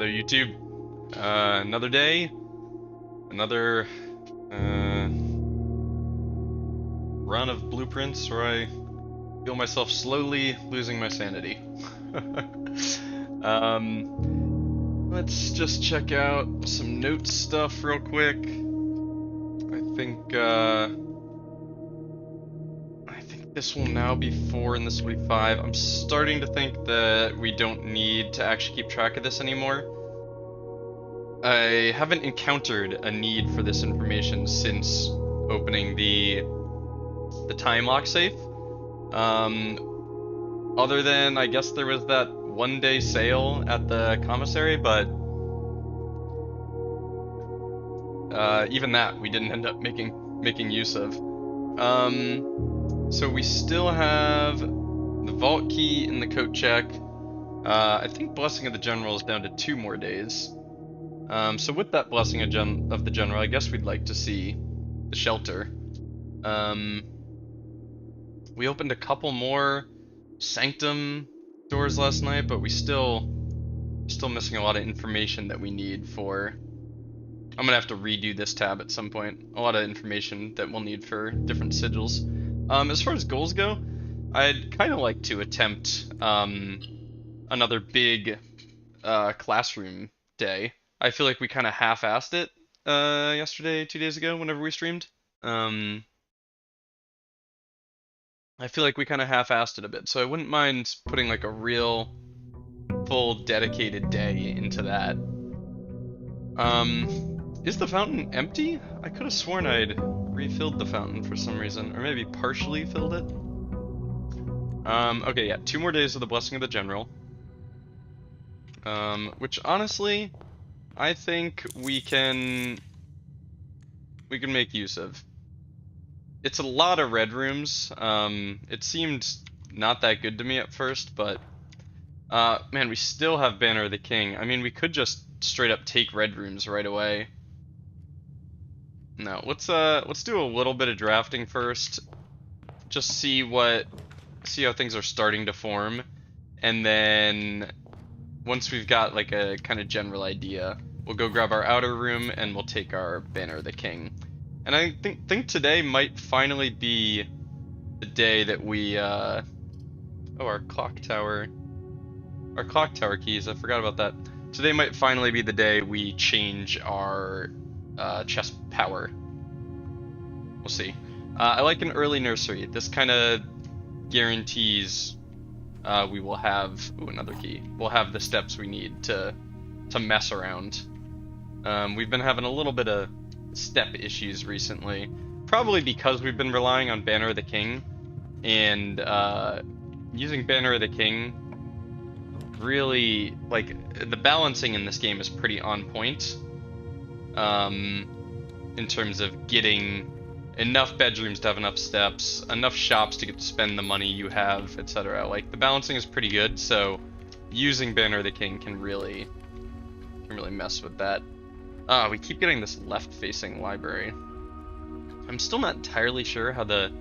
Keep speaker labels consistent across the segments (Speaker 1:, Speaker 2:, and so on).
Speaker 1: Hello YouTube. Another day, another run of blueprints where I feel myself slowly losing my sanity. Let's just check out some note stuff real quick. I think this will now be 4 and this will be 5. I'm starting to think that we don't need to actually keep track of this anymore. I haven't encountered a need for this information since opening the time lock safe. Other than, I guess there was that one-day sale at the commissary, but even that we didn't end up making use of. So we still have the vault key in the coat check. I think Blessing of the General is down to 2 more days. So with that Blessing of the General, I guess we'd like to see the shelter. We opened a couple more Sanctum doors last night, but we're still missing a lot of information that we need for... I'm gonna have to redo this tab at some point. A lot of information that we'll need for different sigils. As far as goals go, I'd kind of like to attempt another big classroom day. I feel like we kind of half-assed it yesterday, 2 days ago, whenever we streamed. I feel like we kind of half-assed it a bit, so I wouldn't mind putting like a real full dedicated day into that. Is the fountain empty? I could have sworn I'd refilled the fountain for some reason, or maybe partially filled it. Okay, yeah, 2 more days of the Blessing of the General. Which honestly, I think we can make use of. It's a lot of red rooms. It seemed not that good to me at first, but man, we still have Banner of the King. I mean, we could just straight up take red rooms right away. No, let's do a little bit of drafting first. Just see how things are starting to form, and then once we've got like a kind of general idea, we'll go grab our outer room and we'll take our Banner of the King. And I think today might finally be the day that we oh, our clock tower keys, I forgot about that. Today might finally be the day we change our chest power. We'll see. I like an early nursery. This kind of guarantees we will have another key. We'll have the steps we need to mess around. We've been having a little bit of step issues recently, probably because we've been relying on Banner of the King, and using Banner of the King really, like, the balancing in this game is pretty on point in terms of getting enough bedrooms to have enough steps, enough shops to get to spend the money you have, etc. Like, the balancing is pretty good, so using Banner of the King can really mess with that. We keep getting this left-facing library. I'm still not entirely sure how the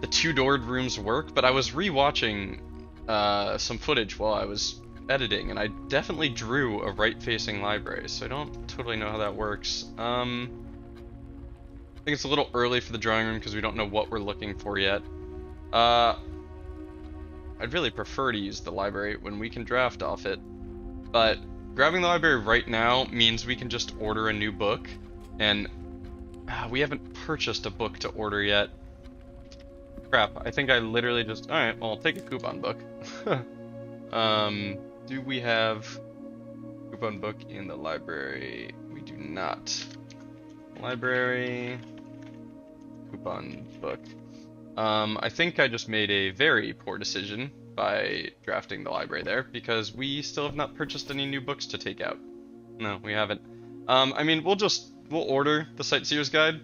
Speaker 1: 2-doored rooms work, but I was re-watching some footage while I was editing, and I definitely drew a right-facing library, so I don't totally know how that works. I think it's a little early for the drawing room because we don't know what we're looking for yet. I'd really prefer to use the library when we can draft off it, but grabbing the library right now means we can just order a new book, and we haven't purchased a book to order yet. Crap, I think I literally just... Alright, well, I'll take a coupon book. Do we have coupon book in the library? We do not. Library... coupon book. I think I just made a very poor decision by drafting the library there, because we still have not purchased any new books to take out. No, we haven't. I mean, we'll order the Sightseer's Guide,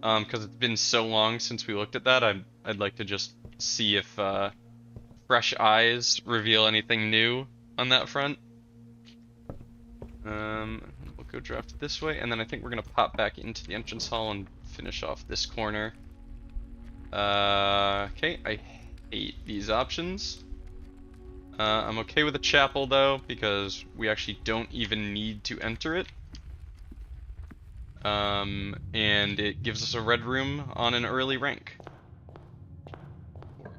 Speaker 1: because it's been so long since we looked at that. I'd like to just see if fresh eyes reveal anything new on that front. We'll go draft it this way, and then I think we're gonna pop back into the entrance hall and finish off this corner. Okay, I hate these options. I'm okay with the chapel though, because we actually don't even need to enter it. And it gives us a red room on an early rank.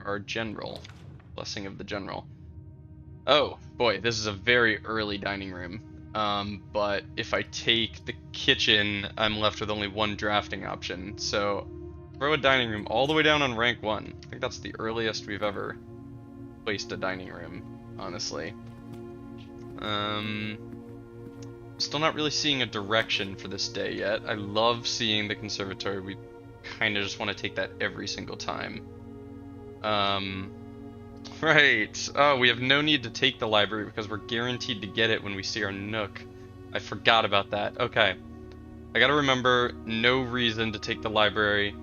Speaker 1: Our general. Blessing of the general. Oh, boy, this is a very early dining room. But if I take the kitchen, I'm left with only one drafting option. So, throw a dining room all the way down on rank 1. I think that's the earliest we've ever placed a dining room, honestly. Still not really seeing a direction for this day yet. I love seeing the conservatory. We kind of just want to take that every single time. Right. Oh, we have no need to take the library because we're guaranteed to get it when we see our nook. I forgot about that. Okay. I gotta remember, no reason to take the library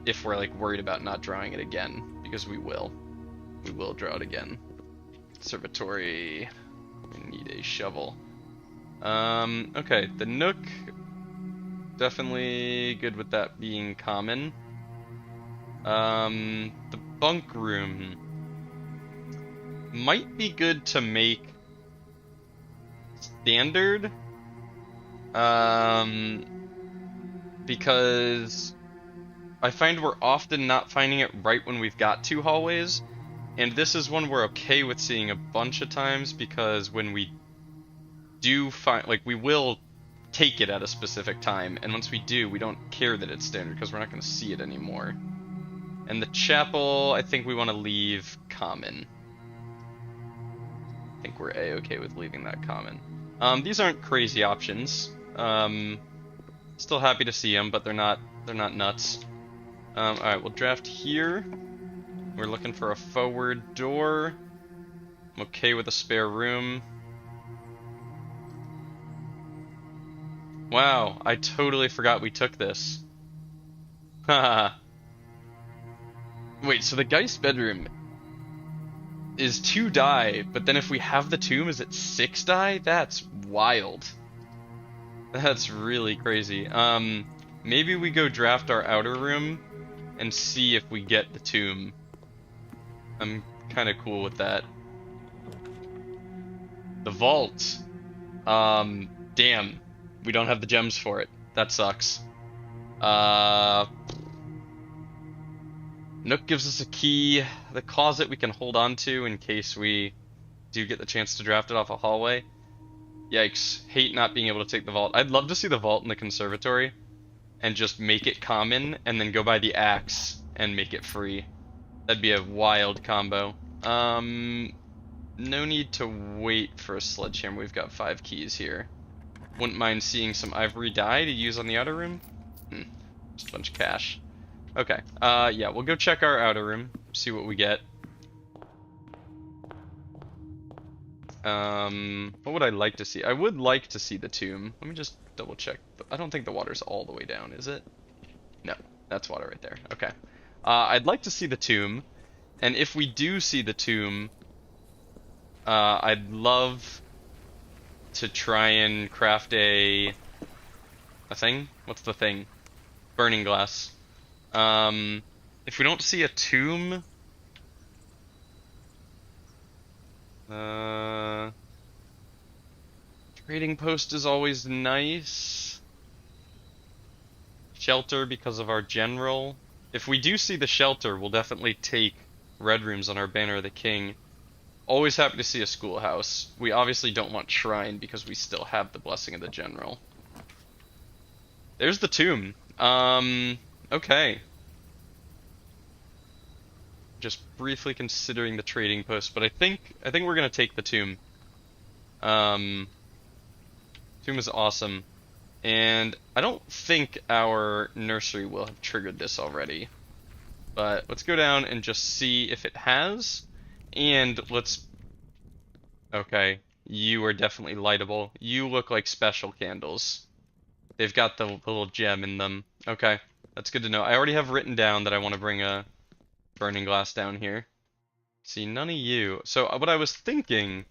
Speaker 1: if we're, like, worried about not drawing it again. Because we will. We will draw it again. Conservatory. We need a shovel. Okay. The nook. Definitely good with that being common. The bunk room might be good to make standard, because I find we're often not finding it right when we've got 2 hallways, and this is one we're okay with seeing a bunch of times, because when we do find, like, we will take it at a specific time, and once we do, we don't care that it's standard, because we're not going to see it anymore. And the chapel, I think we want to leave common. I think we're A-okay with leaving that common. These aren't crazy options. Still happy to see them, but they're not nuts. Alright, we'll draft here. We're looking for a forward door. I'm okay with a spare room. Wow, I totally forgot we took this. Haha. Wait, so the Geist bedroom is 2 die, but then if we have the tomb, is it 6 die? That's wild. That's really crazy. Maybe we go draft our outer room and see if we get the tomb. I'm kind of cool with that. The vault. Damn. We don't have the gems for it. That sucks. Nook gives us a key. The closet we can hold on to in case we do get the chance to draft it off a hallway. Yikes. Hate not being able to take the vault. I'd love to see the vault in the conservatory and just make it common and then go buy the axe and make it free. That'd be a wild combo. No need to wait for a sledgehammer. We've got 5 keys here. Wouldn't mind seeing some ivory dye to use on the outer room. Just a bunch of cash. Okay, yeah, we'll go check our outer room, see what we get. What would I like to see? I would like to see the tomb. Let me just double check. I don't think the water's all the way down, is it? No, that's water right there. Okay. I'd like to see the tomb, and if we do see the tomb, I'd love to try and craft a thing? What's the thing? Burning glass. If we don't see a tomb, trading post is always nice. Shelter because of our general. If we do see the shelter, we'll definitely take red rooms on our Banner of the King. Always happy to see a schoolhouse. We obviously don't want shrine because we still have the blessing of the general. There's the tomb. Okay. Just briefly considering the trading post, but I think we're gonna take the tomb. Tomb is awesome, and I don't think our nursery will have triggered this already. But let's go down and just see if it has, and let's. Okay, you are definitely lightable. You look like special candles. They've got the little gem in them. Okay, that's good to know. I already have written down that I want to bring a burning glass down here. See, none of you. So what I was thinking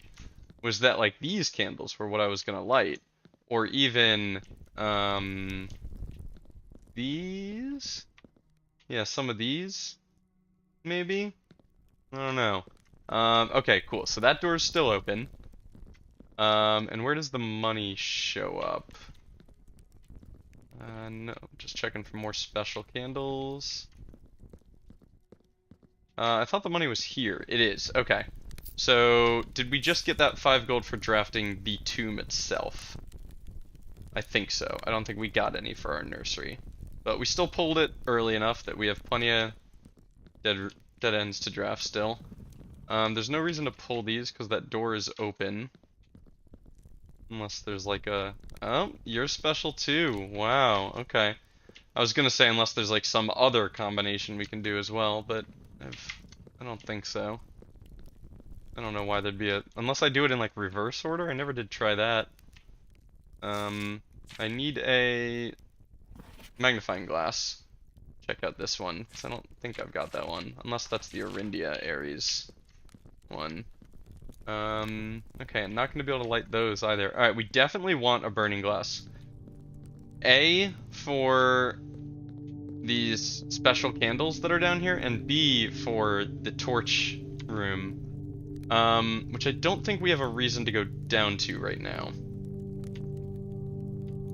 Speaker 1: was that, like, these candles were what I was gonna light, or even these. Yeah, some of these, maybe. I don't know. Okay, cool. So that door's still open. And where does the money show up? No, just checking for more special candles. I thought the money was here. It is. Okay. So, did we just get that 5 gold for drafting the tomb itself? I think so. I don't think we got any for our nursery. But we still pulled it early enough that we have plenty of dead ends to draft still. There's no reason to pull these because that door is open. Unless there's like a... Oh, you're special too. Wow, okay. I was gonna say unless there's like some other combination we can do as well, but I don't think so. I don't know why there'd be a... Unless I do it in like reverse order? I never did try that. I need a magnifying glass. Check out this one, because I don't think I've got that one. Unless that's the Orindia Ares one. Okay, I'm not going to be able to light those either. Alright, we definitely want a burning glass. A, for these special candles that are down here, and B, for the torch room. Which I don't think we have a reason to go down to right now.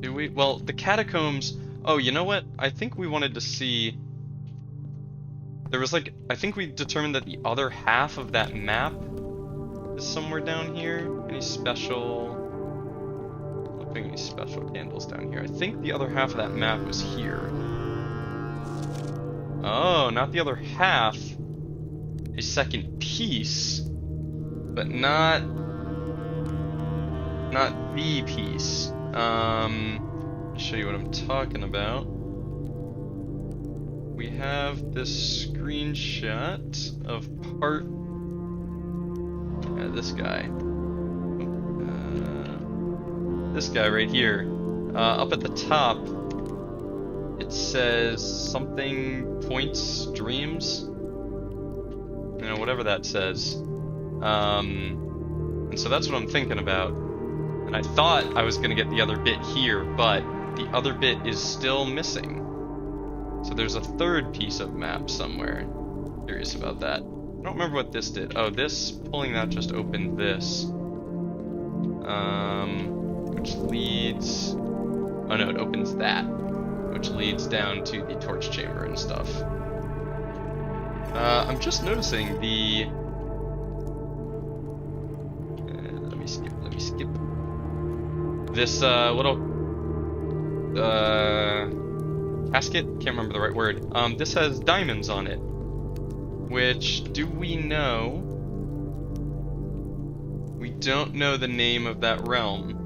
Speaker 1: Do we? Well, the catacombs... Oh, you know what? I think we wanted to see... There was like... I think we determined that the other half of that map is somewhere down here. Any special... I'm not putting any special candles down here. I think the other half of that map was here. Oh, not the other half. A second piece. But not the piece. Show you what I'm talking about. We have this screenshot of part... this guy. This guy right here. Up at the top, it says something points dreams. You know, whatever that says. And so that's what I'm thinking about. And I thought I was going to get the other bit here, but the other bit is still missing. So there's a third piece of map somewhere. Curious about that. I don't remember what this did. Oh, this, pulling that just opened this. Which leads... Oh no, it opens that. Which leads down to the torch chamber and stuff. I'm just noticing the... let me skip. This, little... casket? Can't remember the right word. This has diamonds on it. Which, do we know? We don't know the name of that realm.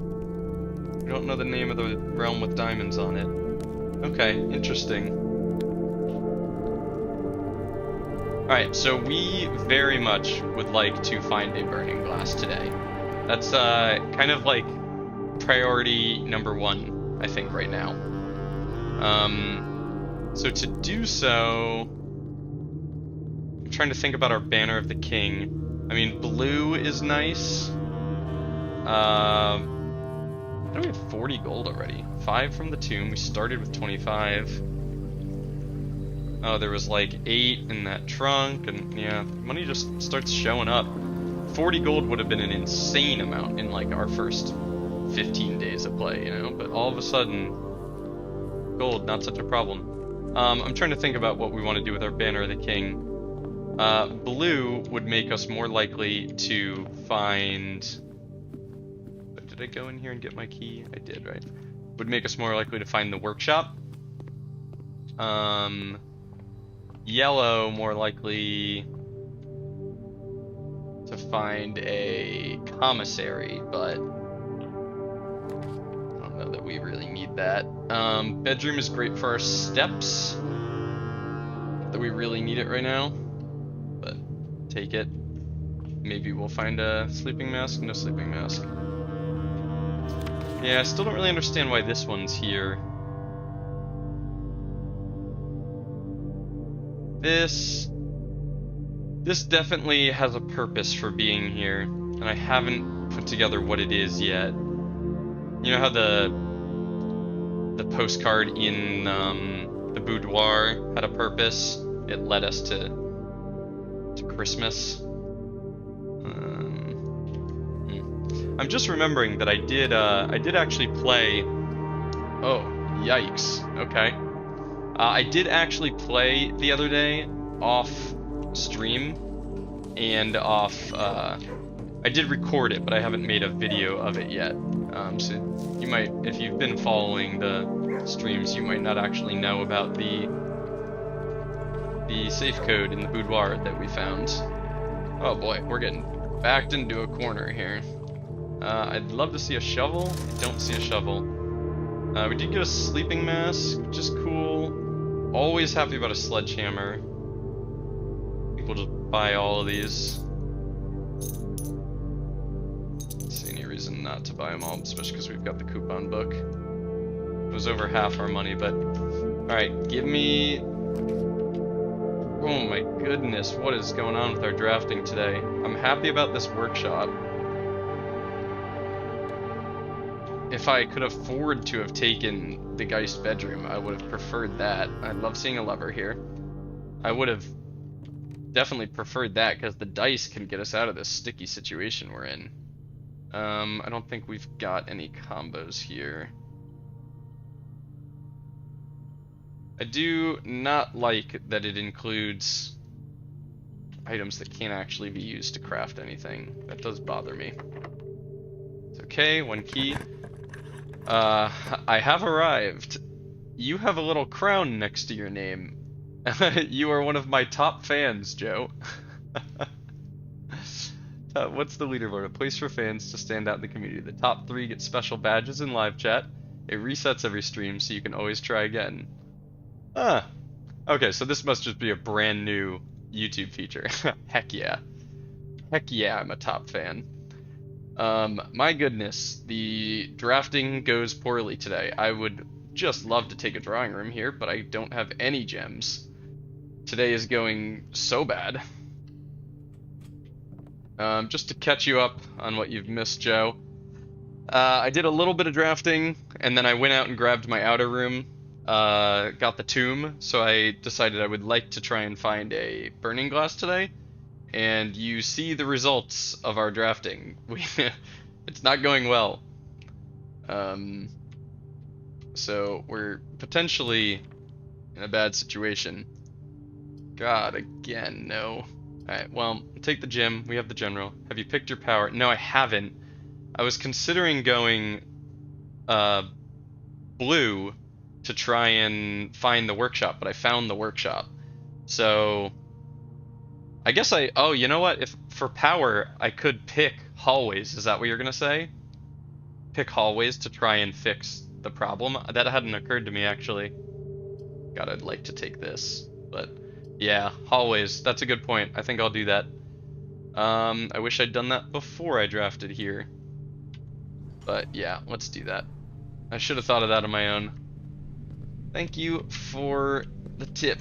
Speaker 1: We don't know the name of the realm with diamonds on it. Okay, interesting. Alright, so we very much would like to find a burning glass today. That's, kind of like priority number 1, I think, right now. So to do so... I'm trying to think about our banner of the king. I mean, blue is nice. I think we have 40 gold already. 5 from the tomb. We started with 25. Oh, there was like 8 in that trunk, and yeah, money just starts showing up. 40 gold would have been an insane amount in like our first 15 days of play, you know? But all of a sudden, gold, not such a problem. I'm trying to think about what we want to do with our banner of the king. Blue would make us more likely to find... Did I go in here and get my key? I did, right? Would make us more likely to find the workshop. Yellow, more likely to find a commissary, but I don't know that we really need that. Bedroom is great for our steps. Not that we really need it right now, but take it. Maybe we'll find a sleeping mask. No sleeping mask. Yeah, I still don't really understand why this one's here. This definitely has a purpose for being here, and I haven't put together what it is yet. You know how the postcard in the boudoir had a purpose? It led us to Christmas. I'm just remembering that I did actually play. Oh, yikes. Okay. I did actually play the other day off stream and off. I did record it, but I haven't made a video of it yet. So you might, if you've been following the streams, you might not actually know about the safe code in the boudoir that we found. Oh boy, we're getting backed into a corner here. I'd love to see a shovel. I don't see a shovel. We did get a sleeping mask, which is cool. Always happy about a sledgehammer. I think we'll just buy all of these. Don't see any reason not to buy them all, especially because we've got the coupon book. It was over half our money, but... Alright, give me... Oh my goodness, what is going on with our drafting today? I'm happy about this workshop. If I could afford to have taken the Geist bedroom, I would have preferred that. I love seeing a lever here. I would have definitely preferred that because the dice can get us out of this sticky situation we're in. I don't think we've got any combos here. I do not like that it includes items that can't actually be used to craft anything. That does bother me. It's okay, one key. I have arrived. You have a little crown next to your name. You are one of my top fans, Joe. What's the leaderboard? A place for fans to stand out in the community. The top 3 get special badges in live chat. It resets every stream, so you can always try again. Ah. Okay, so this must just be a brand new YouTube feature. Heck yeah. Heck yeah, I'm a top fan. My goodness, the drafting goes poorly today. I would just love to take a drawing room here, but I don't have any gems. Today is going so bad. Just to catch you up on what you've missed, Joe. I did a little bit of drafting, and then I went out and grabbed my outer room. Got the tomb, so I decided I would like to try and find a burning glass today. And you see the results of our drafting. It's not going well. So we're potentially in a bad situation. God, again, no. Alright, well, take the gem. We have the general. Have you picked your power? No, I haven't. I was considering going blue to try and find the workshop, but I found the workshop. So I guess oh, you know what? If for power, I could pick hallways. Is that what you're gonna say? Pick hallways to try and fix the problem? That hadn't occurred to me, actually. God, I'd like to take this, but yeah, hallways. That's a good point. I think I'll do that. I wish I'd done that before I drafted here. But yeah, let's do that. I should have thought of that on my own. Thank you for the tip.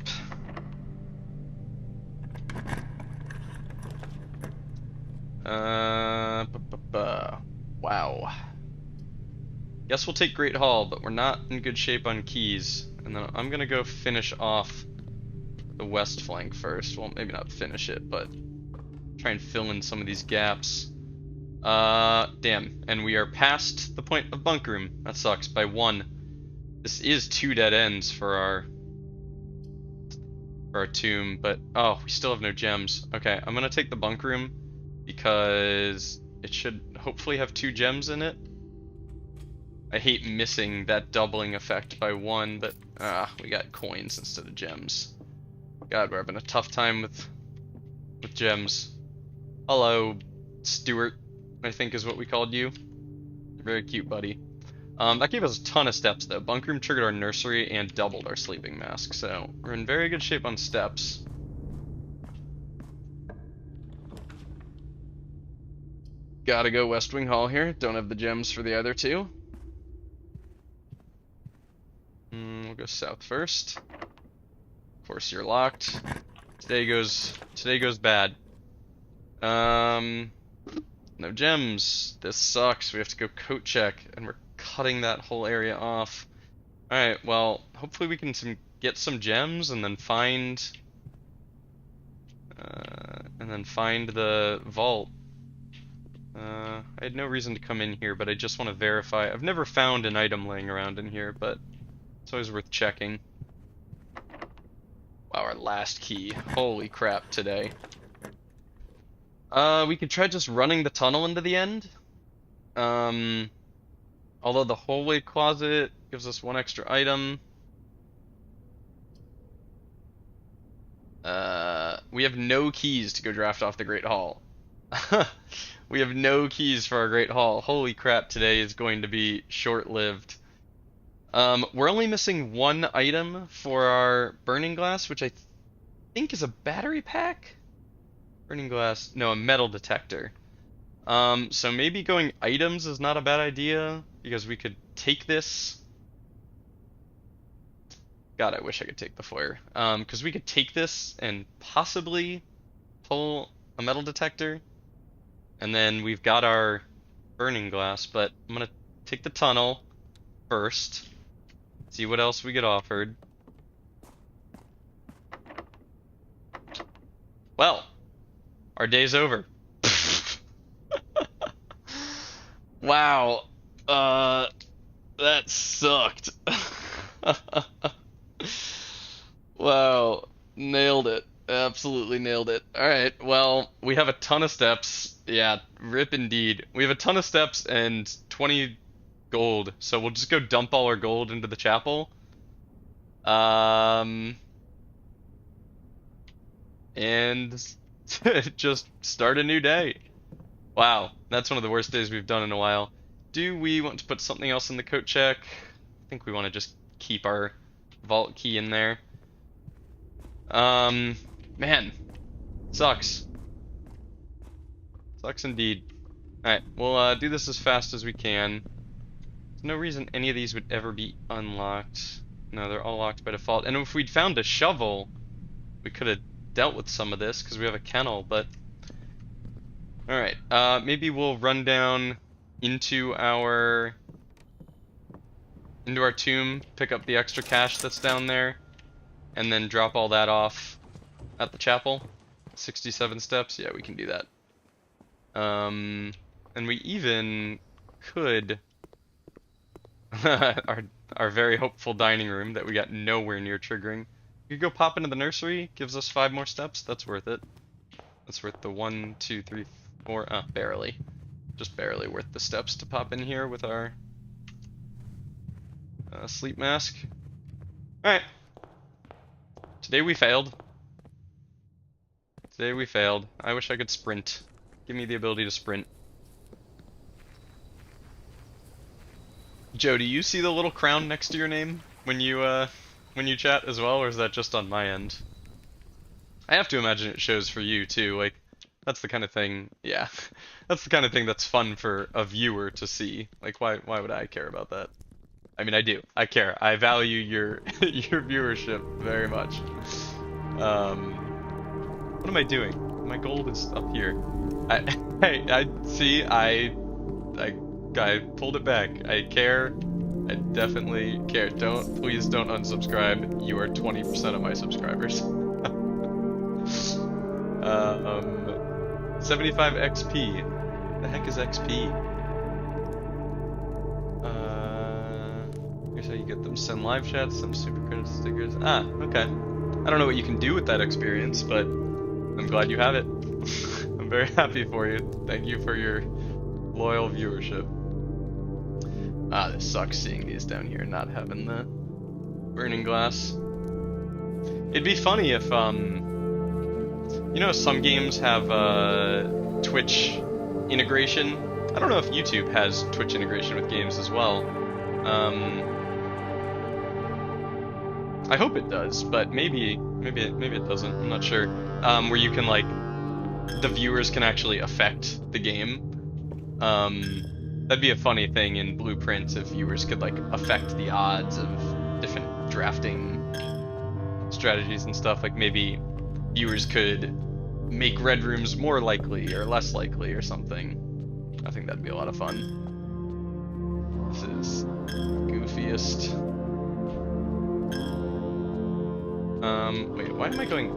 Speaker 1: Wow. Guess we'll take Great Hall, but we're not in good shape on keys. And then I'm gonna go finish off the west flank first. Well, maybe not finish it, but try and fill in some of these gaps. Damn. And we are past the point of bunk room. That sucks, by 1. This is 2 dead ends for our tomb, but oh, we still have no gems. Okay, I'm gonna take the bunk room because it should hopefully have 2 gems in it. I hate missing that doubling effect by 1, but we got coins instead of gems. God, we're having a tough time with gems. Hello, Stuart, I think is what we called you. You're very cute, buddy. That gave us a ton of steps, though. Bunk room triggered our nursery and doubled our sleeping mask, so we're in very good shape on steps. Gotta go West Wing Hall here. Don't have the gems for the other 2. We'll go south first. Of course, you're locked. Today goes bad. No gems. This sucks. We have to go coat check, and we're cutting that whole area off. Alright, well, hopefully we can get some gems and then find the vault. I had no reason to come in here, but I just want to verify. I've never found an item laying around in here, but it's always worth checking. Wow, our last key. Holy crap, today. We could try just running the tunnel into the end. Although the hallway closet gives us one extra item. We have no keys to go draft off the Great Hall. We have no keys for our Great Hall. Holy crap, today is going to be short-lived. We're only missing one item for our burning glass, which I think is a battery pack? Burning glass, no, a metal detector. So maybe going items is not a bad idea, because we could take this. God, I wish I could take the foyer. Because we could take this and possibly pull a metal detector. And then we've got our burning glass, but I'm gonna take the tunnel first. See what else we get offered. Well, our day's over. Wow. That sucked. Wow, nailed it. Absolutely nailed it. Alright, well, we have a ton of steps. Yeah, rip indeed. We have a ton of steps and 20 gold, so we'll just go dump all our gold into the chapel. And just start a new day. Wow, that's one of the worst days we've done in a while. Do we want to put something else in the coat check? I think we want to just keep our vault key in there. Man, sucks. Sucks indeed. Alright, we'll do this as fast as we can. There's no reason any of these would ever be unlocked. No, they're all locked by default. And if we'd found a shovel, we could have dealt with some of this, because we have a kennel, but... Alright, maybe we'll run down into our tomb, pick up the extra cash that's down there, and then drop all that off at the chapel. 67 steps, yeah, we can do that. And we even could our very hopeful dining room that we got nowhere near triggering. We could go pop into the nursery, gives us 5 more steps, that's worth it. That's worth the 1, 2, 3, 4, barely. Just barely worth the steps to pop in here with our sleep mask. Alright. Today we failed. Today we failed. I wish I could sprint. Give me the ability to sprint. Joe, do you see the little crown next to your name when you chat as well, or is that just on my end? I have to imagine it shows for you too. Like, that's the kind of thing. Yeah, that's the kind of thing that's fun for a viewer to see. Like, why would I care about that? I mean, I do. I care. I value your your viewership very much. What am I doing? My gold is up here. I pulled it back. I care. I definitely care. Please don't unsubscribe. You are 20% of my subscribers. 75 XP. The heck is XP? Here's how you get them. Send live chats, some super credit stickers. Ah, okay. I don't know what you can do with that experience, but I'm glad you have it. I'm very happy for you. Thank you for your loyal viewership. Ah, this sucks seeing these down here, not having the burning glass. It'd be funny if, you know, some games have Twitch integration. I don't know if YouTube has Twitch integration with games as well. I hope it does, but maybe it doesn't. I'm not sure. Where you can, like, the viewers can actually affect the game. That'd be a funny thing in Blueprints if viewers could, like, affect the odds of different drafting strategies and stuff. Like, maybe viewers could make red rooms more likely or less likely or something. I think that'd be a lot of fun. This is goofiest. Wait, why am I going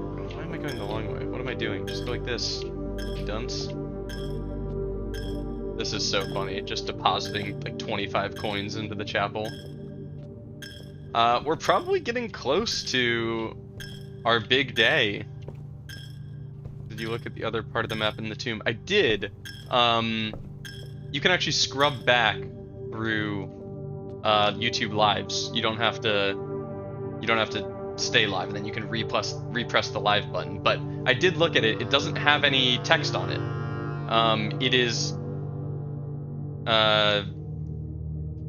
Speaker 1: the long way? What am I doing? Just go like this, dunce. This is so funny, just depositing like 25 coins into the chapel. We're probably getting close to our big day. Did you look at the other part of the map in the tomb? I did. You can actually scrub back through YouTube lives. You don't have to stay live, and then you can repress the live button. But I did look at it. It doesn't have any text on it. It is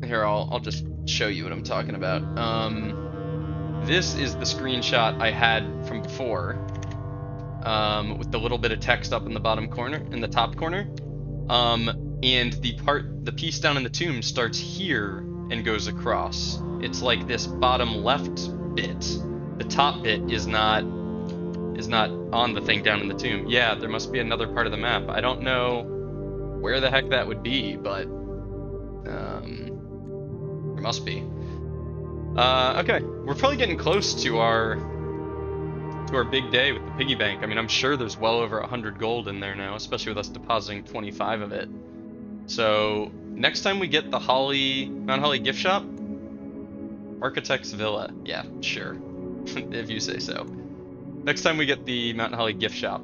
Speaker 1: here, I'll just show you what I'm talking about. This is the screenshot I had from before, with the little bit of text up in the bottom corner, in the top corner. And the piece down in the tomb starts here and goes across. It's like this bottom left bit. The top bit is not on the thing down in the tomb. Yeah, there must be another part of the map. I don't know where the heck that would be, but there must be. Okay, we're probably getting close to our big day with the piggy bank. I mean, I'm sure there's well over 100 gold in there now, especially with us depositing 25 of it. So next time we get the Mount Holly gift shop, Architect's Villa. Yeah, sure, if you say so. Next time we get the Mount Holly gift shop,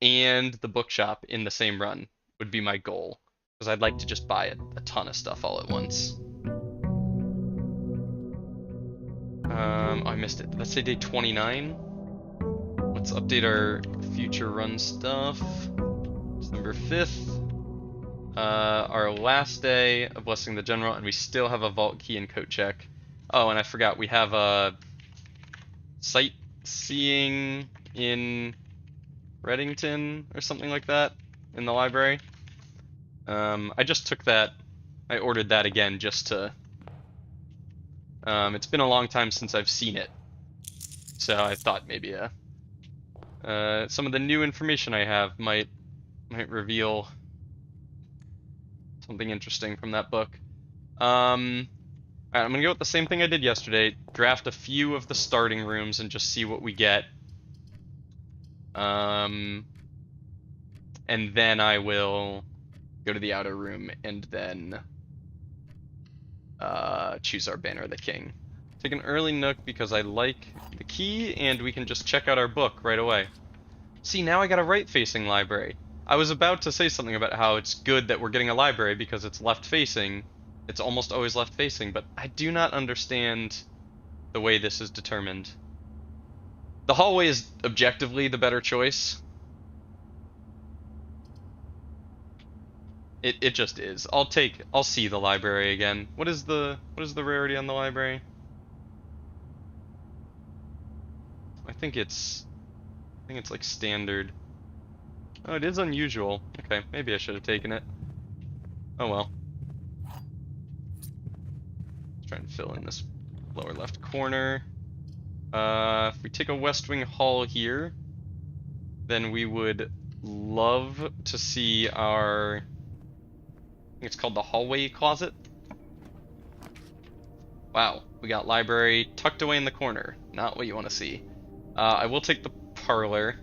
Speaker 1: and the bookshop in the same run would be my goal, because I'd like to just buy a ton of stuff all at once. Oh, I missed it. Did that say day 29? Let's update our future run stuff. December 5th. Our last day of Blessing the General, and we still have a vault key and coat check. Oh, and I forgot, we have a sightseeing in Reddington or something like that in the library. I just took that. I ordered that again just to... it's been a long time since I've seen it, so I thought maybe some of the new information I have might reveal something interesting from that book. Alright, I'm gonna go with the same thing I did yesterday. Draft a few of the starting rooms and just see what we get. And then I will go to the outer room and then choose our Banner of the King. Take an early nook because I like the key, and we can just check out our book right away. See, now I got a right-facing library. I was about to say something about how it's good that we're getting a library because it's left-facing. It's almost always left-facing, but I do not understand the way this is determined. The hallway is objectively the better choice. It just is. I'll see the library again. What is the rarity on the library? I think it's like standard. Oh, it is unusual. Okay, maybe I should have taken it. Oh well. Let's try and fill in this lower left corner. If we take a West Wing hall here, then we would love to see our... I think it's called the hallway closet. Wow, we got library tucked away in the corner. Not what you want to see. I will take the parlor.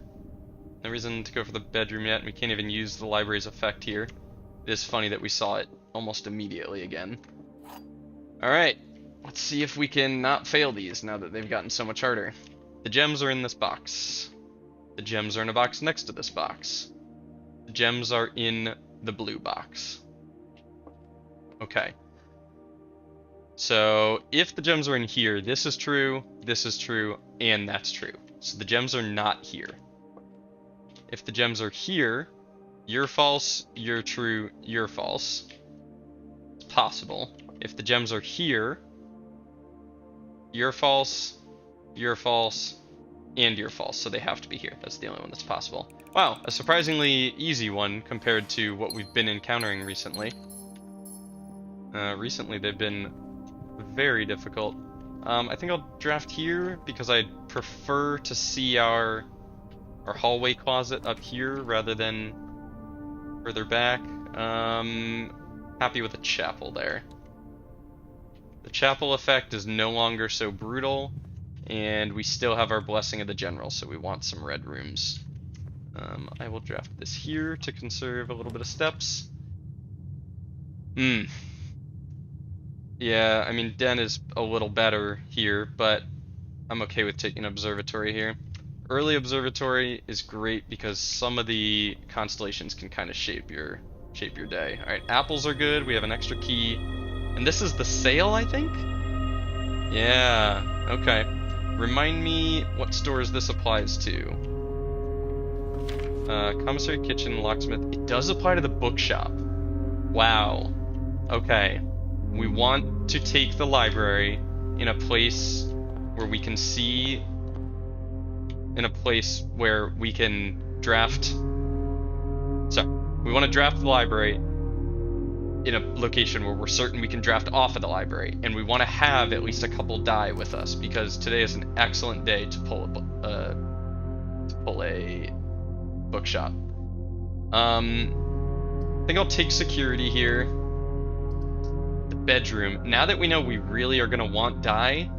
Speaker 1: No reason to go for the bedroom yet. We can't even use the library's effect here. It is funny that we saw it almost immediately again. Alright, let's see if we can not fail these now that they've gotten so much harder. The gems are in this box. The gems are in a box next to this box. The gems are in the blue box. Okay. So, if the gems are in here, this is true, and that's true. So the gems are not here. If the gems are here, you're false, you're true, you're false. It's possible. If the gems are here, you're false, and you're false. So they have to be here. That's the only one that's possible. Wow, a surprisingly easy one compared to what we've been encountering recently. Recently they've been very difficult. I think I'll draft here because I'd prefer to see our hallway closet up here rather than further back. Happy with the chapel there. The chapel effect is no longer so brutal, and we still have our Blessing of the General, so we want some red rooms. I will draft this here to conserve a little bit of steps. Yeah, I mean, Den is a little better here, but I'm okay with taking Observatory here. Early Observatory is great because some of the constellations can kind of shape your day. Alright, apples are good, we have an extra key. And this is the sail, I think? Yeah, okay. Remind me what stores this applies to. Commissary, kitchen, locksmith. It does apply to the bookshop. Wow. Okay. We want to take the library in a place where we can see, in a place where we can draft. So, we want to draft the library in a location where we're certain we can draft off of the library, and we want to have at least a couple die with us because today is an excellent day to pull a bookshop. I think I'll take security here. The bedroom. Now that we know we really are gonna want die,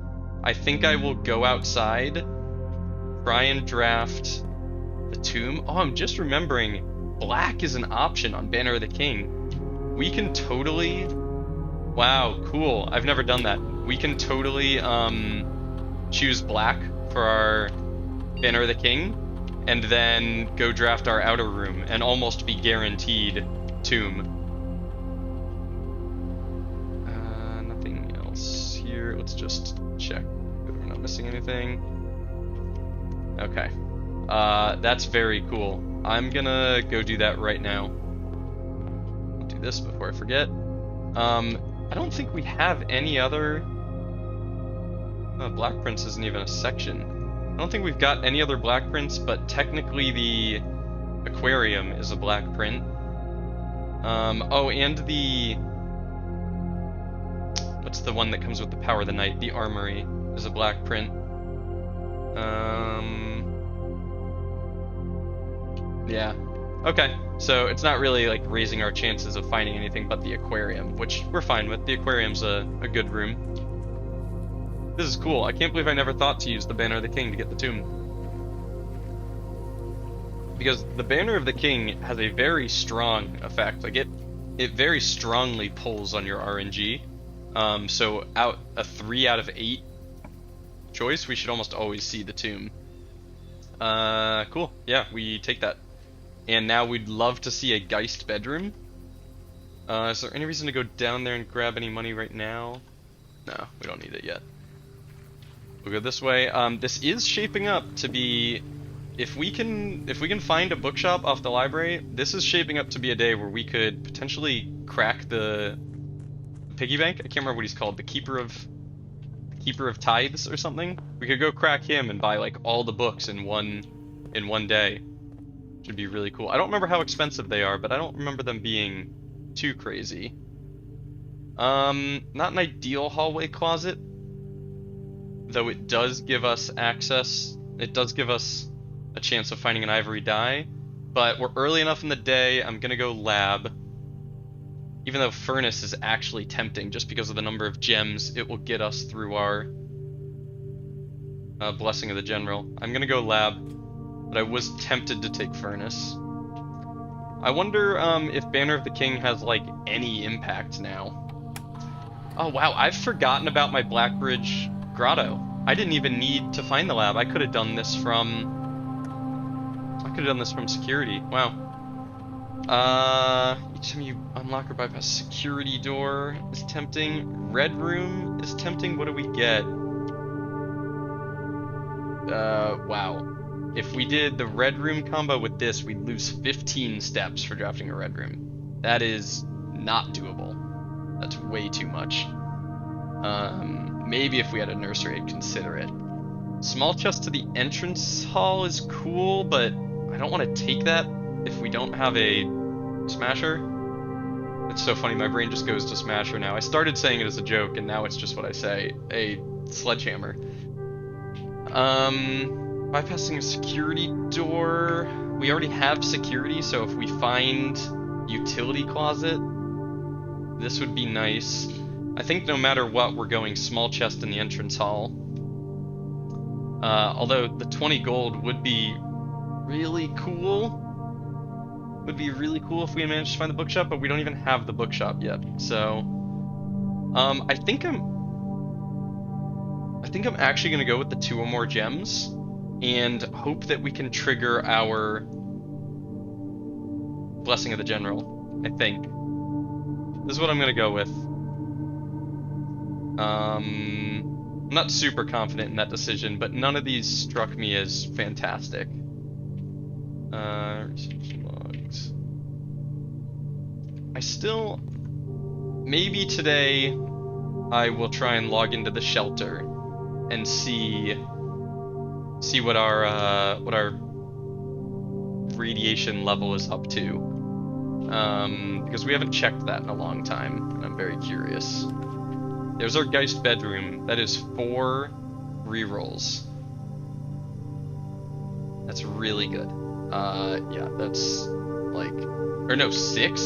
Speaker 1: I think I will go outside, try and draft the tomb. Oh, I'm just remembering, black is an option on Banner of the King. We can totally, wow, cool. I've never done that. We can totally choose black for our Banner of the King, and then go draft our outer room and almost be guaranteed tomb. Nothing else here. Let's just check that we're not missing anything. Okay. That's very cool. I'm gonna go do that right now. I'll do this before I forget. I don't think we have any other... Black Prince isn't even a section. I don't think we've got any other black prints, but technically the aquarium is a black print. Oh, and the... what's the one that comes with the power of the night? The armory is a black print. Yeah. Okay, so it's not really like raising our chances of finding anything but the aquarium, which we're fine with. The aquarium's a good room. This is cool. I can't believe I never thought to use the Banner of the King to get the tomb. Because the Banner of the King has a very strong effect. Like, it very strongly pulls on your RNG. So a 3 out of 8 choice, we should almost always see the tomb. Cool. Yeah, we take that. And now we'd love to see a Geist bedroom. Is there any reason to go down there and grab any money right now? No, we don't need it yet. We'll go this way. This is shaping up to be, if we can find a bookshop off the library, this is shaping up to be a day where we could potentially crack the piggy bank. I can't remember what he's called, the keeper of tithes or something. We could go crack him and buy like all the books in one day. Should be really cool. I don't remember how expensive they are, but I don't remember them being too crazy. Not an ideal hallway closet, though it does give us access. It does give us a chance of finding an ivory die, but we're early enough in the day. I'm gonna go lab, even though furnace is actually tempting just because of the number of gems it will get us through our blessing of the general. I'm gonna go lab, but I was tempted to take furnace. I wonder if Banner of the King has like any impact now. Oh wow, I've forgotten about my Blackbridge Grotto. I didn't even need to find the lab. I could have done this from security. Wow. Each time you unlock or bypass security door is tempting. Red room is tempting. What do we get? Wow. If we did the red room combo with this, we'd lose 15 steps for drafting a red room. That is not doable. That's way too much. Maybe if we had a nursery, I'd consider it. Small chest to the entrance hall is cool, but I don't want to take that if we don't have a smasher. It's so funny, my brain just goes to smasher now. I started saying it as a joke, and now it's just what I say. A sledgehammer. Bypassing a security door. We already have security, so if we find utility closet, this would be nice. I think no matter what, we're going small chest in the entrance hall. Although the 20 gold would be really cool. Would be really cool if we managed to find the bookshop, but we don't even have the bookshop yet. So, I think I'm actually gonna go with the 2 or more gems, and hope that we can trigger our Blessing of the General. I think this is what I'm gonna go with. I'm not super confident in that decision, but none of these struck me as fantastic. Research logs. I still, maybe today I will try and log into the shelter and see what our radiation level is up to. Because we haven't checked that in a long time, and I'm very curious. There's our Geist bedroom. That is 4 rerolls. That's really good. Yeah, that's like, or no, 6?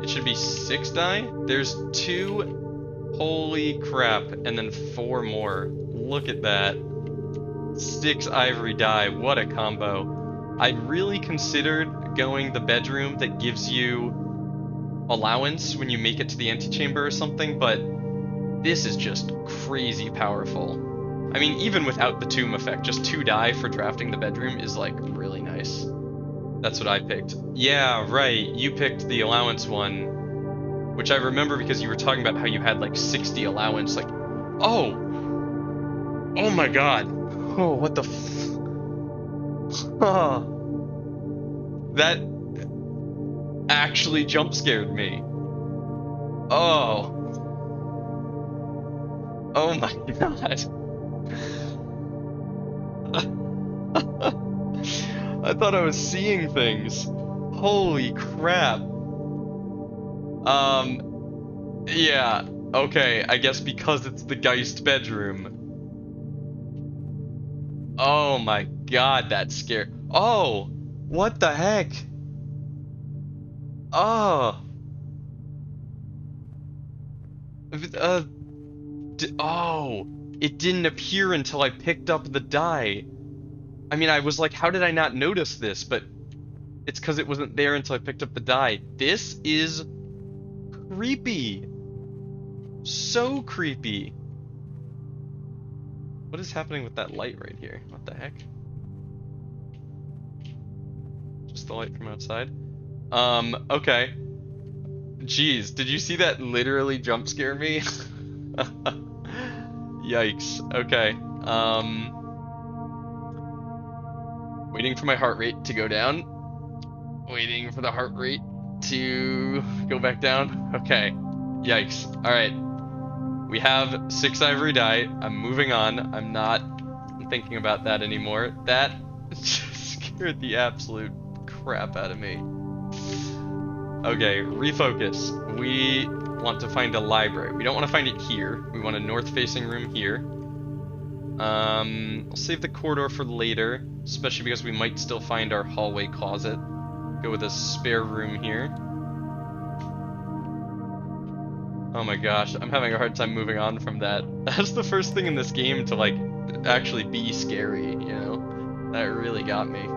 Speaker 1: It should be 6 die. There's 2, holy crap, and then 4 more. Look at that. 6 ivory die, what a combo. I really considered going the bedroom that gives you allowance when you make it to the antechamber or something, but this is just crazy powerful. I mean, even without the tomb effect, just 2 die for drafting the bedroom is like really nice. That's what I picked. Yeah, right, you picked the allowance one, which I remember because you were talking about how you had like 60 allowance, like, oh my god. Oh, what the that actually jump scared me. Oh my god. I thought I was seeing things. Holy crap. Yeah, okay, I guess because it's the Geist bedroom. Oh my god, that's scary. Oh, what the heck? Oh. Oh, it didn't appear until I picked up the die. I mean, I was like, how did I not notice this? But it's because it wasn't there until I picked up the die. This is creepy. So creepy. What is happening with that light right here? What the heck? Just the light from outside? Okay. Jeez, did you see that literally jump scare me? Yikes. Okay. Waiting for my heart rate to go down. Waiting for the heart rate to go back down. Okay. Yikes. Alright. We have 6 ivory die. I'm moving on. I'm not thinking about that anymore. That just scared the absolute crap out of me. Okay, refocus. We want to find a library. We don't want to find it here. We want a north-facing room here. I'll save the corridor for later, especially because we might still find our hallway closet. Go with a spare room here. Oh my gosh, I'm having a hard time moving on from that. That's the first thing in this game to, like, actually be scary, you know? That really got me.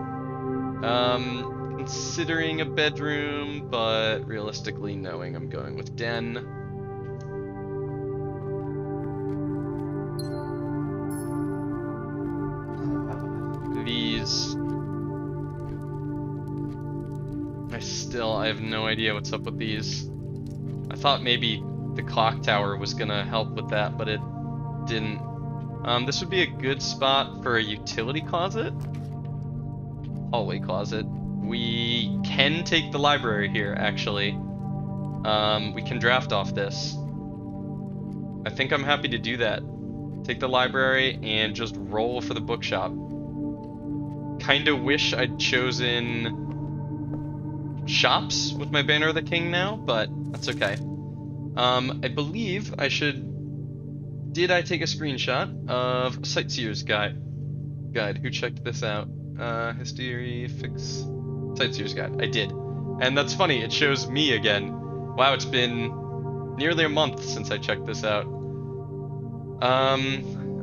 Speaker 1: Considering a bedroom, but realistically knowing I'm going with den. These... I have no idea what's up with these. I thought maybe the clock tower was gonna help with that, but it didn't. This would be a good spot for a utility closet. Hallway closet. We can take the library here, actually. We can draft off this. I think I'm happy to do that. Take the library and just roll for the bookshop. Kinda wish I'd chosen shops with my Banner of the King now, but that's okay. I believe I should... Did I take a screenshot of Sightseer's Guide? Who checked this out? History, fix... Sightseer's Guide. I did. And that's funny, it shows me again. Wow, it's been nearly a month since I checked this out.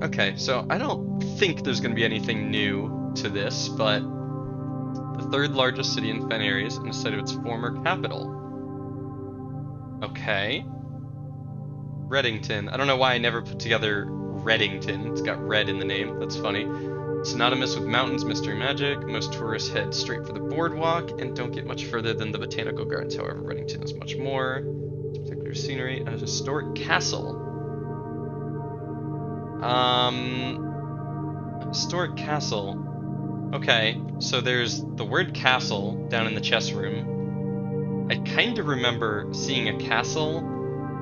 Speaker 1: Okay, so I don't think there's gonna be anything new to this, but third largest city in Fen Areas and the site of its former capital. Okay. Reddington. I don't know why I never put together Reddington. It's got red in the name. That's funny. Synonymous with mountains, mystery, magic. Most tourists head straight for the boardwalk and don't get much further than the botanical gardens. However, Reddington is much more. Particular scenery. A historic castle. Historic castle. Okay, so there's the word castle down in the chess room. I kind of remember seeing a castle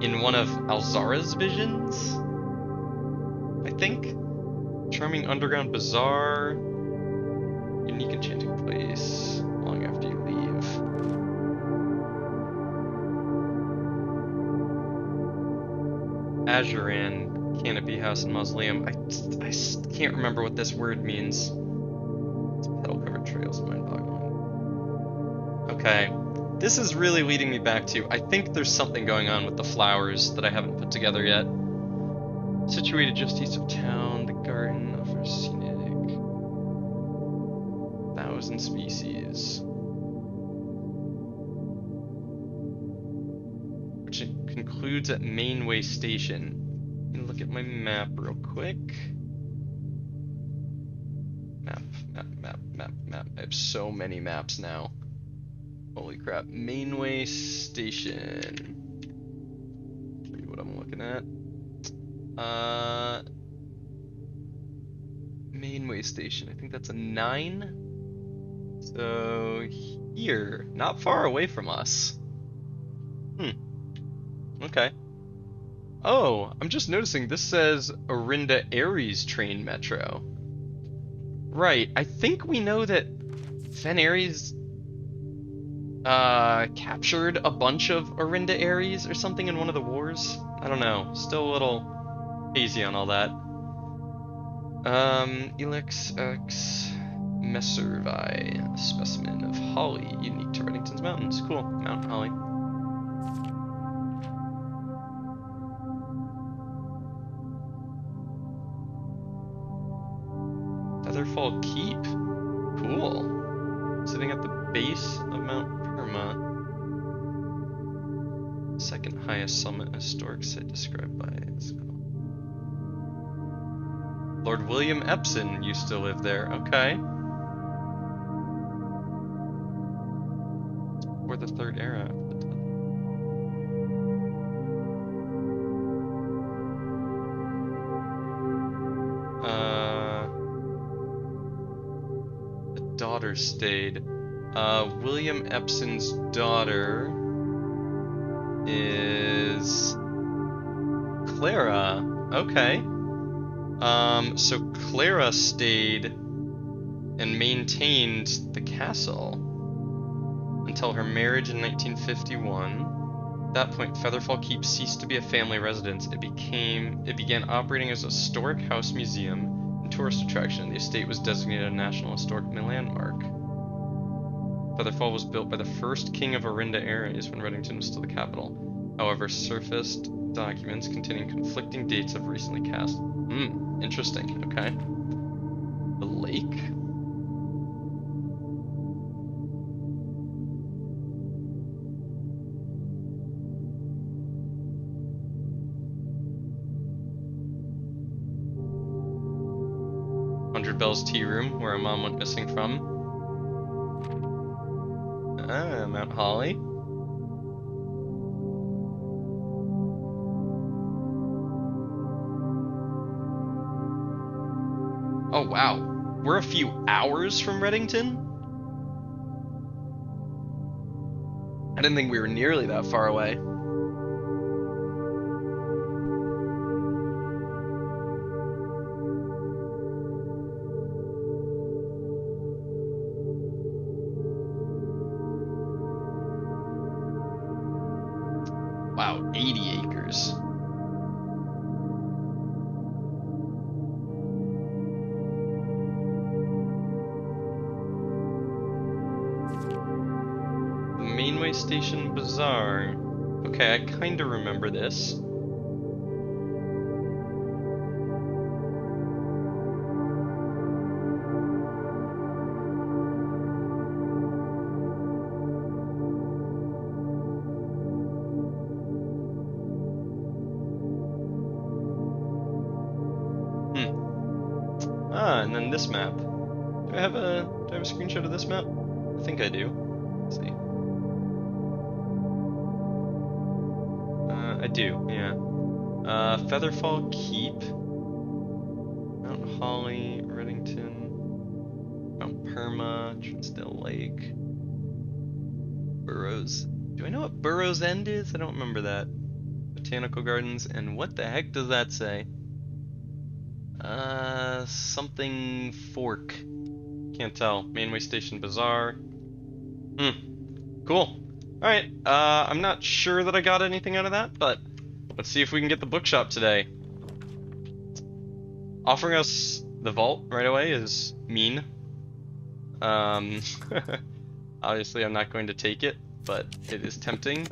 Speaker 1: in one of Alzara's visions, I think. Charming underground bazaar. Unique enchanting place. Long after you leave. Azuran, canopy house and mausoleum. I can't remember what this word means. Petal covered trails, mind boggling. Okay. This is really leading me back to, I think there's something going on with the flowers that I haven't put together yet. Situated just east of town, the garden offers scenic 1,000 species. Which concludes at Mainway Station. Let me look at my map real quick. Map. I have so many maps now. Holy crap. Mainway Station. Show you what I'm looking at. Mainway Station. I think that's a 9. So here. Not far away from us. Okay. Oh, I'm just noticing this says Orinda Aries train metro. Right. I think we know that Fen Aries captured a bunch of Orinda Aries or something in one of the wars. I don't know. Still a little hazy on all that. Elex X Messervi, a specimen of holly unique to Reddington's Mountains. Cool. Mount Holly. Featherfall Keep. Cool. Sitting at the base of Mount Perma. Second highest summit, historic site described by Lord William Epson used to live there. Okay. Or the Third Era. The daughter stayed. William Epson's daughter is Clara. Okay. So Clara stayed and maintained the castle until her marriage in 1951. At that point, Featherfall Keep ceased to be a family residence. It began operating as a historic house museum and tourist attraction. The estate was designated a National Historic Landmark. Featherfall was built by the first king of Orinda Aries when Reddington was still the capital. However, surfaced documents containing conflicting dates have recently cast. Interesting. Okay. The lake? Hundred Bells Tea Room, where our mom went missing from. Mount Holly. Oh wow, we're a few hours from Reddington? I didn't think we were nearly that far away. Wow, 80 acres. Mainway Station Bazaar. Okay, I kinda remember this. this map. Do I have a screenshot of this map? I think I do. Let's see. I do, yeah. Featherfall Keep, Mount Holly, Reddington, Mount Perma, Trinsdale Lake, Burrows. Do I know what Burrows End is? I don't remember that. Botanical Gardens, and what the heck does that say? Something Fork. Can't tell. Mainway Station Bazaar. Cool. Alright, I'm not sure that I got anything out of that, but let's see if we can get the bookshop today. Offering us the vault right away is mean. Obviously I'm not going to take it, but it is tempting.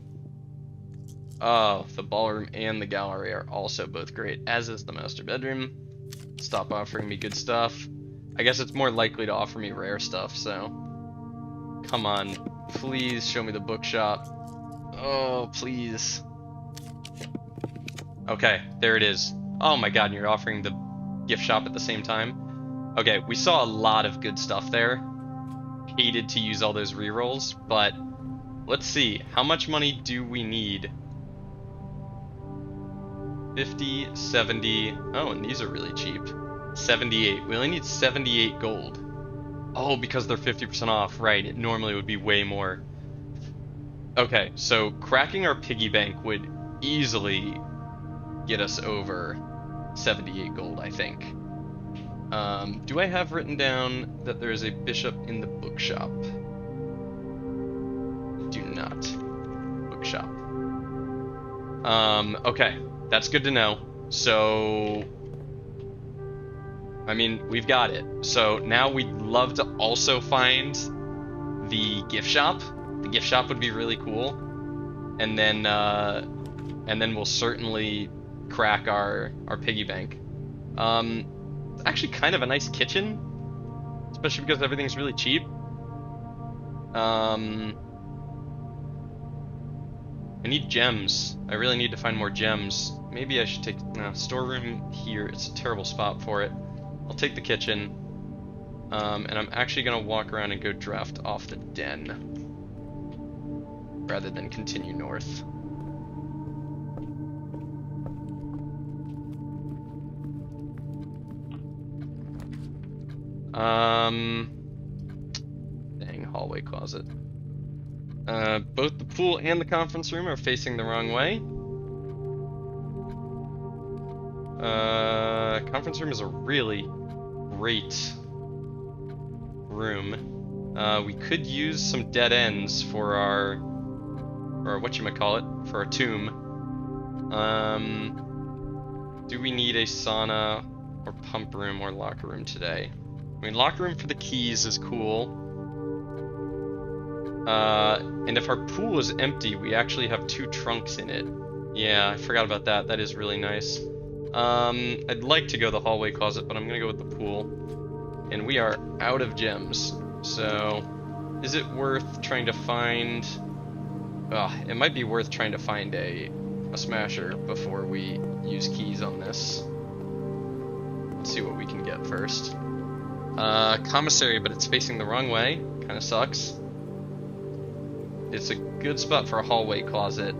Speaker 1: Oh, the ballroom and the gallery are also both great, as is the master bedroom. Stop offering me good stuff. I guess it's more likely to offer me rare stuff, so... Come on, please show me the bookshop. Oh, please. Okay, there it is. Oh my god, and you're offering the gift shop at the same time? Okay, we saw a lot of good stuff there. Hated to use all those rerolls, but let's see. How much money do we need? 50, 70. Oh, and these are really cheap. 78. We only need 78 gold. Oh, because they're 50% off. Right, it normally would be way more. Okay, so cracking our piggy bank would easily get us over 78 gold, I think. Do I have written down that there is a bishop in the bookshop? Do not. Bookshop. Okay, that's good to know. So, I mean, we've got it. So now we'd love to also find the gift shop. The gift shop would be really cool. And then we'll certainly crack our piggy bank. It's actually kind of a nice kitchen, especially because everything's really cheap. I need gems. I really need to find more gems. Maybe I should take storeroom here. It's a terrible spot for it. I'll take the kitchen, and I'm actually gonna walk around and go draft off the den rather than continue north. Dang, hallway closet. Both the pool and the conference room are facing the wrong way. Conference room is a really great room. We could use some dead ends for our, or whatchamacallit, for our tomb. Do we need a sauna or pump room or locker room today? I mean, locker room for the keys is cool. And if our pool is empty, we actually have 2 trunks in it. Yeah, I forgot about that. That is really nice. I'd like to go the hallway closet, but I'm gonna go with the pool. And we are out of gems. So, is it worth trying to find... it might be worth trying to find a smasher before we use keys on this. Let's see what we can get first. Commissary, but it's facing the wrong way. Kinda sucks. It's a good spot for a hallway closet.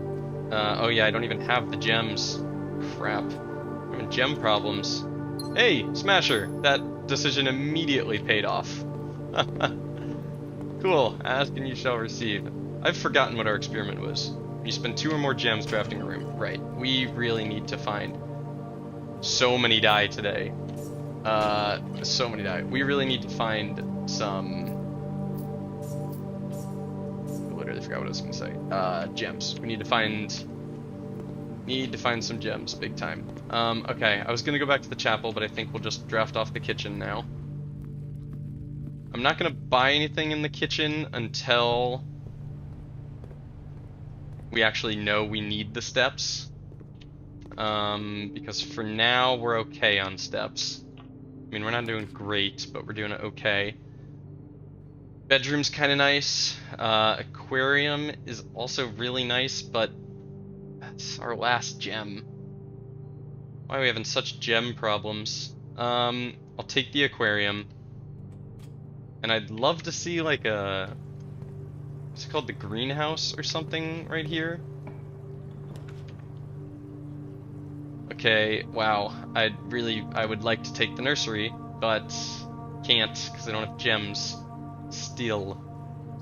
Speaker 1: Oh yeah, I don't even have the gems. Crap. I'm having gem problems. Hey, Smasher! That decision immediately paid off. Cool. Ask and you shall receive. I've forgotten what our experiment was. You spend 2 or more gems drafting a room. Right. We really need to find so many dye today. So many dye. We really need to find some... I literally forgot what I was gonna say. Gems. We need to find some gems, big time. Okay, I was gonna go back to the chapel, but I think we'll just draft off the kitchen now. I'm not gonna buy anything in the kitchen until we actually know we need the steps. Because for now, we're okay on steps. I mean, we're not doing great, but we're doing okay. Bedroom's kind of nice. Aquarium is also really nice, but that's our last gem. Why are we having such gem problems? I'll take the aquarium. And I'd love to see like a... What's it called? The greenhouse or something right here? Okay, wow. I would like to take the nursery, but can't because I don't have gems still.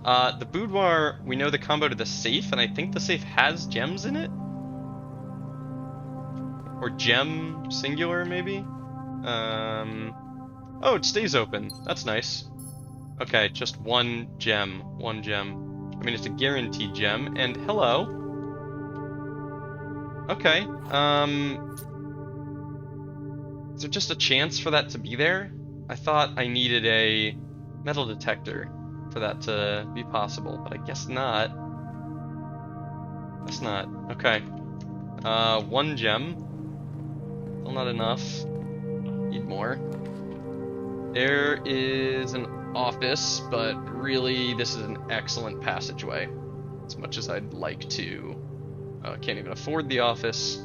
Speaker 1: The boudoir, we know the combo to the safe, and I think the safe has gems in it? Or gem singular, maybe? Oh, it stays open. That's nice. Okay, just one gem. One gem. I mean, it's a guaranteed gem, and hello. Okay, is there just a chance for that to be there? I thought I needed a metal detector for that to be possible, but I guess not. That's not. Okay. One gem. Still not enough. Need more. There is an office, but really this is an excellent passageway. As much as I'd like to. Can't even afford the office.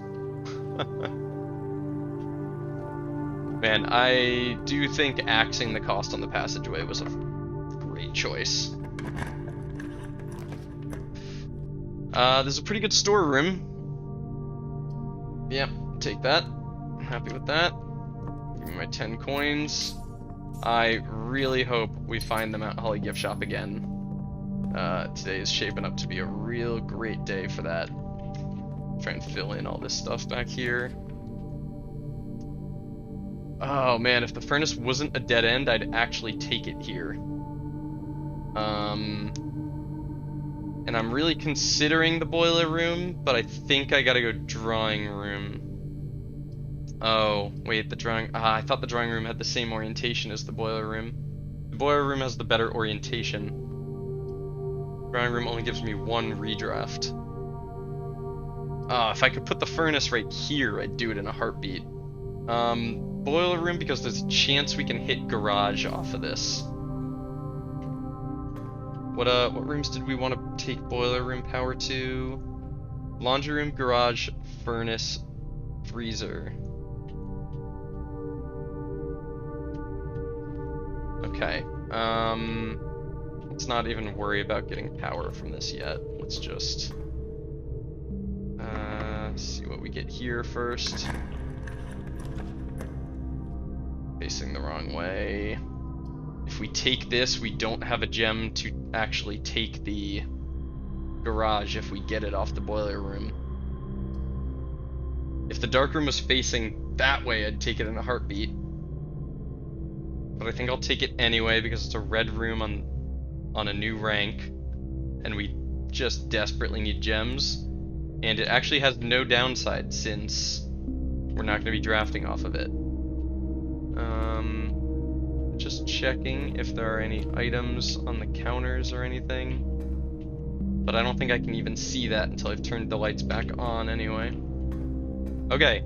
Speaker 1: Man, I do think axing the cost on the passageway was a great choice. There's a pretty good storeroom. Yep, take that. I'm happy with that. Give me my 10 coins. I really hope we find them at Holly Gift Shop again. Today is shaping up to be a real great day for that. Try and fill in all this stuff back here. Oh man, if the furnace wasn't a dead end, I'd actually take it here. And I'm really considering the boiler room, but I think I gotta go drawing room. Oh, wait, the drawing... I thought the drawing room had the same orientation as the boiler room. The boiler room has the better orientation. Drawing room only gives me one redraft. If I could put the furnace right here, I'd do it in a heartbeat. Boiler room, because there's a chance we can hit garage off of this. What rooms did we want to take boiler room power to? Laundry room, garage, furnace, freezer. Okay. Let's not even worry about getting power from this yet. Let's just see what we get here first. Facing the wrong way. If we take this, we don't have a gem to actually take the garage if we get it off the boiler room. If the dark room was facing that way, I'd take it in a heartbeat. But I think I'll take it anyway because it's a red room on a new rank, and we just desperately need gems. And it actually has no downside since we're not going to be drafting off of it. Just checking if there are any items on the counters or anything. But I don't think I can even see that until I've turned the lights back on anyway. Okay,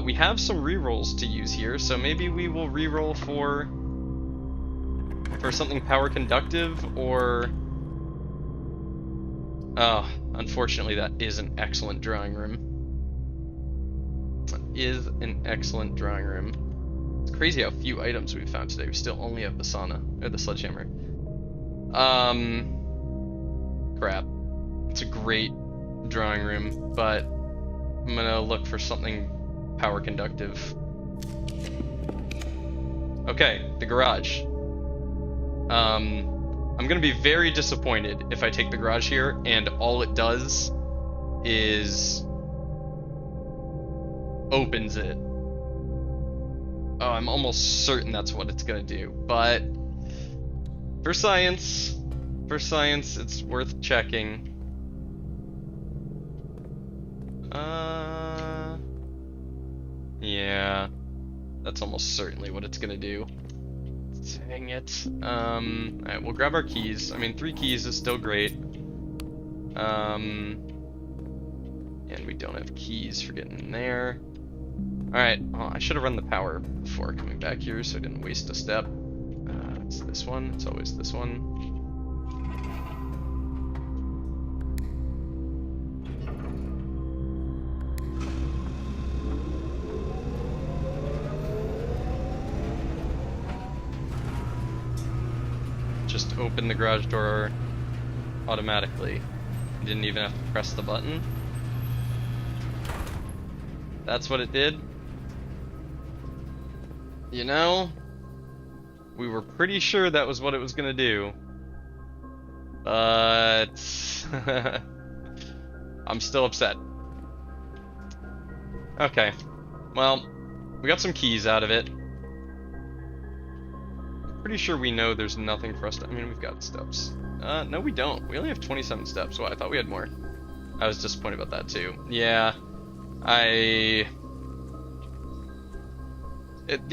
Speaker 1: we have some rerolls to use here, so maybe we will reroll for something power conductive, or... Oh, unfortunately that is an excellent drawing room. That is an excellent drawing room. It's crazy how few items we've found today. We still only have the sauna, or the sledgehammer. Crap. It's a great drawing room, but I'm gonna look for something power conductive. Okay, the garage. I'm gonna be very disappointed if I take the garage here and all it does is opens it. Oh, I'm almost certain that's what it's gonna do, but for science, it's worth checking. Yeah, that's almost certainly what it's gonna do. Dang it. Alright, we'll grab our keys. I mean, 3 keys is still great. And we don't have keys for getting in there. Alright, well, I should have run the power before coming back here so I didn't waste a step. It's this one. It's always this one. just opened the garage door automatically. Didn't even have to press the button. That's what it did. You know, we were pretty sure that was what it was gonna do. But I'm still upset. Okay. Well, we got some keys out of it. Pretty sure we know there's nothing for us to... I mean, we've got steps. No, we don't. We only have 27 steps. Well, I thought we had more. I was disappointed about that, too. Yeah.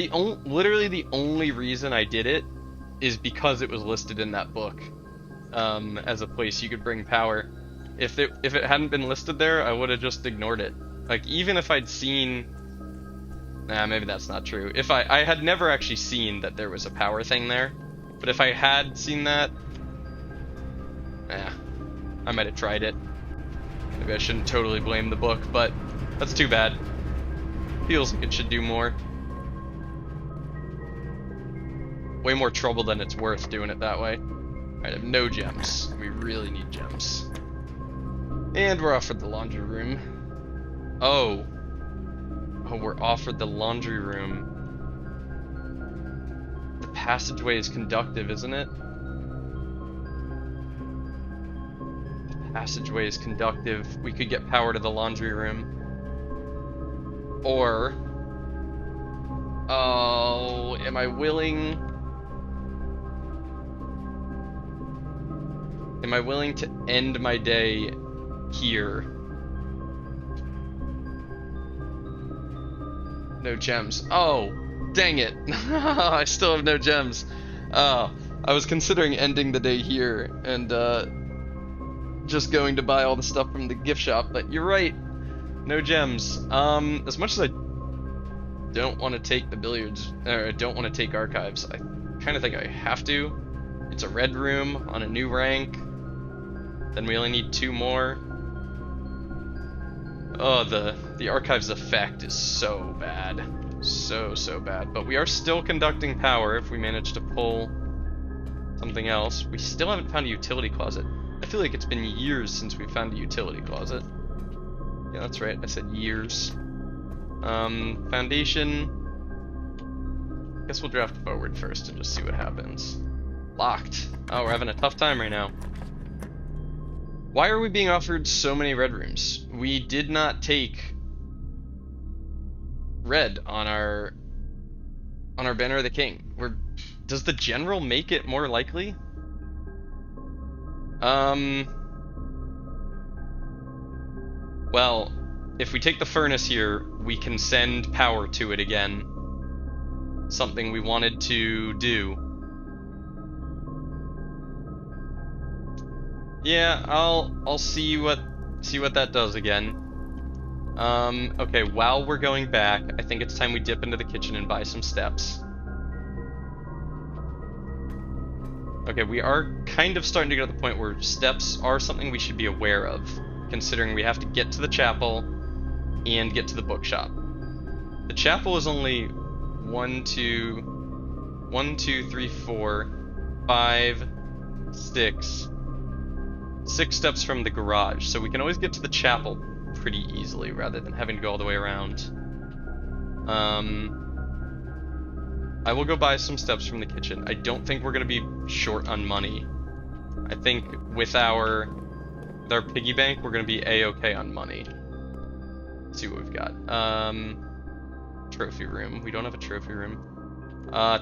Speaker 1: Literally the only reason I did it is because it was listed in that book as a place you could bring power. If it hadn't been listed there, I would have just ignored it. Like, even if I'd seen... Nah, maybe that's not true. If I had never actually seen that there was a power thing there, but if I had seen that, I might have tried it. Maybe I shouldn't totally blame the book, but that's too bad. Feels like it should do more. Way more trouble than it's worth doing it that way. Alright, I have no gems. We really need gems. And we're offered the laundry room. Oh, we're offered the laundry room. The passageway is conductive, isn't it? The passageway is conductive. We could get power to the laundry room. Or... oh, am I willing... am I willing to end my day here? No gems. Oh, dang it. I still have no gems. I was considering ending the day here and just going to buy all the stuff from the gift shop, but you're right. No gems. As much as I don't want to take the billiards, or I don't want to take archives, I kind of think I have to. It's a red room on a new rank. Then we only need 2 more. Oh, the archives effect is so bad. So bad. But we are still conducting power if we manage to pull something else. We still haven't found a utility closet. I feel like it's been years since we found a utility closet. Yeah, that's right. I said years. Foundation. I guess we'll draft forward first and just see what happens. Locked. Oh, we're having a tough time right now. Why are we being offered so many red rooms? We did not take red on our Banner of the King. Does the general make it more likely? Well, if we take the furnace here, we can send power to it again. Something we wanted to do. Yeah, I'll see what that does again. Okay, while we're going back, I think it's time we dip into the kitchen and buy some steps. Okay, we are kind of starting to get to the point where steps are something we should be aware of, considering we have to get to the chapel and get to the bookshop. The chapel is only 1, 2, 3, 4, 5, 6 steps from the garage, so we can always get to the chapel pretty easily rather than having to go all the way around. I will go buy some steps from the kitchen. I don't think we're going to be short on money. I think with our piggy bank, we're going to be a-okay on money. Let's see what we've got. Trophy room. We don't have a trophy room.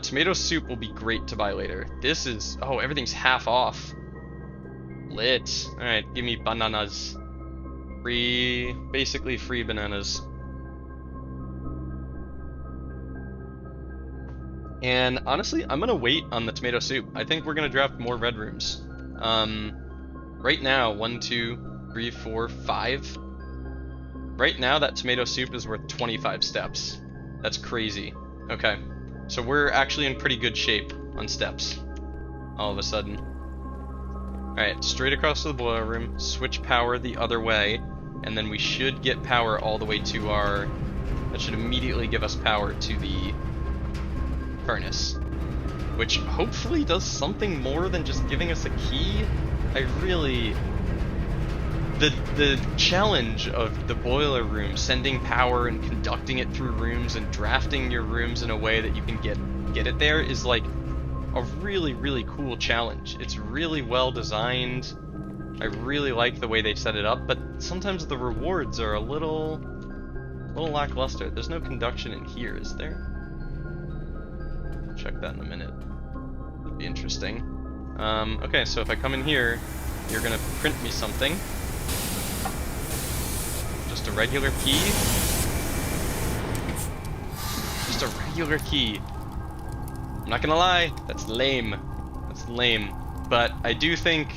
Speaker 1: Tomato soup will be great to buy later. This is... oh, everything's half off. Lit. Alright, give me bananas. Basically free bananas. And honestly, I'm gonna wait on the tomato soup. I think we're gonna draft more red rooms. Right now, 1, 2, 3, 4, 5. Right now, that tomato soup is worth 25 steps. That's crazy. Okay, so we're actually in pretty good shape on steps. All of a sudden. Alright, straight across to the boiler room, switch power the other way, and then we should get power all the way to our... that should immediately give us power to the furnace. which hopefully does something more than just giving us a key. I really... The challenge of the boiler room, sending power and conducting it through rooms and drafting your rooms in a way that you can get it there is like a really, really cool challenge. It's really well designed. I really like the way they set it up, but sometimes the rewards are a little lackluster. There's no conduction in here, is there? I'll check that in a minute. That'd be interesting. Okay, so if I come in here, you're gonna print me something. Just a regular key. Just a regular key. I'm not gonna lie, that's lame. That's lame. But I do think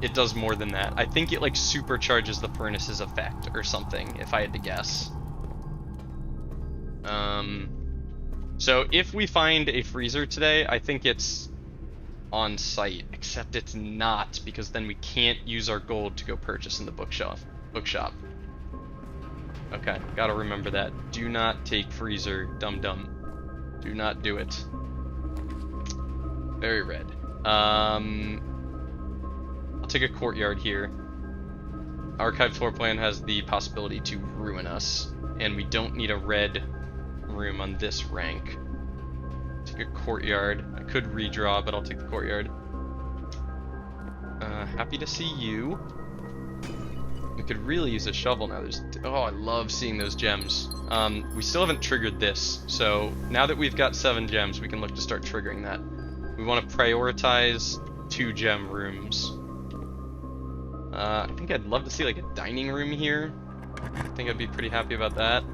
Speaker 1: it does more than that. I think it like supercharges the furnace's effect or something, if I had to guess. So if we find a freezer today, I think it's on site, except it's not, because then we can't use our gold to go purchase in the bookshop. Okay, gotta remember that. Do not take freezer, dum-dum. Do not do it. Very red. I'll take a courtyard here. Archive floor plan has the possibility to ruin us, and we don't need a red room on this rank. Take a courtyard. I could redraw, but I'll take the courtyard. Happy to see you. We could really use a shovel now. Oh, I love seeing those gems. We still haven't triggered this, so now that we've got 7 gems, we can look to start triggering that. We want to prioritize 2 gem rooms. I think I'd love to see like a dining room here. I think I'd be pretty happy about that.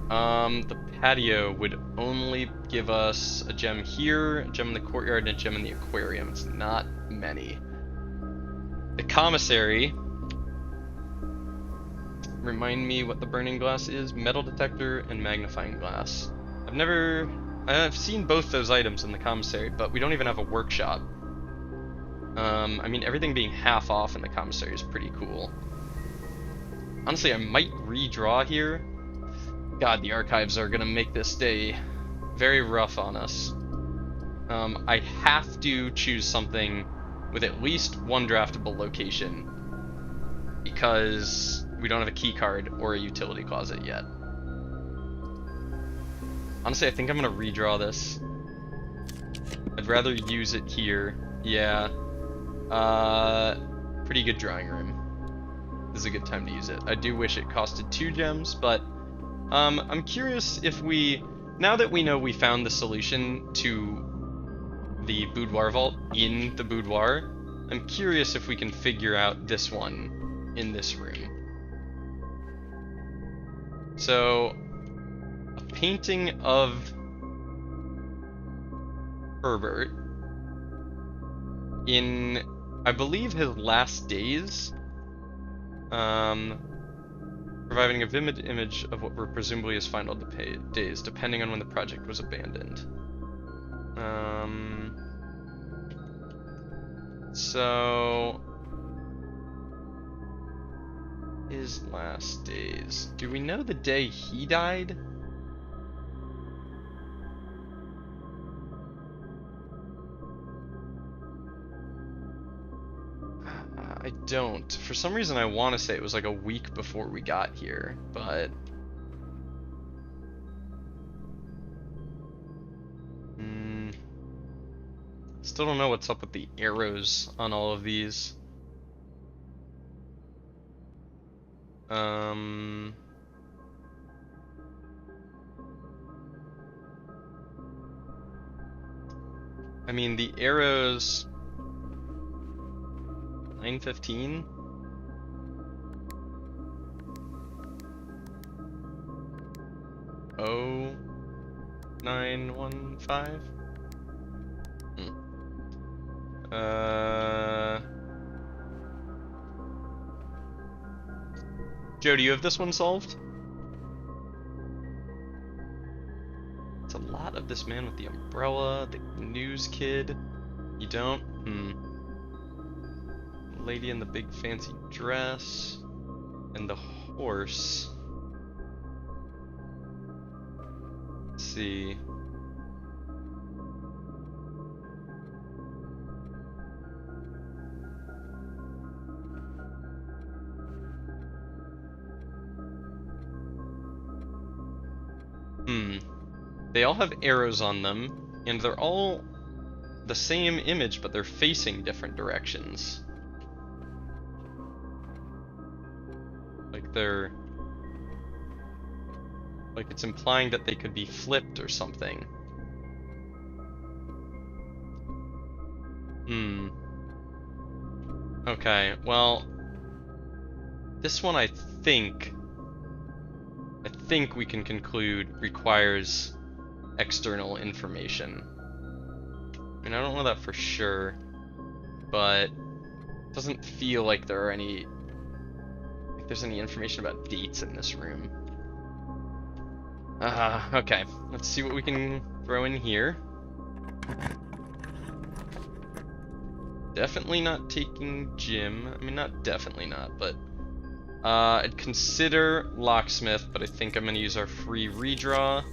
Speaker 1: The patio would only give us a gem here, a gem in the courtyard, and a gem in the aquarium. It's not many. The commissary. Remind me what the burning glass is. Metal detector and magnifying glass. I've seen both those items in the commissary, but we don't even have a workshop. I mean, everything being half off in the commissary is pretty cool. Honestly, I might redraw here. God, the archives are gonna make this day very rough on us. I have to choose something with at least one draftable location, because we don't have a key card or a utility closet yet. Honestly, I think I'm gonna redraw this. I'd rather use it here. Yeah. Pretty good drawing room. This is a good time to use it. I do wish it costed 2 gems, but I'm curious if now that we know we found the solution to the boudoir vault in the boudoir, I'm curious if we can figure out this one in this room. So, a painting of Herbert in, I believe, his last days, providing a vivid image of what were presumably his final days, depending on when the project was abandoned. So, his last days. Do we know the day he died? I don't. For some reason I want to say it was like a week before we got here, but... Still don't know what's up with the arrows on all of these. I mean, the arrows... 9:15? Oh, 9:15? Joe, do you have this one solved? It's a lot of this man with the umbrella, the news kid. You don't? Lady in the big fancy dress, and the horse. Let's see. They all have arrows on them, and they're all the same image, but they're facing different directions. Like it's implying that they could be flipped or something. Okay, well, this one I think we can conclude requires external information. I mean, I don't know that for sure, but it doesn't feel like there's any information about dates in this room. Okay, let's see what we can throw in here. Definitely not taking gym. I mean, not definitely not, but I'd consider locksmith, but I think I'm gonna use our free redraw.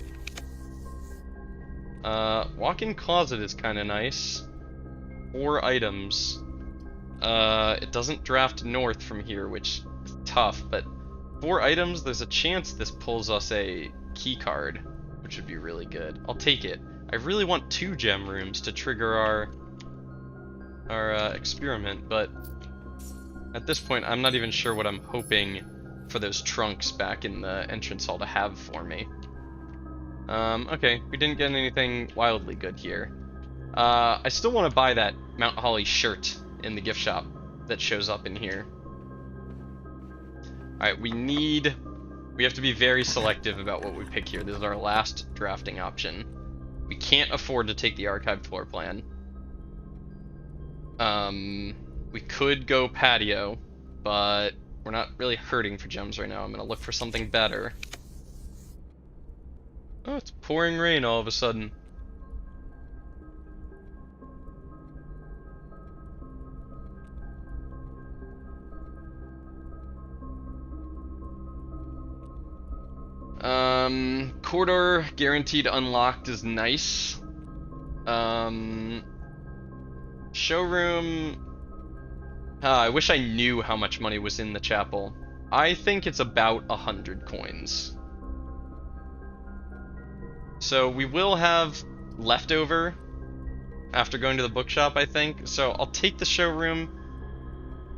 Speaker 1: Walk-in closet is kind of nice. 4 items. It doesn't draft north from here, which is tough, but 4 items, there's a chance this pulls us a key card, which would be really good. I'll take it. I really want 2 gem rooms to trigger our experiment, but at this point, I'm not even sure what I'm hoping for those trunks back in the entrance hall to have for me. Okay, we didn't get anything wildly good here. I still want to buy that Mount Holly shirt in the gift shop that shows up in here. Alright, we have to be very selective about what we pick here. This is our last drafting option. We can't afford to take the archived floor plan. We could go patio, but we're not really hurting for gems right now. I'm gonna look for something better. Oh, it's pouring rain all of a sudden. Corridor guaranteed unlocked is nice. Showroom. I wish I knew how much money was in the chapel. I think it's about 100 coins. So we will have leftover after going to the bookshop, I think. So I'll take the showroom,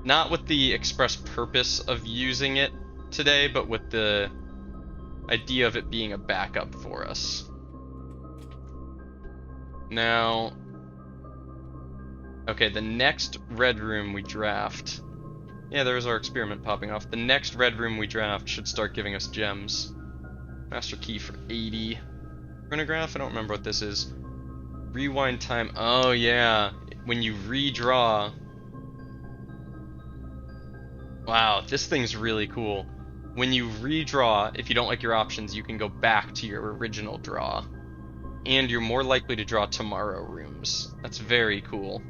Speaker 1: not with the express purpose of using it today, but with the idea of it being a backup for us. Now, okay, the next red room we draft. Yeah, there's our experiment popping off. The next red room we draft should start giving us gems. Master key for 80. Chronograph, I don't remember what this is. Rewind time. Oh yeah, when you redraw. Wow, this thing's really cool. When you redraw, if you don't like your options, you can go back to your original draw. And you're more likely to draw tomorrow rooms. That's very cool.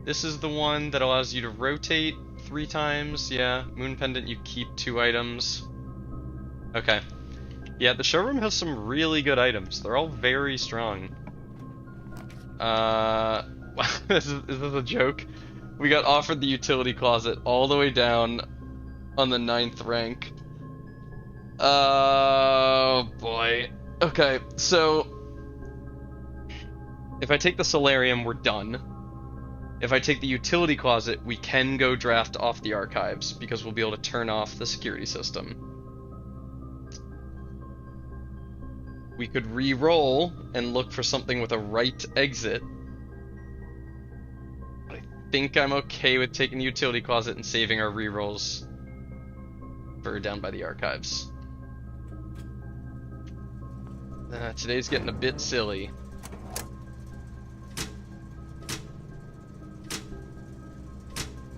Speaker 1: This is the one that allows you to rotate 3 times. Yeah, Moon Pendant, you keep 2 items. Okay. Yeah, the showroom has some really good items. They're all very strong. Is this a joke? We got offered the utility closet all the way down on the 9th rank. Oh boy. Okay, so if I take the solarium, we're done. If I take the utility closet, we can go draft off the archives because we'll be able to turn off the security system. We could re-roll and look for something with a right exit. I think I'm okay with taking the utility closet and saving our re-rolls for down by the archives. Today's getting a bit silly.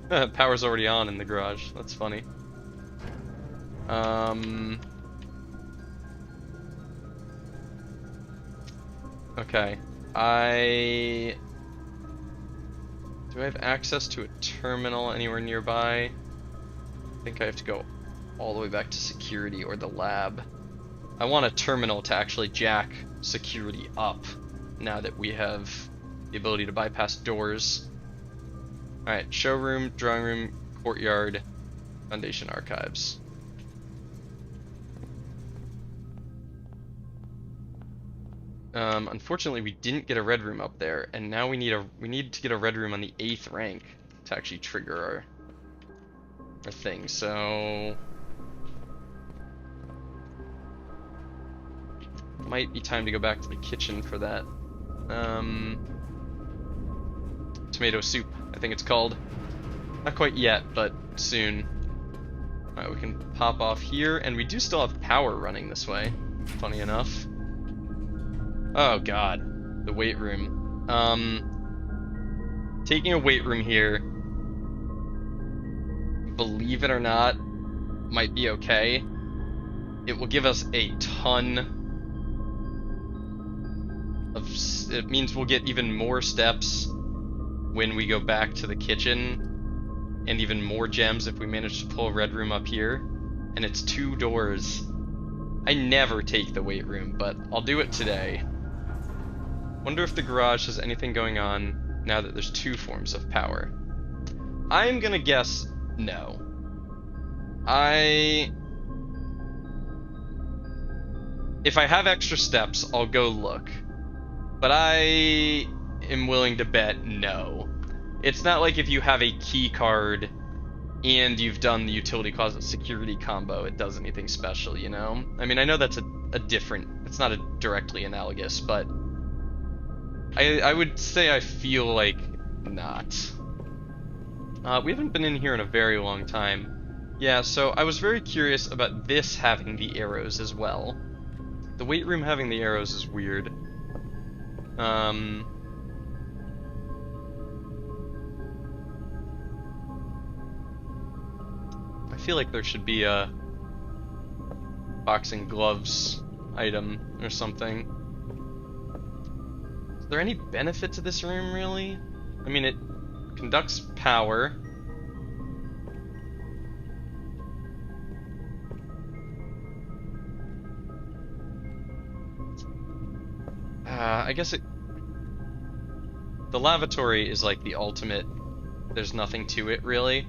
Speaker 1: Power's already on in the garage. That's funny. Okay. Do I have access to a terminal anywhere nearby? I think I have to go all the way back to security or the lab. I want a terminal to actually jack security up now that we have the ability to bypass doors. Alright, showroom, drawing room, courtyard, foundation archives. Unfortunately, we didn't get a red room up there, and now we need to get a red room on the 8th rank to actually trigger our thing. So might be time to go back to the kitchen for that. Tomato soup, I think it's called. Not quite yet, but soon. Alright, we can pop off here, and we do still have power running this way, funny enough. Oh god, the weight room. Taking a weight room here, believe it or not, might be okay. It will give us a ton of... It means we'll get even more steps when we go back to the kitchen, and even more gems if we manage to pull a red room up here. And it's 2 doors. I never take the weight room, but I'll do it today. Wonder if the garage has anything going on now that there's 2 forms of power. I'm gonna guess no. If I have extra steps, I'll go look. But I am willing to bet no. It's not like if you have a key card and you've done the utility closet security combo, it does anything special, you know? I mean, I know that's a different, it's not a directly analogous, but I would say I feel like not. We haven't been in here in a very long time. Yeah, so I was very curious about this having the arrows as well. The weight room having the arrows is weird. I feel like there should be a boxing gloves item or something. Is there any benefit to this room, really? I mean, it conducts power. I guess it... The lavatory is like the ultimate. There's nothing to it, really.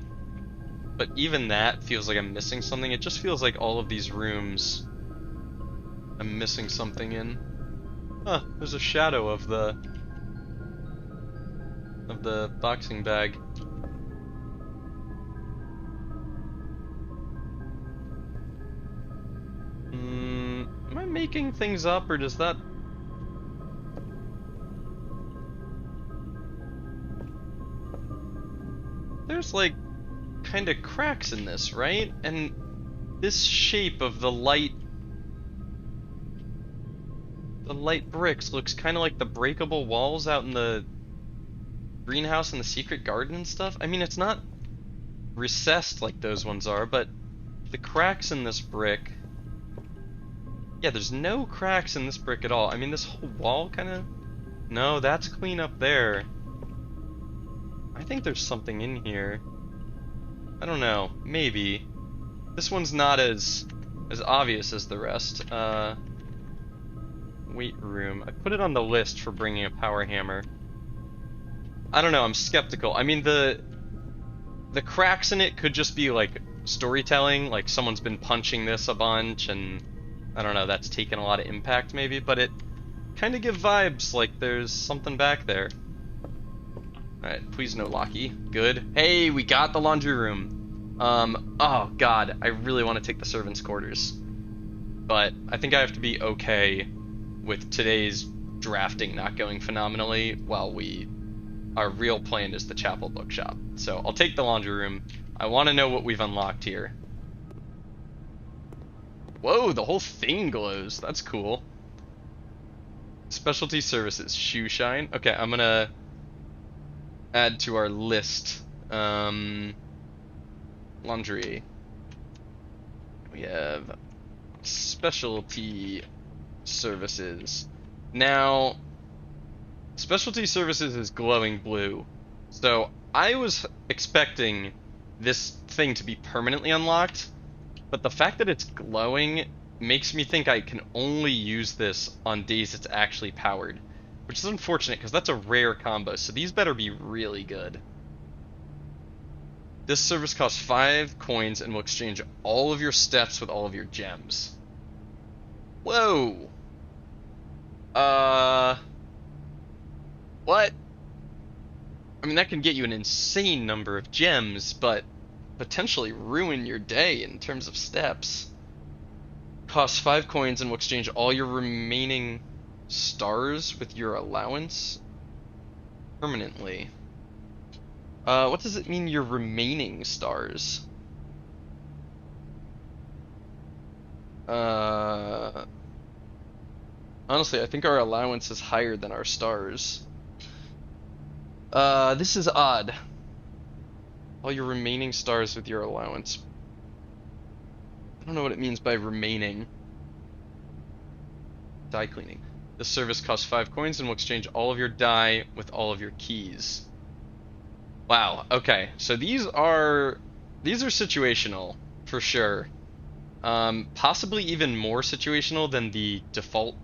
Speaker 1: But even that feels like I'm missing something. It just feels like all of these rooms I'm missing something in. Huh, there's a shadow of the boxing bag. Am I making things up, or does that... There's like kind of cracks in this, right? And this shape of the light bricks looks kind of like the breakable walls out in the greenhouse and the secret garden and stuff. I mean, it's not recessed like those ones are, but the cracks in this brick... Yeah, there's no cracks in this brick at all. I mean, this whole wall kind of... No, that's clean up there. I think there's something in here. I don't know. Maybe. This one's not as obvious as the rest. Weight room. I put it on the list for bringing a power hammer. I don't know. I'm skeptical. I mean, the cracks in it could just be like storytelling. Like someone's been punching this a bunch, and I don't know. That's taken a lot of impact, maybe. But it kind of give vibes like there's something back there. Alright, please no Locky. Good. Hey, we got the laundry room. Oh god, I really want to take the servants' quarters. But I think I have to be okay with today's drafting not going phenomenally while our real plan is the chapel bookshop. So I'll take the laundry room. I want to know what we've unlocked here. Whoa, the whole thing glows. That's cool. Specialty services, shoe shine. Okay, I'm gonna add to our list. Laundry. We have specialty services. Now, specialty services is glowing blue. So I was expecting this thing to be permanently unlocked, but the fact that it's glowing makes me think I can only use this on days it's actually powered. Which is unfortunate, because that's a rare combo, so these better be really good. This service costs 5 coins and will exchange all of your steps with all of your gems. Whoa! Uh, what? I mean, that can get you an insane number of gems, but potentially ruin your day in terms of steps. Costs 5 coins and will exchange all your remaining stars with your allowance permanently. What does it mean, your remaining stars? Honestly, I think our allowance is higher than our stars. This is odd. All your remaining stars with your allowance. I don't know what it means by remaining. Die cleaning. This service costs 5 coins and will exchange all of your dye with all of your keys. Wow, okay. So these are situational, for sure. Possibly even more situational than the default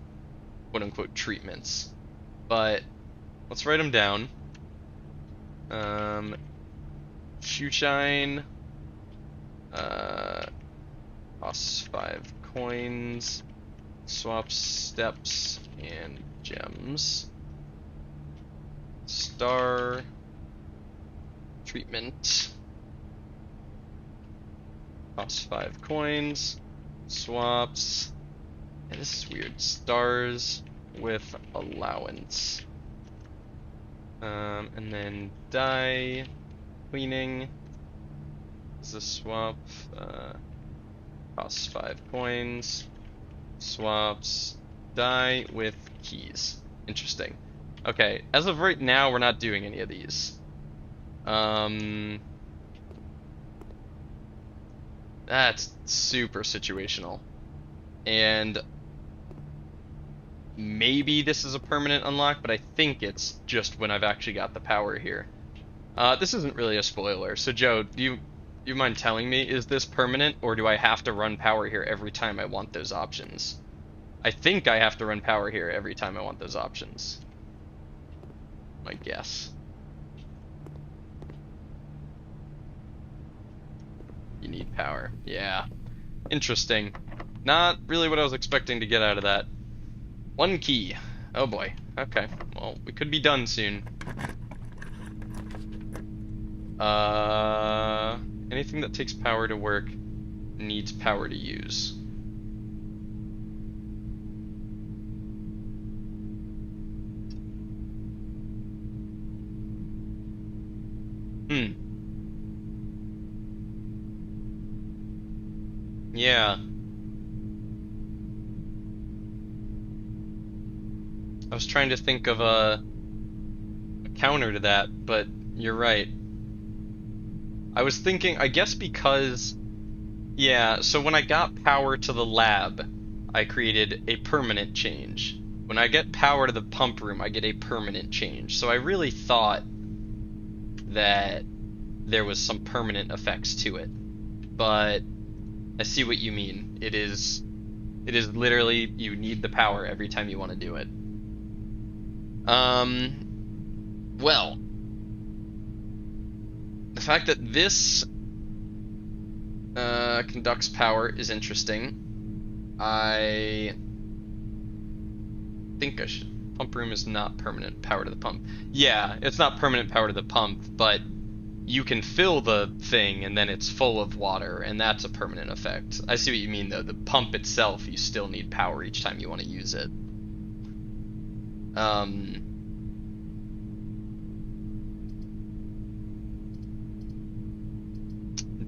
Speaker 1: quote-unquote treatments. But let's write them down. Shoe shine costs 5 coins, swaps steps and gems. Star treatment costs 5 coins, swaps, and this is weird, stars with allowance. And then dye cleaning is a swap, costs 5 coins, swaps dye with keys. Interesting. Okay, as of right now, we're not doing any of these. That's super situational. And maybe this is a permanent unlock, but I think it's just when I've actually got the power here. This isn't really a spoiler. So Joe, do you mind telling me, is this permanent, or do I have to run power here every time I want those options? I think I have to run power here every time I want those options. My guess. You need power. Yeah. Interesting. Not really what I was expecting to get out of that. 1 key. Oh boy. Okay. Well, we could be done soon. Anything that takes power to work needs power to use. Yeah. I was trying to think of a counter to that, but you're right. I was thinking, I guess because, yeah, so when I got power to the lab, I created a permanent change. When I get power to the pump room, I get a permanent change. So I really thought that there was some permanent effects to it. But I see what you mean. It is literally, you need the power every time you want to do it. Well, the fact that this conducts power is interesting. I think I should. Pump room is not permanent power to the pump. Yeah, it's not permanent power to the pump, but you can fill the thing and then it's full of water, and that's a permanent effect. I see what you mean, though. The pump itself, you still need power each time you want to use it.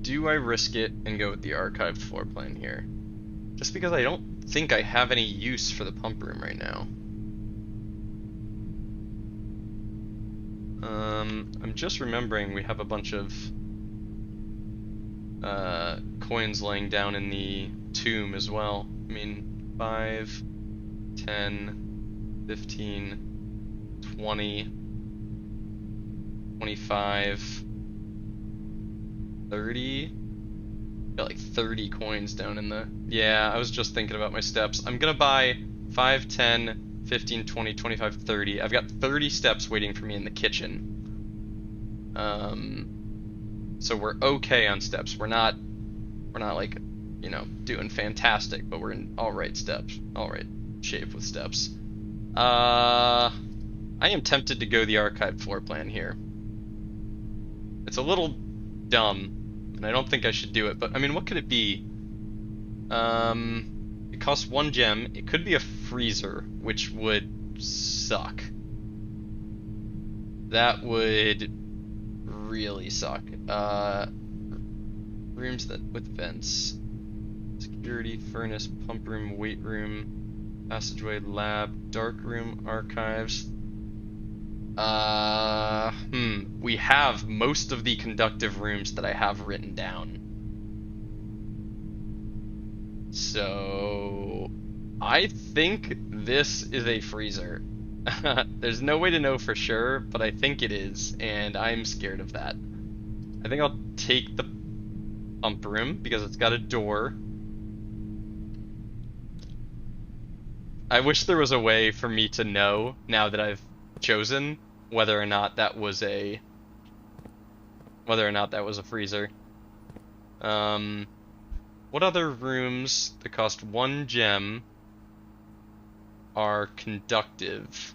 Speaker 1: Do I risk it and go with the archived floor plan here? Just because I don't think I have any use for the pump room right now. I'm just remembering we have a bunch of coins laying down in the tomb as well. I mean, 5, 10, 15, 20, 25, 30. Got like 30 coins down in the... Yeah, I was just thinking about my steps. I'm gonna buy 5, 10, 15, 20, 25, 30. I've got 30 steps waiting for me in the kitchen. So we're okay on steps. We're not like, you know, doing fantastic, but we're in all right steps, all right shape with steps. I am tempted to go the archive floor plan here. It's a little dumb, and I don't think I should do it, but I mean, what could it be? It costs 1 gem. It could be a freezer, which would suck. That would really suck. Rooms that with vents. Security, furnace, pump room, weight room, passageway, lab, dark room, archives. We have most of the conductive rooms that I have written down. So I think this is a freezer. There's no way to know for sure, but I think it is, and I'm scared of that. I think I'll take the pump room because it's got a door. I wish there was a way for me to know, now that I've chosen, whether or not that was a freezer. What other rooms that cost 1 gem are conductive?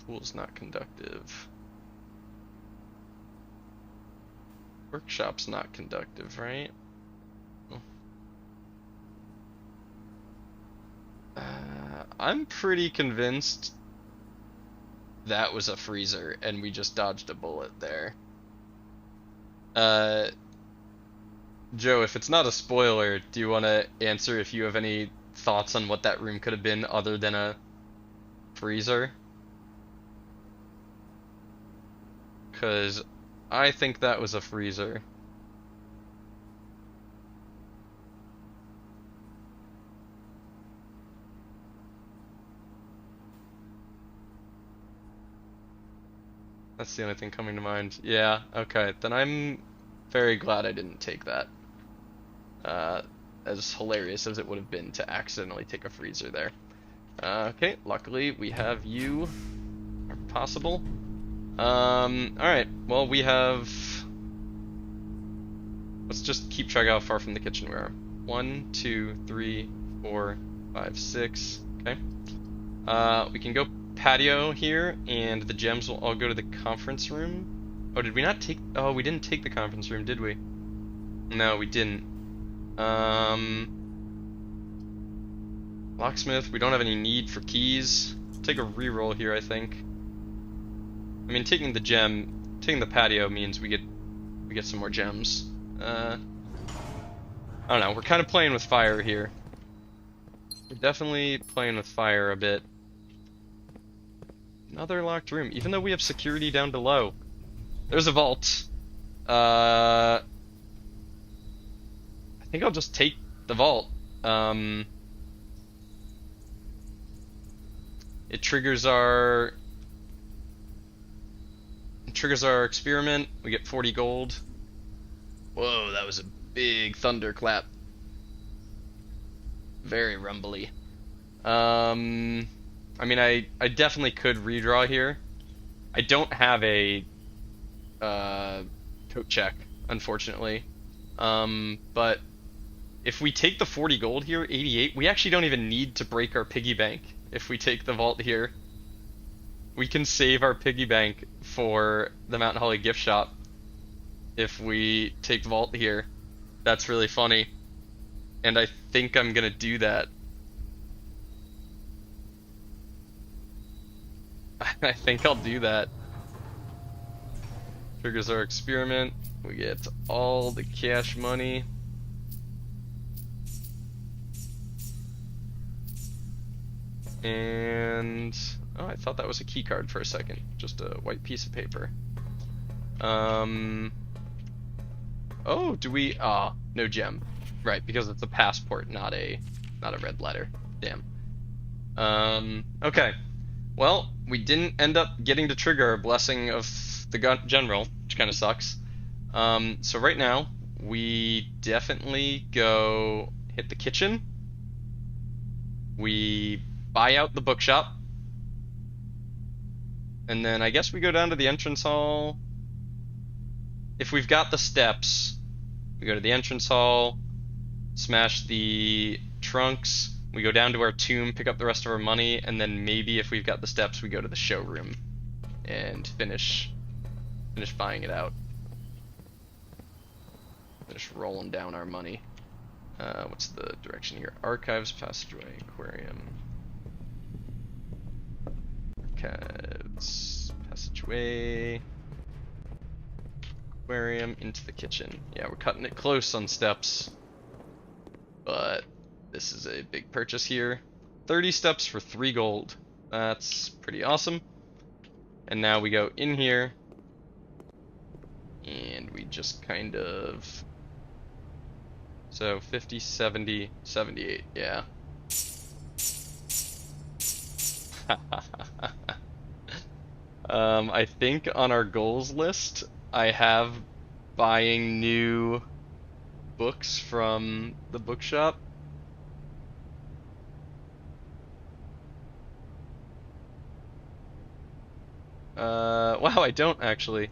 Speaker 1: Pool's not conductive. Workshop's not conductive, right? I'm pretty convinced that was a freezer and we just dodged a bullet there. Joe, if it's not a spoiler, do you want to answer if you have any thoughts on what that room could have been other than a freezer? Because I think that was a freezer. That's the only thing coming to mind. Yeah, okay. Then I'm very glad I didn't take that. As hilarious as it would have been to accidentally take a freezer there. Okay, luckily we have you. Possible. Alright. Well, we have... Let's just keep track how far from the kitchen we are. 1, 2, 3, 4, 5, 6. Okay. We can go patio here, and the gems will all go to the conference room. Oh, did we not take... Oh, we didn't take the conference room, did we? No, we didn't. Locksmith, we don't have any need for keys. Take a reroll here, I think. I mean, taking the patio means we get some more gems. I don't know, we're kind of playing with fire here. We're definitely playing with fire a bit. Another locked room, even though we have security down below. There's a vault. I think I'll just take the vault. It triggers our experiment. We get 40 gold. Whoa, that was a big thunderclap. Very rumbly. I mean, I definitely could redraw here. I don't have a coat check, unfortunately. But if we take the 40 gold here, 88, we actually don't even need to break our piggy bank if we take the vault here. We can save our piggy bank for the Mountain Holly gift shop if we take vault here. That's really funny. And I think I'm gonna do that. I think I'll do that. Triggers our experiment. We get all the cash money. And oh, I thought that was a key card for a second. Just a white piece of paper. Oh, do we? Ah, no gem. Right, because it's a passport, not a red letter. Damn. Okay. Well, we didn't end up getting to trigger our blessing of the general, which kind of sucks. So right now, we definitely go hit the kitchen. We buy out the bookshop. And then I guess we go down to the entrance hall. If we've got the steps, we go to the entrance hall, smash the trunks, we go down to our tomb, pick up the rest of our money, and then maybe if we've got the steps, we go to the showroom and finish buying it out. Finish rolling down our money. What's the direction here? Archives, passageway, aquarium. Archives, passageway, aquarium, into the kitchen. Yeah, we're cutting it close on steps. But this is a big purchase here. 30 steps for 3 gold. That's pretty awesome. And now we go in here. And we just kind of... So 50, 70, 78, yeah. I think on our goals list, I have buying new books from the bookshop. Wow, I don't actually. I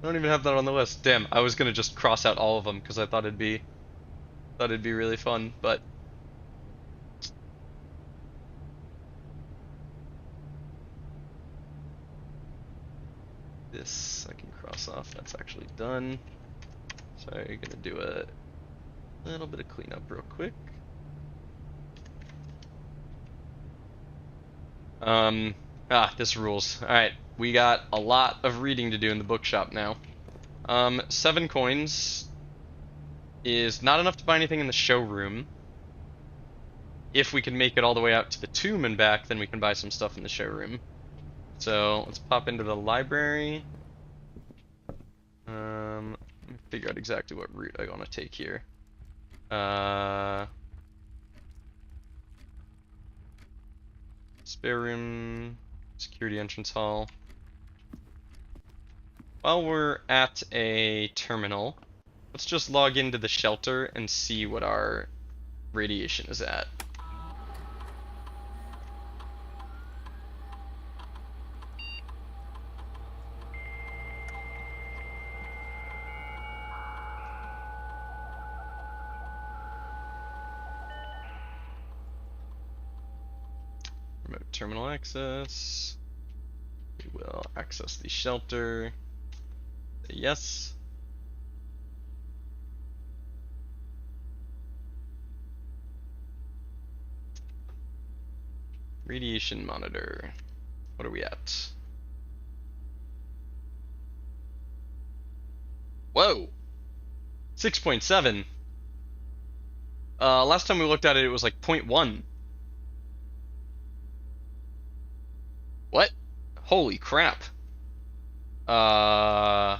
Speaker 1: don't even have that on the list. Damn, I was gonna just cross out all of them because I thought it'd be really fun, but this I can cross off. That's actually done. So you're gonna do a little bit of cleanup real quick. This rules. Alright, we got a lot of reading to do in the bookshop now. 7 coins is not enough to buy anything in the showroom. If we can make it all the way out to the tomb and back, then we can buy some stuff in the showroom. So let's pop into the library. Let me figure out exactly what route I want to take here. Spare room, security entrance hall. While we're at a terminal, let's just log into the shelter and see what our radiation is at. Remote terminal access. We will access the shelter. Say yes. Radiation monitor. What are we at? Whoa! 6.7. Last time we looked at it, it was like 0.1. What? Holy crap. I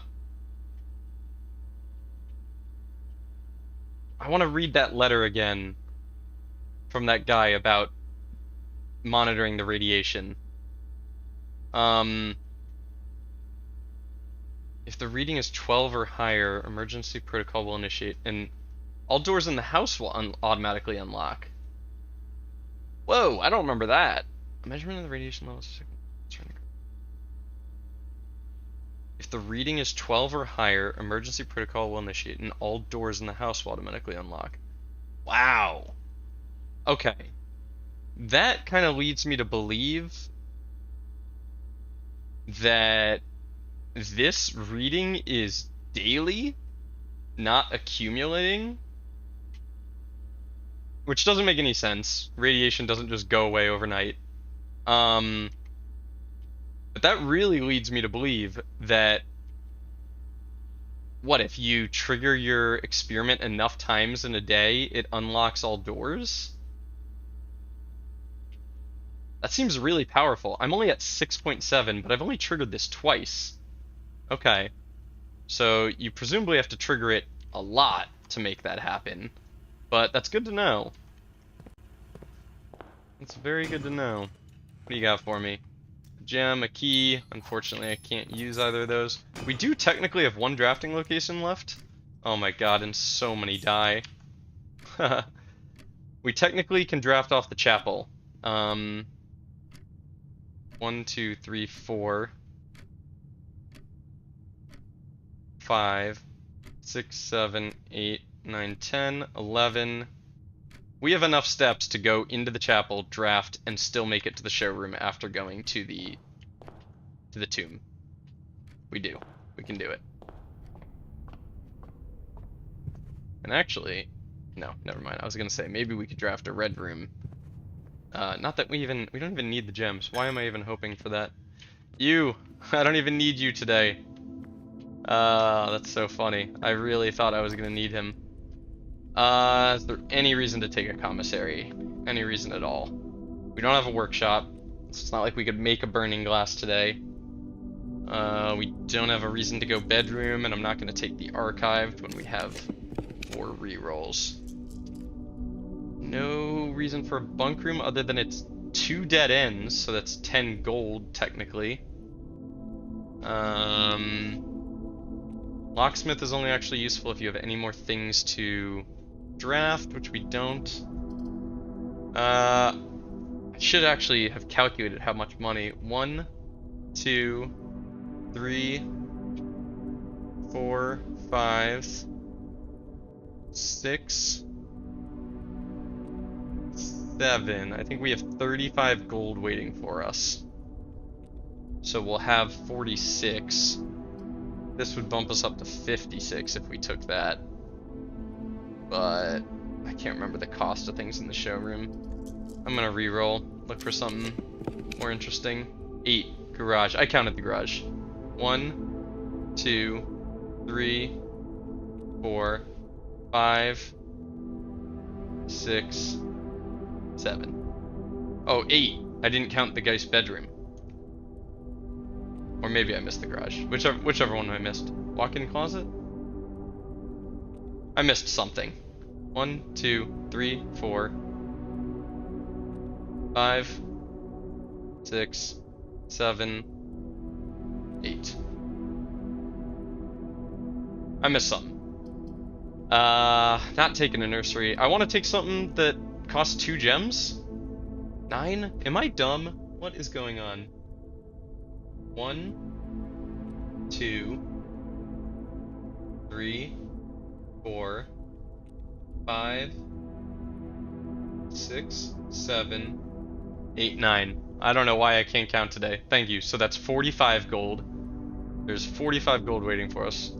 Speaker 1: want to read that letter again from that guy about monitoring the radiation. If the reading is 12 or higher, emergency protocol will initiate, and all doors in the house will automatically unlock. Whoa, I don't remember that. A measurement of the radiation levels. If the reading is 12 or higher, emergency protocol will initiate, and all doors in the house will automatically unlock. Wow. Okay. That kind of leads me to believe that this reading is daily, not accumulating. Which doesn't make any sense. Radiation doesn't just go away overnight. But that really leads me to believe that, what if you trigger your experiment enough times in a day, it unlocks all doors? That seems really powerful. I'm only at 6.7, but I've only triggered this twice. Okay. So you presumably have to trigger it a lot to make that happen. But that's good to know. It's very good to know. What do you got for me? A gem, a key. Unfortunately, I can't use either of those. We do technically have 1 drafting location left. Oh my god, and so many die. We technically can draft off the chapel. 1, 2, 3, 4, 5, 6, 7, 8, 9, 10, 11. We have enough steps to go into the chapel, draft, and still make it to the showroom after going to the tomb. We do. We can do it. And actually, no, never mind. I was gonna say maybe we could draft a red room. Not that we don't even need the gems. Why am I even hoping for that? You! I don't even need you today. That's so funny. I really thought I was gonna need him. Is there any reason to take a commissary? Any reason at all? We don't have a workshop, so it's not like we could make a burning glass today. We don't have a reason to go bedroom, and I'm not gonna take the archived when we have 4 rerolls. No reason for a bunk room other than it's 2 dead ends, so that's 10 gold technically. Locksmith is only actually useful if you have any more things to draft, which we don't. I should actually have calculated how much money. 1, 2, 3, 4, 5, 6, 7. I think we have 35 gold waiting for us. So we'll have 46. This would bump us up to 56 if we took that. But I can't remember the cost of things in the showroom. I'm gonna re-roll, look for something more interesting. 8, garage. I counted the garage. 1, 2, 3, 4, 5, 6, 7. Oh, 8. I didn't count the guy's bedroom. Or maybe I missed the garage. Whichever one I missed. Walk-in closet? I missed something. 1, 2, 3, 4, 5, 6, 7, 8. I missed something. Not taking a nursery. I want to take something that costs 2 gems? 9? Am I dumb? What is going on? 1, 2, 3, 4, 5, 6, 7, 8, 9. I don't know why I can't count today. Thank you. So that's 45 gold. There's 45 gold waiting for us.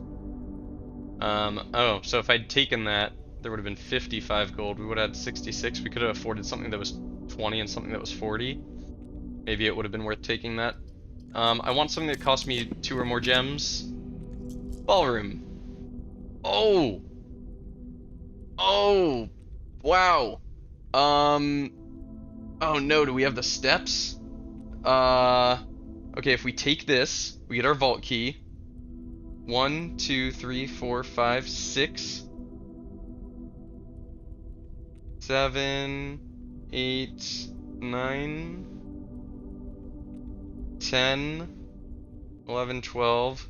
Speaker 1: Oh, so if I'd taken that, there would have been 55 gold. We would have had 66. We could have afforded something that was 20 and something that was 40. Maybe it would have been worth taking that. I want something that costs me 2 or more gems. Ballroom. Oh! Oh! Wow. Oh no, do we have the steps? Okay, if we take this, we get our vault key. 1, 2, 3, 4, 5, 6, 7, 8, 9, 10, 11, 12,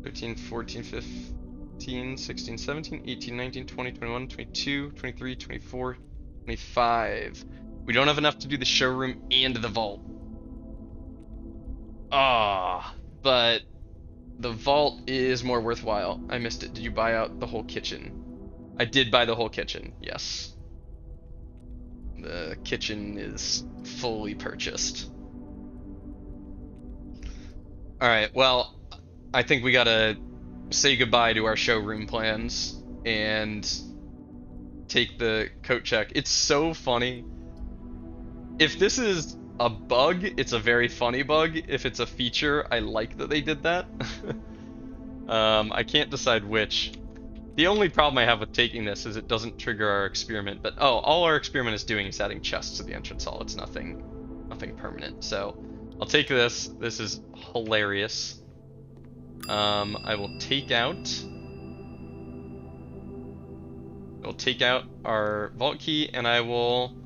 Speaker 1: 13, 14, 15, 16, 17, 18, 19, 20, 21, 22, 23, 24, 25. We don't have enough to do the showroom and the vault. But the vault is more worthwhile. I missed it. Did you buy out the whole kitchen? I did buy the whole kitchen, yes. The kitchen is fully purchased. Alright, well, I think we gotta say goodbye to our showroom plans and take the coat check. It's so funny. If this is a bug, it's a very funny bug. If it's a feature, I like that they did that. I can't decide which. The only problem I have with taking this is it doesn't trigger our experiment, but all our experiment is doing is adding chests to the entrance hall. It's nothing permanent. So I'll take this. This is hilarious. I will take out our vault key, and I will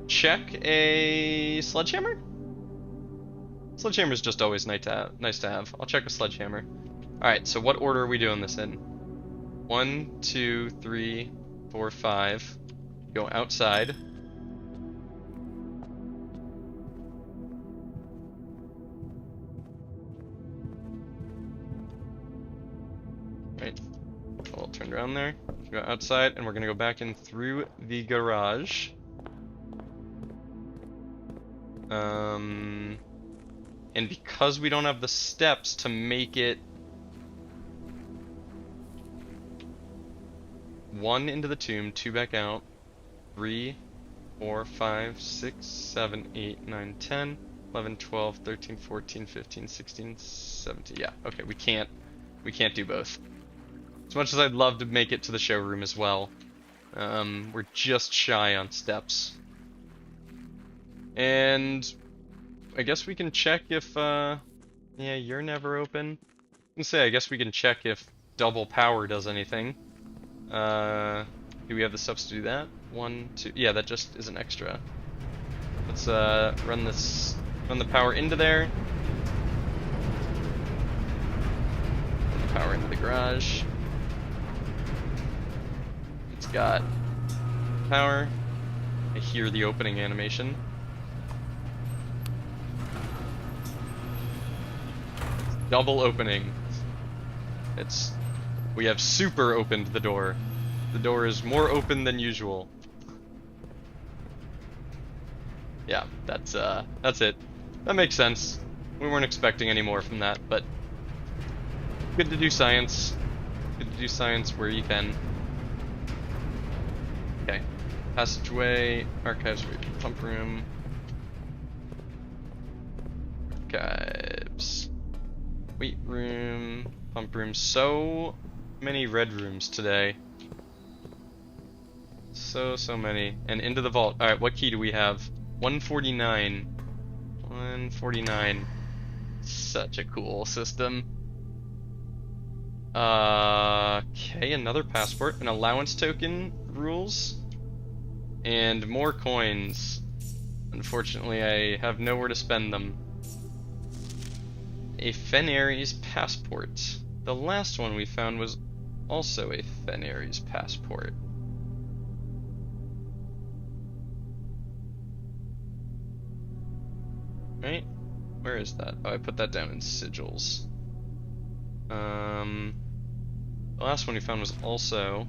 Speaker 1: check a sledgehammer. Sledgehammer is just always nice to have. I'll check a sledgehammer. All right. So what order are we doing this in? 1, 2, 3, 4, 5. Go outside. Right. We'll turn around there. Go outside, and we're gonna go back in through the garage. And because we don't have the steps to make it 1 into the tomb, 2 back out, 3, 4, 5, 6, 7, 8, 9, 10, 11, 12, 13, 14, 15, 16, 17. Yeah, okay, we can't do both. As much as I'd love to make it to the showroom as well, we're just shy on steps. And I guess we can check if, yeah, you're never open. I guess we can check if double power does anything. Do we have the steps to do that? 1, 2, yeah, that just is an extra. Let's run the power into there. Run the power into the garage. It's got power. I hear the opening animation. Double opening. We have super opened the door. The door is more open than usual. Yeah, that's it. That makes sense. We weren't expecting any more from that, but good to do science. Good to do science where you can. Okay. Passageway, archives, pump room. Archives. Weight room, pump room. So many red rooms today. So many. And into the vault. Alright, what key do we have? 149. 149. Such a cool system. Okay, another passport. An allowance token rules. And more coins. Unfortunately, I have nowhere to spend them. A Fenaries passport. The last one we found was also a Fenaries passport. Right? Where is that? Oh, I put that down in sigils. The last one we found was also...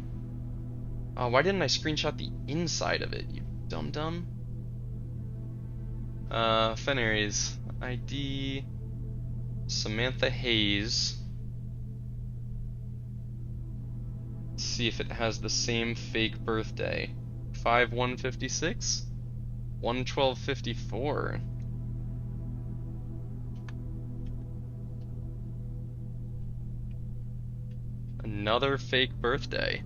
Speaker 1: Oh, why didn't I screenshot the inside of it, you dum-dum? Fenaries. ID... Samantha Hayes. Let's see if it has the same fake birthday. 5/156? 1/12/54. Another fake birthday.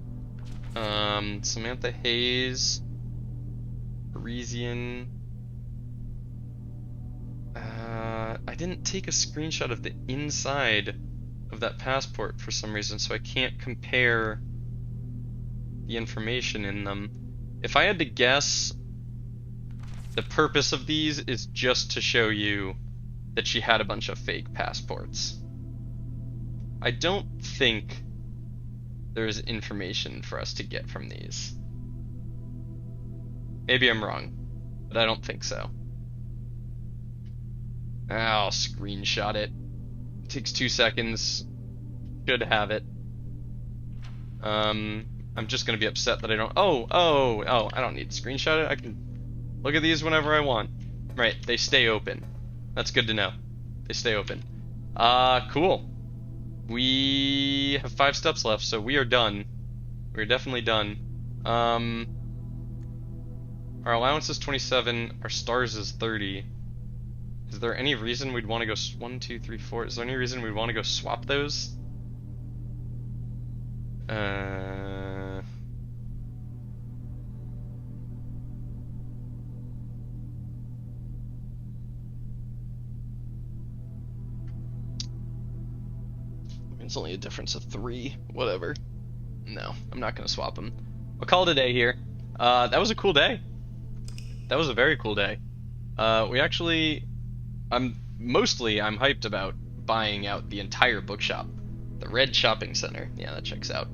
Speaker 1: Samantha Hayes. Parisian. I didn't take a screenshot of the inside of that passport for some reason, so I can't compare the information in them. If I had to guess, the purpose of these is just to show you that she had a bunch of fake passports. I don't think there's information for us to get from these. Maybe I'm wrong, but I don't think so. I'll screenshot it. It takes 2 seconds. Should have it. I'm just gonna be upset that I don't. Oh! I don't need to screenshot it. I can look at these whenever I want. Right, they stay open. That's good to know. They stay open. Cool. We have 5 steps left, so we are done. We're definitely done. Our allowance is 27. Our stars is 30. Is there any reason we'd want to go 1, 2, 3, 4? Is there any reason we'd want to go swap those? It's only a difference of 3. Whatever. No, I'm not gonna swap them. I'll call it a day here. That was a cool day. That was a very cool day. We actually... I'm hyped about buying out the entire bookshop. The Red Shopping Center. Yeah, that checks out.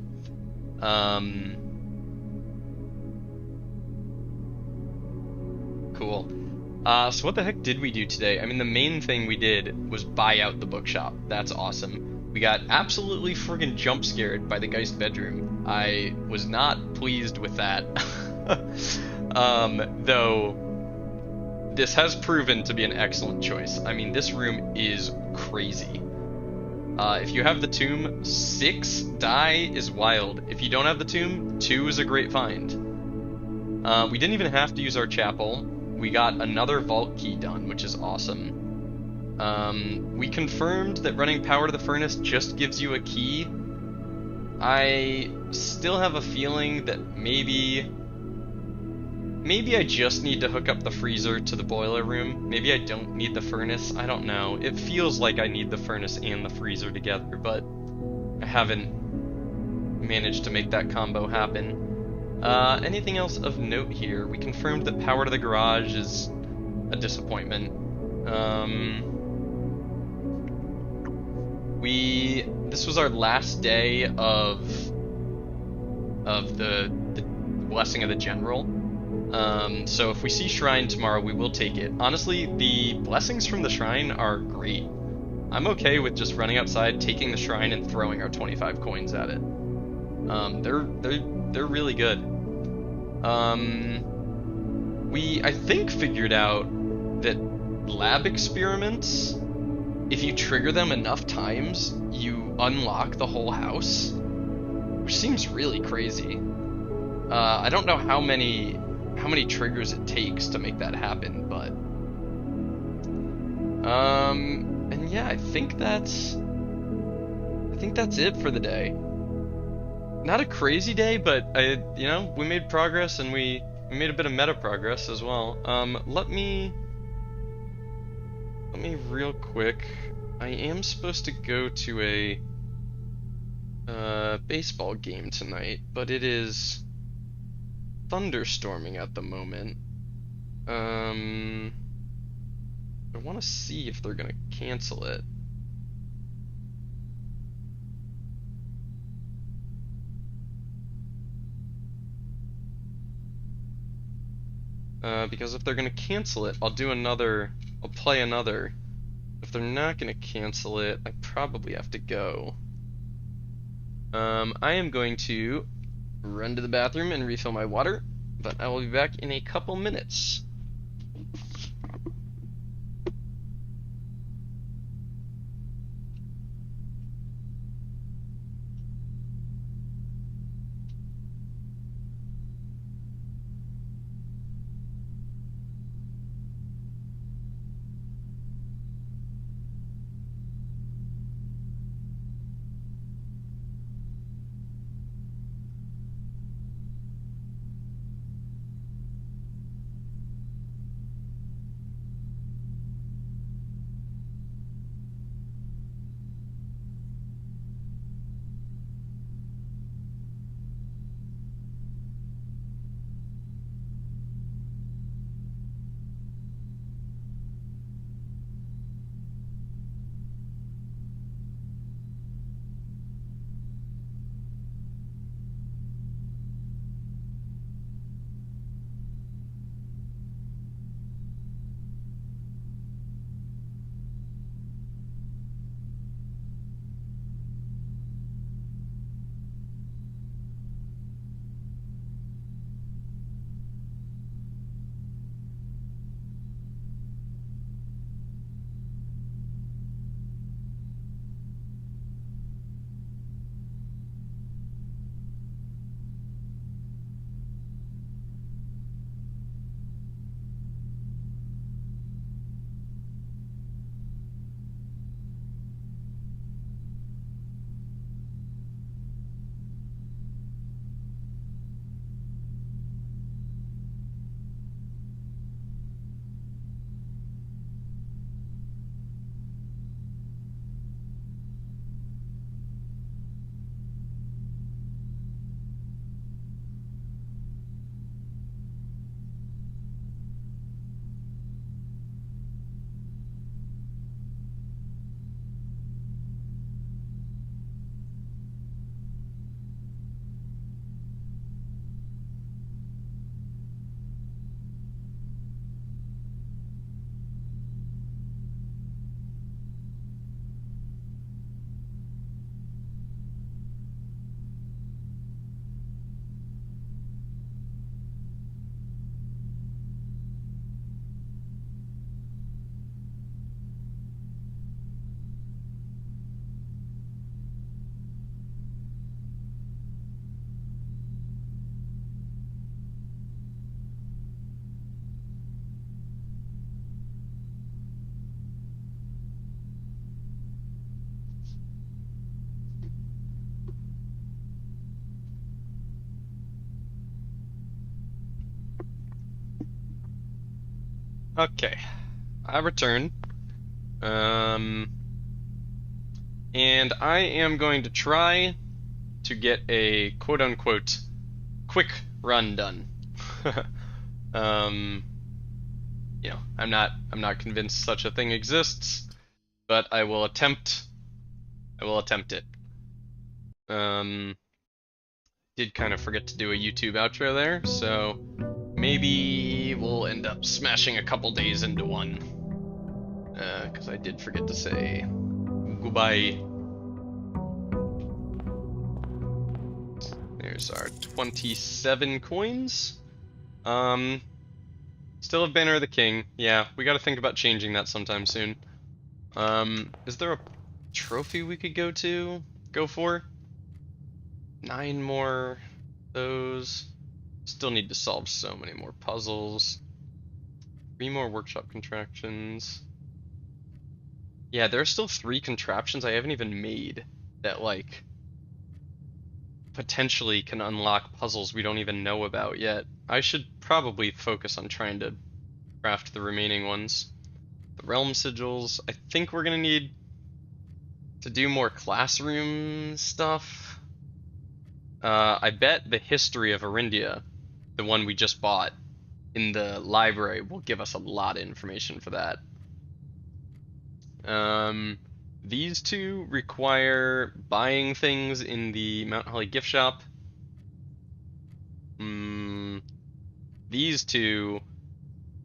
Speaker 1: Cool. So what the heck did we do today? I mean, the main thing we did was buy out the bookshop. That's awesome. We got absolutely friggin' jump scared by the Geist bedroom. I was not pleased with that. Though this has proven to be an excellent choice. I mean, this room is crazy. If you have the tomb, 6 die is wild. If you don't have the tomb, 2 is a great find. We didn't even have to use our chapel. We got another vault key done, which is awesome. We confirmed that running power to the furnace just gives you a key. I still have a feeling that maybe I just need to hook up the freezer to the boiler room. Maybe I don't need the furnace. I don't know. It feels like I need the furnace and the freezer together, but I haven't managed to make that combo happen. Anything else of note here? We confirmed that power to the garage is a disappointment. This was our last day of the blessing of the general. So if we see shrine tomorrow, we will take it. Honestly, the blessings from the shrine are great. I'm okay with just running outside, taking the shrine, and throwing our 25 coins at it. They're really good. We, I think, figured out that lab experiments, if you trigger them enough times, you unlock the whole house, which seems really crazy. I don't know how many triggers it takes to make that happen, but and yeah, I think that's it for the day. Not a crazy day, but we made progress, and we made a bit of meta progress as well. Let me real quick. I am supposed to go to a baseball game tonight, but it is thunderstorming at the moment. I want to see if they're gonna cancel it. Because if they're gonna cancel it, I'll play another. If they're not gonna cancel it, I probably have to go. I am going to run to the bathroom and refill my water, but I will be back in a couple minutes. Okay, I return. And I am going to try to get a quote-unquote quick run done. um, I'm not convinced such a thing exists, but I will attempt. I will attempt it. Um, did kind of forget to do a YouTube outro there, so maybe we'll end up smashing a couple days into one. Because I did forget to say goodbye. There's our 27 coins. Still have Banner of the King. Yeah, we gotta think about changing that sometime soon. Is there a trophy we could go for? 9 more those. Still need to solve so many more puzzles. 3 more workshop contractions. Yeah, there are still 3 contraptions I haven't even made that, like, potentially can unlock puzzles we don't even know about yet. I should probably focus on trying to craft the remaining ones. The realm sigils, I think we're gonna need to do more classroom stuff. I bet the history of Arindia, the one we just bought in the library, will give us a lot of information for that. These two require buying things in the Mount Holly gift shop. These two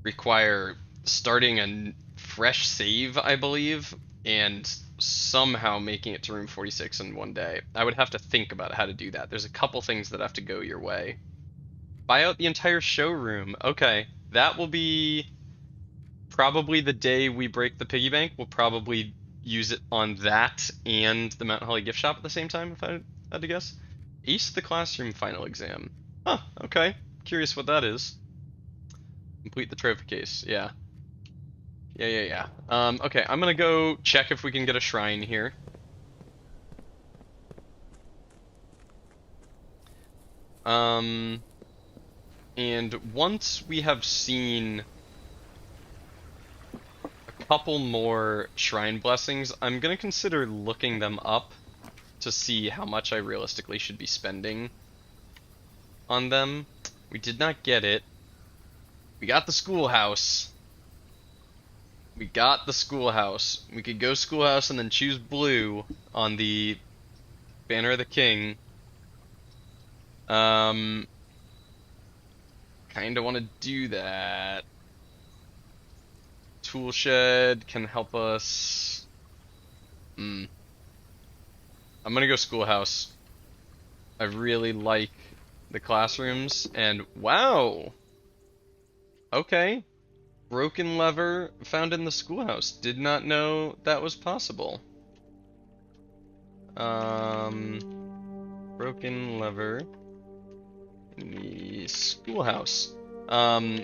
Speaker 1: require starting a fresh save, I believe, and somehow making it to room 46 in one day. I would have to think about how to do that. There's a couple things that have to go your way. Buy out the entire showroom. Okay, that will be probably the day we break the piggy bank. We'll probably use it on that and the Mount Holly gift shop at the same time, if I had to guess. Ace the classroom final exam. Huh, okay. Curious what that is. Complete the trophy case, yeah. Yeah. Okay, I'm gonna go check if we can get a shrine here. And once we have seen a couple more shrine blessings, I'm gonna consider looking them up to see how much I realistically should be spending on them. We did not get it. We got the schoolhouse. We got the schoolhouse. We could go schoolhouse and then choose blue on the Banner of the King. Kinda want to do that. Tool shed can help us. I'm gonna go schoolhouse. I really like the classrooms, and wow! Okay. Broken lever found in the schoolhouse. Did not know that was possible. Broken lever in the schoolhouse. I'm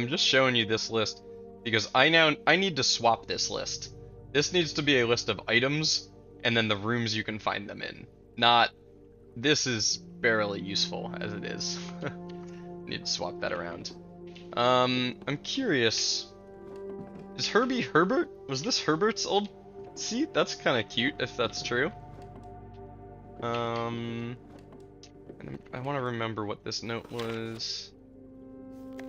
Speaker 1: just showing you this list because I need to swap this list. This needs to be a list of items and then the rooms you can find them in. Not, this is barely useful as it is. Need to swap that around. I'm curious. Is Herbie Herbert? Was this Herbert's old seat? That's kind of cute if that's true. I want to remember what this note was.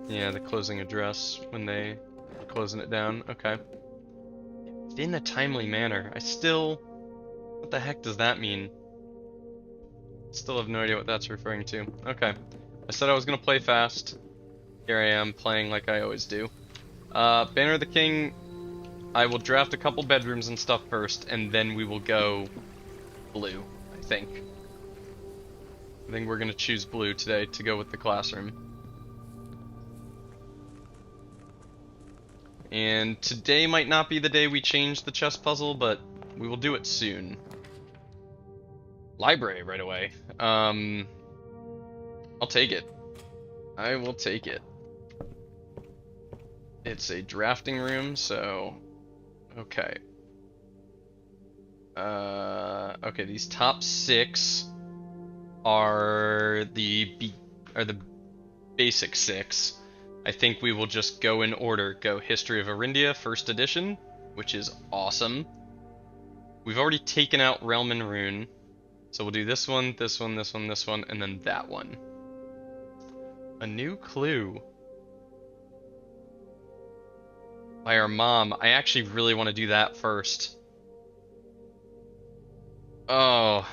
Speaker 1: Yeah, the closing address when they were closing it down. Okay. In a timely manner. What the heck does that mean? Still have no idea what that's referring to. Okay. I said I was gonna play fast. Here I am, playing like I always do. Banner of the King, I will draft a couple bedrooms and stuff first, and then we will go blue, I think. I think we're gonna choose blue today to go with the classroom. And today might not be the day we change the chess puzzle, but we will do it soon. Library right away. I'll take it. I will take it. It's a drafting room, so okay. Okay, these top 6 are the basic 6. I think we will just go in order. Go History of Arindia, first edition, which is awesome. We've already taken out Realm and Rune, so we'll do this one, this one, this one, this one, and then that one. A new clue. By our mom. I actually really want to do that first. Oh.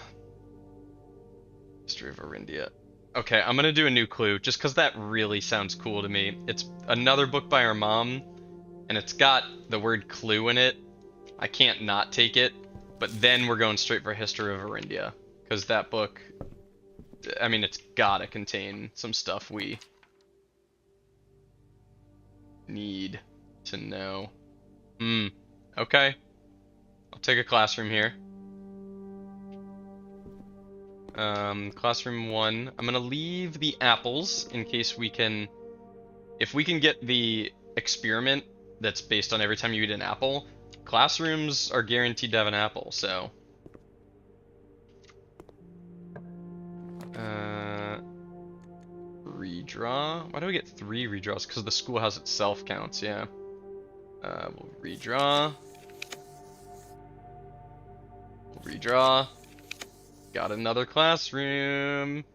Speaker 1: History of Arindia. Okay, I'm gonna do a new clue, just because that really sounds cool to me. It's another book by our mom, and it's got the word clue in it. I can't not take it, but then we're going straight for History of Arindia, because that book, I mean, it's gotta contain some stuff we need to know. Okay. I'll take a classroom here. Classroom 1. I'm gonna leave the apples in case we can... If we can get the experiment that's based on every time you eat an apple, classrooms are guaranteed to have an apple, so... Redraw? Why do we get 3 redraws? Because the schoolhouse itself counts, yeah. We'll redraw. We'll redraw. Got another classroom.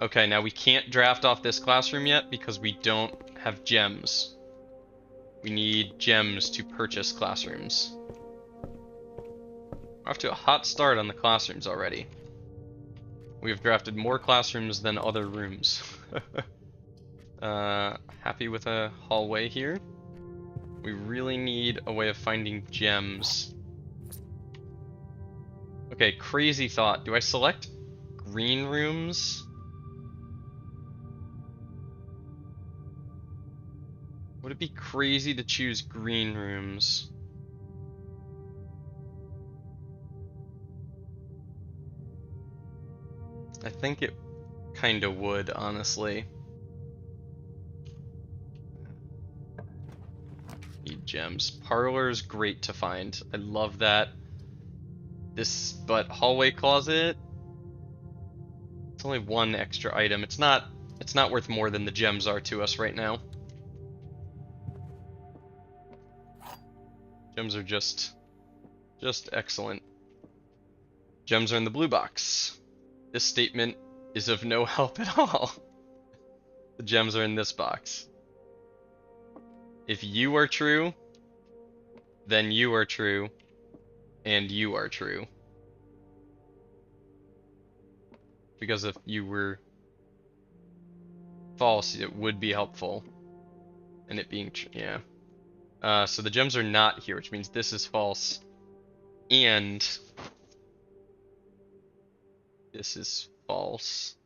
Speaker 1: Okay, now we can't draft off this classroom yet because we don't have gems. We need gems to purchase classrooms. We're off to a hot start on the classrooms already. We have drafted more classrooms than other rooms. Happy with a hallway here. We really need a way of finding gems. Okay, crazy thought. Do I select green rooms? Would it be crazy to choose green rooms? I think it kinda would, honestly. Need gems. Parlor's great to find. I love that. But hallway closet, it's only 1 extra item. It's not worth more than the gems are to us right now. Gems are just excellent. Gems are in the blue box. This statement is of no help at all. The gems are in this box. If you are true, then you are true, and you are true. Because if you were false, it would be helpful. And it being true, yeah. So the gems are not here, which means this is false. And this is false.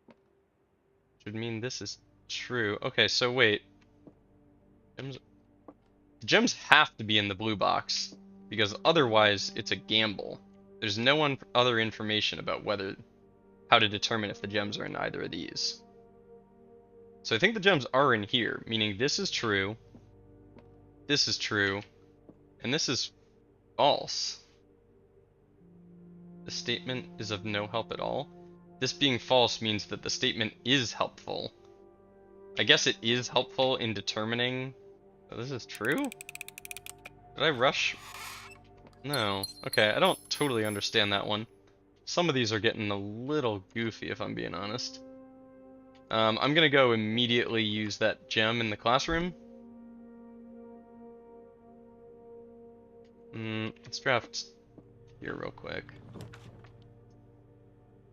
Speaker 1: Which would mean this is true. Okay, so wait. Gems have to be in the blue box, because otherwise it's a gamble. There's no other information about how to determine if the gems are in either of these. So I think the gems are in here, meaning this is true, and this is false. The statement is of no help at all. This being false means that the statement is helpful. I guess it is helpful in determining... Oh, this is true? Did I rush? No. Okay, I don't totally understand that one. Some of these are getting a little goofy, if I'm being honest. I'm gonna go immediately use that gem in the classroom. Let's draft here real quick.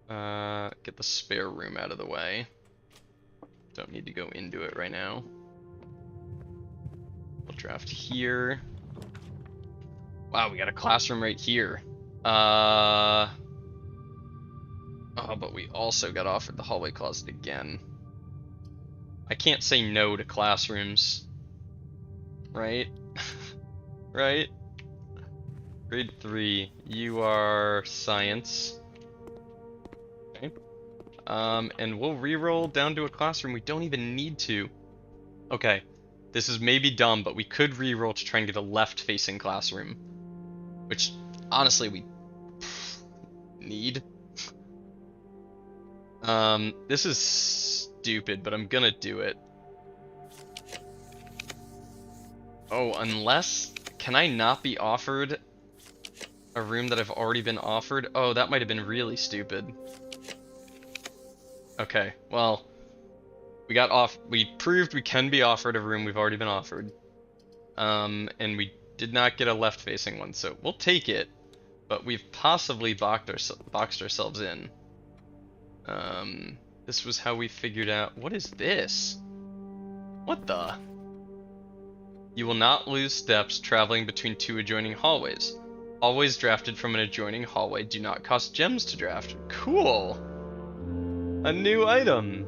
Speaker 1: Get the spare room out of the way. Don't need to go into it right now. We'll draft here. Wow, we got a classroom right here. Oh, but we also got offered the hallway closet again. I can't say no to classrooms. Right? Right? Grade 3. You are science. Okay. And we'll reroll down to a classroom. We don't even need to. Okay. This is maybe dumb, but we could reroll to try and get a left-facing classroom. Which, honestly, we need. This is stupid, but I'm gonna do it. Oh, unless... Can I not be offered a room that I've already been offered? Oh, that might have been really stupid. Okay, well... We proved we can be offered a room we've already been offered. And we did not get a left-facing one, so we'll take it. But we've possibly boxed ourselves in. This was how we figured out... What is this? What the? You will not lose steps traveling between two adjoining hallways. Hallways drafted from an adjoining hallway do not cost gems to draft. Cool! A new item!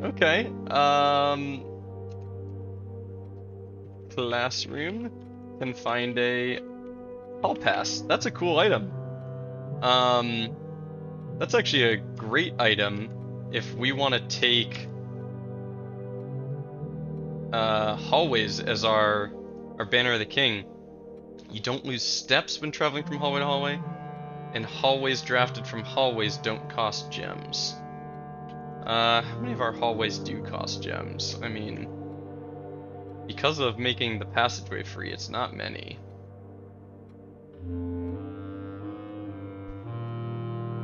Speaker 1: Okay, classroom can find a hall pass. That's a cool item. That's actually a great item if we want to take hallways as our banner of the king. You don't lose steps when traveling from hallway to hallway, and hallways drafted from hallways don't cost gems. How many of our hallways do cost gems? I mean, because of making the passageway free, it's not many.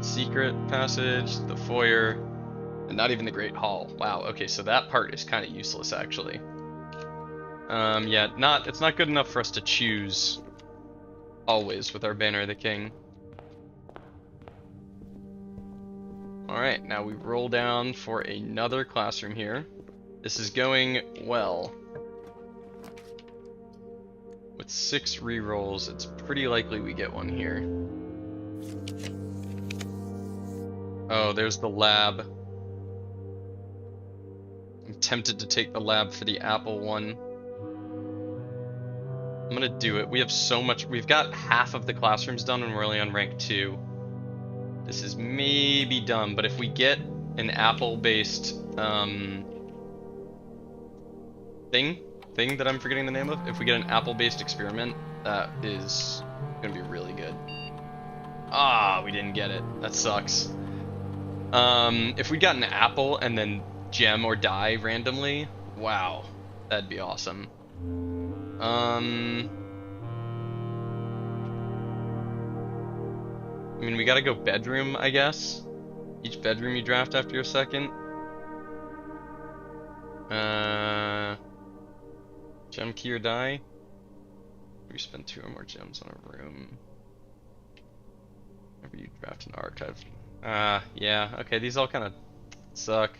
Speaker 1: Secret passage, the foyer, and not even the Great Hall. Wow, okay, so that part is kind of useless, actually. Yeah, it's not good enough for us to choose always with our banner of the king. Alright, now we roll down for another classroom here. This is going well. With 6 rerolls, it's pretty likely we get one here. Oh, there's the lab. I'm tempted to take the lab for the apple one. I'm gonna do it. We have so much. We've got half of the classrooms done and we're only on rank 2. This is maybe dumb, but if we get an apple-based thing that I'm forgetting the name of, if we get an apple-based experiment, that is gonna be really good. Ah, we didn't get it. That sucks. If we got an apple and then gem or die randomly, wow, that'd be awesome. I mean, we gotta go bedroom, I guess. Each bedroom you draft after your second. Gem key or die. We spend 2 or more gems on a room. Whenever you draft an archive. Yeah, okay, these all kind of suck.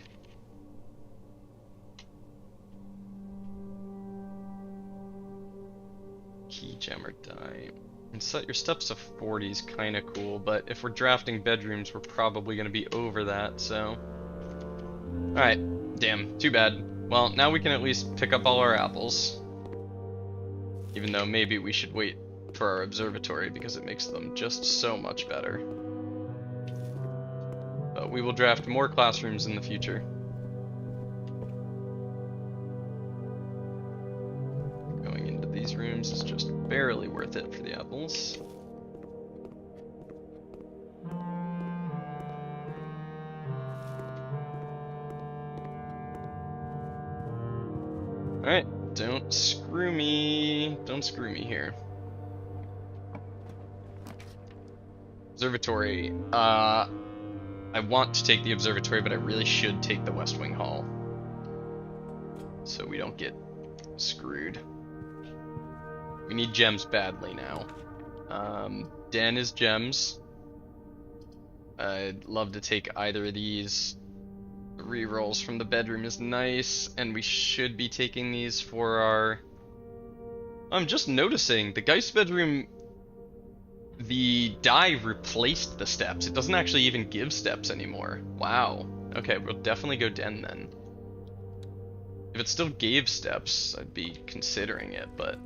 Speaker 1: Key, gem, or die. And set your steps to 40 is kind of cool, but if we're drafting bedrooms, we're probably going to be over that, so... Alright, damn, too bad. Well, now we can at least pick up all our apples. Even though maybe we should wait for our observatory, because it makes them just so much better. But we will draft more classrooms in the future. Going into these rooms is just barely worth it for the apples. Alright, don't screw me. Don't screw me here. Observatory. I want to take the observatory, but I really should take the West Wing Hall. So we don't get screwed. We need gems badly now. Den is gems. I'd love to take either of these. The rerolls from the bedroom is nice, and we should be taking these for our... I'm just noticing, the Geist bedroom, the die replaced the steps. It doesn't actually even give steps anymore. Wow. Okay, we'll definitely go Den then. If it still gave steps, I'd be considering it, but...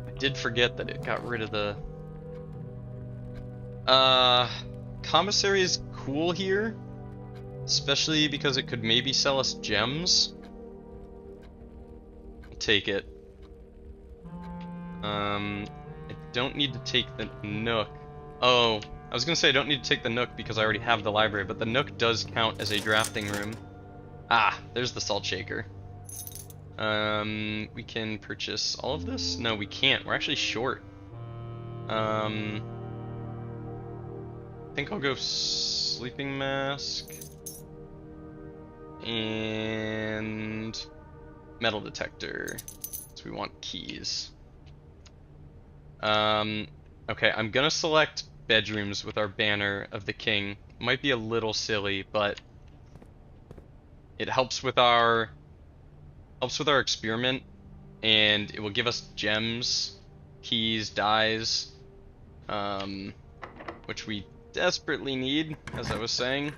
Speaker 1: I did forget that it got rid of the... Commissary is cool here. Especially because it could maybe sell us gems. I'll take it. I don't need to take the Nook. Oh, I was gonna say I don't need to take the Nook because I already have the library, but the Nook does count as a drafting room. Ah, there's the salt shaker. We can purchase all of this? No, we can't. We're actually short. I think I'll go sleeping mask and metal detector. So we want keys. Okay, I'm gonna select bedrooms with our banner of the king. Might be a little silly, but it helps with our experiment, and it will give us gems, keys, dyes, which we desperately need, as I was saying.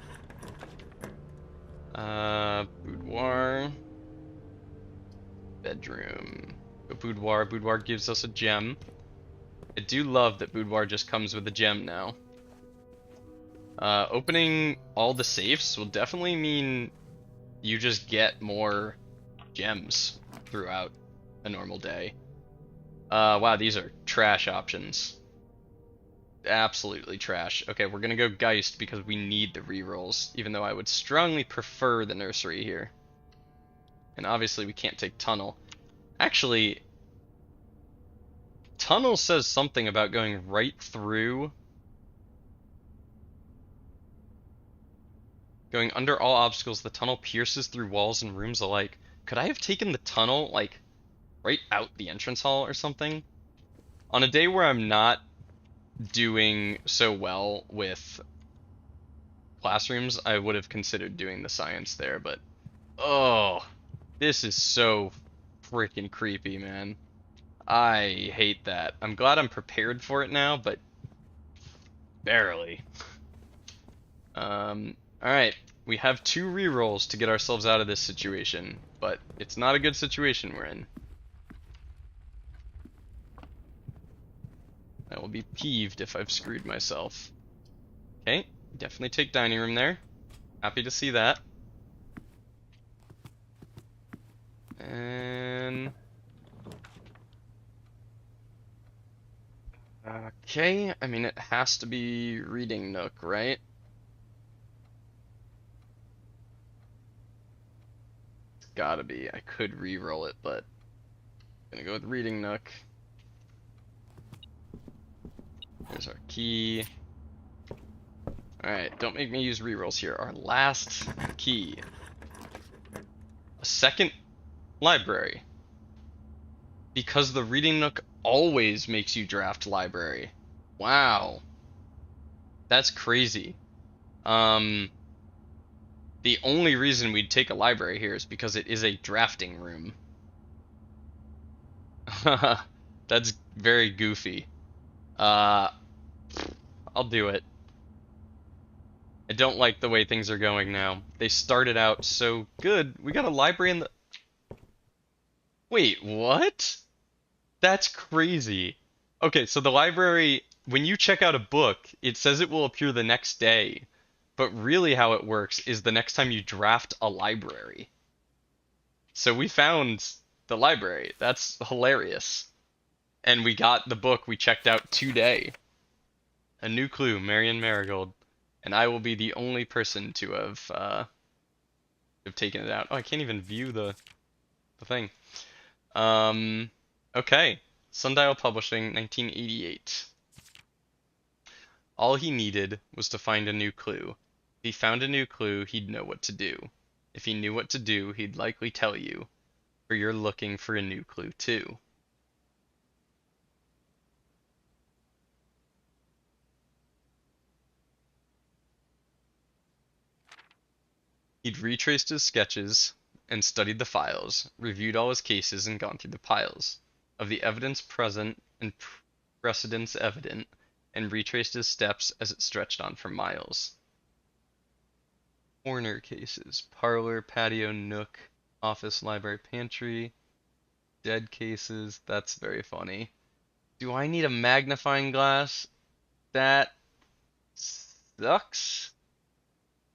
Speaker 1: Boudoir, bedroom. Go boudoir. Boudoir gives us a gem. I do love that boudoir just comes with a gem now. Opening all the safes will definitely mean you just get more gems throughout a normal day. Wow, these are trash options. Absolutely trash. Okay, we're gonna go Geist because we need the rerolls, even though I would strongly prefer the nursery here. And obviously we can't take Tunnel. Actually, Tunnel says something about going right through. Going under all obstacles, the tunnel pierces through walls and rooms alike. Could I have taken the tunnel, like, right out the entrance hall or something? On a day where I'm not doing so well with classrooms, I would have considered doing the science there, but oh, this is so freaking creepy, man. I hate that. I'm glad I'm prepared for it now, but barely. Alright, we have 2 rerolls to get ourselves out of this situation, but it's not a good situation we're in. I will be peeved if I've screwed myself. Okay, definitely take dining room there. Happy to see that. And... okay, I mean, it has to be reading nook, right? It's gotta be. I could re-roll it, but I'm gonna go with reading nook. There's our key. Alright, don't make me use rerolls here. Our last key. A second library. Because the reading nook always makes you draft library. Wow. That's crazy. The only reason we'd take a library here is because it is a drafting room. That's very goofy. I'll do it. I don't like the way things are going now. They started out so good. We got a library in the... Wait, what? That's crazy. Okay, so the library, when you check out a book, it says it will appear the next day. But really how it works is the next time you draft a library. So we found the library. That's hilarious. And we got the book we checked out today. A new clue, Marion Marigold. And I will be the only person to have taken it out. Oh, I can't even view the thing. Okay. Sundial Publishing, 1988. All he needed was to find a new clue. If he found a new clue, he'd know what to do. If he knew what to do, he'd likely tell you, for you're looking for a new clue too. He'd retraced his sketches and studied the files, reviewed all his cases and gone through the piles of the evidence present and precedents evident, and retraced his steps as it stretched on for miles. Corner cases, parlor, patio, nook, office, library, pantry, dead cases, that's very funny. Do I need a magnifying glass? That sucks.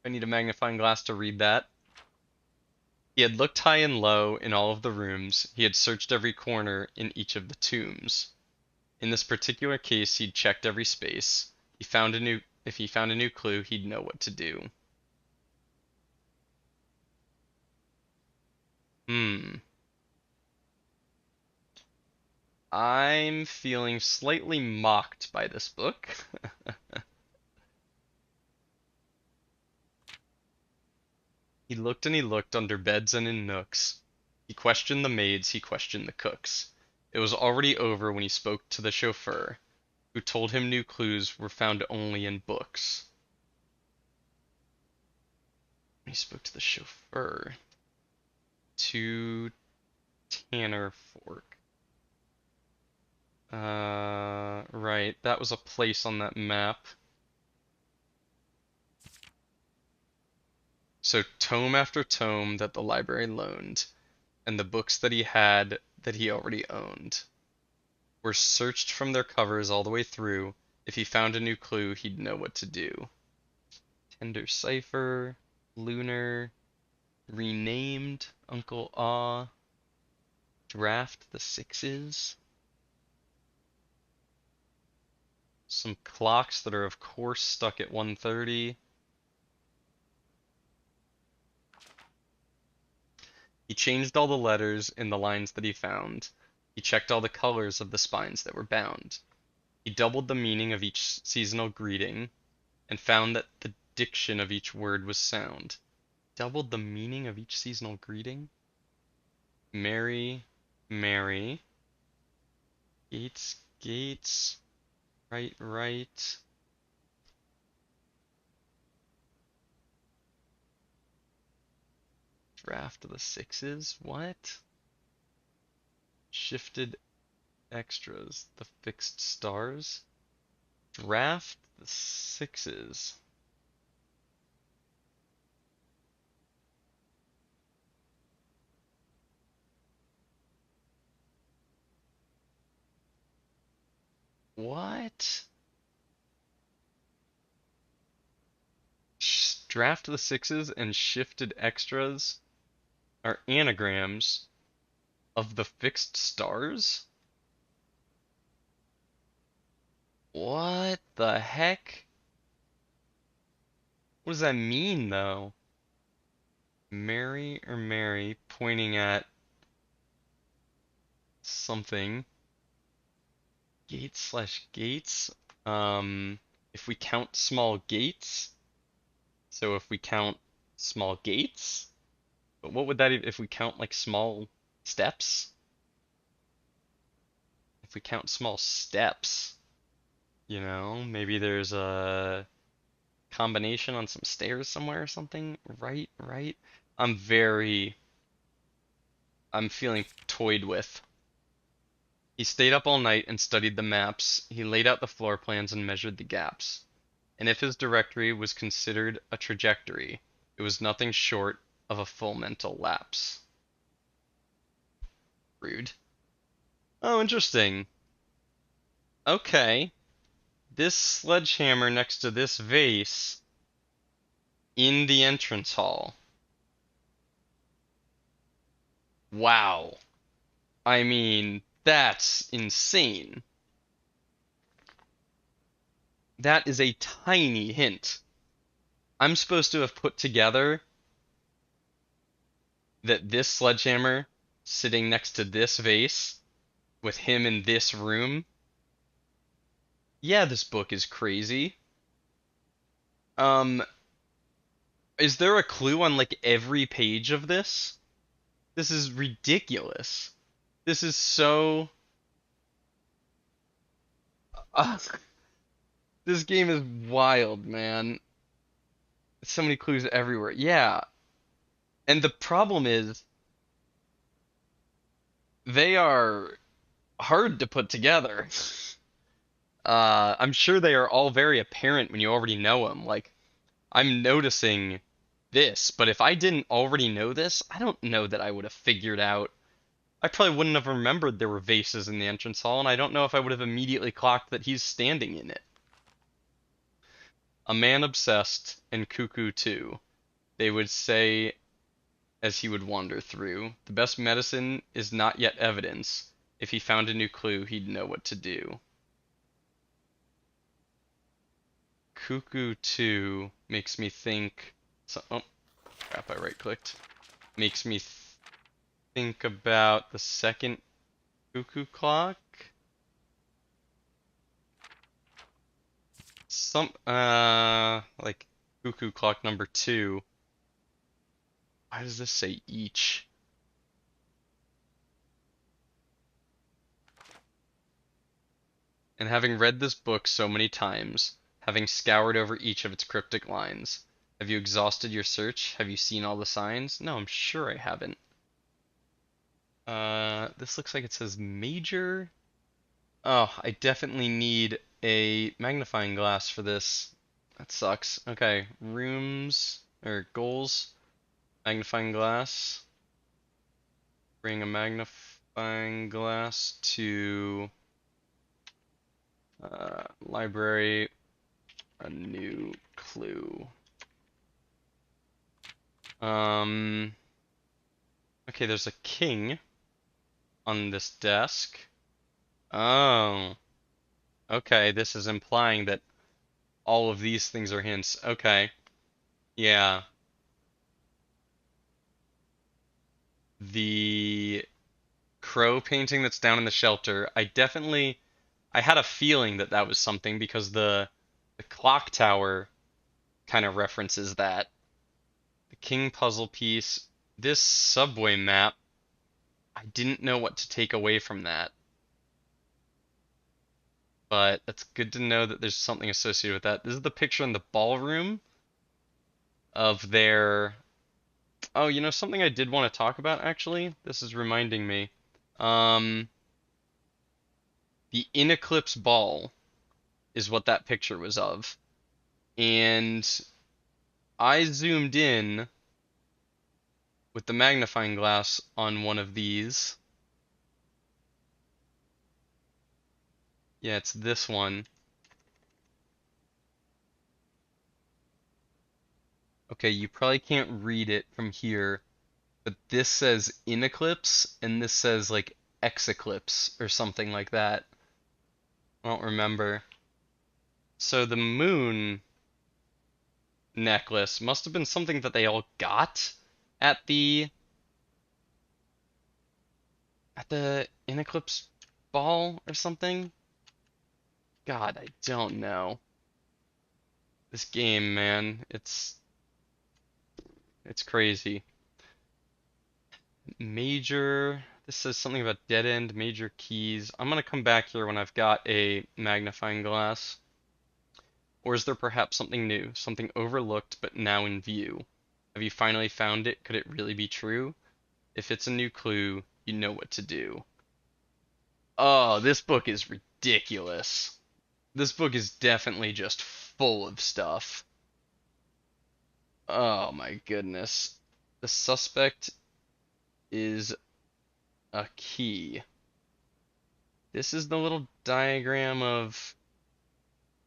Speaker 1: I need a magnifying glass to read that. He had looked high and low in all of the rooms. He had searched every corner in each of the tombs. In this particular case, he'd checked every space. If he found a new clue, he'd know what to do. I'm feeling slightly mocked by this book. He looked and he looked under beds and in nooks. He questioned the maids, he questioned the cooks. It was already over when he spoke to the chauffeur, who told him new clues were found only in books. He spoke to the chauffeur. To Tanner Fork. Right. That was a place on that map. So tome after tome that the library loaned, and the books that he had that he already owned, were searched from their covers all the way through. If he found a new clue, he'd know what to do. Tender Cipher, Lunar, Renamed, Uncle Aw, Draft the Sixes. Some clocks that are of course stuck at 1:30. He changed all the letters in the lines that he found. He checked all the colors of the spines that were bound. He doubled the meaning of each seasonal greeting and found that the diction of each word was sound. Doubled the meaning of each seasonal greeting? Mary, Mary. Gates, Gates. Right, right. Draft of the sixes? What? Shifted extras. The fixed stars? Draft the sixes. What? Draft the sixes and shifted extras are anagrams of the fixed stars? What the heck? What does that mean, though? Mary or Mary pointing at something. Gates slash gates. If we count small gates. So if we count small gates, but what would that if we count like small steps? If we count small steps, maybe there's a combination on some stairs somewhere or something. Right, right. I'm very, I'm feeling toyed with. He stayed up all night and studied the maps. He laid out the floor plans and measured the gaps. And if his directory was considered a trajectory, it was nothing short of a full mental lapse. Rude. Oh, interesting. Okay. This sledgehammer next to this vase in the entrance hall. Wow. I mean, that's insane. That is a tiny hint. I'm supposed to have put together that this sledgehammer sitting next to this vase with him in this room. Yeah, this book is crazy. Um, is there a clue on like every page of this? This is ridiculous. This is so... Uh, this game is wild, man. So many clues everywhere. Yeah. And the problem is, they are hard to put together. I'm sure they are all very apparent when you already know them. Like, I'm noticing this, but if I didn't already know this, I don't know that I would have figured out. I probably wouldn't have remembered there were vases in the entrance hall, and I don't know if I would have immediately clocked that he's standing in it. A man obsessed and cuckoo too, they would say as he would wander through. The best medicine is not yet evidence. If he found a new clue, he'd know what to do. Cuckoo 2 makes me think... oh, crap, I right-clicked. Makes me think about the second cuckoo clock. Like cuckoo clock number 2. Why does this say each? And having read this book so many times, having scoured over each of its cryptic lines, have you exhausted your search? Have you seen all the signs? No, I'm sure I haven't. This looks like it says major. Oh, I definitely need a magnifying glass for this. That sucks. Okay, rooms or goals, magnifying glass. Bring a magnifying glass to library, a new clue. Okay, there's a king on this desk. Oh, okay, this is implying that all of these things are hints. Okay, yeah. The crow painting that's down in the shelter, I had a feeling that that was something because the clock tower kind of references that. The king puzzle piece, this subway map, I didn't know what to take away from that. But it's good to know that there's something associated with that. This is the picture in the ballroom of their... Oh, you know, something I did want to talk about, actually? This is reminding me. Um, the In Eclipse Ball is what that picture was of. And I zoomed in with the magnifying glass on one of these. Yeah, it's this one. Okay, you probably can't read it from here, but this says in eclipse, and this says like X eclipse or something like that. I don't remember. So the moon necklace must have been something that they all got at the in eclipse ball or something. God, I don't know. This game, man, it's crazy. Major, this says something about dead end, major keys. I'm gonna come back here when I've got a magnifying glass. Or is there perhaps something new, something overlooked but now in view? Have you finally found it? Could it really be true? If it's a new clue, you know what to do. Oh, this book is ridiculous. This book is definitely just full of stuff. Oh my goodness. The suspect is a key. This is the little diagram of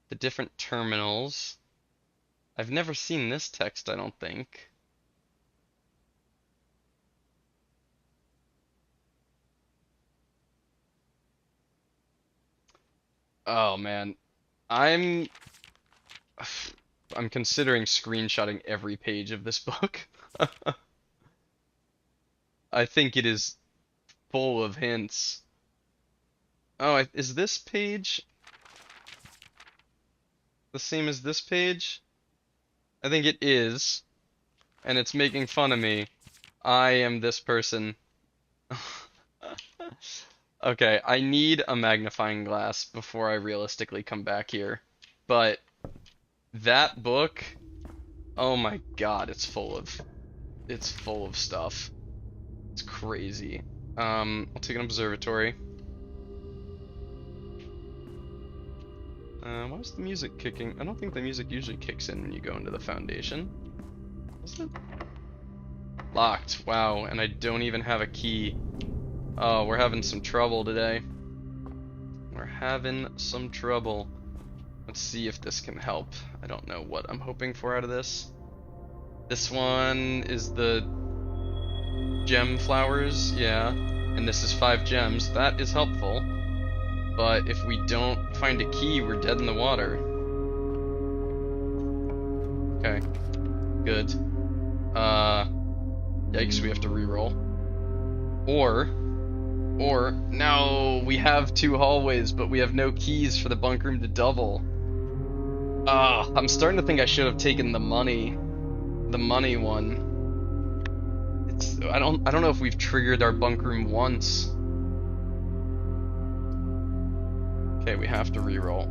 Speaker 1: the different terminals. I've never seen this text, I don't think. Oh man, I'm I'm considering screenshotting every page of this book. I think it is full of hints. Oh, is this page the same as this page? I think it is, and it's making fun of me. I am this person. Okay, I need a magnifying glass before I realistically come back here. But that book, oh my God, it's full of stuff. It's crazy. I'll take an observatory. Why is the music kicking? I don't think the music usually kicks in when you go into the foundation. Is it? Locked. Wow, and I don't even have a key. Oh, we're having some trouble today. We're having some trouble. Let's see if this can help. I don't know what I'm hoping for out of this. This one is the gem flowers, yeah. And this is 5 gems. That is helpful. But if we don't find a key, we're dead in the water. Okay. Good. Yikes, we have to reroll. Or, no, we have 2 hallways, but we have no keys for the bunk room to double. I'm starting to think I should have taken the money one. I don't know if we've triggered our bunk room once. Okay, we have to reroll.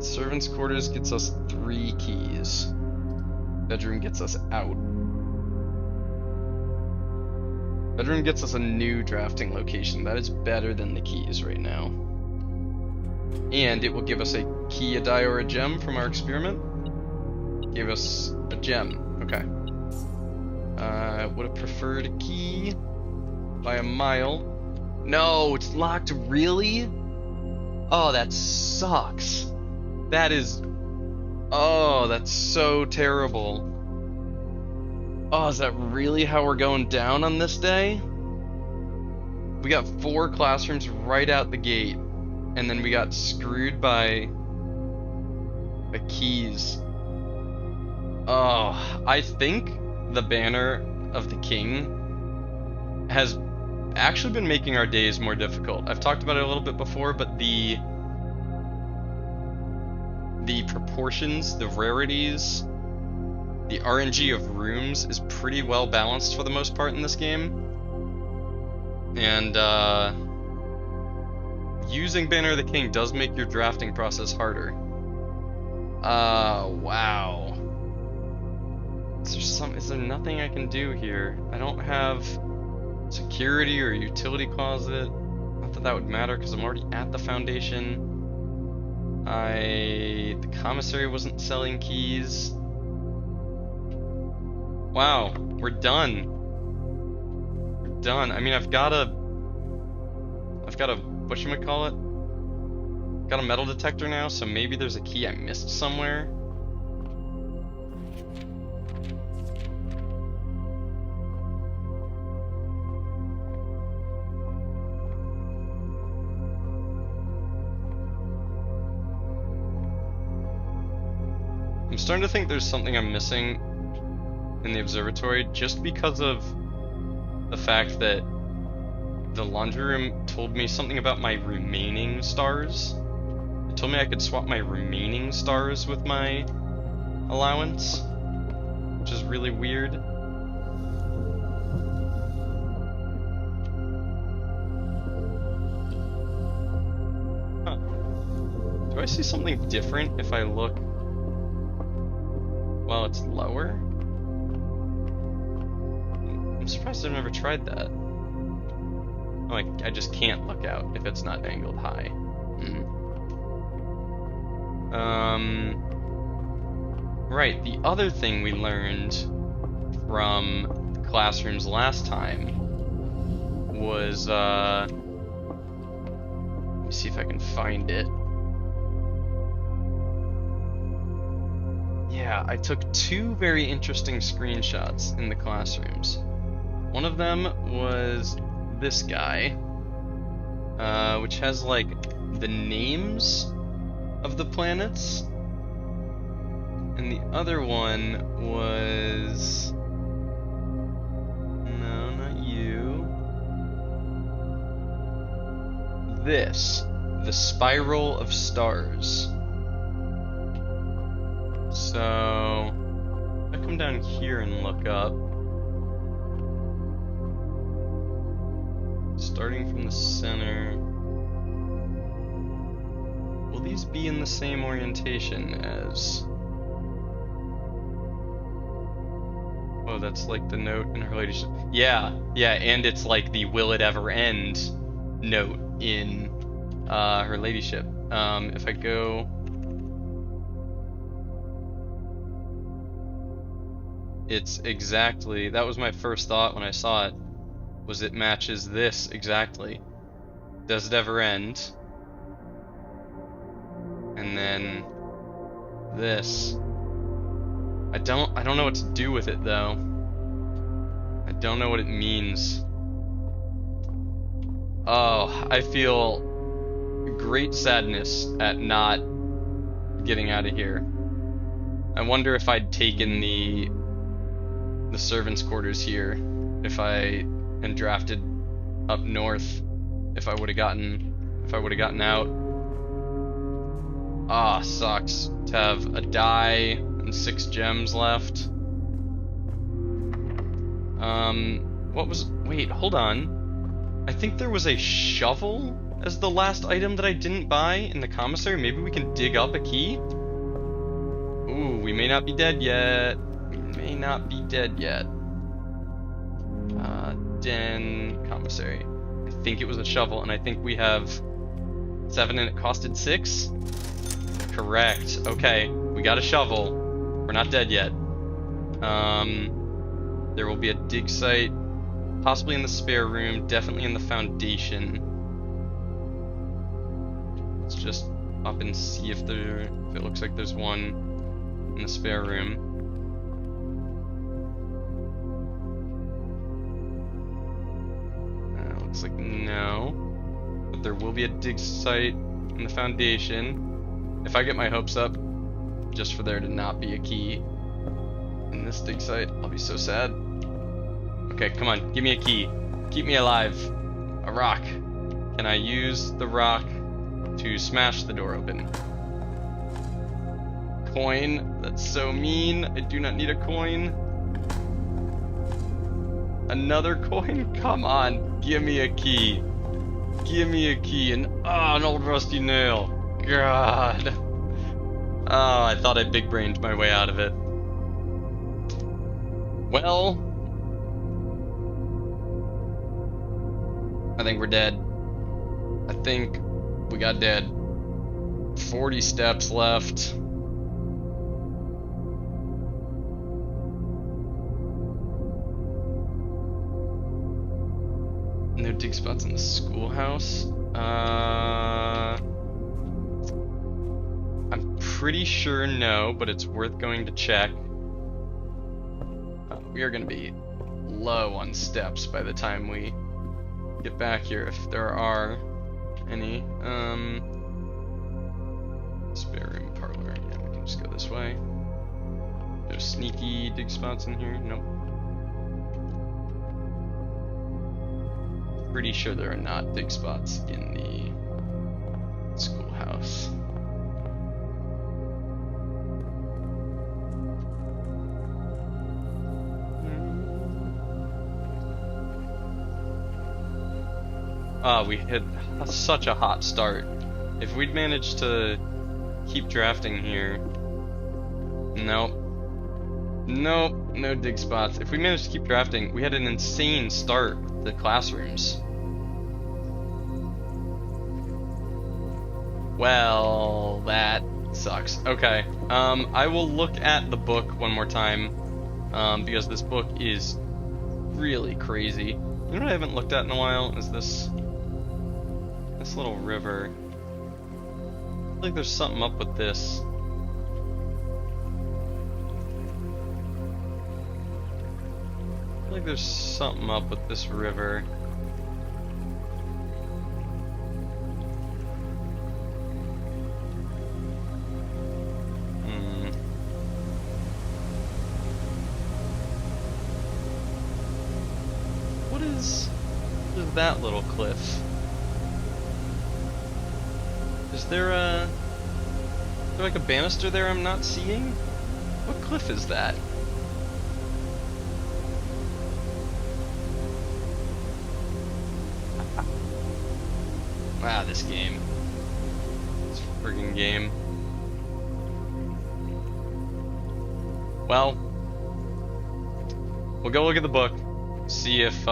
Speaker 1: Servants' quarters gets us 3 keys. Bedroom gets us out. Bedroom gets us a new drafting location. That is better than the keys right now. And it will give us a key, a die, or a gem from our experiment. Gave us a gem. Okay. Would have preferred a key by a mile. No, it's locked. Really? Oh, that sucks. That is... Oh, that's so terrible. Oh, is that really how we're going down on this day? We got 4 classrooms right out the gate, and then we got screwed by the keys. Oh, I think the banner of the king has actually been making our days more difficult. I've talked about it a little bit before, but the proportions, the rarities, the RNG of rooms is pretty well balanced for the most part in this game. And using Banner of the King does make your drafting process harder. Wow. Is there nothing I can do here? I don't have security or utility closet. Not that that would matter because I'm already at the foundation. The commissary wasn't selling keys. Wow, we're done. We're done. I mean, I've got a whatchamacallit? Got a metal detector now, so maybe there's a key I missed somewhere. I'm starting to think there's something I'm missing in the observatory just because of the fact that the laundry room told me something about my remaining stars. It told me I could swap my remaining stars with my allowance, which is really weird. Huh. Do I see something different if I look while it's lower? I'm surprised I've never tried that. Oh, I just can't look out if it's not angled high. Right, the other thing we learned from the classrooms last time was, let me see if I can find it. Yeah, I took 2 very interesting screenshots in the classrooms. One of them was this guy, which has like the names of the planets, and the other one was, no, not you, this, the spiral of stars. So I come down here and look up. Starting from the center. Will these be in the same orientation as... Oh, that's like the note in Her Ladyship. Yeah, and it's like the will it ever end note in Her Ladyship. If I go... It's exactly... That was my first thought when I saw it. Was it matches this exactly. Does it ever end? And then this. I don't know what to do with it though. I don't know what it means. Oh, I feel great sadness at not getting out of here. I wonder if I'd taken the servants' quarters here if I and drafted up north if I would have gotten out. Ah, sucks to have a die and 6 gems left. Wait, hold on. I think there was a shovel as the last item that I didn't buy in the commissary. Maybe we can dig up a key? Ooh, we may not be dead yet. We may not be dead yet. Den, commissary. I think it was a shovel, and I think we have 7 and it costed 6? Correct. Okay, we got a shovel. We're not dead yet. There will be a dig site, possibly in the spare room, definitely in the foundation. Let's just up and see if it looks like there's one in the spare room. Looks like no, but there will be a dig site in the foundation. If I get my hopes up, just for there to not be a key in this dig site, I'll be so sad. Okay, come on, give me a key. Keep me alive. A rock. Can I use the rock to smash the door open? Coin. That's so mean. I do not need a coin. Another coin? Come on, give me a key. Give me a key and an old rusty nail. God. Oh, I thought I big brained my way out of it. Well, I think we're dead. I think we got dead. 40 steps left. No dig spots in the schoolhouse. I'm pretty sure no, but it's worth going to check. We are going to be low on steps by the time we get back here, if there are any. Spare room, parlor. Yeah, we can just go this way. No sneaky dig spots in here. Nope. Pretty sure there are not dig spots in the schoolhouse. We hit such a hot start. If we'd managed to keep drafting here... Nope. Nope, no dig spots. If we managed to keep drafting, we had an insane start with the classrooms. Well, that sucks. Okay, I will look at the book one more time, because this book is really crazy. You know what I haven't looked at in a while is this little river. I feel like there's something up with this. I feel like there's something up with this river. What is that little cliff? Is there like a banister there I'm not seeing? What cliff is that? Wow, this game. This friggin' game. Well, we'll go look at the book, see if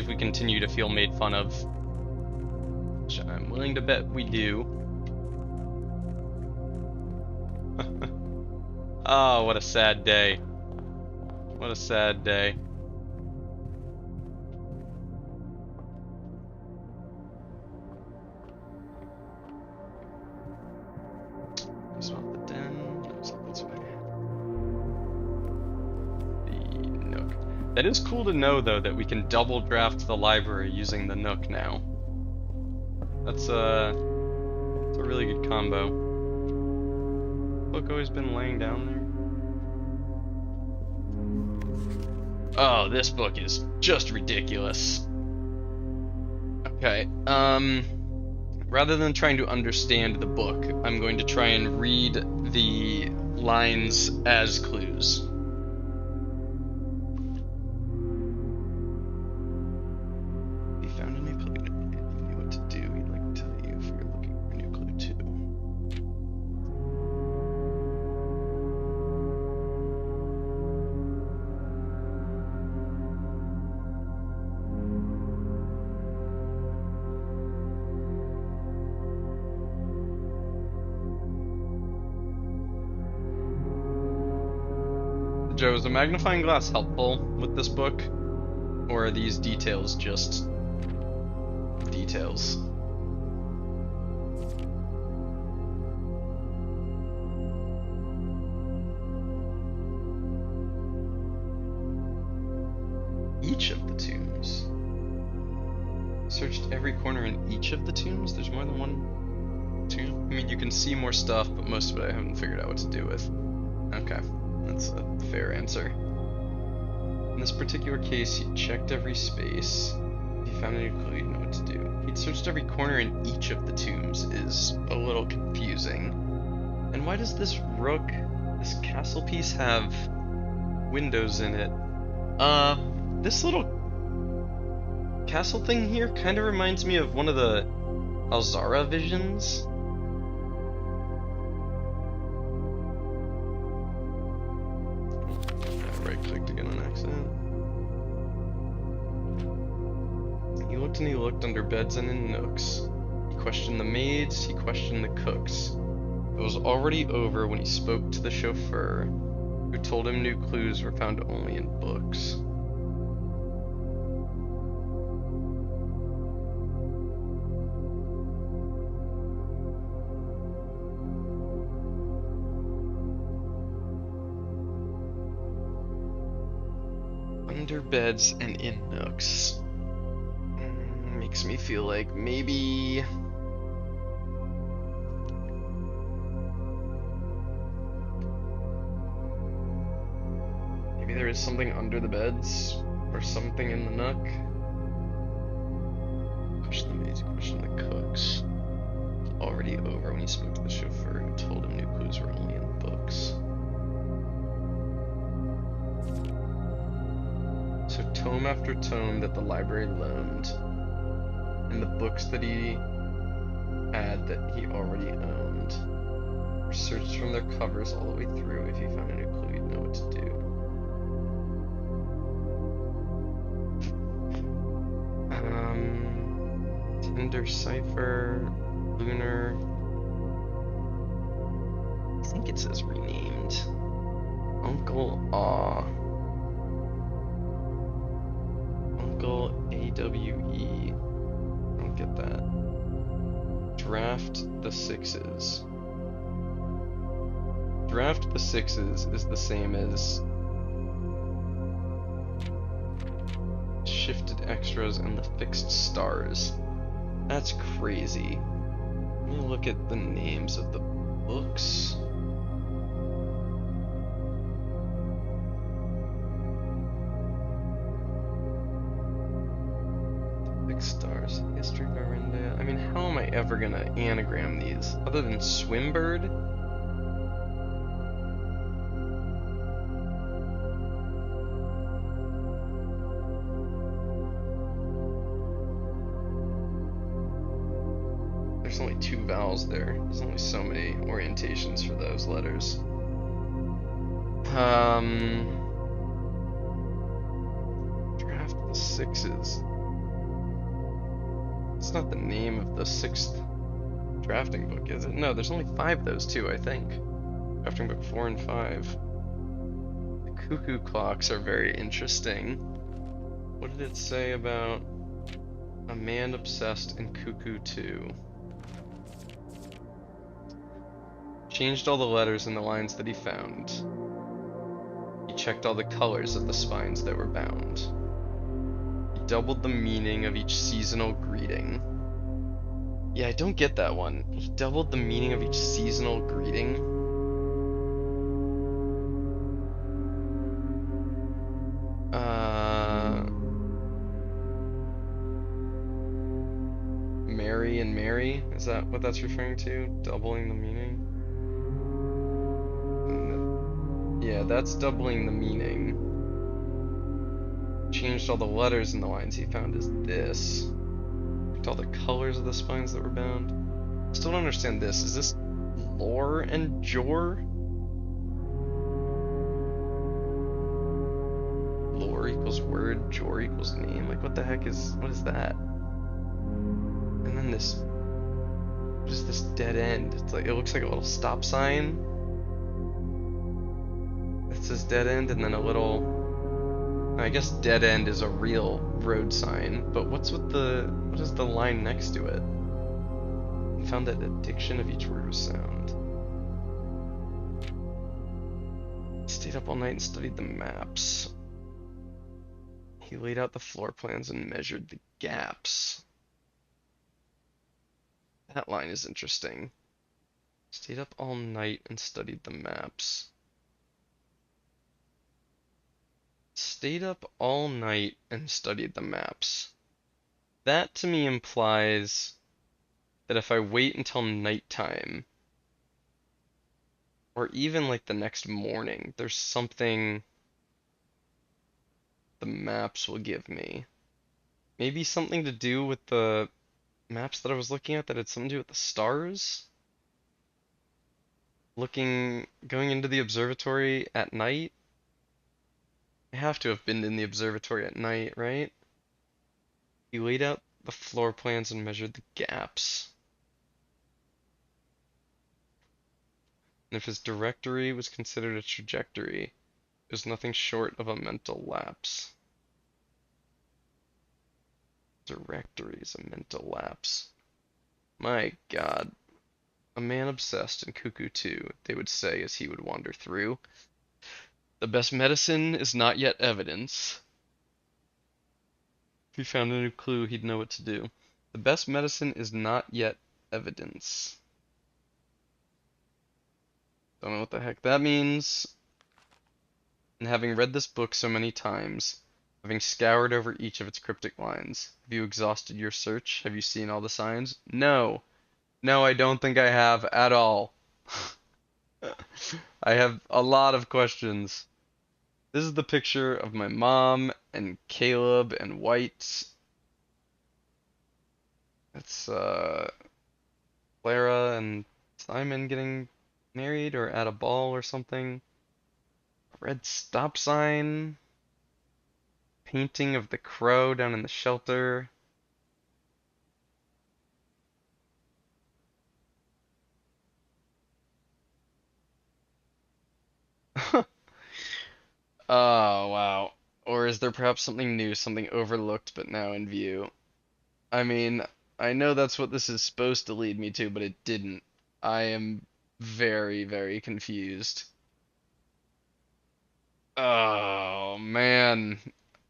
Speaker 1: we continue to feel made fun of. Which I'm willing to bet we do. Oh, what a sad day. What a sad day. It's not the den. It's up this way. The Nook. That is cool to know, though, that we can double draft the library using the Nook now. That's a really good combo. Book always been laying down there. Oh, this book is just ridiculous. Okay, rather than trying to understand the book, I'm going to try and read the lines as clues. He found a new clue. If you knew what to do, he'd like to tell you if you're looking for a new clue too. Joe, is a magnifying glass helpful with this book? Or are these details just details? Each of the tombs. Searched every corner in each of the tombs? There's more than one tomb? I mean, you can see more stuff, but most of it I haven't figured out what to do with. Okay, that's a fair answer. In this particular case, he checked every space. If he found a new clue, he'd know what to do. He'd searched every corner in each of the tombs is a little confusing. And why does this rook, this castle piece, have windows in it? This little castle thing here kind of reminds me of one of the Alzara visions. Right-clicked again on accident. He looked and he looked under beds and in nooks. He questioned the maids, he questioned the cooks. It was already over when he spoke to the chauffeur, who told him new clues were found only in books. Under beds and in nooks. Makes me feel like maybe there is something under the beds or something in the nook. Question the maids, question the cooks. It was already over when he spoke to the chauffeur, who told him new clues were only in books. So tome after tome that the library loaned, and the books that he had that he already owned, were searched from their covers all the way through. If he found a new clue, he'd know what to do. Tinder Cipher, Lunar. I think it says renamed. Uncle Aw. Uncle AWE. I don't get that. Draft the Sixes. Draft the Sixes is the same as shifted extras and the fixed stars. That's crazy. Let me look at the names of the books. Fixed stars. History of Arinda. I mean, how am I ever gonna anagram these? Other than Swimbird? There's only two vowels there. There's only so many orientations for those letters. Draft the Sixes. It's not the name of the sixth drafting book, is it? No, there's only 5 of those too, I think. Drafting book 4 and 5. The cuckoo clocks are very interesting. What did it say about a man obsessed in Cuckoo 2? Changed all the letters in the lines that he found. He checked all the colors of the spines that were bound. He doubled the meaning of each seasonal greeting. Yeah, I don't get that one. He doubled the meaning of each seasonal greeting. Mary and Mary? Is that what that's referring to? Doubling the meaning? Yeah, that's doubling the meaning. Changed all the letters in the lines he found is this. Looked all the colors of the spines that were bound. Still don't understand this. Is this lore and jor? Lore equals word, jor equals name. Like what the heck is, what is that? And then this, what is this dead end? It's like, it looks like a little stop sign. It says dead end and then a little, I guess dead end is a real road sign, but what's with the, what is the line next to it? I found that the diction of each word was sound. Stayed up all night and studied the maps. He laid out the floor plans and measured the gaps. That line is interesting. Stayed up all night and studied the maps. Stayed up all night and studied the maps. That to me implies that if I wait until nighttime, or even like the next morning, there's something the maps will give me. Maybe something to do with the maps that I was looking at that had something to do with the stars? Going into the observatory at night? I have to have been in the observatory at night, right? He laid out the floor plans and measured the gaps. And if his directory was considered a trajectory, it was nothing short of a mental lapse. Directory is a mental lapse. My God. A man obsessed and cuckoo too, they would say as he would wander through. The best medicine is not yet evidence. If he found a new clue, he'd know what to do. The best medicine is not yet evidence. Don't know what the heck that means. And having read this book so many times, having scoured over each of its cryptic lines, have you exhausted your search? Have you seen all the signs? No. No, I don't think I have at all. I have a lot of questions. This is the picture of my mom and Caleb and White. That's Clara and Simon getting married or at a ball or something. Red stop sign. Painting of the crow down in the shelter. Oh, wow. Or is there perhaps something new, something overlooked but now in view? I mean, I know that's what this is supposed to lead me to, but it didn't. I am very, very confused. Oh, man.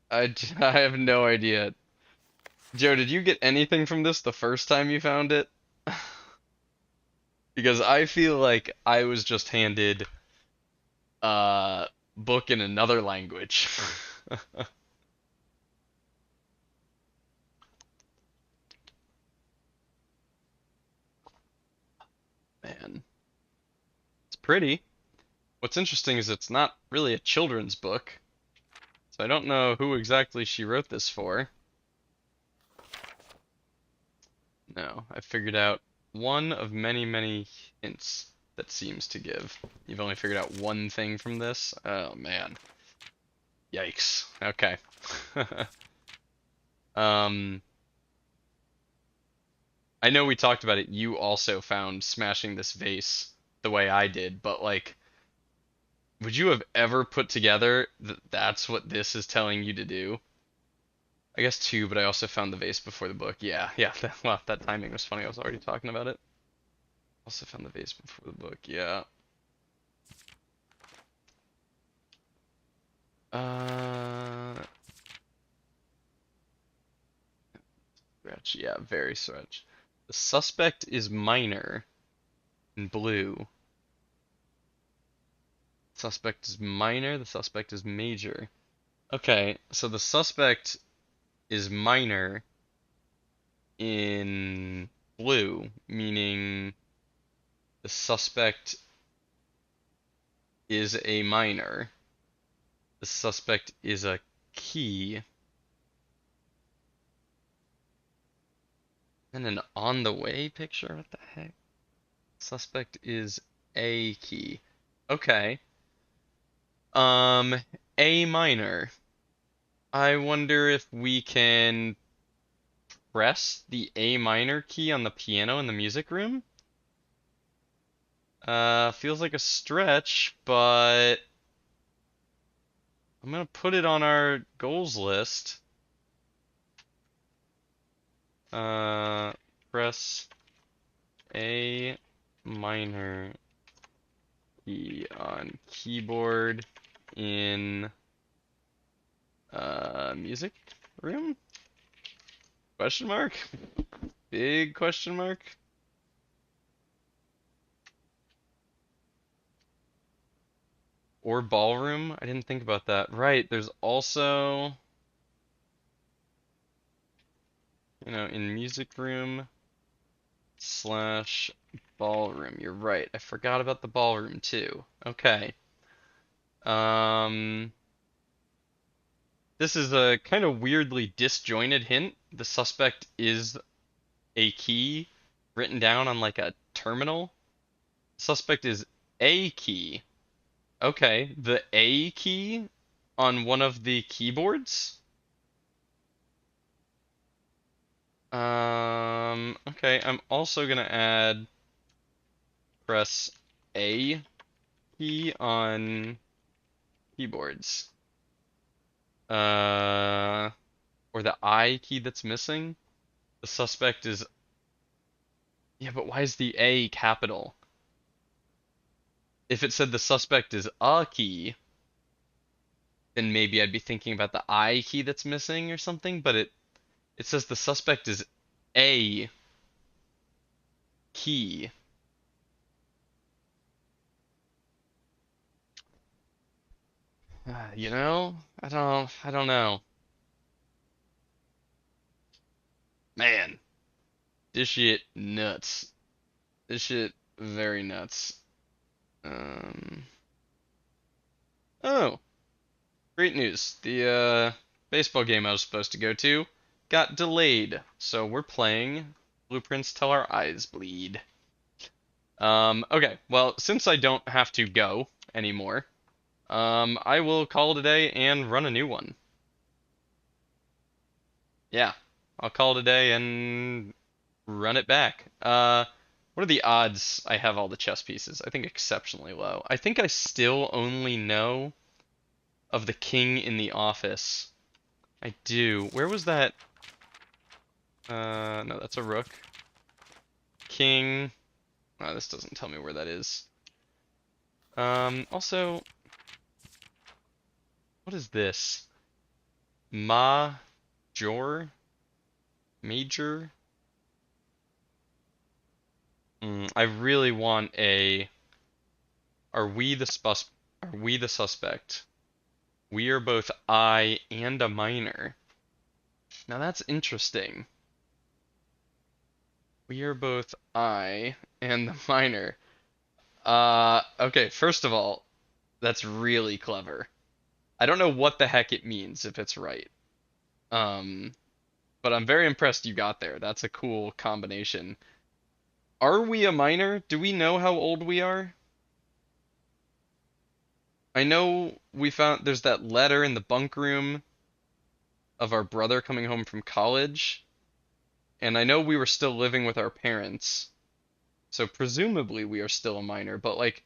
Speaker 1: I have no idea. Joe, did you get anything from this the first time you found it? Because I feel like I was just handed a book in another language. Man, it's pretty. What's interesting is it's not really a children's book, so I don't know who exactly she wrote this for. No, I figured out one of many, many hints that seems to give. You've only figured out one thing from this? Oh man. Yikes. Okay. Um, I know we talked about it. You also found smashing this vase the way I did, but like, would you have ever put together that that's what this is telling you to do? I guess two, but I also found the vase before the book. Yeah, yeah. Well, that timing was funny. I was already talking about it. Also found the vase before the book. Yeah. Uh, Stretch. Yeah, very stretch. The suspect is minor in blue. Suspect is minor. The suspect is major. Okay, so the suspect is minor in blue, meaning the suspect is a minor. The suspect is a key. And an on the way picture? What the heck? Suspect is a key. Okay. Um, A minor. I wonder if we can press the A minor key on the piano in the music room. Feels like a stretch, but I'm gonna put it on our goals list. Uh, Press A minor key on keyboard in music room? Question mark? Big question mark? Or ballroom? I didn't think about that. Right, there's also, in music room slash ballroom. You're right. I forgot about the ballroom too. Okay. Um, this is a kind of weirdly disjointed hint. The suspect is a key written down on like a terminal. Suspect is a key. Okay, the A key on one of the keyboards? Okay, I'm also gonna add press A key on keyboards. Or the I key that's missing. The suspect is, yeah, but why is the A capital? If it said the suspect is a key, then maybe I'd be thinking about the I key that's missing or something, but it says the suspect is a key. I don't know. Man, this shit nuts. This shit very nuts. Um, oh, great news. The baseball game I was supposed to go to got delayed, so we're playing Blueprints Till Our Eyes Bleed. Okay, well, since I don't have to go anymore, I will call it a day and run a new one. Yeah, I'll call it a day and run it back. What are the odds I have all the chess pieces? I think exceptionally low. I think I still only know of the king in the office. I do. Where was that? No, that's a rook. King. Oh, this doesn't tell me where that is. Also, what is this? Major? Major? I really want a. Are we the Are we the suspect? We are both I and a minor. Now that's interesting. We are both I and the minor. Okay, first of all, that's really clever. I don't know what the heck it means if it's right. Um, but I'm very impressed you got there. That's a cool combination. Are we a minor? Do we know how old we are? I know we found there's that letter in the bunk room of our brother coming home from college, and I know we were still living with our parents, so presumably we are still a minor, but like,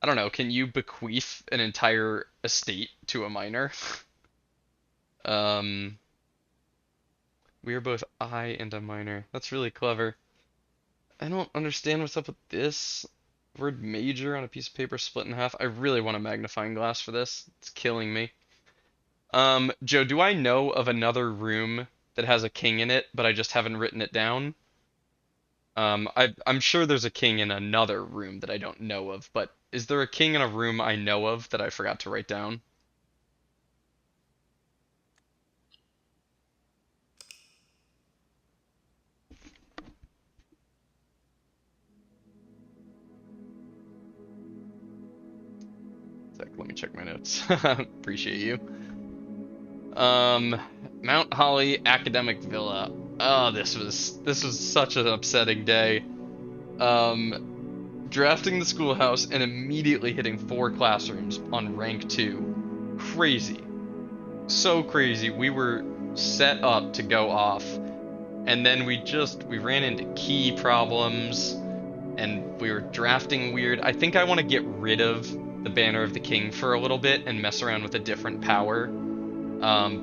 Speaker 1: I don't know, can you bequeath an entire estate to a minor? Um, we are both I and a minor. That's really clever. I don't understand what's up with this. Word major on a piece of paper split in half. I really want a magnifying glass for this. It's killing me. Joe, do I know of another room that has a king in it, but I just haven't written it down? I'm sure there's a king in another room that I don't know of, but is there a king in a room I know of that I forgot to write down? Perfect. Let me check my notes. Appreciate you. Mount Holly Academic Villa. Oh, this was such an upsetting day. Drafting the schoolhouse and immediately hitting 4 classrooms on rank 2. Crazy. So crazy. We were set up to go off, and then we ran into key problems, and we were drafting weird. I think I want to get rid of the Banner of the King for a little bit and mess around with a different power,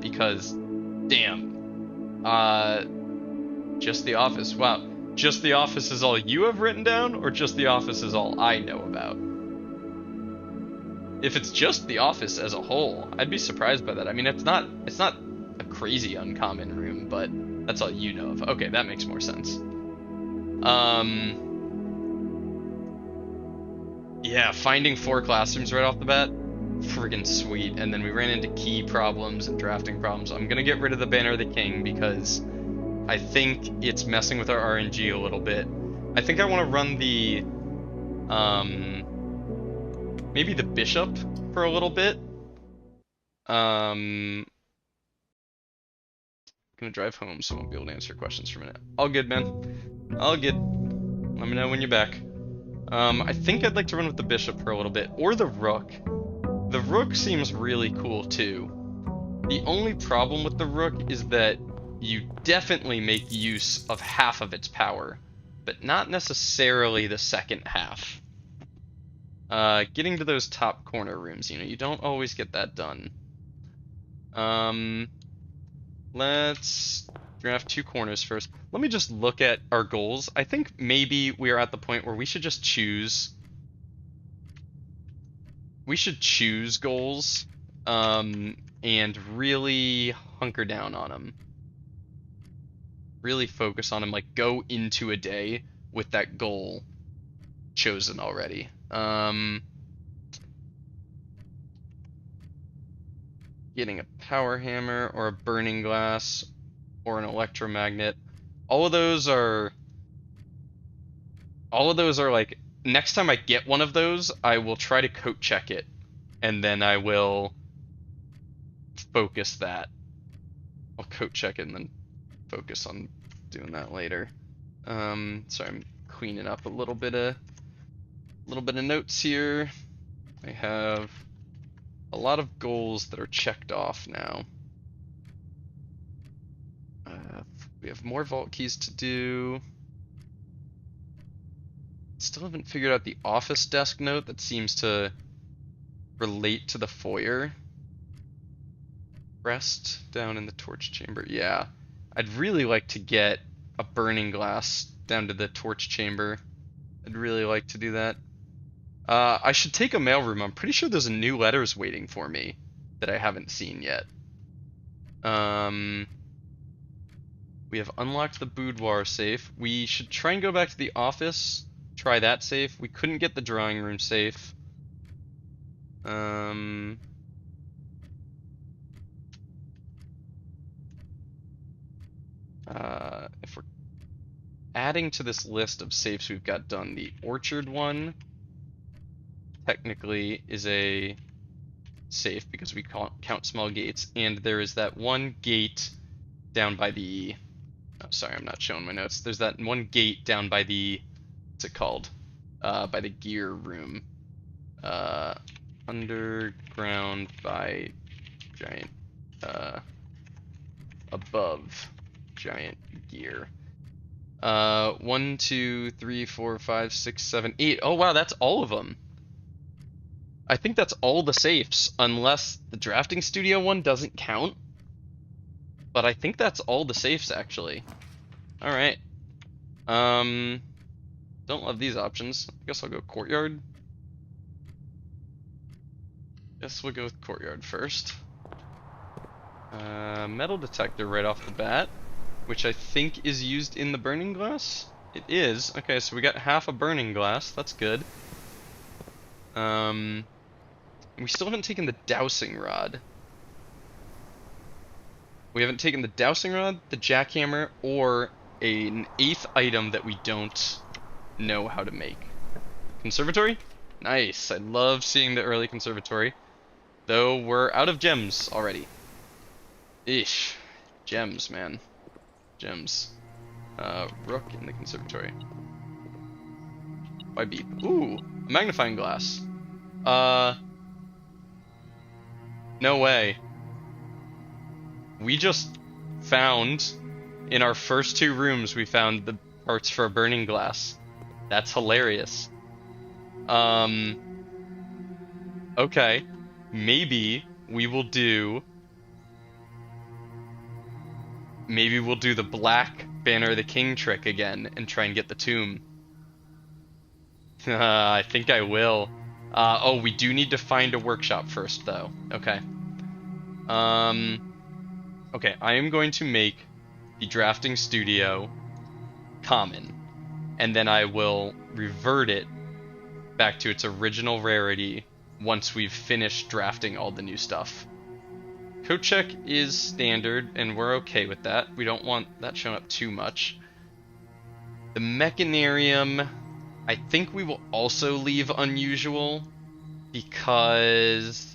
Speaker 1: because, damn. Just the Office. Wow. Just the Office is all you have written down, or just the Office is all I know about? If it's just the Office as a whole, I'd be surprised by that. I mean, it's not a crazy uncommon room, but that's all you know of. Okay, that makes more sense. Yeah, finding 4 classrooms right off the bat, friggin' sweet. And then we ran into key problems and drafting problems. I'm gonna get rid of the Banner of the King because I think it's messing with our RNG a little bit. I think I want to run the, maybe the Bishop for a little bit. I'm gonna drive home, so I won't be able to answer questions for a minute. All good, man. All good. Let me know when you're back. I think I'd like to run with the Bishop for a little bit, or the Rook. The Rook seems really cool too. The only problem with the Rook is that you definitely make use of half of its power, but not necessarily the second half. Getting to those top corner rooms, you don't always get that done. Let's draft 2 corners first. Let me just look at our goals. I think maybe we are at the point where we should just choose. We should choose goals, and really hunker down on them. Really focus on them, like go into a day with that goal chosen already. Getting a power hammer or a burning glass or an electromagnet. All of those are like, next time I get one of those, I will try to coat check it, and then I will focus that. I'll coat check it and then focus on doing that later. Sorry, I'm cleaning up a little bit of notes here. I have a lot of goals that are checked off now. We have more vault keys to do. Still haven't figured out the office desk note that seems to relate to the foyer. Rest down in the torch chamber. Yeah, I'd really like to get a burning glass down to the torch chamber. I'd really like to do that. I should take a mailroom. I'm pretty sure there's a new letters waiting for me that I haven't seen yet. We have unlocked the boudoir safe. We should try and go back to the office. Try that safe. We couldn't get the drawing room safe. If we're adding to this list of safes we've got done, the orchard one technically is a safe because we count small gates, and there is that one gate down by the, oh, sorry, I'm not showing my notes. There's that one gate down by the, what's it called? By the gear room. Underground by giant, above giant gear. 1, 2, 3, 4, 5, 6, 7, 8. Oh wow, that's all of them. I think that's all the safes, unless the drafting studio one doesn't count. But I think that's all the safes, actually. Alright. Don't love these options. I guess I'll go courtyard. Guess we'll go with courtyard first. Metal detector right off the bat, which I think is used in the burning glass. It is. Okay, so we got half a burning glass. That's good. We still haven't taken the dowsing rod. We haven't taken the dowsing rod, the jackhammer, or an 8th item that we don't know how to make. Conservatory? Nice. I love seeing the early conservatory. Though we're out of gems already. Ish. Gems, man. Gems. Rook in the conservatory. Why beep? Ooh, a magnifying glass. No way. We just found, in our first two rooms, we found the parts for a burning glass. That's hilarious. Okay. Maybe we'll do the black Banner of the King trick again and try and get the tomb. I think I will. Oh, we do need to find a workshop first, though. Okay. Okay, I am going to make the drafting studio common, and then I will revert it back to its original rarity once we've finished drafting all the new stuff. Code check is standard, and we're okay with that. We don't want that showing up too much. The mechanarium, I think we will also leave unusual, because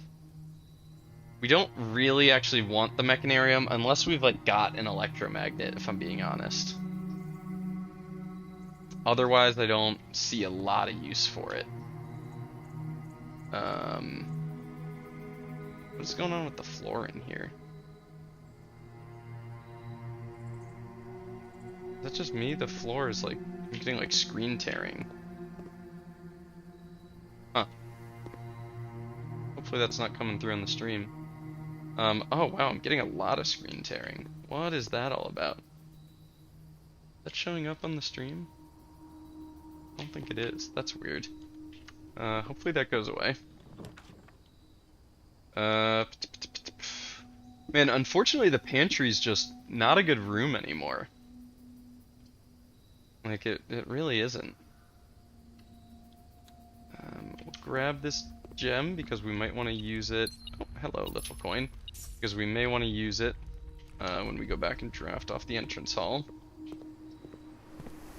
Speaker 1: we don't really actually want the mechanarium unless we've like got an electromagnet, if I'm being honest. Otherwise, I don't see a lot of use for it. What's going on with the floor in here? Is that just me? The floor is like, I'm getting like screen tearing. Huh. Hopefully that's not coming through on the stream. Oh wow, I'm getting a lot of screen tearing. What is that all about? Is that showing up on the stream? I don't think it is. That's weird. Hopefully that goes away. Man, unfortunately the pantry's just not a good room anymore. Like, it really isn't. We'll grab this gem because we might want to use it. Oh, hello, little coin. Because we may want to use it when we go back and draft off the entrance hall.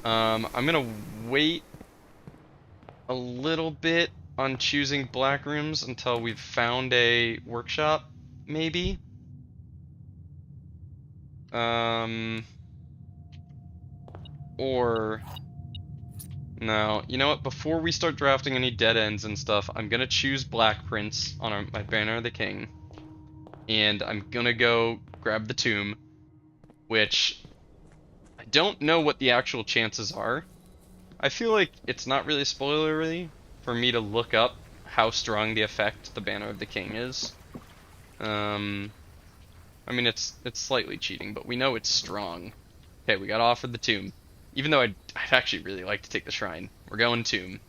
Speaker 1: I'm gonna wait a little bit on choosing black rooms until we've found a workshop, maybe. Or no, you know what? Before we start drafting any dead ends and stuff, I'm gonna choose black prints on my Banner of the King, and I'm gonna go grab the tomb, which I don't know what the actual chances are. I feel like it's not really spoilery for me to look up how strong the effect the Banner of the King is. I mean, it's slightly cheating, but we know it's strong. Okay, we got offered the tomb. Even though I'd actually really like to take the shrine. We're going tomb.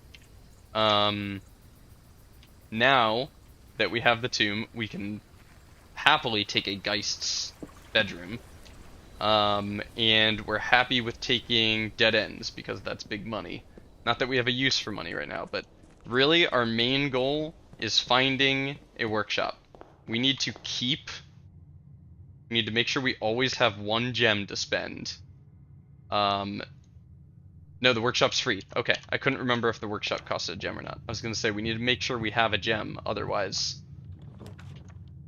Speaker 1: Now that we have the tomb, we can happily take a Geist's bedroom. And we're happy with taking dead ends, because that's big money. Not that we have a use for money right now, but really our main goal is finding a workshop. We need to make sure we always have one gem to spend. No, the workshop's free. Okay, I couldn't remember if the workshop costed a gem or not. I was gonna say we need to make sure we have a gem, otherwise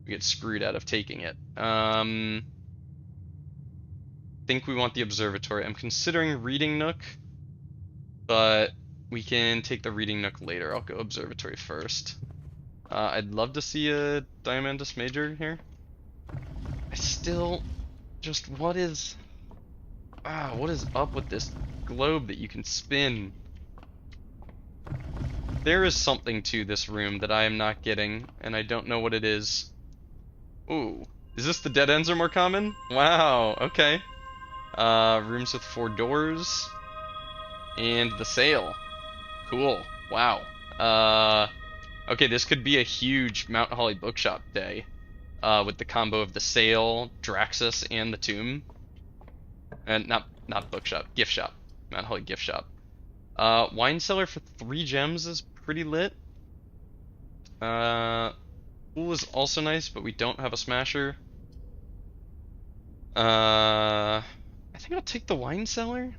Speaker 1: we get screwed out of taking it. Think we want the observatory. I'm considering reading nook, but we can take the reading nook later. I'll go observatory first. I'd love to see a Diamandus Major here. I still just what is up with this globe that you can spin? There is something to this room that I am not getting, and I don't know what it is. Ooh, is this the dead ends are more common? Wow, okay. Rooms with 4 doors. And the sail. Cool. Wow. Okay, this could be a huge Mount Holly bookshop day. With the combo of the sail, Draxus, and the tomb. And not bookshop, gift shop. Mount Holly gift shop. Wine cellar for 3 gems is pretty lit. Pool is also nice, but we don't have a smasher. I think I'll take the wine cellar.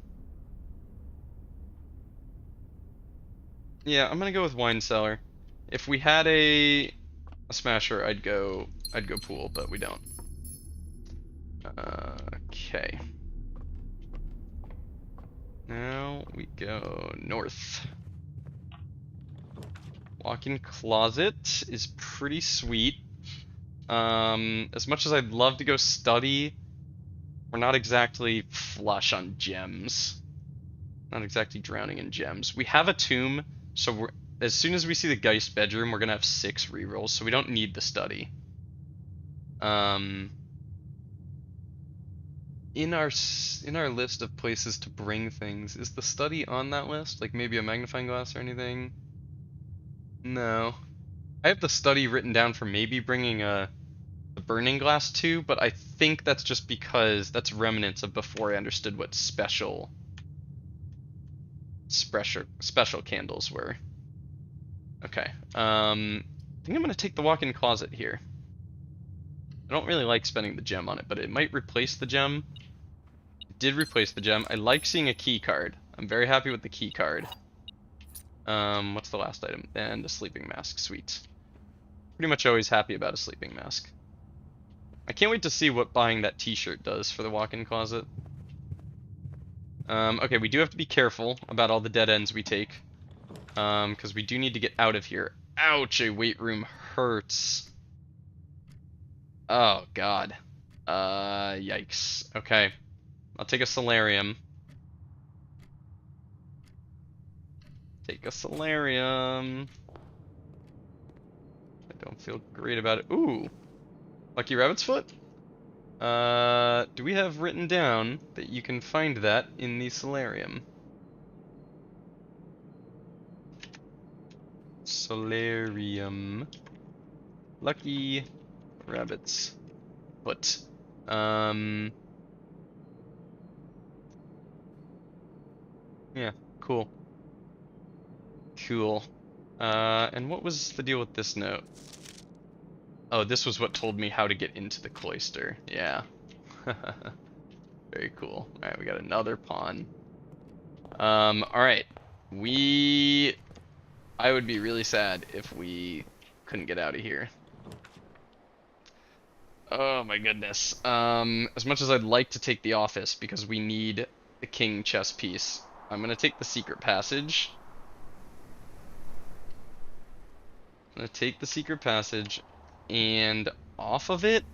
Speaker 1: Yeah, I'm gonna go with wine cellar. If we had a smasher, I'd go pool, but we don't. Okay. Now we go north. Walk-in closet is pretty sweet. As much as I'd love to go study, we're not exactly flush on gems. Not exactly drowning in gems. We have a tomb, so as soon as we see the Geist bedroom, we're gonna have 6 rerolls, so we don't need the study. In our list of places to bring things, is the study on that list? Like maybe a magnifying glass or anything? No. I have the study written down for maybe bringing a burning glass too, but I think that's just because that's remnants of before I understood what special candles were. Okay. I think I'm gonna take the walk-in closet here. I don't really like spending the gem on it, but it might replace the gem. It did replace the gem. I like seeing a key card. I'm very happy with the key card. What's the last item? And a sleeping mask. Sweet. Pretty much always happy about a sleeping mask. I can't wait to see what buying that t-shirt does for the walk-in closet. Okay, we do have to be careful about all the dead ends we take. Because we do need to get out of here. Ouch, a weight room hurts. Oh, God. Yikes. Okay. I'll take a solarium. Take a solarium. I don't feel great about it. Ooh. Lucky Rabbit's Foot? Do we have written down that you can find that in the solarium? Solarium. Lucky Rabbit's Foot. Yeah, cool. Cool. And what was the deal with this note? Oh, this was what told me how to get into the cloister. Yeah. Very cool. Alright, we got another pawn. Alright. I would be really sad if we couldn't get out of here. Oh my goodness. As much as I'd like to take the office because we need the king chess piece, I'm gonna take the secret passage. I'm gonna take the secret passage, and off of it,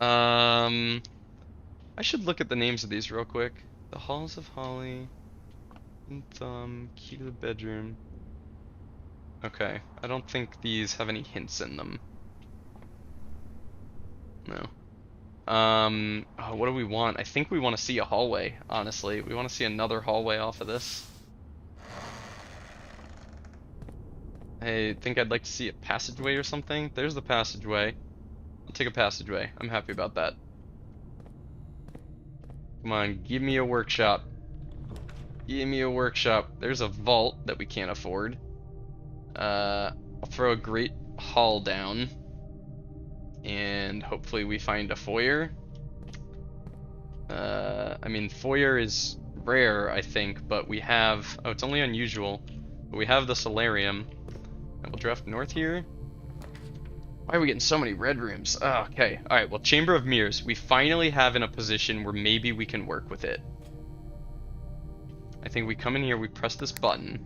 Speaker 1: I should look at the names of these real quick. The Halls of Holly, Key to the Bedroom. Okay, I don't think these have any hints in them. No. Oh, what do we want? I think we want to see a hallway, honestly. We want to see another hallway off of this. I think I'd like to see a passageway or something. There's the passageway. I'll take a passageway. I'm happy about that. Come on, give me a workshop. Give me a workshop. There's a vault that we can't afford. I'll throw a great hall down. And hopefully we find a foyer. I mean, foyer is rare, I think, but we have... Oh, it's only unusual. But we have the solarium. And we'll draft north here. Why are we getting so many red rooms? Oh, okay. Alright, well, Chamber of Mirrors. We finally have in a position where maybe we can work with it. I think we come in here, we press this button.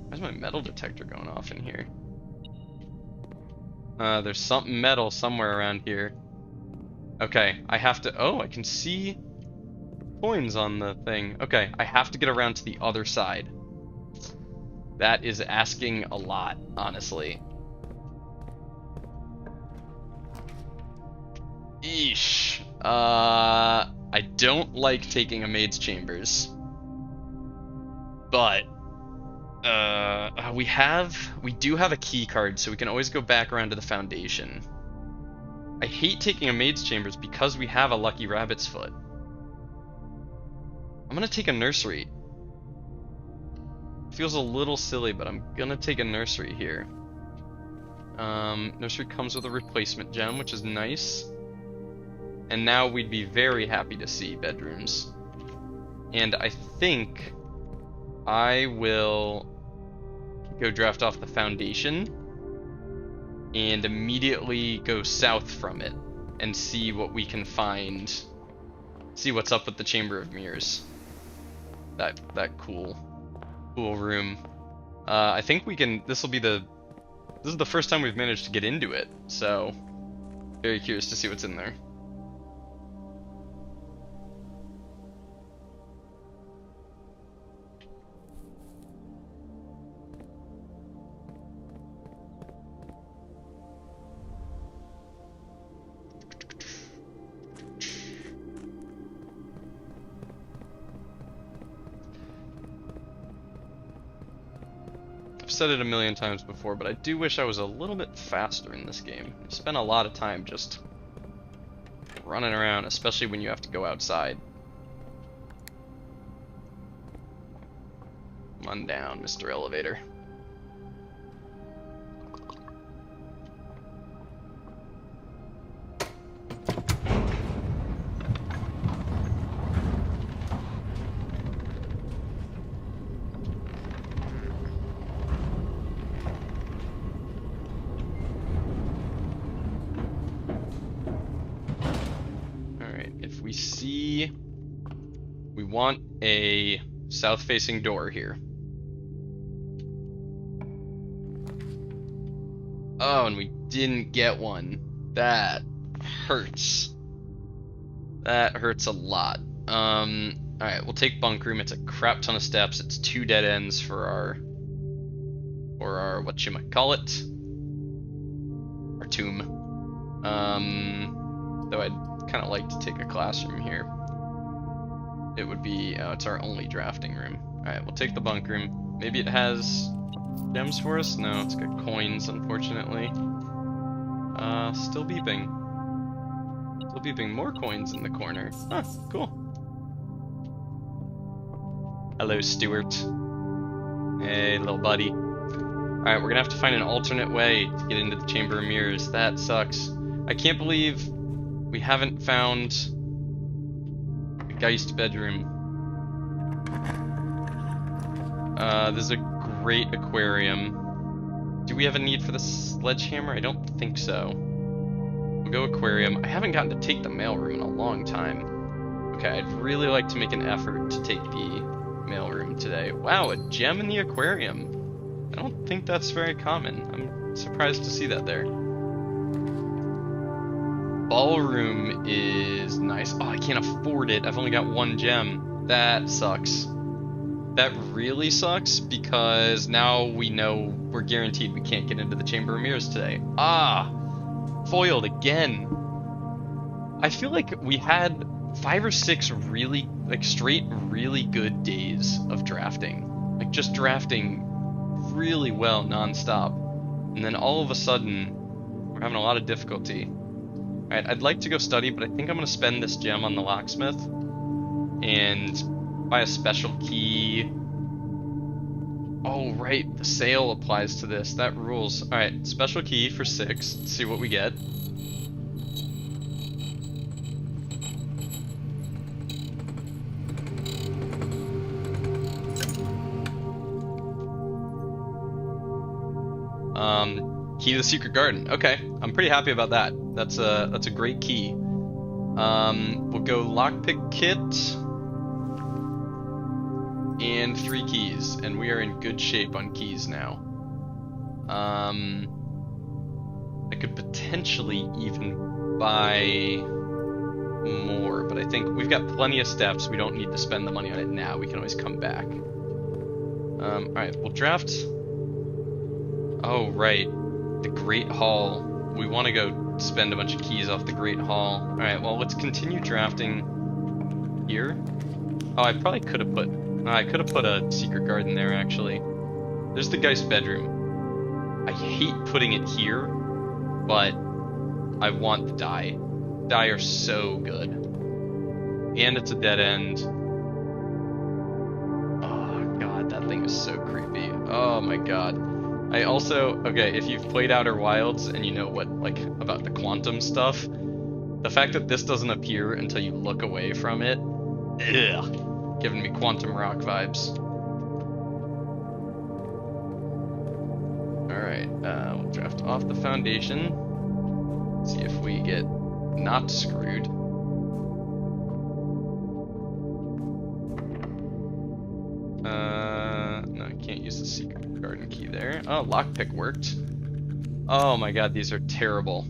Speaker 1: Why's my metal detector going off in here? There's something metal somewhere around here. Okay, I have to... Oh, I can see coins on the thing. Okay, I have to get around to the other side. That is asking a lot, honestly. Eesh. I don't like taking a maid's chambers. But we do have a key card, so we can always go back around to the foundation. I hate taking a maid's chambers because we have a lucky rabbit's foot. I'm gonna take a nursery. Feels a little silly, but I'm gonna take a nursery here. Nursery comes with a replacement gem, which is nice. And now we'd be very happy to see bedrooms. And I think I will go draft off the foundation and immediately go south from it and see what we can find. See what's up with the Chamber of Mirrors. That cool room. I think we can. This is the first time we've managed to get into it, so very curious to see what's in there. Said it a million times before, but I do wish I was a little bit faster in this game. I spent a lot of time just running around, especially when you have to go outside. Come on down, Mr. Elevator. We want a south-facing door here. Oh, and we didn't get one. That hurts. That hurts a lot. Alright, we'll take bunk room. It's a crap ton of steps. It's 2 dead ends for our whatchamacallit? Our tomb. Though I'd kind of like to take a classroom here. It would be, it's our only drafting room. Alright, we'll take the bunk room. Maybe it has gems for us? No, it's got coins, unfortunately. Still beeping. Still beeping. More coins in the corner. Huh, cool. Hello, Stuart. Hey, little buddy. Alright, we're gonna have to find an alternate way to get into the Chamber of Mirrors. That sucks. I can't believe we haven't found the Geist bedroom. There's a great aquarium. Do we have a need for the sledgehammer? I don't think so. We'll go aquarium. I haven't gotten to take the mailroom in a long time. Okay, I'd really like to make an effort to take the mailroom today. Wow, a gem in the aquarium. I don't think that's very common. I'm surprised to see that there. Ballroom is nice. Oh, I can't afford it. I've only got 1 gem. That sucks. That really sucks because now we know we're guaranteed we can't get into the Chamber of Mirrors today. Ah! Foiled again. I feel like we had 5 or 6 really, straight really good days of drafting. Like, just drafting really well non-stop. And then all of a sudden, we're having a lot of difficulty. Alright, I'd like to go study, but I think I'm going to spend this gem on the locksmith. And buy a special key. Oh, right, the sale applies to this. That rules. Alright, special key for 6. Let's see what we get. Key to the secret garden. Okay, I'm pretty happy about that. That's a great key. We'll go lockpick kit and 3 keys, and we are in good shape on keys now. I could potentially even buy more, but I think we've got plenty of steps. We don't need to spend the money on it now. We can always come back. Alright, we'll draft. Oh, right. The Great Hall. We want to go spend a bunch of keys off the Great Hall. Alright, well, let's continue drafting here. Oh, I probably could have put... I could have put a secret garden there, actually. There's the Geist bedroom. I hate putting it here, but I want the die. Die are so good. And it's a dead end. Oh, God, that thing is so creepy. Oh, my God. I also, okay, if you've played Outer Wilds and you know what, about the quantum stuff, the fact that this doesn't appear until you look away from it, ugh, giving me Quantum Rock vibes. Alright, we'll draft off the foundation. See if we get not screwed. No, I can't use the secret garden key there. Oh, lockpick worked. Oh my god, these are terrible.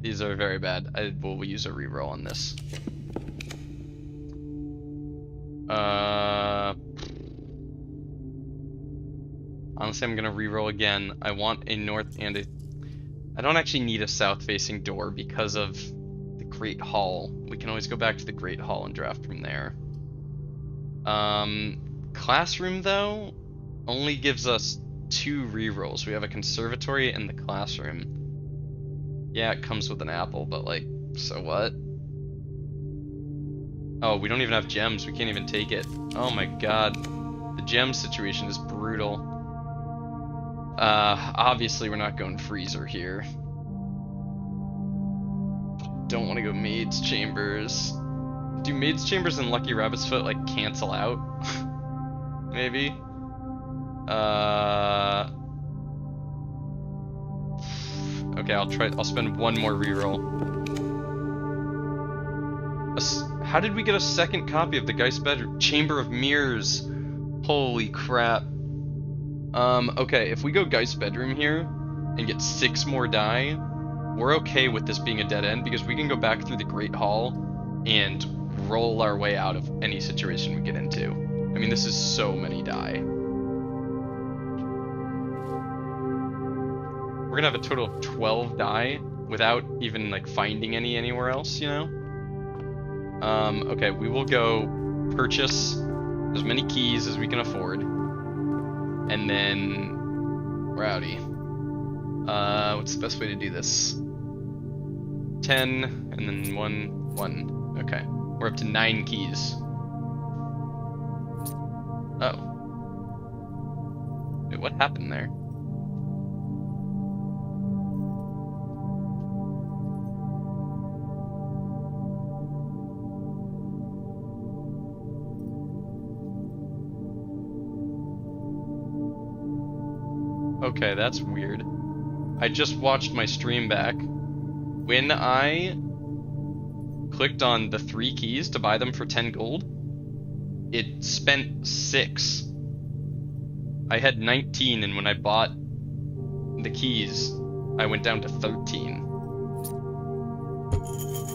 Speaker 1: These are very bad. I will use a reroll on this. Honestly, I'm gonna reroll again. I want a north and a... I don't actually need a south-facing door because of the Great Hall. We can always go back to the Great Hall and draft from there. Classroom, though, only gives us 2 rerolls. We have a conservatory and the classroom. Yeah, it comes with an apple, but like, so what? Oh, we don't even have gems. We can't even take it. Oh my god. The gem situation is brutal. Obviously we're not going freezer here. Don't want to go maid's chambers. Do maid's chambers and Lucky Rabbit's Foot like cancel out? Maybe. Okay, I'll spend one more reroll. How did we get a second copy of the Geist Bedroom? Chamber of Mirrors. Holy crap. Okay, if we go Geist Bedroom here and get 6 more die, we're okay with this being a dead end because we can go back through the Great Hall and roll our way out of any situation we get into. I mean, this is so many die. We're gonna have a total of 12 die without even like finding any anywhere else, you know? Okay, we will go purchase as many keys as we can afford. And then rowdy. What's the best way to do this? 10 and then 1. Okay, we're up to 9 keys. Oh. Wait, what happened there? Okay, that's weird. I just watched my stream back. When I clicked on the 3 keys to buy them for 10 gold, it spent 6. I had 19, and when I bought the keys, I went down to 13.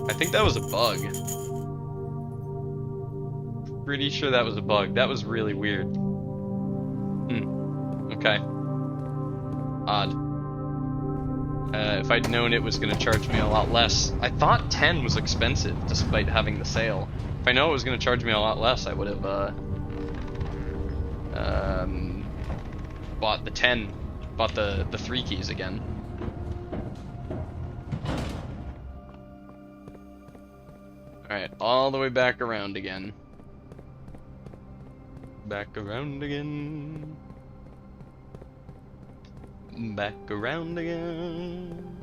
Speaker 1: I think that was a bug. Pretty sure that was a bug. That was really weird. Okay. Odd. If I'd known it was going to charge me a lot less. I thought 10 was expensive, despite having the sale. If I know it was going to charge me a lot less, I would have bought the 10. Bought the 3 keys again. Alright, all the way back around again. Back around again. Back around again.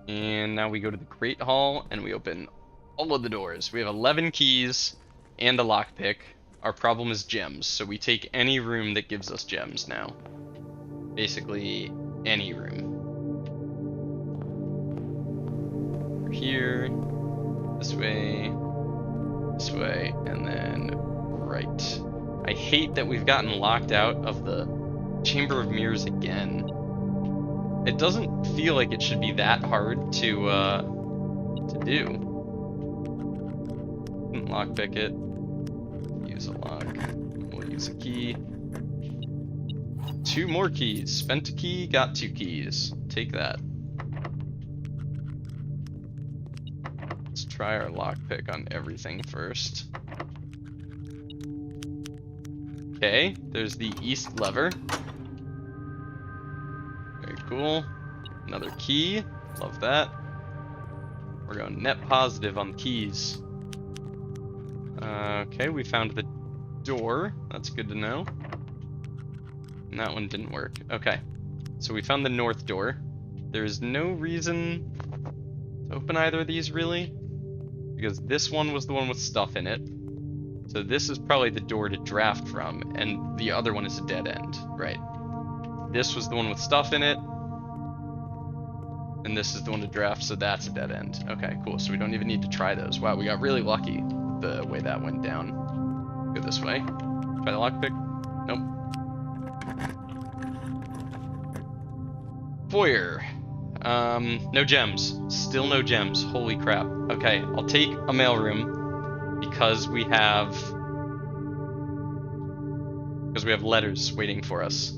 Speaker 1: And now we go to the Great Hall and we open all of the doors. We have 11 keys and a lockpick. Our problem is gems, so we take any room that gives us gems now. Basically, any room. We're here. This way, and then right. I hate that we've gotten locked out of the Chamber of Mirrors again. It doesn't feel like it should be that hard to do. Lockpick it. Use a lock. We'll use a key. 2 more keys. Spent a key, got 2 keys. Take that. Let's try our lockpick on everything first. Okay, there's the east lever. Very cool. Another key. Love that. We're going net positive on the keys. Okay, we found the door. That's good to know. And that one didn't work. Okay, so we found the north door. There's no reason to open either of these, really. Because this one was the one with stuff in it. So this is probably the door to draft from, and the other one is a dead end, right? This was the one with stuff in it. And this is the one to draft, so that's a dead end. Okay, cool. So we don't even need to try those. Wow, we got really lucky the way that went down. Go this way. Try the lockpick. Nope. Foyer. No gems. Still no gems. Holy crap. Okay, I'll take a mailroom because we have letters waiting for us.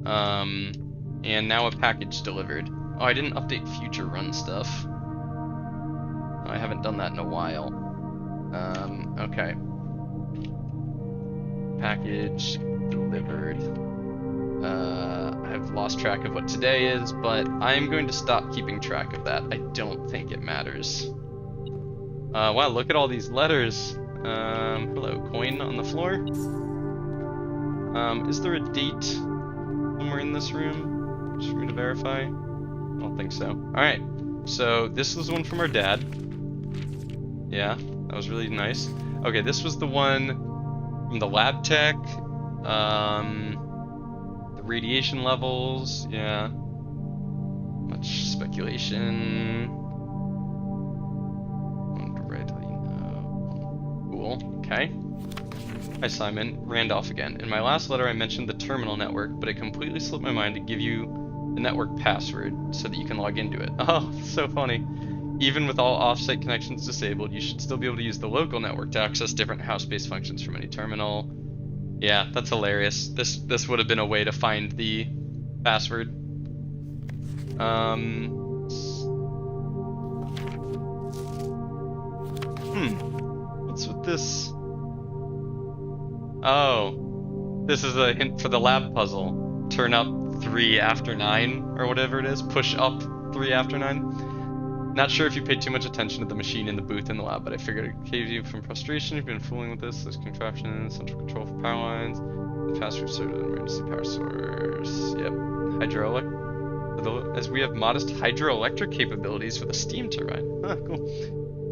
Speaker 1: And now a package delivered. Oh, I didn't update future run stuff. I haven't done that in a while. Okay. Package delivered. I've lost track of what today is, but I'm going to stop keeping track of that. I don't think it matters. Wow, look at all these letters. Hello, coin on the floor. Is there a date somewhere in this room? Just for me to verify? I don't think so. Alright, so this was one from our dad. Yeah, that was really nice. Okay, this was the one from the lab tech. The radiation levels, yeah. Much speculation. Cool, okay. Hi Simon, Randolph again. In my last letter I mentioned the terminal network, but it completely slipped my mind to give you the network password so that you can log into it. Oh, so funny. Even with all off-site connections disabled, you should still be able to use the local network to access different house-based functions from any terminal. Yeah, that's hilarious. This would have been a way to find the password. What's with this? Oh, this is a hint for the lab puzzle. Turn up 3 after 9, or whatever it is. Push up 3 after 9. Not sure if you paid too much attention to the machine in the booth in the lab, but I figured it saved you from frustration. You've been fooling with this. There's contraption, central control for power lines, the password server, emergency power source. Yep, hydraulic. As we have modest hydroelectric capabilities with a steam turbine. Ah, cool.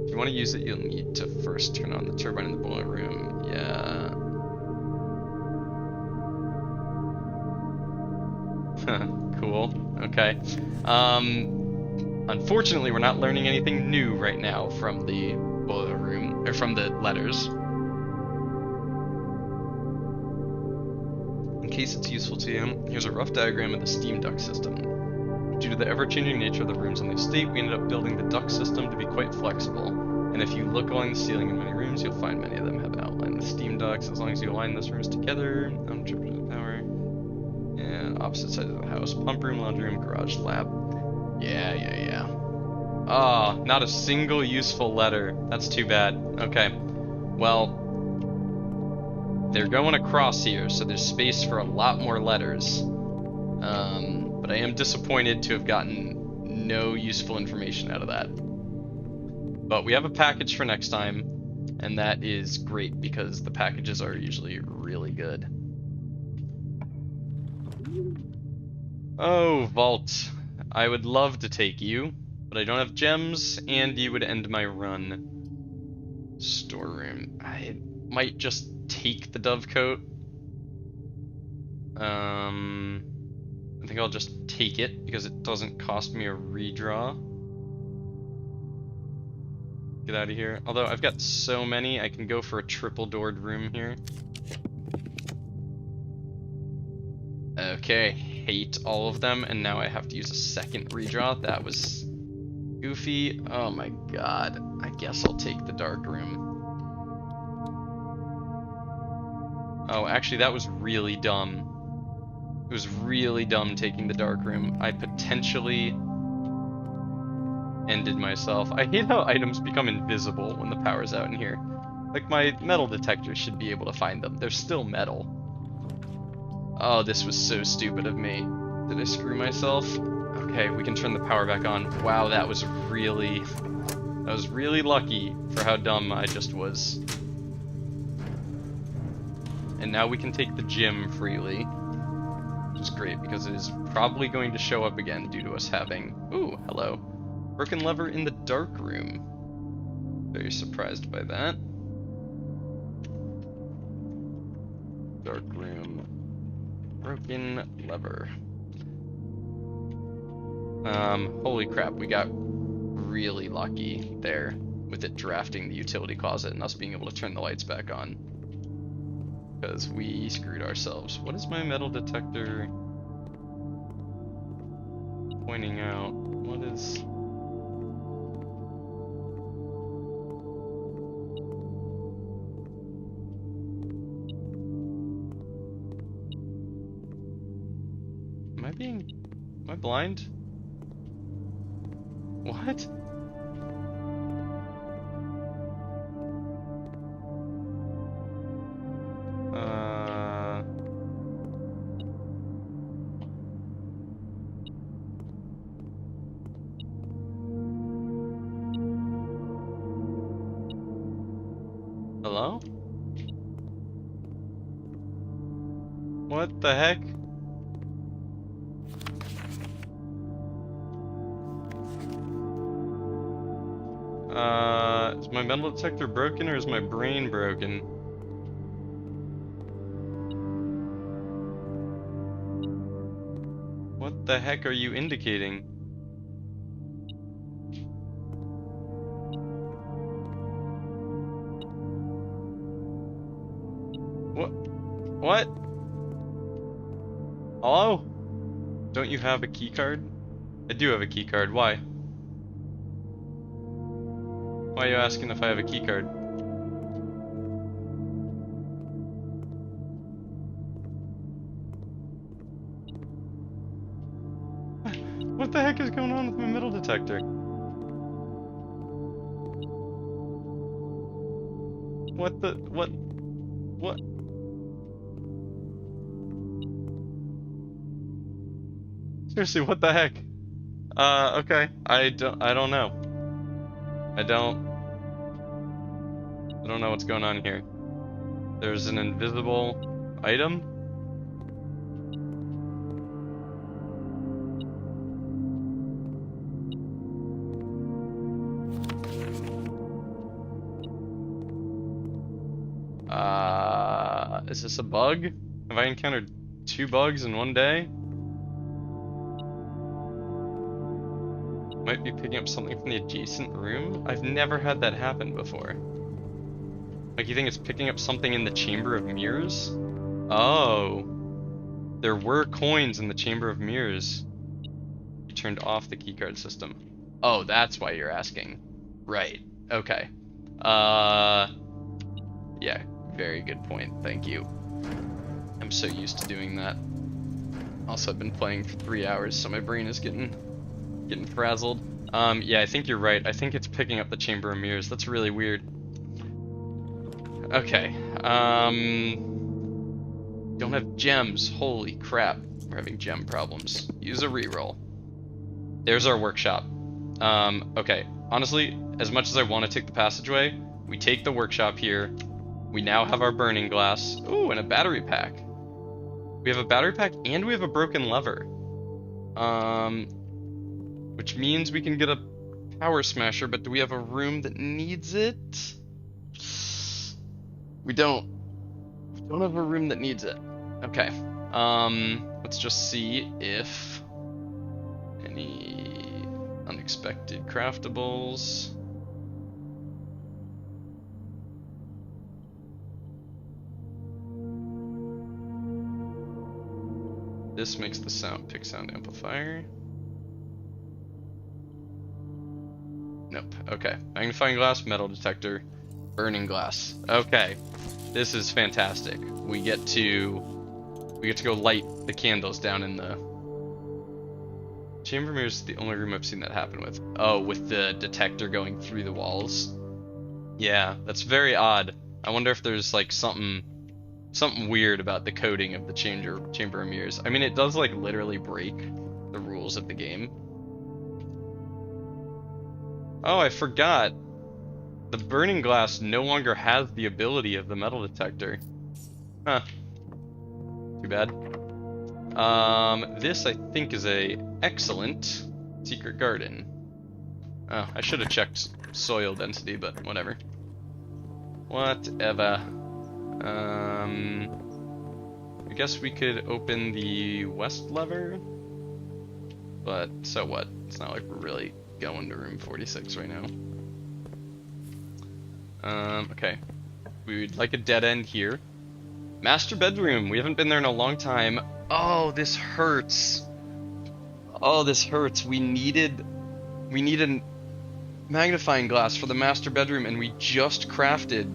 Speaker 1: If you want to use it, you'll need to first turn on the turbine in the boiler room. Yeah. Cool. Okay. Unfortunately, we're not learning anything new right now from the boiler room, or from the letters. In case it's useful to you, here's a rough diagram of the steam duct system. Due to the ever-changing nature of the rooms on the estate, we ended up building the duct system to be quite flexible. And if you look along the ceiling in many rooms, you'll find many of them have outlined the steam ducts. As long as you align those rooms together, power. And opposite sides of the house. Pump room, laundry room, garage, lab. Yeah. Oh, not a single useful letter. That's too bad. Okay. Well, they're going across here, so there's space for a lot more letters. But I am disappointed to have gotten no useful information out of that. But we have a package for next time, and that is great because the packages are usually really good. Oh, Vault. I would love to take you, but I don't have gems, and you would end my run. Storeroom. I might just take the dovecoat. I think I'll just take it because it doesn't cost me a redraw. Get out of here. Although I've got so many, I can go for a triple doored room here. Okay, hate all of them, and now I have to use a second redraw. That was goofy. Oh my god. I guess I'll take the dark room. Oh, actually that was really dumb. It was really dumb taking the dark room. I potentially ended myself. I hate how items become invisible when the power's out in here. Like, my metal detector should be able to find them. They're still metal. Oh, this was so stupid of me. Did I screw myself? Okay, we can turn the power back on. Wow, that was really lucky for how dumb I just was. And now we can take the gym freely. which is great because it is probably going to show up again due to us having... Ooh, hello. Broken lever in the dark room. Very surprised by that. Dark room. Broken lever. Holy crap, we got really lucky there with it drafting the utility closet and us being able to turn the lights back on. Because we screwed ourselves. What is my metal detector pointing out? What is... Am I blind? What? Hello? What the heck? Is my metal detector broken or is my brain broken? What the heck are you indicating? What? Hello? Don't you have a key card? I do have a key card. Why? Why are you asking if I have a key card? What the heck is going on with my metal detector? What? Seriously, what the heck? Okay. I don't know. I don't know what's going on here. There's an invisible item. Is this a bug? Have I encountered 2 bugs in one day? Might be picking up something from the adjacent room? I've never had that happen before. Like, you think it's picking up something in the Chamber of Mirrors? Oh. There were coins in the Chamber of Mirrors. You turned off the keycard system. Oh, that's why you're asking. Right. Okay. Yeah, very good point. Thank you. I'm so used to doing that. Also, I've been playing for 3 hours, so my brain is getting frazzled. Yeah, I think you're right. I think it's picking up the Chamber of Mirrors. That's really weird. Okay. Don't have gems. Holy crap. We're having gem problems. Use a reroll. There's our workshop. Okay. Honestly, as much as I want to take the passageway, we take the workshop here. We now have our burning glass. Ooh, and a battery pack. We have a battery pack and we have a broken lever. Which means we can get a power smasher, but do we have a room that needs it? We don't. We don't have a room that needs it. Okay. Let's just see if any unexpected craftables. This makes the pick sound amplifier. Nope. Okay. Magnifying glass, metal detector, burning glass. Okay. This is fantastic. We get to go light the candles down in the Chamber Mirrors is the only room I've seen that happen with. Oh, with the detector going through the walls. Yeah, that's very odd. I wonder if there's like something weird about the coding of the Chamber of Mirrors. I mean, it does like literally break the rules of the game. Oh, I forgot. The burning glass no longer has the ability of the metal detector. Huh. Too bad. This I think is a excellent secret garden. Oh, I should have checked soil density, but whatever. Whatever. I guess we could open the west lever, but so what? It's not like we're really going to room 46 right now. Okay. We would like a dead end here. Master bedroom. We haven't been there in a long time. Oh, this hurts. Oh, this hurts. We needed a magnifying glass for the master bedroom, and we just crafted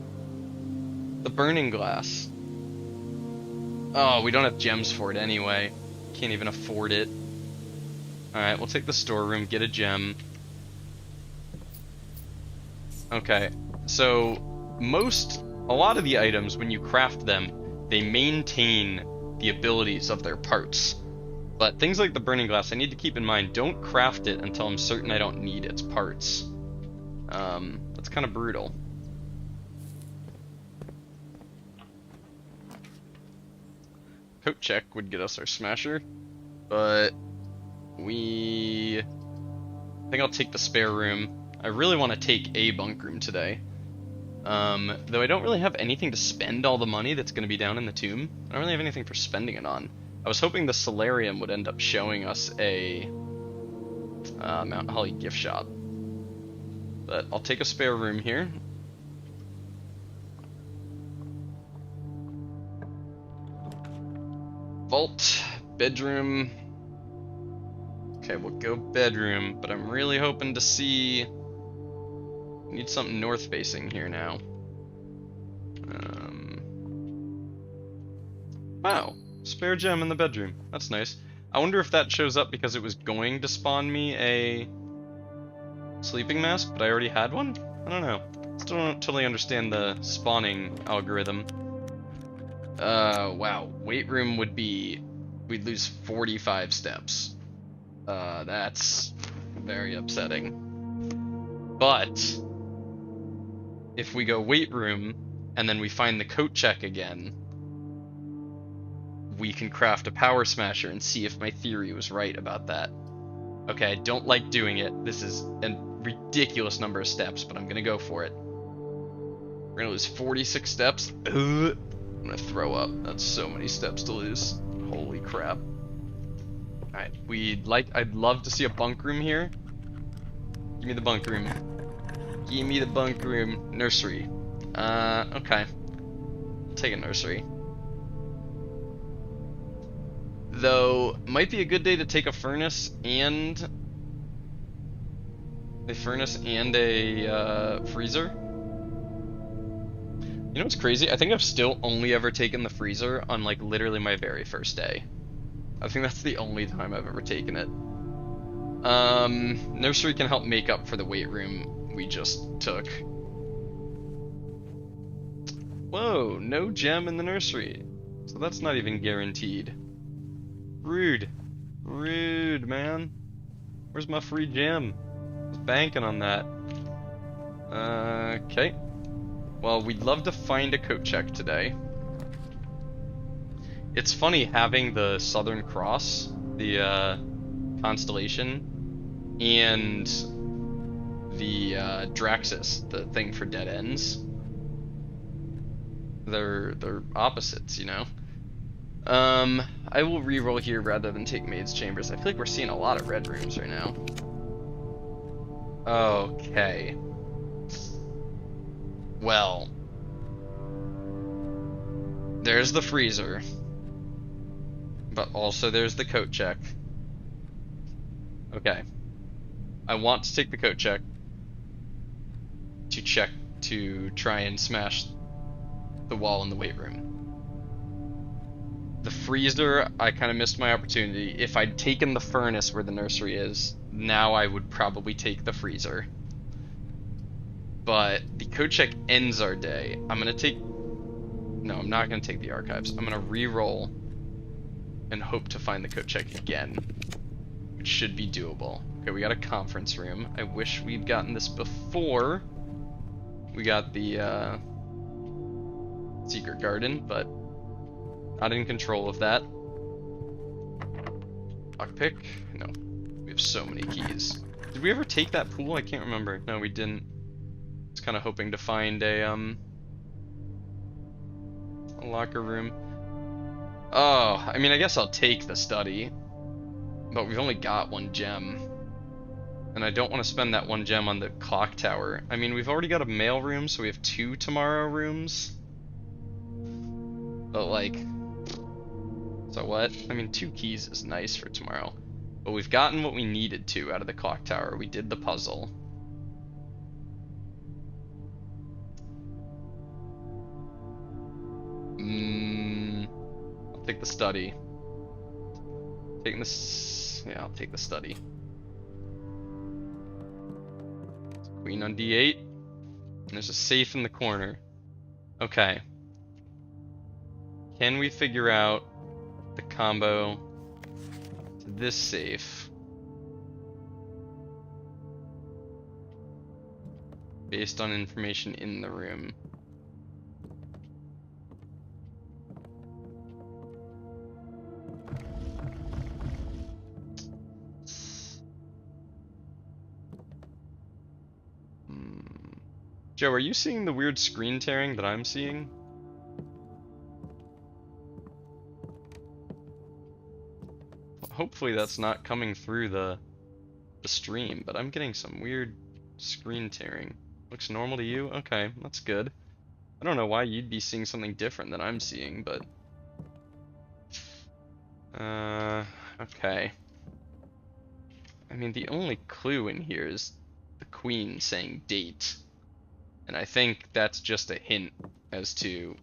Speaker 1: the burning glass. Oh, we don't have gems for it anyway. Can't even afford it. Alright, we'll take the storeroom, get a gem. Okay, so a lot of the items, when you craft them, they maintain the abilities of their parts. But things like the burning glass, I need to keep in mind, don't craft it until I'm certain I don't need its parts. That's kind of brutal. Coat check would get us our smasher, but I think I'll take the spare room. I really want to take a bunk room today. Though I don't really have anything to spend all the money that's going to be down in the tomb. I don't really have anything for spending it on. I was hoping the solarium would end up showing us a Mount Holly gift shop. But I'll take a spare room here. Vault, bedroom. Okay, we'll go bedroom, but I'm really hoping to see... Need something north facing here now. Wow, spare gem in the bedroom. That's nice. I wonder if that shows up because it was going to spawn me a sleeping mask, but I already had one? I don't know. Still don't totally understand the spawning algorithm. Wow. Weight room would be... We'd lose 45 steps. That's very upsetting. But if we go weight room and then we find the coat check again, we can craft a power smasher and see if my theory was right about that. Okay, I don't like doing it. This is a ridiculous number of steps, but I'm gonna go for it. We're gonna lose 46 steps. Ugh. I'm gonna throw up. That's so many steps to lose. Holy crap. Alright, I'd love to see a bunk room here. Give me the bunk room. Give me the bunk room. Nursery. Okay. I'll take a nursery. Though, might be a good day to take a furnace and a freezer. You know what's crazy? I think I've still only ever taken the freezer on like literally my very first day. I think that's the only time I've ever taken it. Nursery can help make up for the weight room we just took. Whoa, no gem in the nursery. So that's not even guaranteed. Rude. Rude, man. Where's my free gem? I was banking on that. Okay. Well, we'd love to find a coat check today. It's funny having the Southern Cross, the constellation, and the Draxus, the thing for dead ends. They're opposites, you know. I will re-roll here rather than take Maid's Chambers. I feel like we're seeing a lot of red rooms right now. Okay. Well, there's the freezer, but also there's the coat check. Okay. I want to take the coat check to try and smash the wall in the weight room. The freezer, I kind of missed my opportunity. If I'd taken the furnace where the nursery is, now I would probably take the freezer. But the coat check ends our day. I'm not gonna take the archives. I'm gonna re-roll and hope to find the coat check again, which should be doable. Okay, we got a conference room. I wish we'd gotten this before we got the secret garden, but not in control of that. Lockpick? No. We have so many keys. Did we ever take that pool? I can't remember. No, we didn't. I was kind of hoping to find a locker room. Oh, I mean, I guess I'll take the study. But we've only got 1 gem. And I don't want to spend that 1 gem on the clock tower. I mean, we've already got a mail room, so we have 2 tomorrow rooms. But, like... So what? I mean, 2 keys is nice for tomorrow. But we've gotten what we needed to out of the clock tower. We did the puzzle. I'll take the study. Taking this... Yeah, I'll take the study. Queen on d8. And there's a safe in the corner. Okay. Can we figure out the combo to this safe based on information in the room? Joe, are you seeing the weird screen tearing that I'm seeing? Hopefully that's not coming through the stream, but I'm getting some weird screen tearing. Looks normal to you? Okay, that's good. I don't know why you'd be seeing something different than I'm seeing, but... okay. I mean, the only clue in here is the queen saying date. And I think that's just a hint as to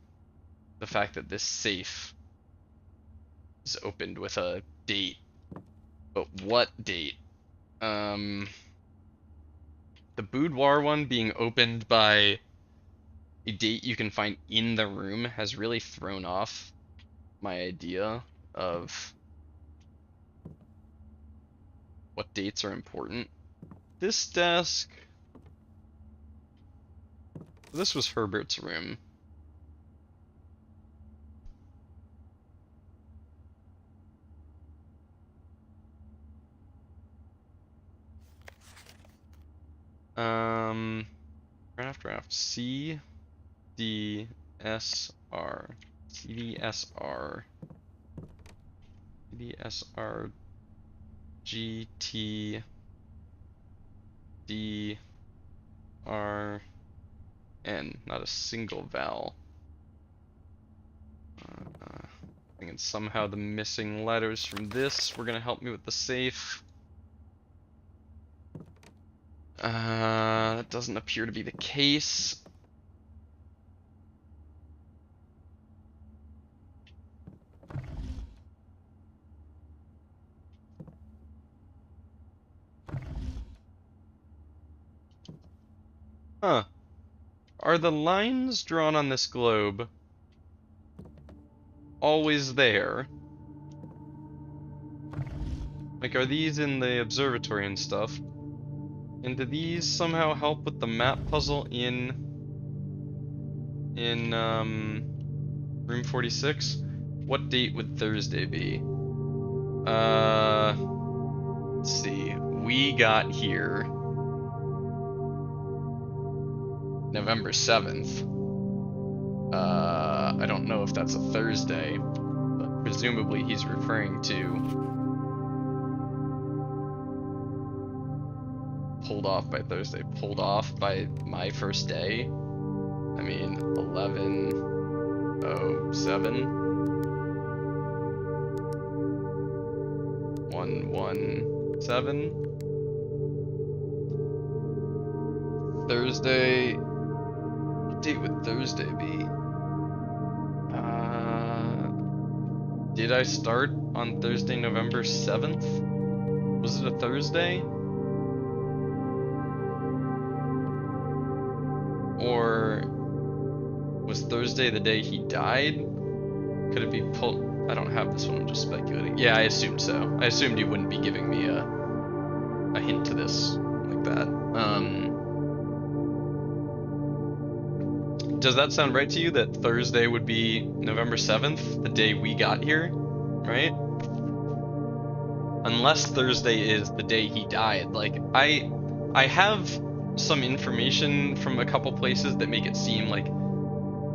Speaker 1: the fact that this safe is opened with a date. But what date? The boudoir one being opened by a date you can find in the room has really thrown off my idea of what dates are important. This desk... This was Herbert's room. Draft C D S R C D S R C D S R G T D R N, not a single vowel. I think it's somehow the missing letters from this were gonna help me with the safe. That doesn't appear to be the case. Huh. Are the lines drawn on this globe always there? Like, are these in the observatory and stuff? And do these somehow help with the map puzzle in room 46? What date would Thursday be? Let's see. We got here November 7th. I don't know if that's a Thursday, but presumably he's referring to pulled off by Thursday. Pulled off by my first day? I mean, 11:07? 117? Thursday... What date would Thursday be? Did I start on Thursday, November 7th? Was it a Thursday? Or was Thursday the day he died? Could it be pulled? I don't have this one, I'm just speculating. Yeah, I assumed so. I assumed you wouldn't be giving me a hint to this like that. Does that sound right to you, that Thursday would be November 7th, the day we got here, right? Unless Thursday is the day he died. Like, I have some information from a couple places that make it seem like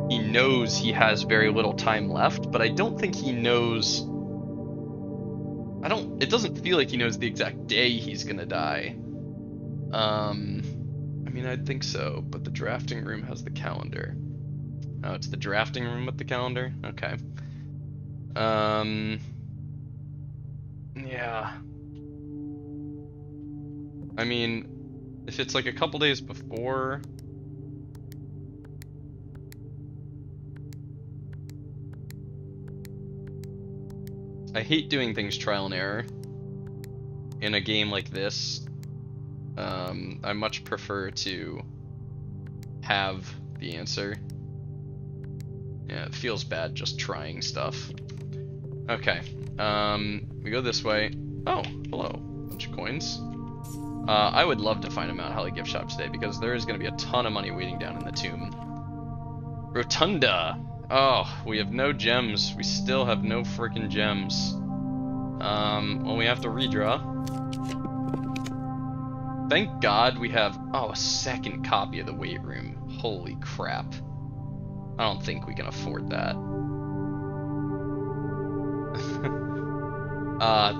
Speaker 1: he knows he has very little time left, but I don't think he knows. It doesn't feel like he knows the exact day he's gonna die. I mean, I'd think so, but the drafting room has the calendar. Oh, it's the drafting room with the calendar? Okay. Yeah. I mean, if it's like a couple days before... I hate doing things trial and error in a game like this. I much prefer to have the answer. Yeah, it feels bad just trying stuff. Okay, we go this way. Oh, hello, bunch of coins. I would love to find a Mount Holly gift shop today because there is going to be a ton of money waiting down in the tomb. Rotunda. Oh, we have no gems. We still have no freaking gems. Well, we have to redraw. Thank God we have, a second copy of the weight room. Holy crap. I don't think we can afford that.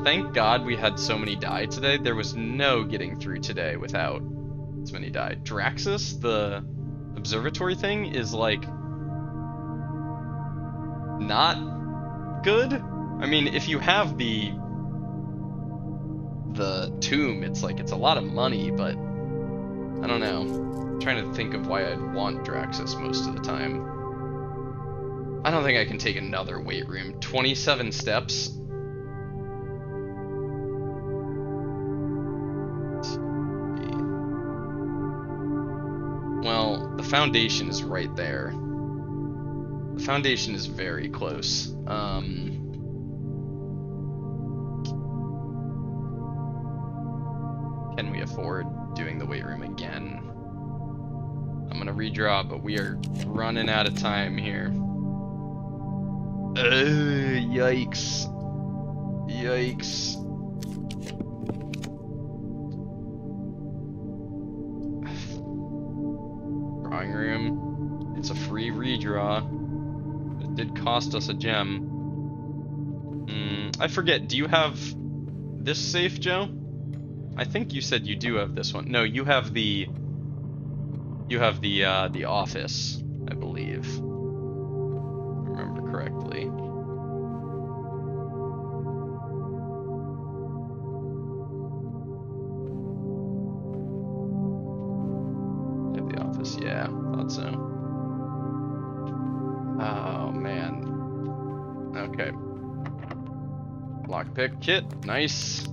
Speaker 1: Thank God we had so many die today. There was no getting through today without so many die. Draxus, the observatory thing, is like not good. I mean, if you have the tomb, it's like it's a lot of money, but I don't know. I'm trying to think of why I'd want Draxus most of the time. I don't think I can take another weight room. 27 steps. Well, the foundation is right there. The foundation is very close. Can we afford doing the weight room again? I'm gonna redraw, but we are running out of time here. Yikes. Yikes. Drawing room. It's a free redraw. It did cost us a gem. I forget, do you have this safe, Joe? I think you said you do have this one. No, you have the office, I believe. If I remember correctly. You have the office, yeah, thought so. Oh man. Okay. Lockpick kit, nice.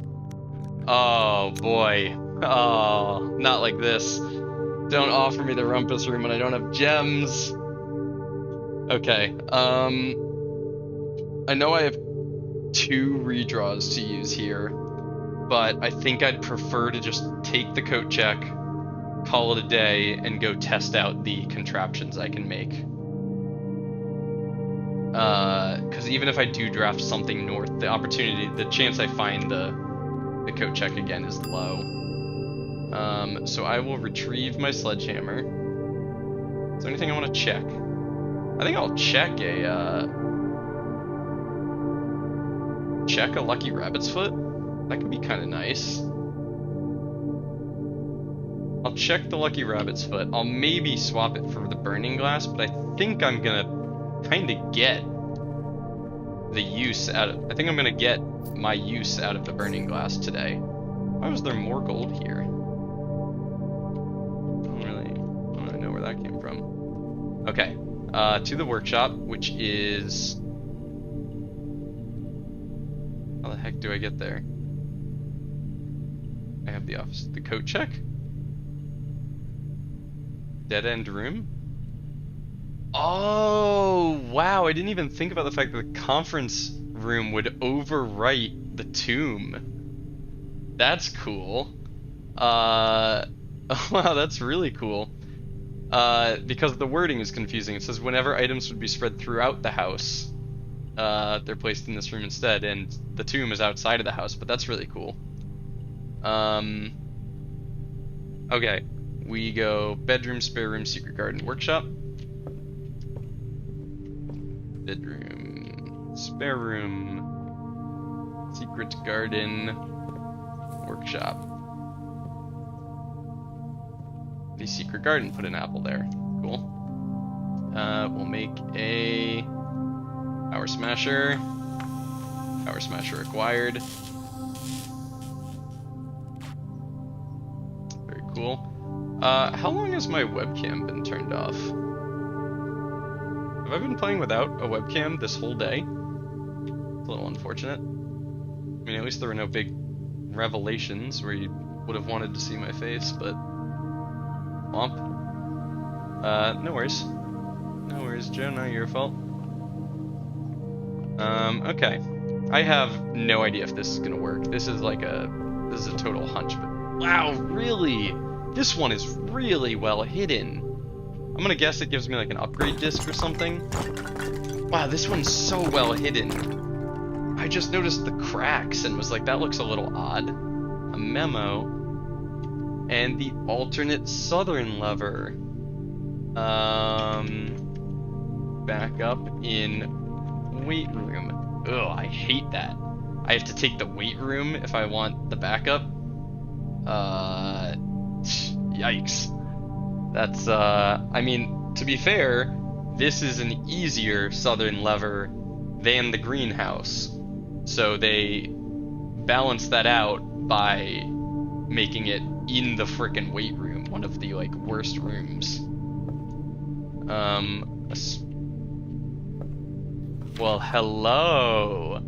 Speaker 1: Oh boy. Oh, not like this. Don't offer me the rumpus room when I don't have gems. Okay. I know I have 2 redraws to use here, but I think I'd prefer to just take the coat check, call it a day, and go test out the contraptions I can make. Because even if I do draft something north, the chance I find the coat check again is low. So I will retrieve my sledgehammer. Is there anything I want to check? I think I'll check a lucky rabbit's foot. That could be kind of nice. I'll check the lucky rabbit's foot. I'll maybe swap it for the burning glass, but I think I'm gonna kind of get the use out of. I think I'm gonna get my use out of the burning glass today. Why was there more gold here? I don't really know where that came from. Okay, to the workshop, which is. How the heck do I get there? I have the office. The coat check? Dead end room? Oh, wow, I didn't even think about the fact that the conference room would overwrite the tomb. That's cool. Wow, that's really cool. Because the wording is confusing. It says whenever items would be spread throughout the house. they're placed in this room instead, and the tomb is outside of the house, but that's really cool. Okay, we go bedroom, spare room, secret garden, workshop. Bedroom, spare room, secret garden, workshop. The secret garden, put an apple there. Cool. We'll make a power smasher. Power smasher acquired. Very cool. How long has my webcam been turned off? Have I been playing without a webcam this whole day? It's a little unfortunate. I mean, at least there were no big revelations where you would have wanted to see my face, but... Womp. No worries. No worries, Joe, not your fault. Okay. I have no idea if this is gonna work. This is a total hunch, but wow, really? This one is really well hidden. I'm gonna guess it gives me like an upgrade disc or something. Wow, this one's so well hidden. I just noticed the cracks and was like, that looks a little odd. A memo. And the alternate southern lever. Back up in weight room. Ugh, I hate that. I have to take the weight room if I want the backup. Yikes. That's, I mean, to be fair, this is an easier southern lever than the greenhouse. So they balance that out by making it in the frickin' weight room, one of the, like, worst rooms. Well, hello.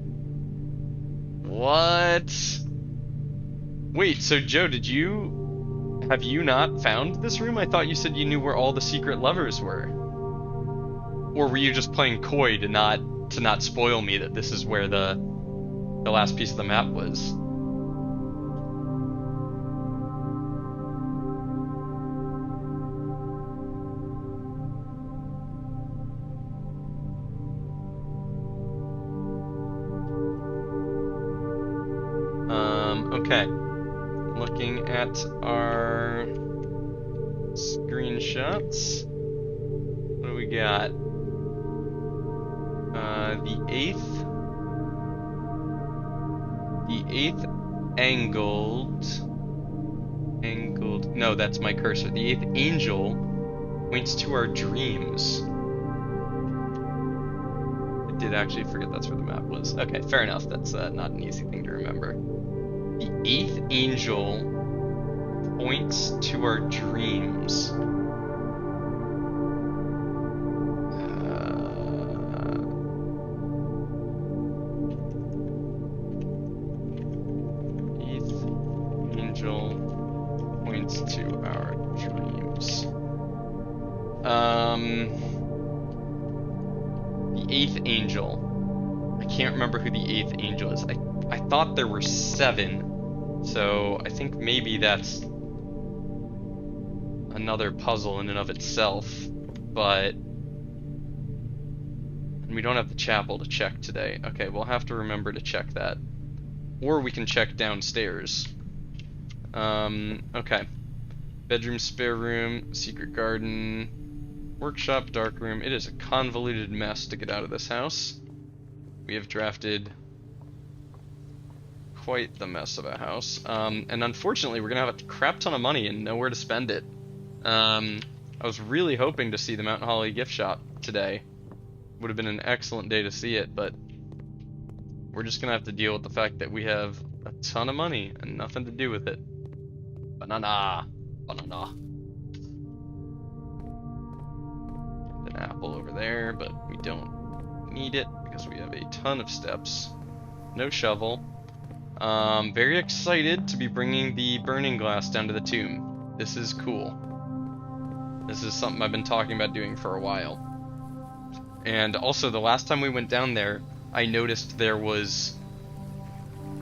Speaker 1: What? Wait, so Joe, have you not found this room? I thought you said you knew where all the secret levers were. Or were you just playing coy to not spoil me that this is where the last piece of the map was? Okay. Looking at our screenshots. What do we got? The eighth angled, no, that's my cursor. The eighth angel points to our dreams. I did actually forget that's where the map was. Okay, fair enough. That's not an easy thing to remember. The eighth angel points to our dreams. Eighth angel points to our dreams. The eighth angel. I can't remember who the eighth angel is. I thought there were 7, so I think maybe that's another puzzle in and of itself, but we don't have the chapel to check today. Okay, we'll have to remember to check that. Or we can check downstairs. Okay. Bedroom, spare room, secret garden, workshop, dark room. It is a convoluted mess to get out of this house. We have drafted quite the mess of a house. And unfortunately, we're gonna have a crap ton of money and nowhere to spend it. I was really hoping to see the Mountain Holly gift shop today. Would have been an excellent day to see it, but we're just gonna have to deal with the fact that we have a ton of money and nothing to do with it. Banana. Banana. And an apple over there, but we don't need it because we have a ton of steps. No shovel. Very excited to be bringing the burning glass down to the tomb. This is cool. This is something I've been talking about doing for a while. And also, the last time we went down there, I noticed there was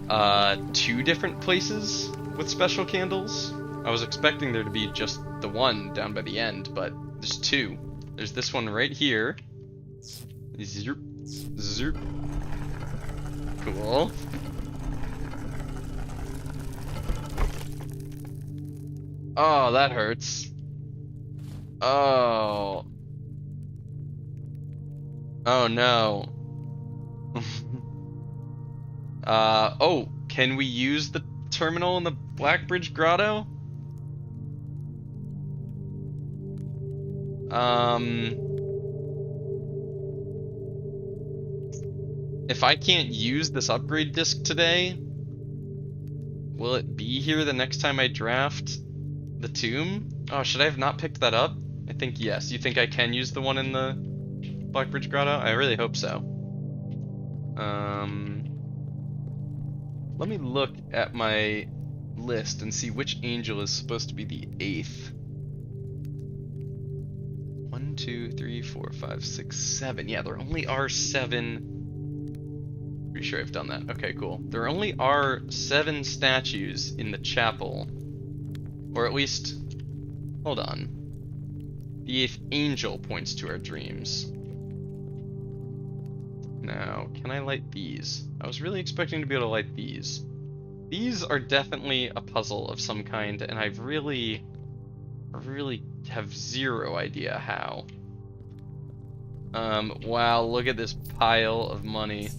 Speaker 1: 2 different places with special candles. I was expecting there to be just the one down by the end, but there's 2. There's this one right here. Zoop. Cool. Oh, that hurts. Oh. Oh no. Oh, can we use the terminal in the Blackbridge Grotto? If I can't use this upgrade disc today, will it be here the next time I draft the tomb? Oh, should I have not picked that up? I think yes. You think I can use the one in the Blackbridge Grotto? I really hope so. Let me look at my list and see which angel is supposed to be the 8th. 1, 2, 3, 4, 5, 6, 7. Yeah, there only are 7. Pretty sure I've done that. Okay, cool. There only are 7 statues in the chapel. Or at least, hold on. The 8th angel points to our dreams. Now, can I light these? I was really expecting to be able to light these. These are definitely a puzzle of some kind, and I really have zero idea how. Wow, look at this pile of money.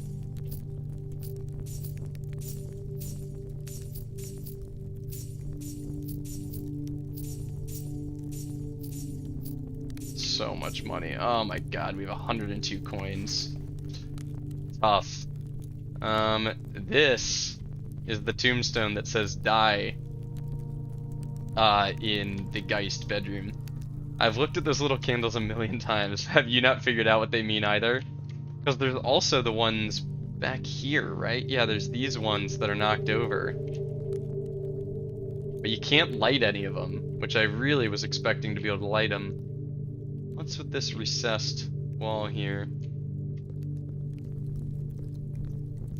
Speaker 1: So much money. Oh my god, we have 102 coins. Tough. This is the tombstone that says die in the Geist bedroom. I've looked at those little candles a million times. Have you not figured out what they mean either? Because there's also the ones back here, right? Yeah, there's these ones that are knocked over. But you can't light any of them, which I really was expecting to be able to light them. What's with this recessed wall here?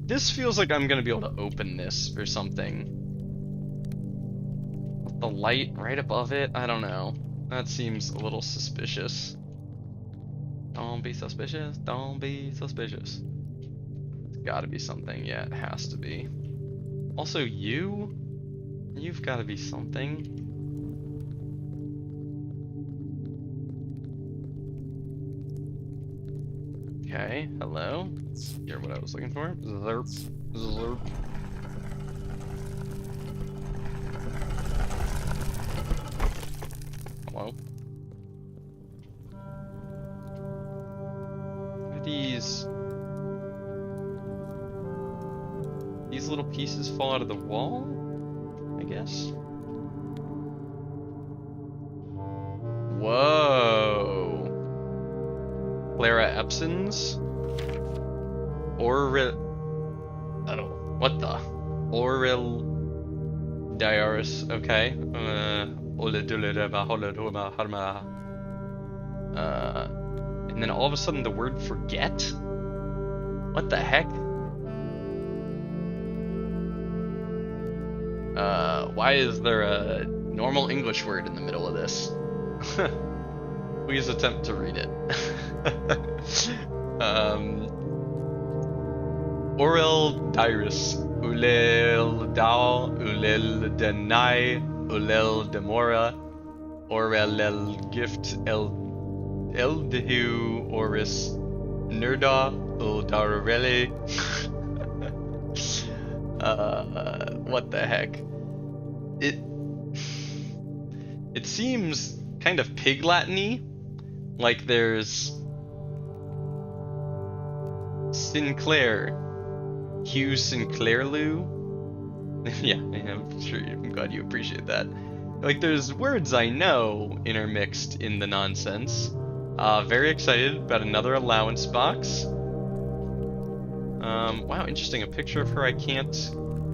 Speaker 1: This feels like I'm gonna be able to open this or something. The light right above it? I don't know. That seems a little suspicious. Don't be suspicious. Don't be suspicious. It's gotta be something. Yeah, it has to be. Also, you've gotta be something. Okay, hello. You're what I was looking for. Zerp. Zerp. Hello. What are these little pieces fall out of the wall? I guess. Whoa. Clara Epson's? What the? Oril Diaris, okay. And then all of a sudden the word forget? What the heck? Why is there a normal English word in the middle of this? Please attempt to read it. Orel Dyrus, Ulel Dao, Ulel Denai, Ulel Demora, Orel El Gift El Eldehu Oris, Nerda, Uldararele. What the heck? It seems kind of pig Latin-y. Like there's Sinclair, Hugh Sinclair Lou. Yeah, I'm sure I'm glad you appreciate that. Like there's words I know intermixed in the nonsense. Very excited about another allowance box. Wow, interesting. A picture of her I can't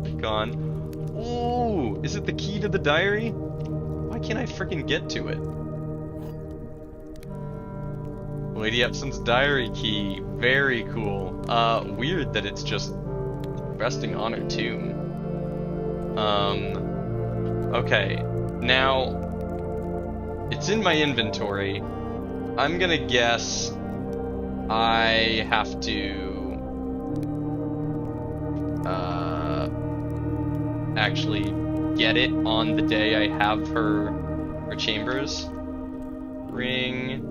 Speaker 1: click on. Ooh, is it the key to the diary? Why can't I freaking get to it? Lady Epson's diary key. Very cool. Weird that it's just resting on her tomb. Okay. Now, it's in my inventory. I'm gonna guess I have to actually get it on the day I have her chambers. Bring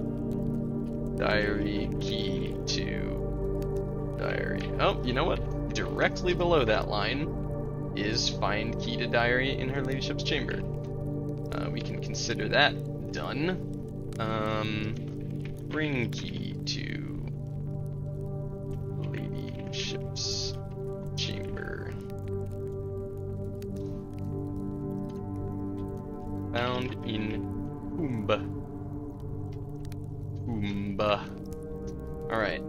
Speaker 1: diary key to diary. Oh, you know what? Directly below that line is find key to diary in her ladyship's chamber. We can consider that done. Bring key to ladyship's chamber. Found in Oomba. Alright.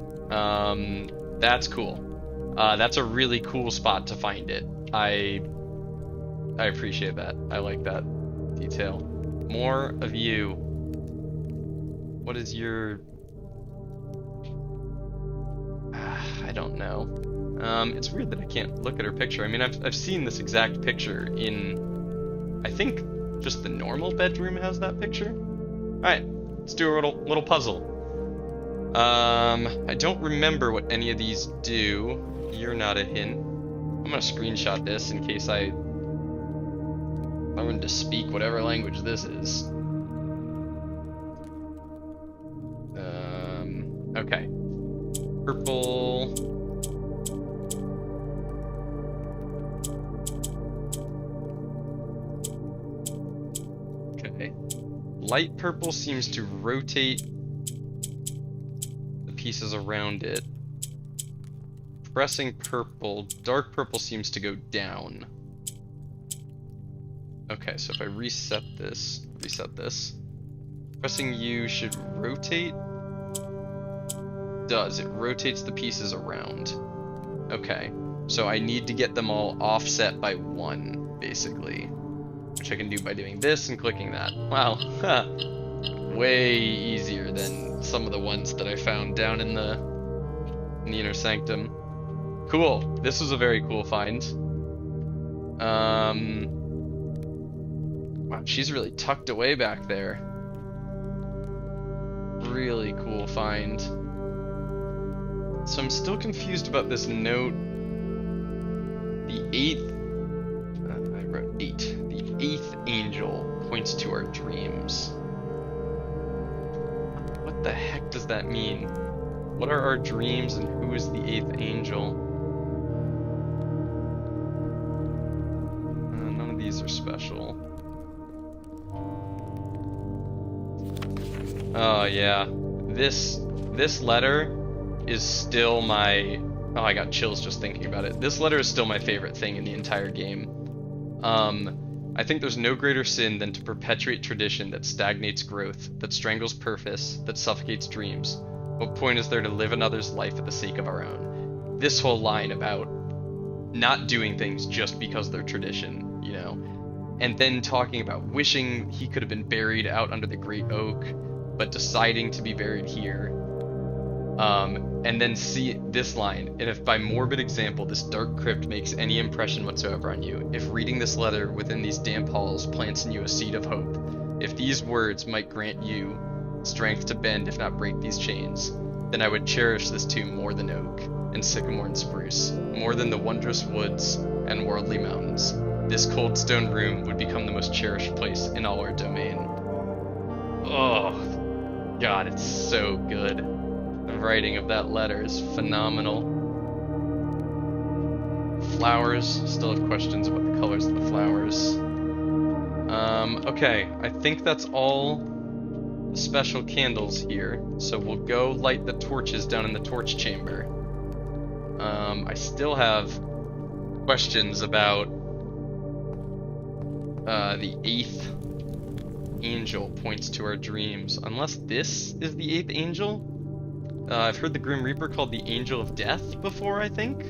Speaker 1: That's cool. That's a really cool spot to find it. I appreciate that. I like that detail. More of you. What is your... I don't know. It's weird that I can't look at her picture. I mean, I've seen this exact picture in... I think just the normal bedroom has that picture. Alright, let's do a little puzzle. I don't remember what any of these do. You're not a hint. I'm gonna screenshot this in case I'm going to speak whatever language this is. Okay. Purple. Okay. Light purple seems to rotate the pieces around it. Pressing purple, dark purple seems to go down. Okay, so if I reset this, pressing U should rotate. Does it rotates the pieces around? Okay, so I need to get them all offset by 1, basically, which I can do by doing this and clicking that. Wow, way easier than some of the ones that I found down in the inner sanctum. Cool. This was a very cool find. Wow, she's really tucked away back there. Really cool find. So I'm still confused about this note. The 8th... I wrote 8. The 8th angel points to our dreams. What the heck does that mean? What are our dreams and who is the 8th angel? None of these are special. Oh yeah, this letter is still my... Oh, I got chills just thinking about it. This letter is still my favorite thing in the entire game. I think there's no greater sin than to perpetuate tradition that stagnates growth, that strangles purpose, that suffocates dreams. What point is there to live another's life at the sake of our own? This whole line about not doing things just because they're tradition, you know? And then talking about wishing he could have been buried out under the great oak, but deciding to be buried here. And then see this line, and if by morbid example this dark crypt makes any impression whatsoever on you, if reading this letter within these damp halls plants in you a seed of hope, if these words might grant you strength to bend if not break these chains, then I would cherish this tomb more than oak, and sycamore and spruce, more than the wondrous woods and worldly mountains. This cold stone room would become the most cherished place in all our domain. Oh, God, it's so good. The writing of that letter is phenomenal. Flowers, still have questions about the colors of the flowers. Okay, I think that's all the special candles here. So we'll go light the torches down in the torch chamber. I still have questions about the 8th angel points to our dreams. Unless this is the 8th angel? I've heard the Grim Reaper called the Angel of Death before, I think.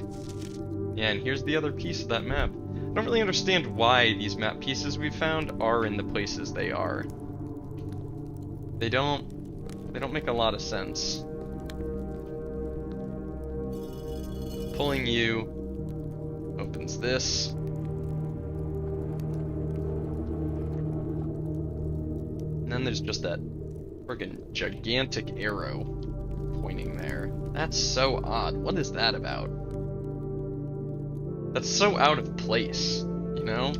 Speaker 1: Yeah, and here's the other piece of that map. I don't really understand why these map pieces we've found are in the places they are. They don't make a lot of sense. Pulling you opens this. And then there's just that friggin' gigantic arrow pointing there. That's so odd. What is that about? That's so out of place, you know?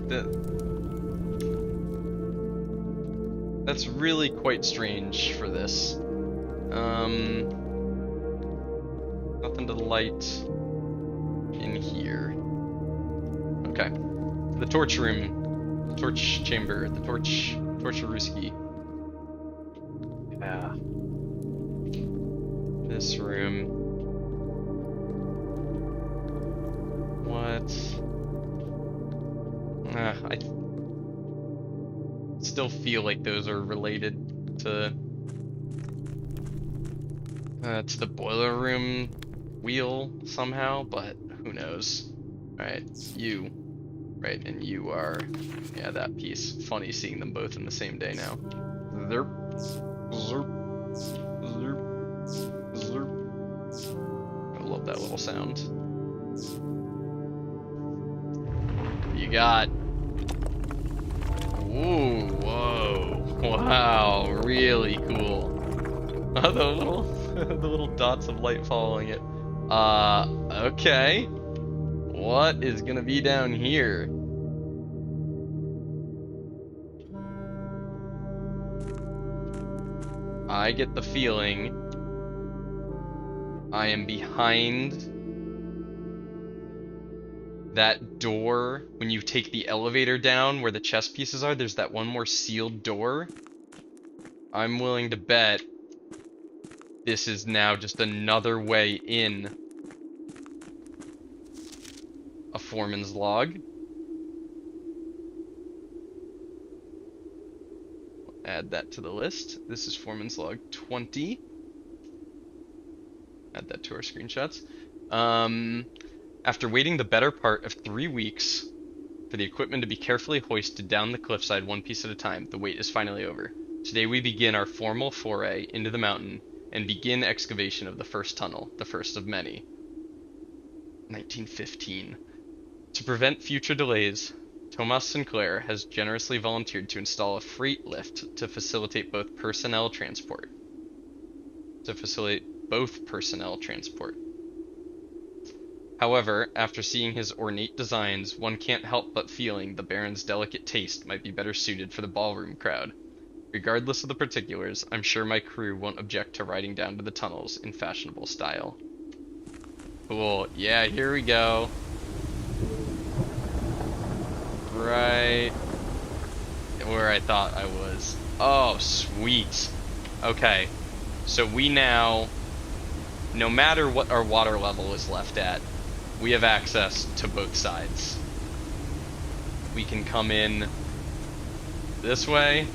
Speaker 1: That's really quite strange for this. Nothing to light in here. Okay. The torch room. The torch chamber. The torch-a-rooski. Yeah. This room. What? I still feel like those are related to the boiler room wheel somehow, but who knows? Alright, you. Right, and you are, yeah, that piece. Funny seeing them both in the same day now. Zerp. Zerp. Zerp. Zerp. I love that little sound. You got. Ooh, whoa. Wow, really cool. The little dots of light following it. Okay. What is gonna be down here? I get the feeling I am behind that door. When you take the elevator down where the chess pieces are, there's that one more sealed door. I'm willing to bet this is now just another way in a foreman's log. Add that to the list. This is foreman's log 20. Add that to our screenshots. After waiting the better part of 3 weeks for the equipment to be carefully hoisted down the cliffside one piece at a time, the wait is finally over. Today we begin our formal foray into the mountain and begin excavation of the first tunnel, the first of many. 1915. To prevent future delays, Thomas Sinclair has generously volunteered to install a freight lift to facilitate both personnel transport. However, after seeing his ornate designs, one can't help but feeling the Baron's delicate taste might be better suited for the ballroom crowd. Regardless of the particulars, I'm sure my crew won't object to riding down to the tunnels in fashionable style. Cool. Yeah, here we go. Right where I thought I was. Oh, sweet. Okay. So we now, no matter what our water level is left at, we have access to both sides. We can come in this way.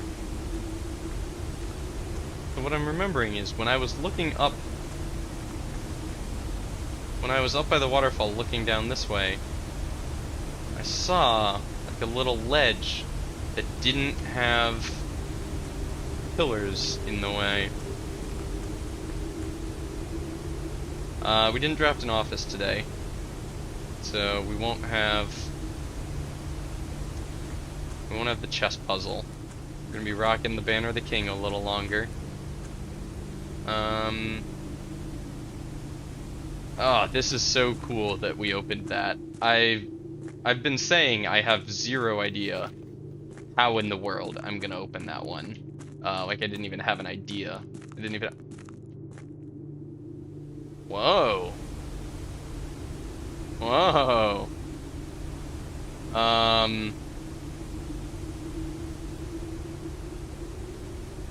Speaker 1: So what I'm remembering is when I was looking up, when I was up by the waterfall looking down this way, I saw like a little ledge that didn't have pillars in the way. We didn't draft an office today, so we won't have the chess puzzle. We're gonna be rocking the Banner of the King a little longer. Oh, this is so cool that we opened that. I've been saying I have zero idea how in the world I'm gonna open that one. Like I didn't even have an idea. I didn't even. Whoa. Whoa.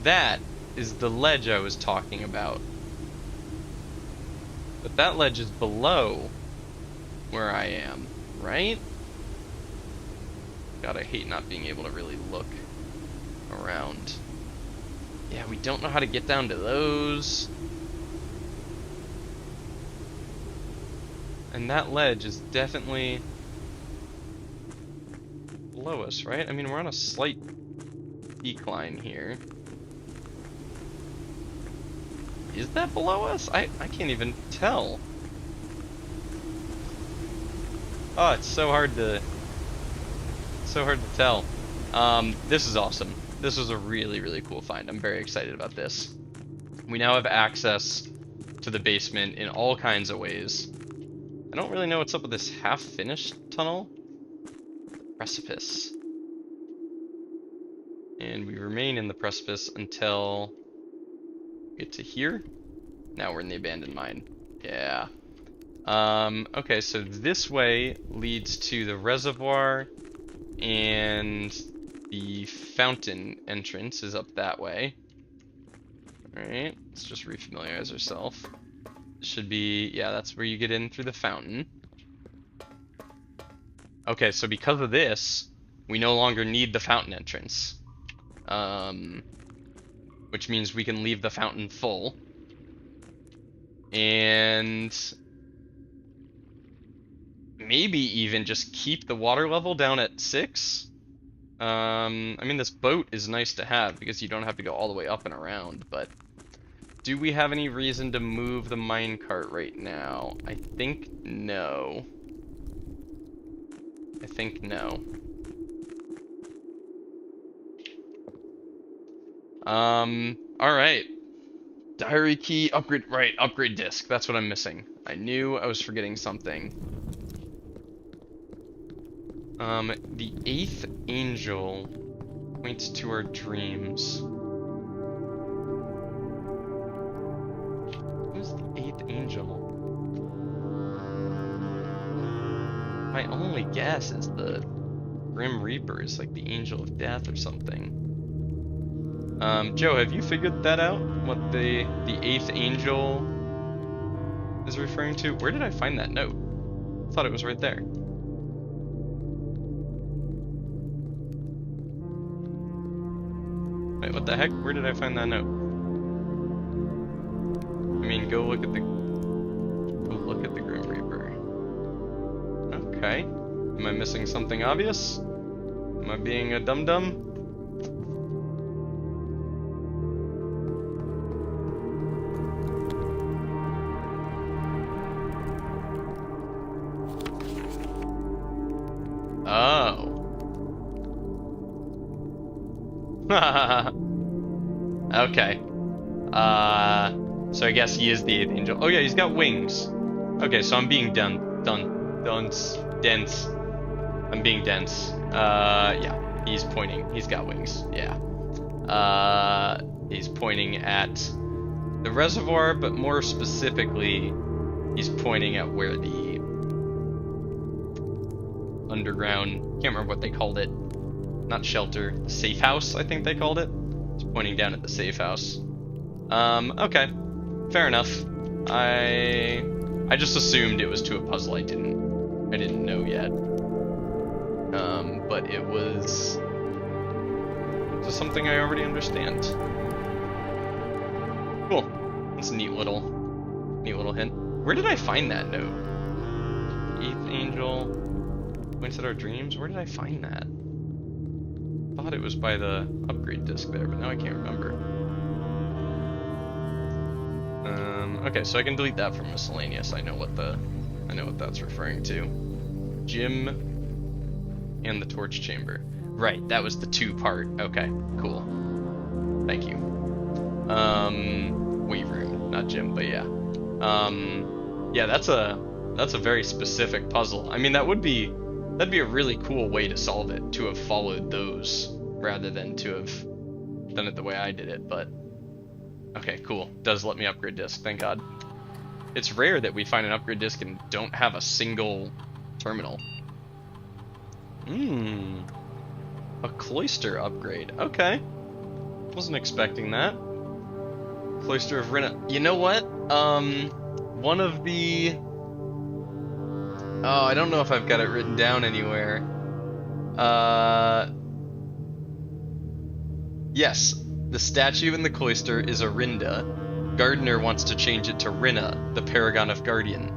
Speaker 1: That is the ledge I was talking about. But that ledge is below where I am, right? God, I hate not being able to really look around. Yeah, we don't know how to get down to those. And that ledge is definitely below us, right? I mean, we're on a slight decline here. Is that below us? I can't even tell. Oh, it's so hard to tell. This is awesome. This was a really, really cool find. I'm very excited about this. We now have access to the basement in all kinds of ways. I don't really know what's up with this half-finished tunnel. Precipice. And we remain in the precipice until we get to here. Now we're in the abandoned mine. Yeah. Okay, so this way leads to the reservoir, and the fountain entrance is up that way. Alright, let's just refamiliarize ourselves. Should be, yeah, that's where you get in through the fountain. Okay, so because of this, we no longer need the fountain entrance. Which means we can leave the fountain full. And maybe even just keep the water level down at 6. I mean, this boat is nice to have because you don't have to go all the way up and around, but do we have any reason to move the minecart right now? I think no. I think no. Alright. Diary key, upgrade, right, upgrade disc. That's what I'm missing. I knew I was forgetting something. The 8th angel points to our dreams. Who's the 8th angel? My only guess is the Grim Reaper is like the angel of death or something. Joe, have you figured that out? What the 8th angel is referring to? Where did I find that note? I thought it was right there. Wait, what the heck? Where did I find that note? I mean, go look at the Grim Reaper. Okay. Am I missing something obvious? Am I being a dum-dum? Oh. Okay. So I guess he is the 8th angel. Oh yeah, he's got wings. Okay, so I'm being dense. I'm being dense. Yeah, he's pointing. He's got wings. Yeah. He's pointing at the reservoir, but more specifically, he's pointing at where the underground, can't remember what they called it, not shelter, the safe house, I think they called it. It's pointing down at the safe house. Okay, fair enough. I just assumed it was to a puzzle I didn't know yet. But it was just something I already understand. Cool. It's a neat little hint. Where did I find that note? 8th angel points at our dreams. Where did I find that? I thought it was by the upgrade disc there, but now I can't remember. Okay, so I can delete that from miscellaneous. I know what that's referring to. Gym and the torch chamber. Right, that was the 2-part. Okay, cool. Thank you. Weight room, not gym, but yeah. Yeah, that's a very specific puzzle. I mean, that'd be a really cool way to solve it, to have followed those rather than to have done it the way I did it, but okay, cool. Does let me upgrade disc, thank God. It's rare that we find an upgrade disc and don't have a single terminal. A cloister upgrade. Okay. Wasn't expecting that. Cloister of Rinna. You know what? One of the... Oh, I don't know if I've got it written down anywhere. Yes, the statue in the cloister is Arinda. Gardener wants to change it to Rinna, the paragon of gardening.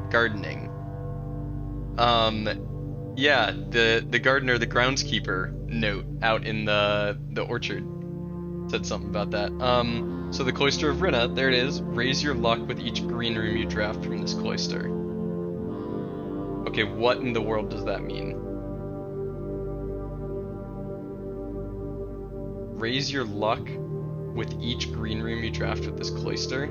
Speaker 1: Yeah, the gardener, the groundskeeper note out in the orchard said something about that. So the cloister of Rinna, there it is. Raise your luck with each green room you draft from this cloister. Okay, what in the world does that mean? Raise your luck with each green room you draft with this cloister?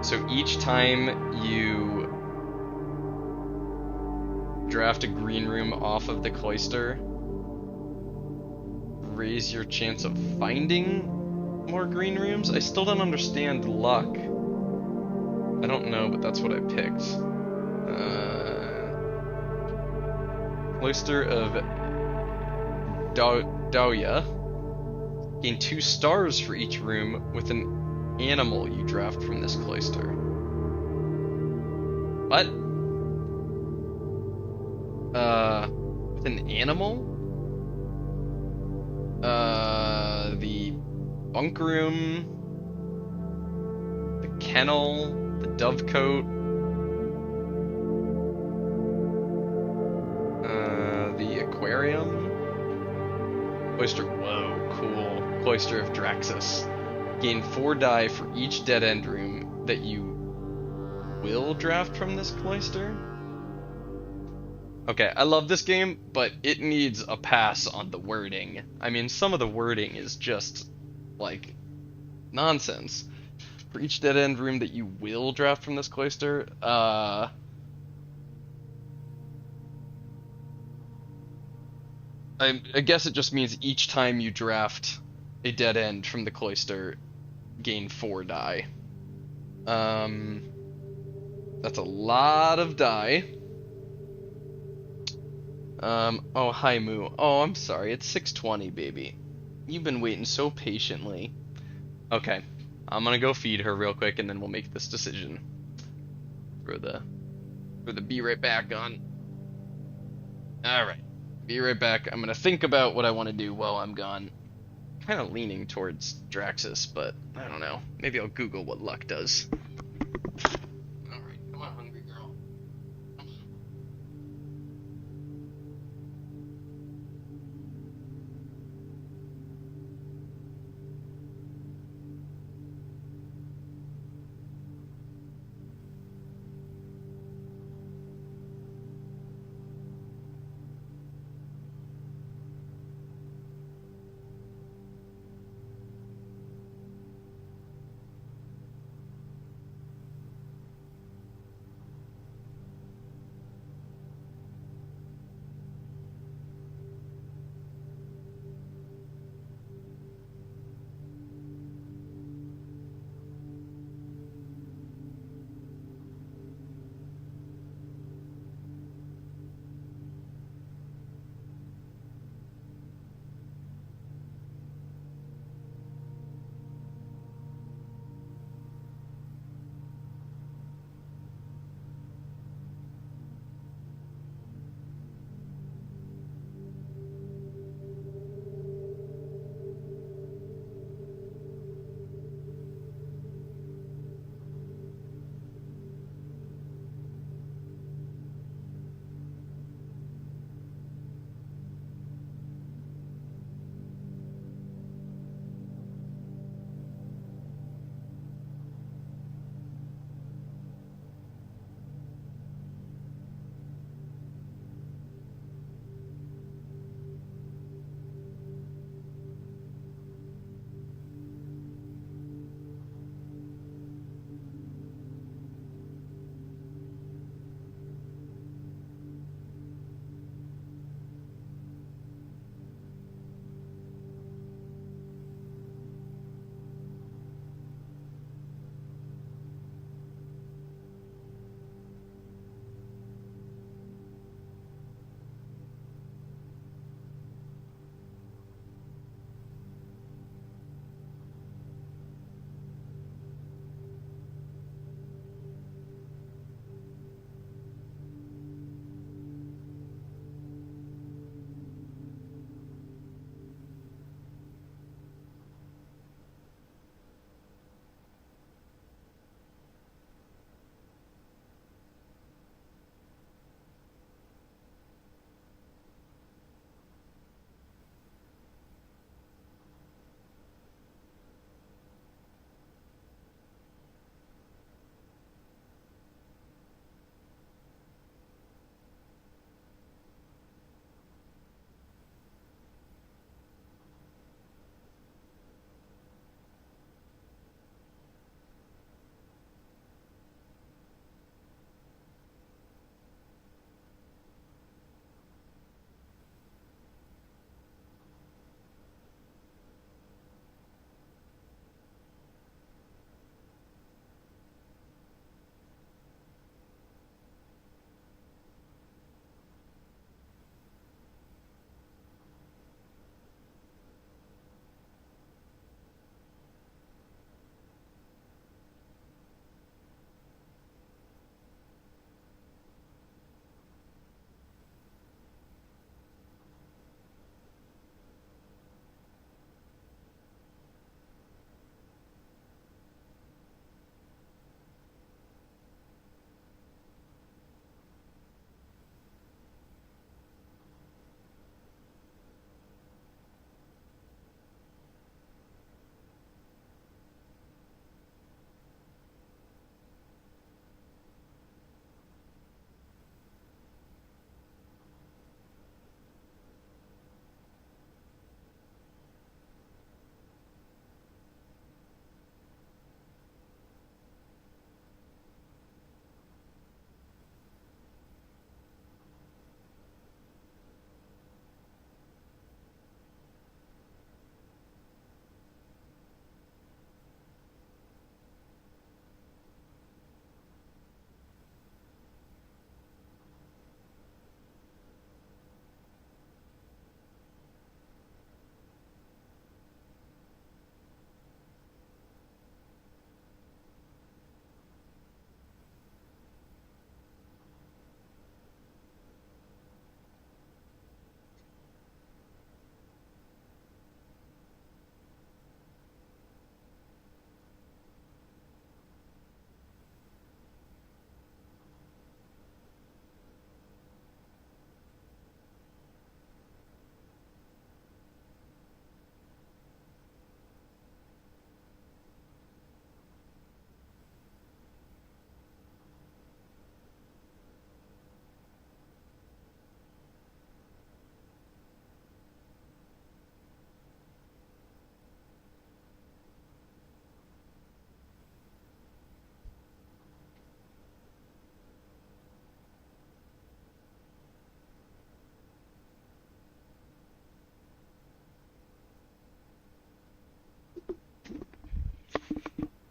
Speaker 1: So each time you draft a green room off of the cloister, raise your chance of finding more green rooms? I still don't understand luck. I don't know, but that's what I picked. Cloister of Dahlia. Gain 2 stars for each room with an animal you draft from this cloister. What? With an animal? The bunk room, the kennel, the dovecote, the aquarium, cloister. Whoa, cool. Cloister of Draxus. Gain 4 die for each dead end room that you will draft from this cloister. Okay, I love this game, but it needs a pass on the wording. I mean, some of the wording is just, like, nonsense. For each dead-end room that you will draft from this cloister, I guess it just means each time you draft a dead end from the cloister, gain 4 die. That's a lot of die. Oh, hi, Moo. Oh, I'm sorry. It's 6:20, baby. You've been waiting so patiently. Okay. I'm gonna go feed her real quick, and then we'll make this decision. For the be right back on. Alright. Be right back. I'm gonna think about what I want to do while I'm gone. Kind of leaning towards Draxus, but I don't know. Maybe I'll Google what luck does. Alright, come on, hungry girl.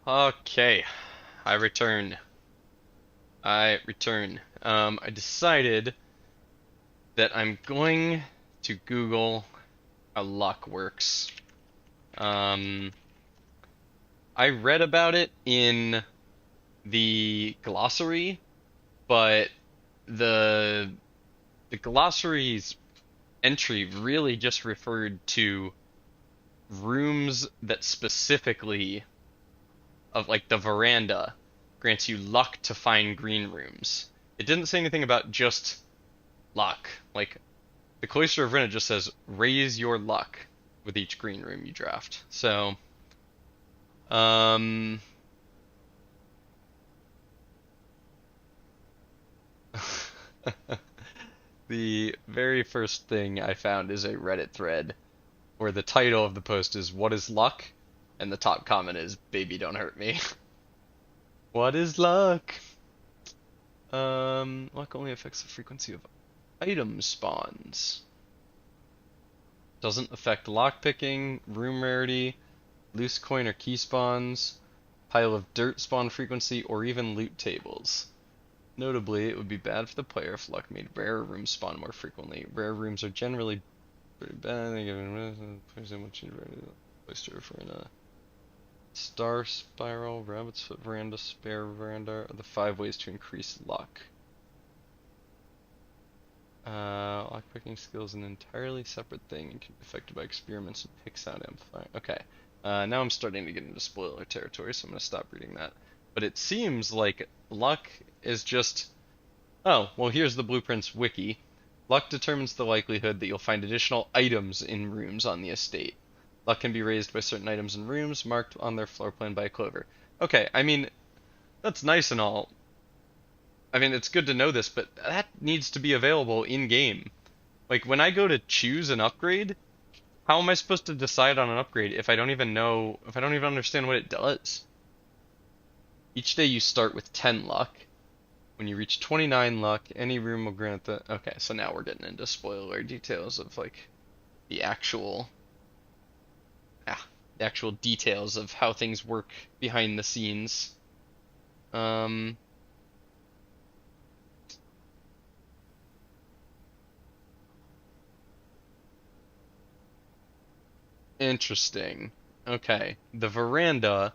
Speaker 1: Okay, I return. I return. I decided that I'm going to Google how luck works. Um, I read about it in the glossary, but the the glossary's entry really just referred to rooms that specifically of like the veranda grants you luck to find green rooms. It didn't say anything about just luck. Like the Cloister of Rinna just says raise your luck with each green room you draft. So, um, the very first thing I found is a Reddit thread where the title of the post is "What is luck?" and the top comment is "Baby, don't hurt me." What is luck? Luck only affects the frequency of item spawns. Doesn't affect lockpicking, room rarity, loose coin or key spawns, pile of dirt spawn frequency, or even loot tables. Notably, it would be bad for the player if luck made rarer rooms spawn more frequently. Rare rooms are generally pretty bad. Oyster for a star spiral, rabbit's foot veranda, spare veranda are the 5 ways to increase luck. Lockpicking skill is an entirely separate thing and can be affected by experiments and pick sound amplifying. Okay, now I'm starting to get into spoiler territory, so I'm going to stop reading that. But it seems like luck is just... Oh, well here's the Blueprints wiki. Luck determines the likelihood that you'll find additional items in rooms on the estate. Luck can be raised by certain items in rooms marked on their floor plan by a clover. Okay, I mean, that's nice and all. I mean, it's good to know this, but that needs to be available in-game. Like, when I go to choose an upgrade, how am I supposed to decide on an upgrade if I don't even know, if I don't even understand what it does? Each day you start with 10 luck. When you reach 29 luck, any room will grant the... Okay, so now we're getting into spoiler details of, like, the actual details of how things work behind the scenes. Interesting. Okay, the veranda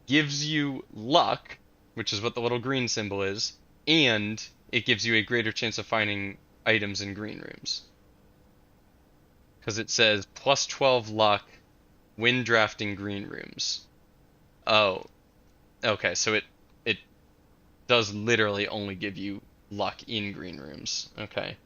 Speaker 1: gives you luck, which is what the little green symbol is, and it gives you a greater chance of finding items in green rooms. Because it says plus 12 luck when drafting green rooms. Oh, okay, so it does literally only give you luck in green rooms. Okay.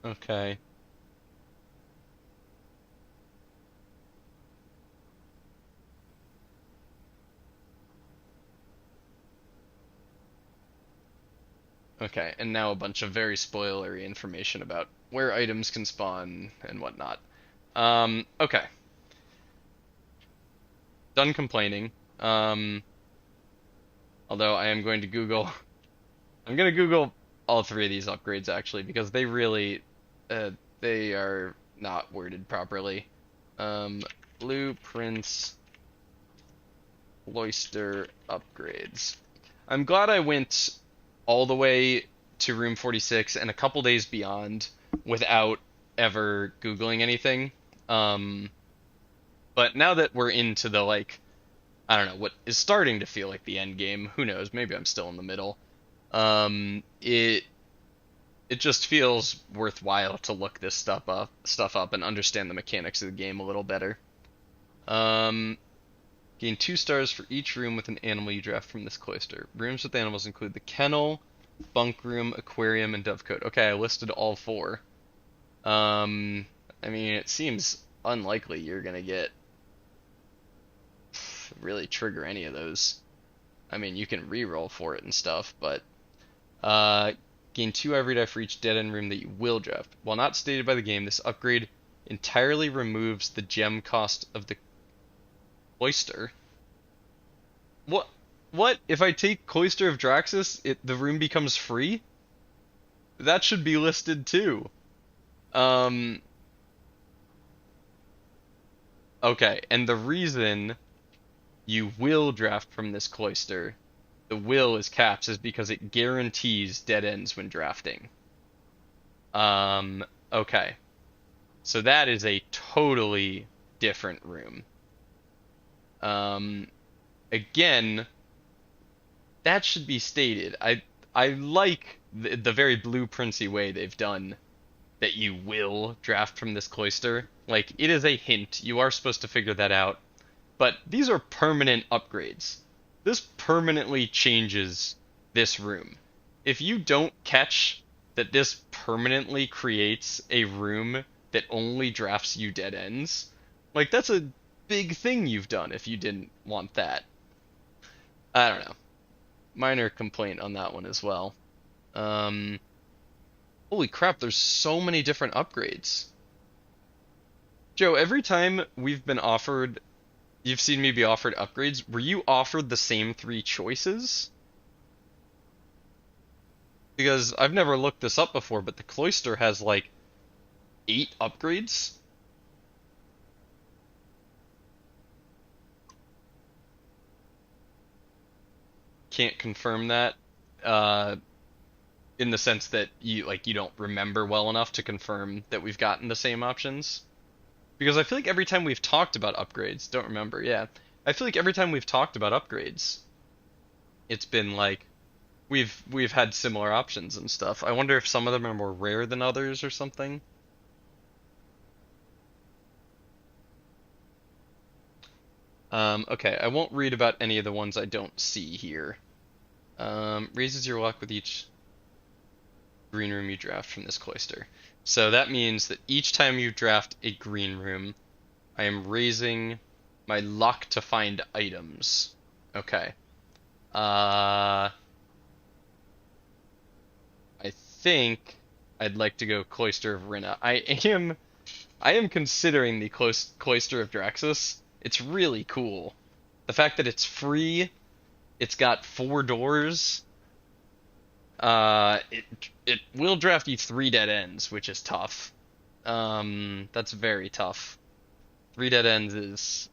Speaker 1: Okay. Okay, and now a bunch of very spoilery information about where items can spawn and whatnot. Okay. Done complaining. Although I am going to Google... I'm going to Google all 3 of these upgrades, actually, because they really... they are not worded properly. Blueprints... Cloister upgrades. I'm glad I went all the way to room 46 and a couple days beyond without ever Googling anything. But now that we're into the, like, I don't know, what is starting to feel like the end game, who knows, maybe I'm still in the middle. It just feels worthwhile to look this stuff up and understand the mechanics of the game a little better. Gain 2 stars for each room with an animal you draft from this cloister. Rooms with animals include the kennel, bunk room, aquarium, and dovecote. Okay, I listed all 4. I mean, it seems unlikely you're gonna get really trigger any of those. I mean, you can re-roll for it and stuff, but gain 2 every die for each dead end room that you will draft. While not stated by the game, this upgrade entirely removes the gem cost of the cloister. What? What? If I take Cloister of Draxus, the room becomes free? That should be listed too. Um, okay, and the reason you will draft from this cloister, the will is caps, is because it guarantees dead ends when drafting. Okay. So that is a totally different room. Again, that should be stated. I like the very blueprinty way they've done that you will draft from this cloister. Like, it is a hint. You are supposed to figure that out. But these are permanent upgrades. This permanently changes this room. If you don't catch that this permanently creates a room that only drafts you dead ends, like, that's a big thing you've done if you didn't want that. I don't know. Minor complaint on that one as well. Holy crap, there's so many different upgrades. Joe, every time we've been offered, you've seen me be offered upgrades, were you offered the same 3 choices? Because I've never looked this up before, but the cloister has like 8 upgrades. Can't confirm that. In the sense that you don't remember well enough to confirm that we've gotten the same options. Because I feel like every time we've talked about upgrades, don't remember, yeah. I feel like every time we've talked about upgrades, it's been like we've had similar options and stuff. I wonder if some of them are more rare than others or something. Okay, I won't read about any of the ones I don't see here. Raises your luck with each green room you draft from this cloister. So that means that each time you draft a green room, I am raising my luck to find items. Okay. I think I'd like to go Cloister of Rinna. I am considering the Cloister of Draxus. It's really cool. The fact that it's free, it's got 4 doors. It will draft you 3 dead ends, which is tough. That's very tough. 3 dead ends is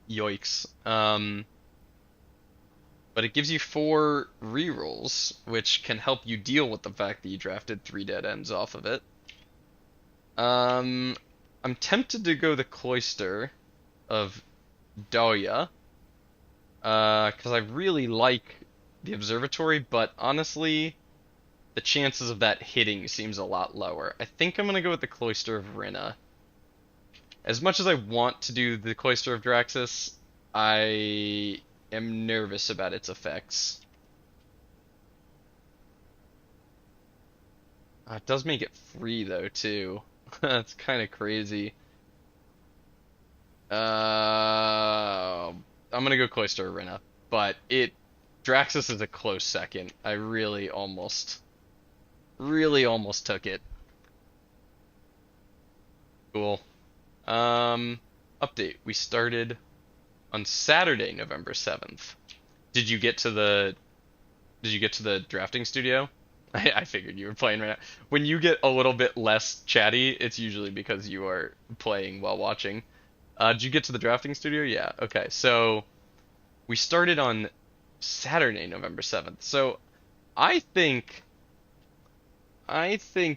Speaker 1: yoicks. But it gives you 4 rerolls, which can help you deal with the fact that you drafted 3 dead ends off of it. I'm tempted to go the Cloister of Dahlia, because I really like the observatory, but honestly, the chances of that hitting seems a lot lower. I think I'm gonna go with the Cloister of Rinna. As much as I want to do the Cloister of Draxus, I am nervous about its effects. It does make it free though too. That's kind of crazy. I'm gonna go Cloister of Rinna, but Draxus is a close second. I really almost took it. Cool. Update. We started on Saturday, November 7th. Did you get to the drafting studio? I figured you were playing right now. When you get a little bit less chatty, it's usually because you are playing while watching. Did you get to the drafting studio? Yeah. Okay. So we started on Saturday, November 7th. So I think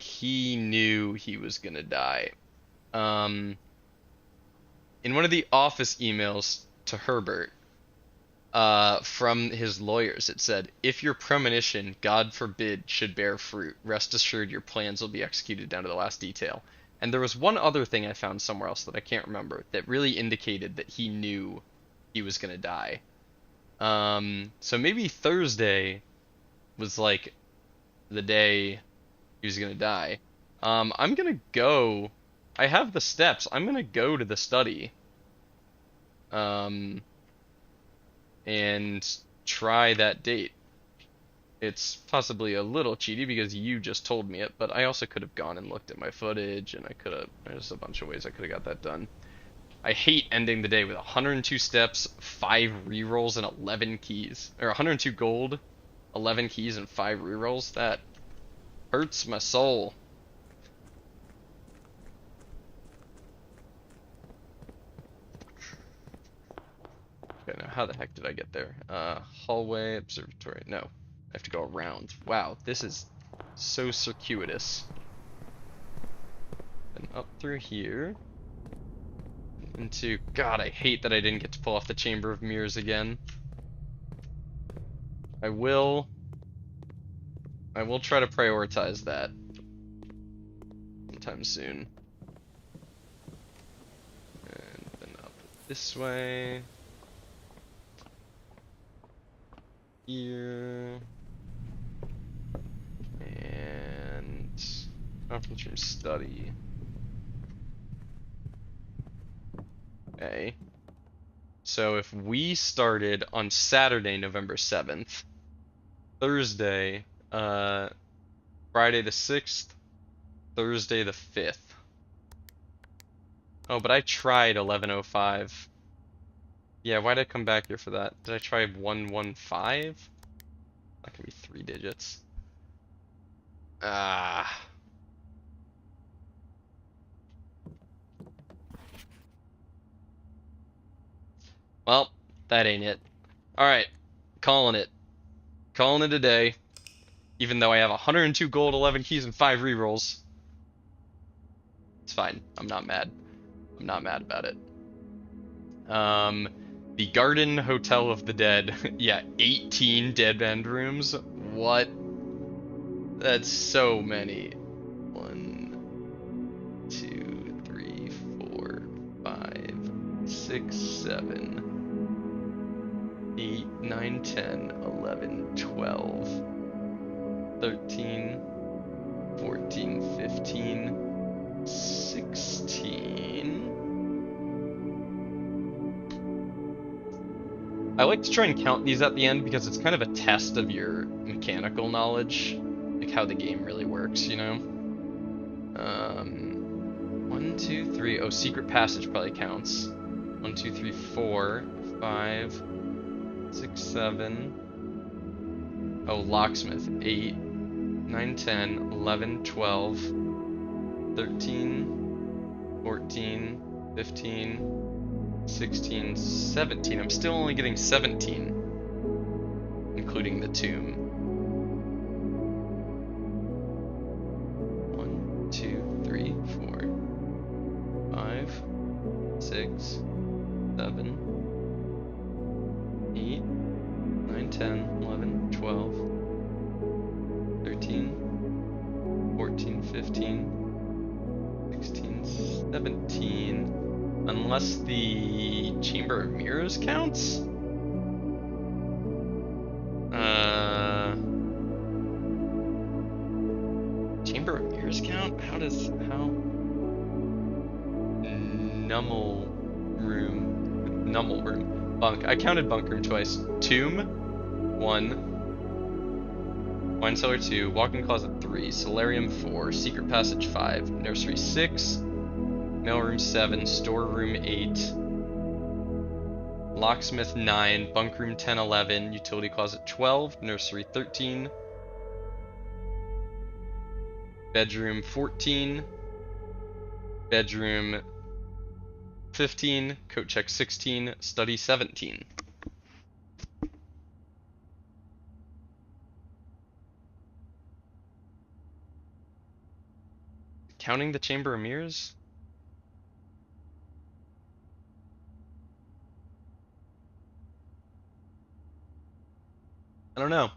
Speaker 1: he knew he was gonna die. In one of the office emails to Herbert, from his lawyers, it said, "If your premonition, God forbid, should bear fruit, rest assured your plans will be executed down to the last detail." And there was one other thing I found somewhere else that I can't remember that really indicated that he knew he was gonna die. So maybe Thursday was like the day he was gonna die. I'm gonna go. I have the steps. I'm gonna go to the study. And try that date. It's possibly a little cheaty because you just told me it, but I also could have gone and looked at my footage, and I could have, there's a bunch of ways I could have got that done. I hate ending the day with 102 steps, 5 rerolls, and 11 keys. Or 102 gold, 11 keys, and 5 rerolls. That hurts my soul. Okay, now how the heck did I get there? Hallway, observatory. No, I have to go around. Wow, this is so circuitous. And up through here. Into, God, I hate that I didn't get to pull off the Chamber of Mirrors again. I will try to prioritize that sometime soon. And then up this way. Here. And conference room study. Okay. So if we started on Saturday, November 7th, Thursday, Friday the 6th, Thursday the 5th. Oh, but I tried 11:05. Yeah, why'd I come back here for that? Did I try 115? That can be 3 digits. Ah. Well, that ain't it. Alright, calling it. Calling it a day. Even though I have 102 gold, 11 keys, and 5 rerolls. It's fine. I'm not mad. I'm not mad about it. The Garden Hotel of the Dead. Yeah, 18 dead end rooms. What? That's so many. 1, 2, 3, 4, 5, 6, 7, 8, 9, 10, 11, 12, 13, 14, 15, 16. I like to try and count these at the end because it's kind of a test of your mechanical knowledge, like how the game really works, you know? 1, 2, 3. Oh, secret passage probably counts. 1, 2, 3, 4, 5, 6, 7. Oh, locksmith. 8, 9, 10, 11, 12, 13, 14, 15, 16, 17. I'm still only getting 17, including the tomb. 1, 2, 3, 4, 5, 6, 7, 8, 9, 10, 11, 12, 13, 14, 15, 16, 17. Unless the Chamber of Mirrors counts? Chamber of Mirrors count? How? Nummel room. Bunk. I counted bunk room twice. Tomb, 1. Wine cellar 2. Walk-in closet 3. Solarium 4. Secret passage 5. Nursery 6. Mailroom 7, storeroom 8, locksmith 9, bunk room 10, 11, utility closet 12, nursery 13, bedroom 14, bedroom 15, coat check 16, study 17. Counting the Chamber of Mirrors? I don't know.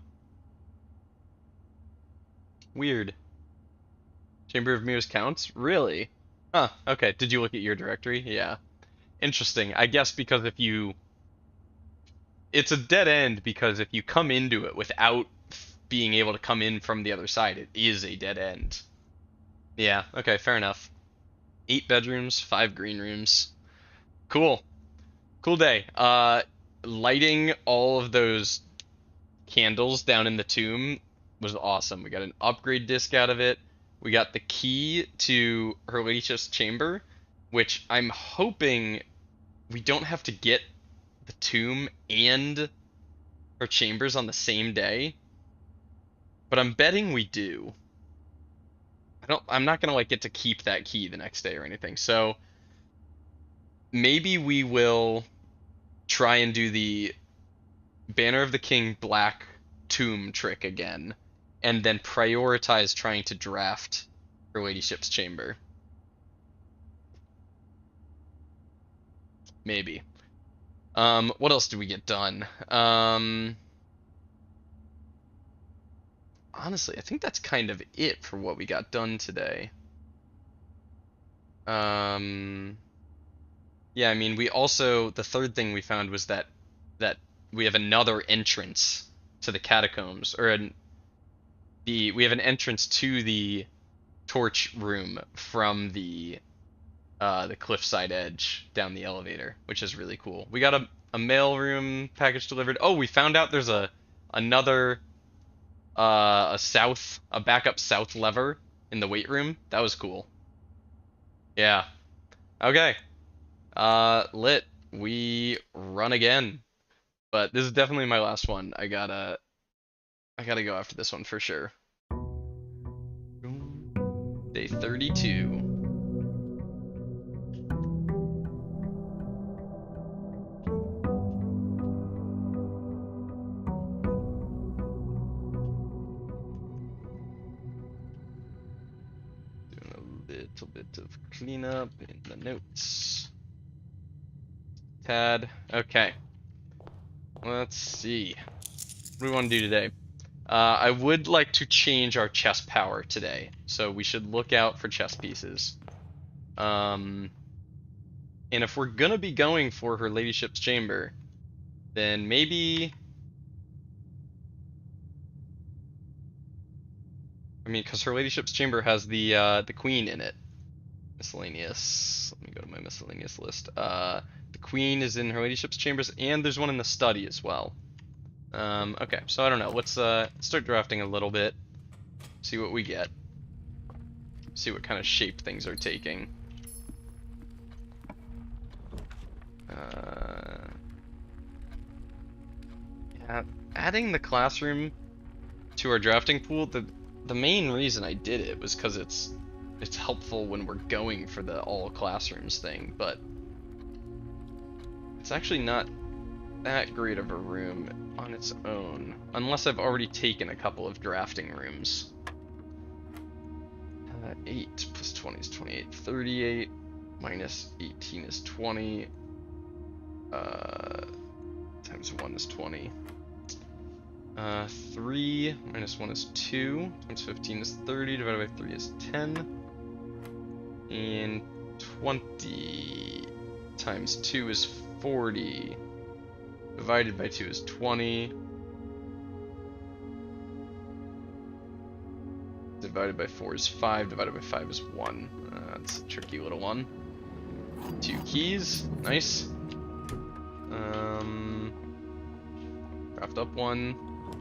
Speaker 1: Weird. Chamber of Mirrors counts? Really? Huh, okay. Did you look at your directory? Yeah. Interesting. I guess because if you... It's a dead end because if you come into it without being able to come in from the other side, it is a dead end. Yeah, okay, fair enough. 8 bedrooms, 5 green rooms. Cool. Cool day. Lighting all of those candles down in the tomb was awesome. We got an upgrade disc out of it. We got the key to Her Ladyship's chamber, which I'm hoping we don't have to get the tomb and her chambers on the same day. But I'm betting we do. I'm not gonna like get to keep that key the next day or anything. So maybe we will try and do the Banner of the King Black tomb trick again, and then prioritize trying to draft Her Ladyship's chamber. Maybe. What else did we get done? Honestly, I think that's kind of it for what we got done today. Yeah, I mean, we also, the third thing we found was that we have another entrance to the catacombs, or we have an entrance to the torch room from the cliffside edge down the elevator, which is really cool. We got a mail room package delivered. Oh, we found out there's another a backup south lever in the weight room. That was cool. Yeah. Okay. Lit. We run again. But this is definitely my last one. I gotta go after this one for sure. Day 32. Doing a little bit of cleanup in the notes. Tad. Okay. Let's see. What do we want to do today? I would like to change our chest power today, so we should look out for chest pieces. And if we're gonna be going for Her Ladyship's chamber, then maybe, I mean, because Her Ladyship's chamber has the queen in it. Miscellaneous. Let me go to my miscellaneous list. The queen is in Her Ladyship's chambers, and there's one in the study as well. Okay, so I don't know. Let's start drafting a little bit. See what we get. See what kind of shape things are taking. Yeah, adding the classroom to our drafting pool, the main reason I did it was because it's helpful when we're going for the all classrooms thing, but it's actually not that great of a room on its own, unless I've already taken a couple of drafting rooms. 8 plus 20 is 28. 38 minus 18 is 20. Times 1 is 20. 3 minus 1 is 2. Times 15 is 30. Divided by 3 is 10. And 20 times 2 is 40. Divided by 2 is 20. Divided by 4 is 5. Divided by 5 is 1. That's a tricky little one. 2 keys. Nice. Craft up 1.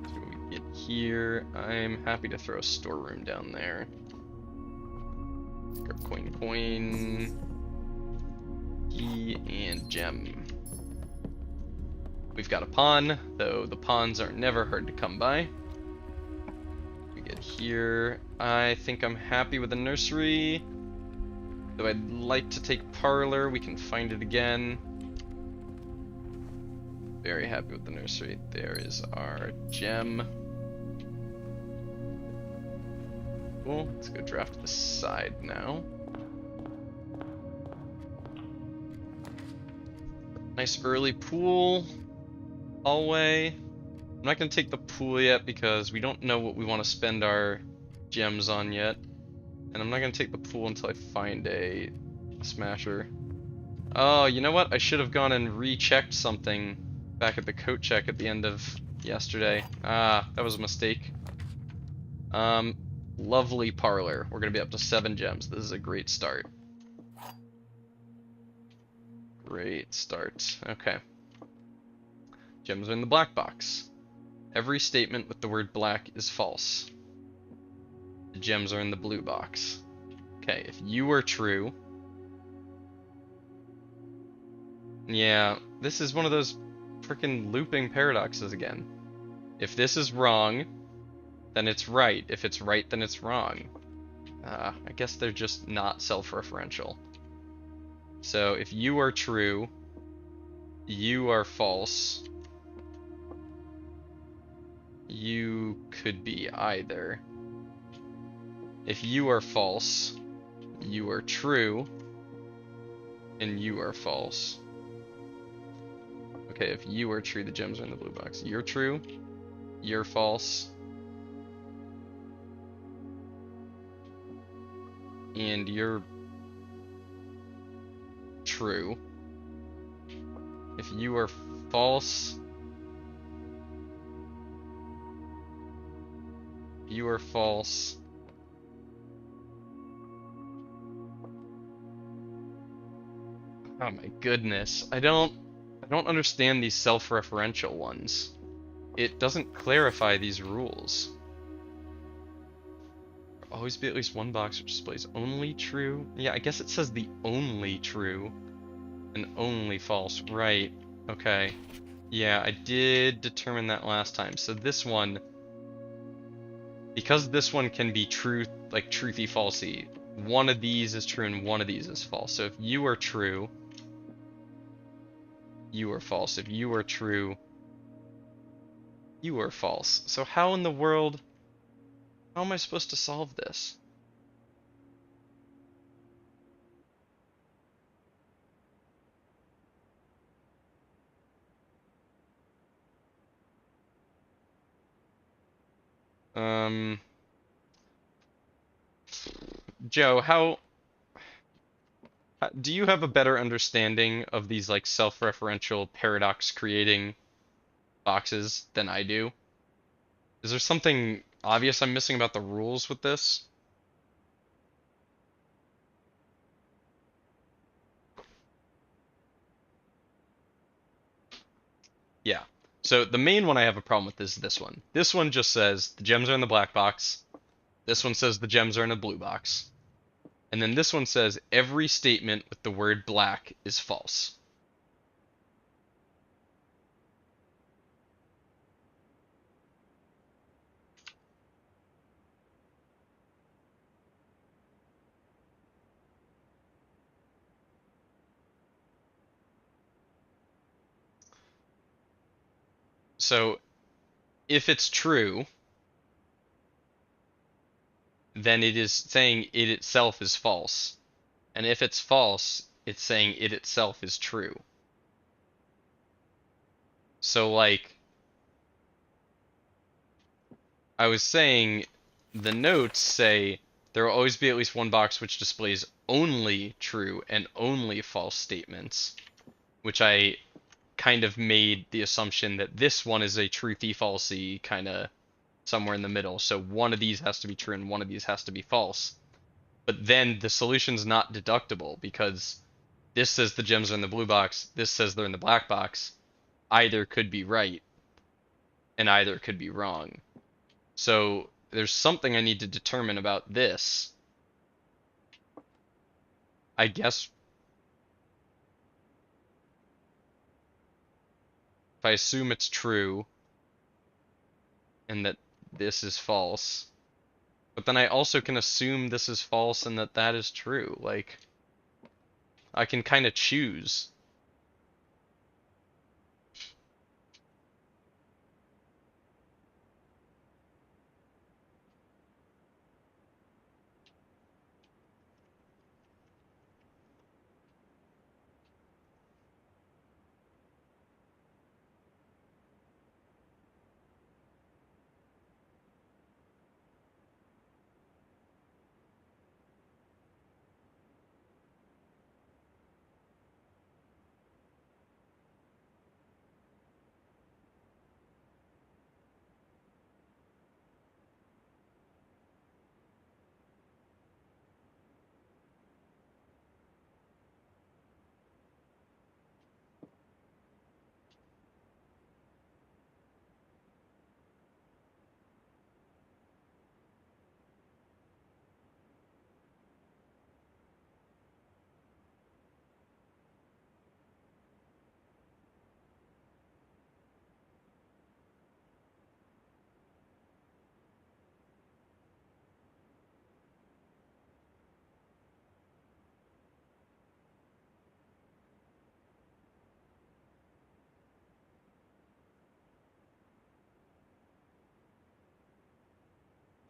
Speaker 1: See what we get here. I'm happy to throw a storeroom down there. Grab coin, key, and gem. We've got a pawn, though the pawns are never hard to come by. We get here. I think I'm happy with the nursery. Though I'd like to take parlor, we can find it again. Very happy with the nursery. There is our gem. Cool. Let's go draft to the side now. Nice early pool. Hallway. I'm not going to take the pool yet because we don't know what we want to spend our gems on yet. And I'm not going to take the pool until I find a smasher. Oh, you know what? I should have gone and rechecked something back at the coat check at the end of yesterday. Ah, that was a mistake. Lovely parlor. We're going to be up to 7 gems. This is a great start. Great start. Okay. Gems are in the black box. Every statement with the word black is false. The gems are in the blue box. Okay, if you are true... Yeah, this is one of those freaking looping paradoxes again. If this is wrong, then it's right. If it's right, then it's wrong. I guess they're just not self-referential. So if you are true, you are false. You could be either. If you are false, you are true, and you are false. Okay, if you are true, the gems are in the blue box. You're true, you're false, and you're true. If you are false, you are false. Oh my goodness. I don't understand these self-referential ones. It doesn't clarify these rules. Always be at least one box which displays only true. Yeah, I guess it says the only true and only false. Right. Okay. Yeah, I did determine that last time. So this one, because this one can be true, like truthy falsy, one of these is true and one of these is false. So if you are true, you are false. If you are true, you are false. So how in the world, how am I supposed to solve this? Joe, do you have a better understanding of these like self-referential paradox creating boxes than I do? Is there something obvious I'm missing about the rules with this? Yeah. So the main one I have a problem with is this one. This one just says the gems are in the black box. This one says the gems are in a blue box. And then this one says every statement with the word black is false. So if it's true, then it is saying it itself is false. And if it's false, it's saying it itself is true. So like I was saying, the notes say there will always be at least one box which displays only true and only false statements, which I kind of made the assumption that this one is a truthy falsy kind of somewhere in the middle. So one of these has to be true and one of these has to be false. But then the solution's not deductible because this says the gems are in the blue box, this says they're in the black box. Either could be right and either could be wrong. So there's something I need to determine about this. I guess if I assume it's true and that this is false, but then I also can assume this is false and that that is true. Like, I can kind of choose.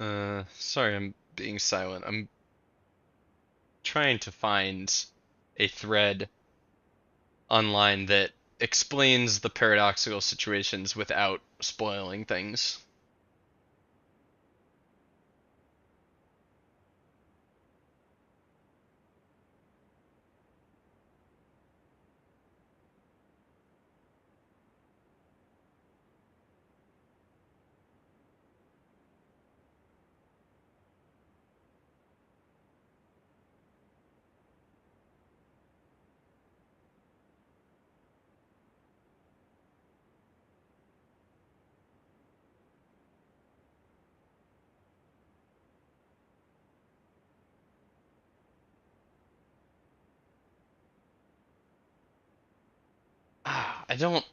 Speaker 1: Sorry I'm being silent. I'm trying to find a thread online that explains the paradoxical situations without spoiling things. I don't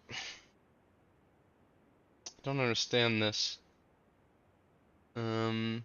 Speaker 1: understand this. Um,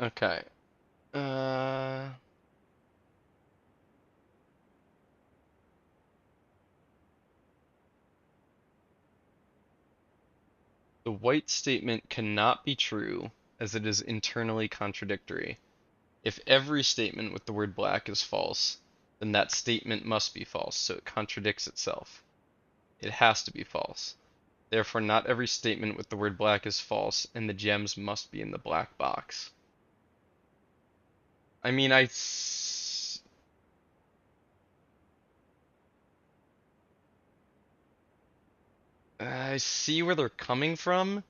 Speaker 1: okay. Uh, the white statement cannot be true as it is internally contradictory. If every statement with the word black is false, then that statement must be false, so it contradicts itself. It has to be false. Therefore, not every statement with the word black is false, and the gems must be in the black box. I mean, I see where they're coming from.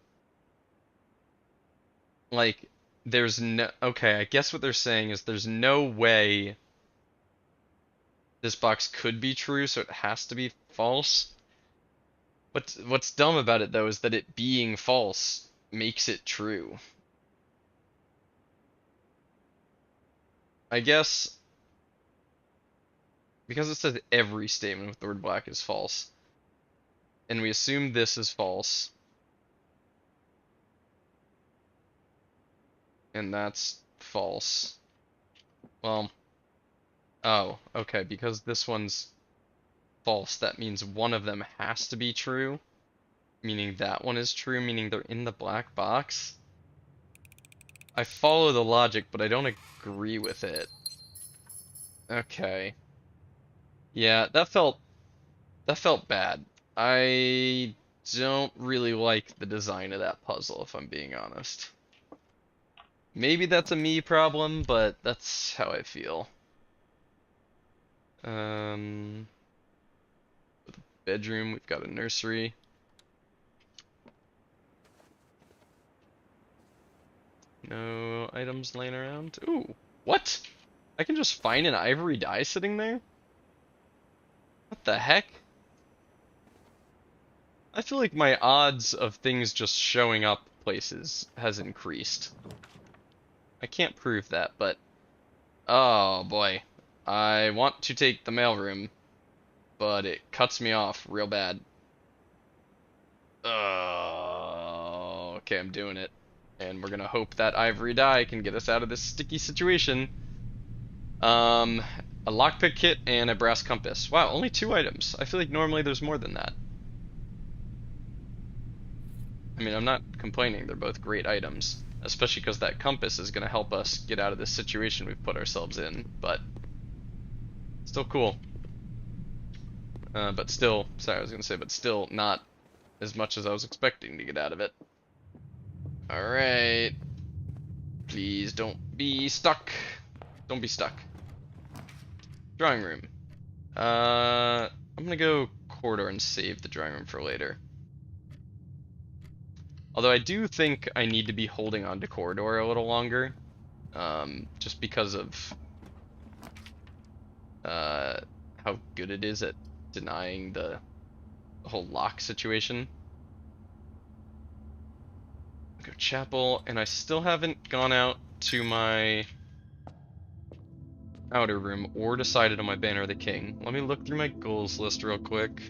Speaker 1: Like, there's no... Okay, I guess what they're saying is there's no way this box could be true, so it has to be false. What's dumb about it, though, is that it being false makes it true. I guess because it says every statement with the word black is false, and we assume this is false, and that's false. Well, oh, okay, because this one's false, that means one of them has to be true, meaning that one is true, meaning they're in the black box. I follow the logic, but I don't agree with it. Okay. Yeah, that felt bad. I don't really like the design of that puzzle, if I'm being honest. Maybe that's a me problem, but that's how I feel. Um, Bedroom, we've got a nursery. No items laying around. Ooh, what? I can just find an ivory die sitting there? What the heck? I feel like my odds of things just showing up places has increased. I can't prove that, but oh boy. I want to take the mailroom, but it cuts me off real bad. Okay, I'm doing it. And we're gonna hope that ivory die can get us out of this sticky situation. Um, a lockpick kit and a brass compass. Wow, only 2 items. I feel like normally there's more than that. I mean, I'm not complaining. They're both great items, especially because that compass is gonna help us get out of this situation we've put ourselves in, but still cool. But still, sorry, I was gonna say, but still not as much as I was expecting to get out of it. Alright. Please don't be stuck. Don't be stuck. Drawing room. I'm gonna go corridor and save the drawing room for later. Although I do think I need to be holding on to corridor a little longer. Just because of how good it is at denying the whole lock situation. Go chapel, and I still haven't gone out to my outer room or decided on my Banner of the King. Let me look through my goals list real quick.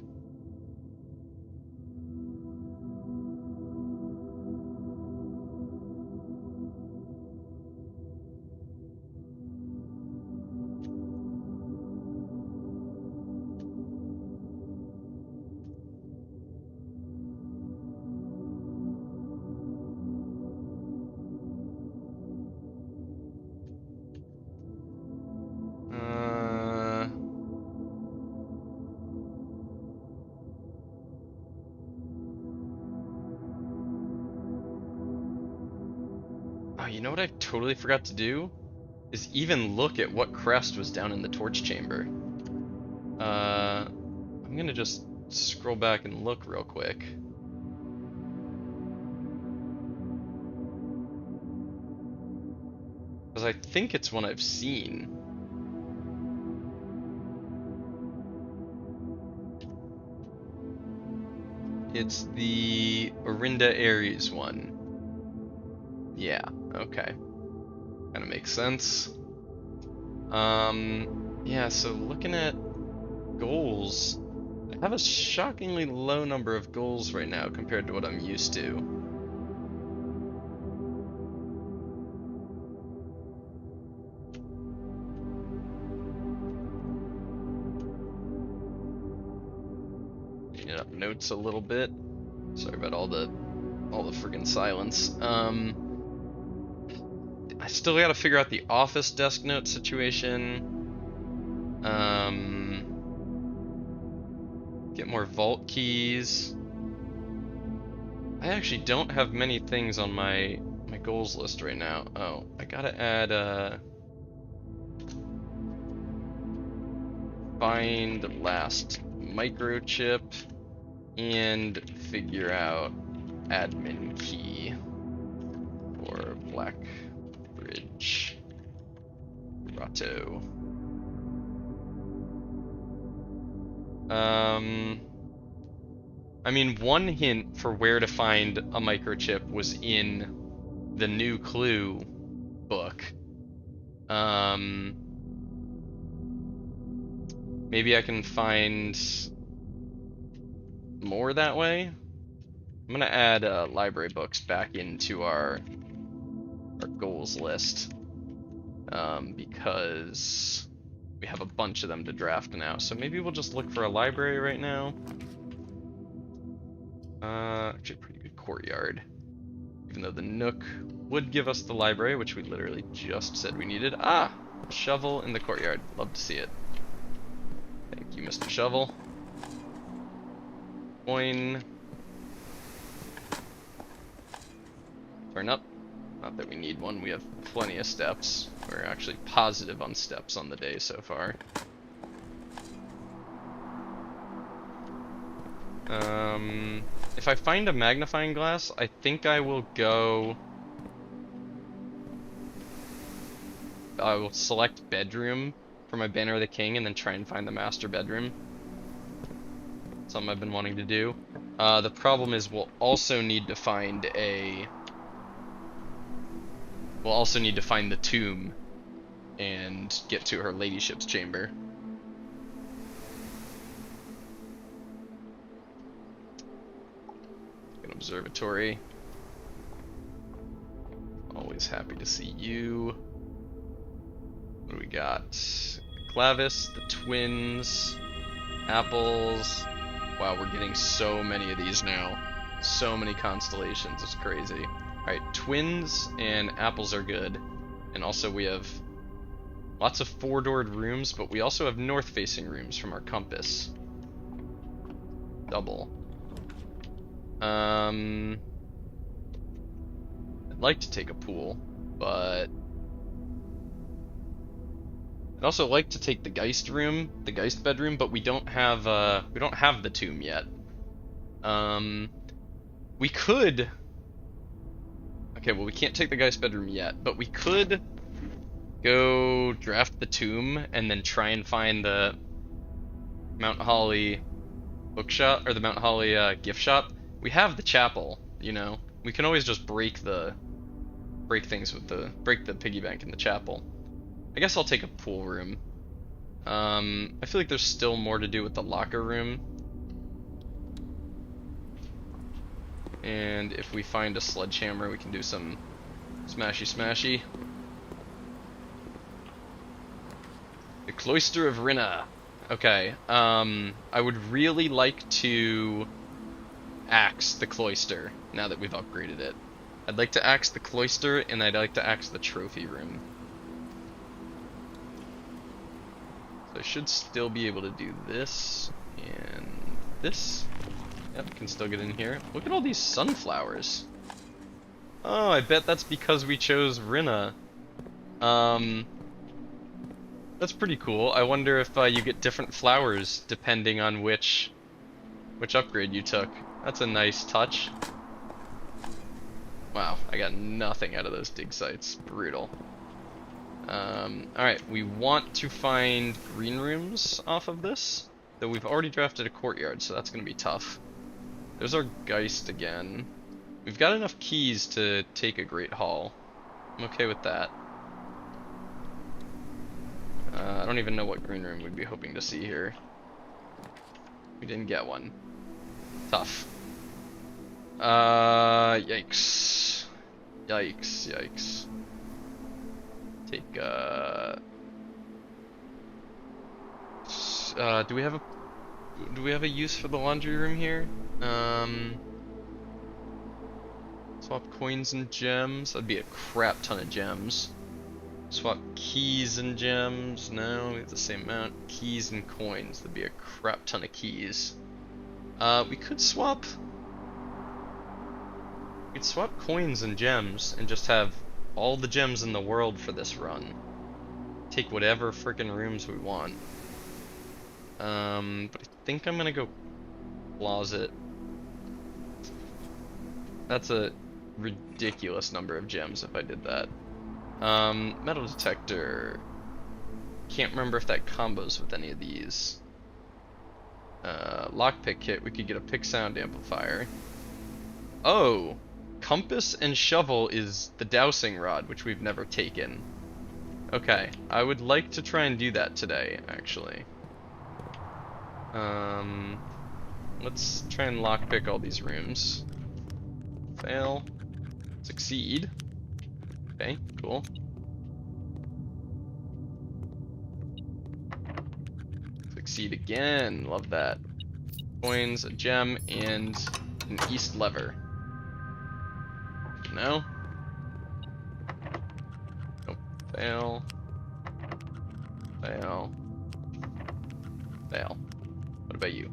Speaker 1: Oh, you know what I totally forgot to do? Is even look at what crest was down in the torch chamber. I'm gonna just scroll back and look real quick. Because I think it's one I've seen. It's the Orinda Ares one. Yeah, okay. Kinda makes sense. Yeah, so looking at goals, I have a shockingly low number of goals right now compared to what I'm used to. Cleaning up notes a little bit. Sorry about all the friggin' silence. I still gotta figure out the office desk note situation. Get more vault keys. I actually don't have many things on my goals list right now. Oh, I gotta add find last microchip and figure out admin key for Blackbridge Grotto. I mean, one hint for where to find a microchip was in the new clue book. Maybe I can find more that way. I'm gonna add library books back into our goals list because we have a bunch of them to draft now. So maybe we'll just look for a library right now. Actually, pretty good courtyard. Even though the Nook would give us the library, which we literally just said we needed. Ah, shovel in the courtyard. Love to see it. Thank you, Mr. Shovel. Coin. Turn up. Not that we need one, we have plenty of steps. We're actually positive on steps on the day so far. If I find a magnifying glass, I think I will go... I will select bedroom for my Banner of the King and then try and find the master bedroom. Something I've been wanting to do. The problem is we'll also need to find a... We'll also need to find the tomb and get to her ladyship's chamber. An observatory. Always happy to see you. What do we got? Clavis, the twins, apples. Wow, we're getting so many of these now. So many constellations, it's crazy. Alright, twins and apples are good. And also we have lots of four-doored rooms, but we also have north-facing rooms from our compass. Double. I'd like to take a pool, but I'd also like to take the Geist room, the Geist bedroom, but we don't have the tomb yet. We could. Okay, well we can't take the Geist bedroom yet, but we could go draft the tomb and then try and find the Mount Holly bookshop or the Mount Holly gift shop. We have the chapel, you know. We can always just break the piggy bank in the chapel. I guess I'll take a pool room. I feel like there's still more to do with the locker room. And if we find a sledgehammer, we can do some smashy smashy. The Cloister of Rinna. Okay, I would really like to axe the cloister now that we've upgraded it. I'd like to axe the cloister, and I'd like to axe the trophy room. So I should still be able to do this and this. Yep, can still get in here. Look at all these sunflowers. Oh, I bet that's because we chose Rinna. That's pretty cool. I wonder if you get different flowers depending on which upgrade you took. That's a nice touch. Wow, I got nothing out of those dig sites. Brutal. Alright, we want to find green rooms off of this. Though we've already drafted a courtyard, so that's going to be tough. There's our Geist again. We've got enough keys to take a Great Hall. I'm okay with that. I don't even know what green room we'd be hoping to see here. We didn't get one. Tough. Yikes. Yikes, yikes. Take, do we have a use for the laundry room here? Swap coins and gems. That'd be a crap ton of gems. Swap keys and gems. No, we have the same amount. Keys and coins. That'd be a crap ton of keys. We could swap. We'd swap coins and gems and just have all the gems in the world for this run. Take whatever freaking rooms we want. But I think I'm gonna go closet. That's a ridiculous number of gems if I did that. Metal detector. Can't remember if that combos with any of these. Lockpick kit. We could get a pick sound amplifier. Oh! Compass and shovel is the dowsing rod, which we've never taken. Okay, I would like to try and do that today, actually. Let's try and lockpick all these rooms. Fail. Succeed. Okay, cool. Succeed again. Love that. Coins, a gem, and an east lever. No. Nope. Fail. Fail. Fail. What about you?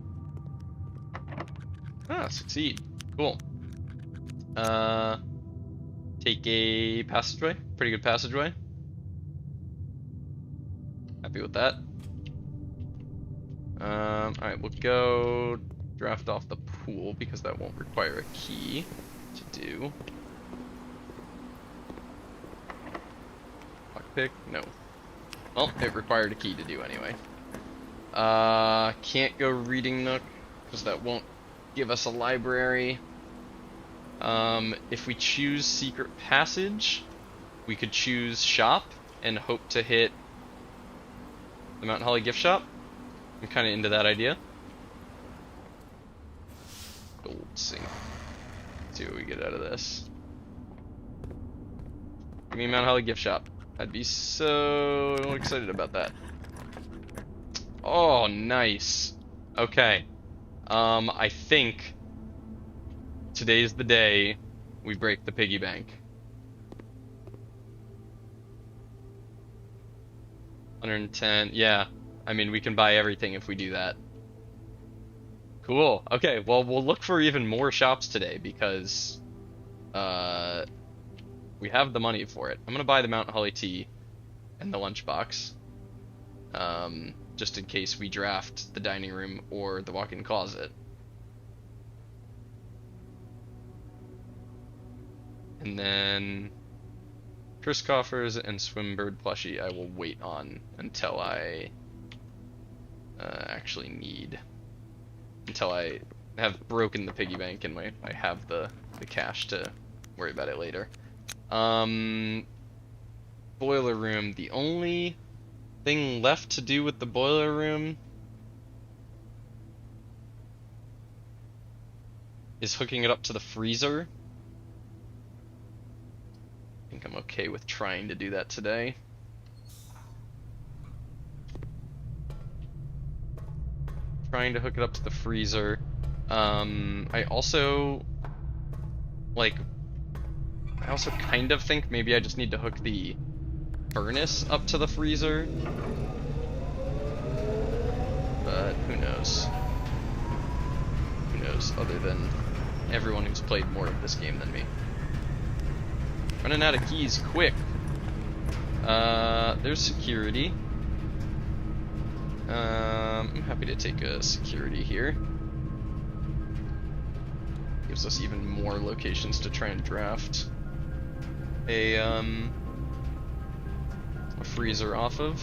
Speaker 1: Ah, succeed. Cool. Take a passageway. Pretty good passageway. Happy with that. Alright, we'll go draft off the pool because that won't require a key to do. Lockpick? No. Well, it required a key to do anyway. Can't go reading nook because that won't give us a library. If we choose secret passage, we could choose shop and hope to hit the Mount Holly gift shop. I'm kind of into that idea. Gold sink. Let's see what we get out of this. Give me Mount Holly gift shop. I'd be so excited about that. Oh, nice. Okay. I think today's the day we break the piggy bank. 110. Yeah. I mean, we can buy everything if we do that. Cool. Okay, well, we'll look for even more shops today because we have the money for it. I'm gonna buy the Mount Holly tea and the lunchbox. Just in case we draft the dining room or the walk-in closet. And then Triss coffers and Swimbird plushie I will wait on until I actually need. Until I have broken the piggy bank and I have the cash to worry about it later. Boiler room. The only thing left to do with the boiler room is hooking it up to the freezer. I think I'm okay with trying to do that today. Trying to hook it up to the freezer. I also kind of think maybe I just need to hook the furnace up to the freezer. But who knows? Who knows, other than everyone who's played more of this game than me. Running out of keys quick. There's security. I'm happy to take a security here. Gives us even more locations to try and draft a freezer off of.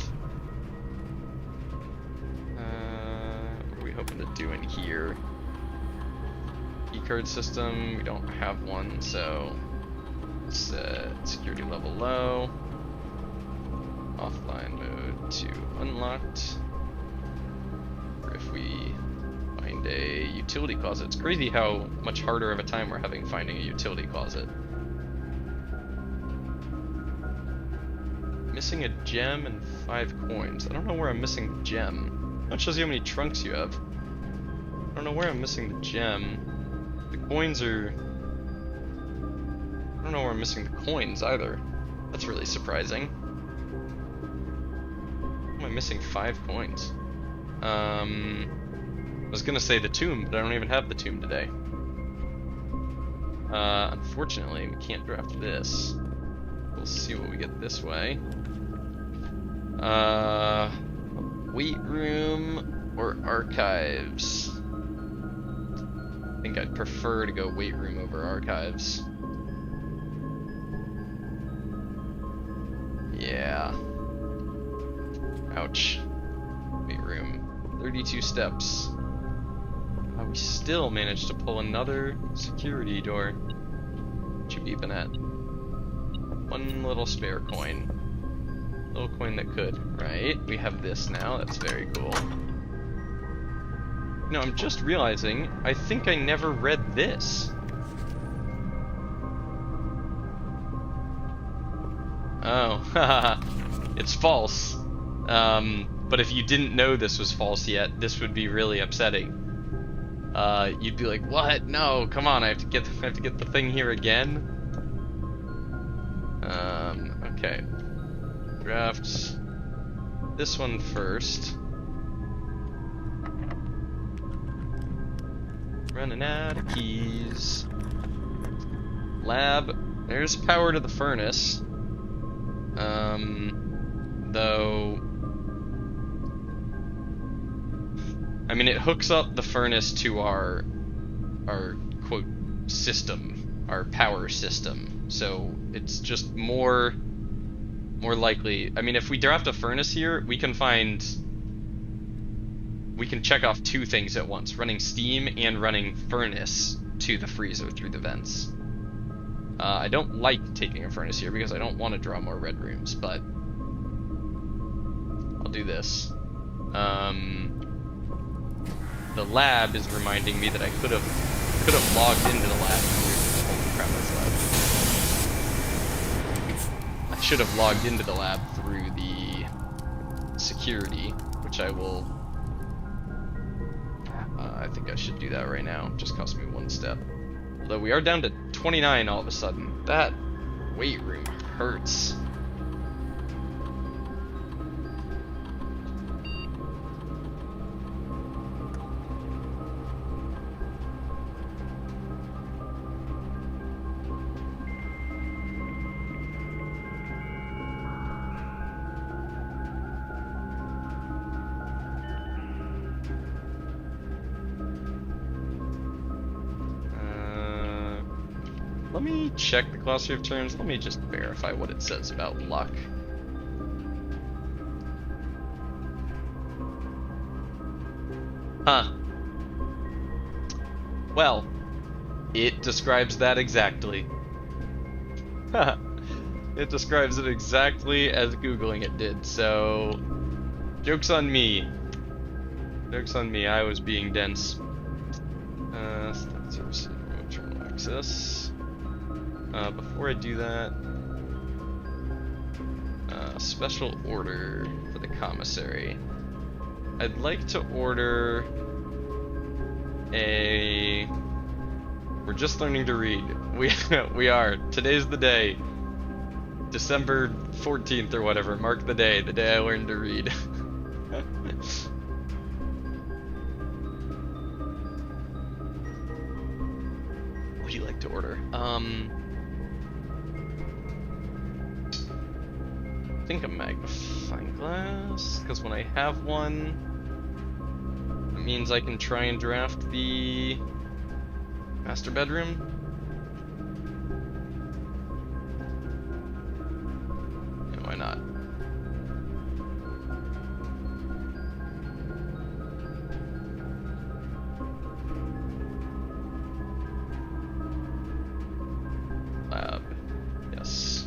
Speaker 1: What are we hoping to do in here? Keycard system, we don't have one, so let's set security level low. Offline mode to unlocked. Or if we find a utility closet. It's crazy how much harder of a time we're having finding a utility closet. Missing a gem and 5 coins. I don't know where I'm missing the gem. That shows you how many trunks you have. I don't know where I'm missing the gem. The coins are... I don't know where I'm missing the coins either. That's really surprising. Why am I missing 5 coins? I was gonna say the tomb, but I don't even have the tomb today. Unfortunately, we can't draft this. We'll see what we get this way. Weight room or archives? I think I'd prefer to go weight room over archives. Yeah. Ouch. Weight room. 32 steps. We still managed to pull another security door. What you beeping at? One little spare coin. Little coin that could, right? We have this now, that's very cool. You know, I'm just realizing, I think I never read this. Oh, haha, it's false. But if you didn't know this was false yet, this would be really upsetting. You'd be like, what? No, come on, I have to get the thing here again. Okay. Draft this one first. Running out of keys. Lab. There's power to the furnace. Though, I mean, it hooks up the furnace to our quote system, our power system. So it's just more likely. I mean, if we draft a furnace here, we can check off 2 things at once: running steam and running furnace to the freezer through the vents. I don't like taking a furnace here because I don't want to draw more red rooms, but I'll do this. The lab is reminding me that I could have logged into the lab. Holy crap, that's loud. I should have logged into the lab through the security, which I will. I think I should do that right now. Just cost me 1 step. Although we are down to 29 all of a sudden. That weight room hurts. Let me check the glossary of terms. Let me just verify what it says about luck. Huh. Well, it describes that exactly. It describes it exactly as Googling it did, so joke's on me. Joke's on me, I was being dense. Start service remote terminal access. Before I do that, special order for the commissary. I'd like to order a... We're just learning to read. We are. Today's the day. December 14th or whatever. Mark the day I learned to read. What would you like to order? I think a magnifying glass, because when I have one, it means I can try and draft the master bedroom. Yeah, why not? Lab, yes.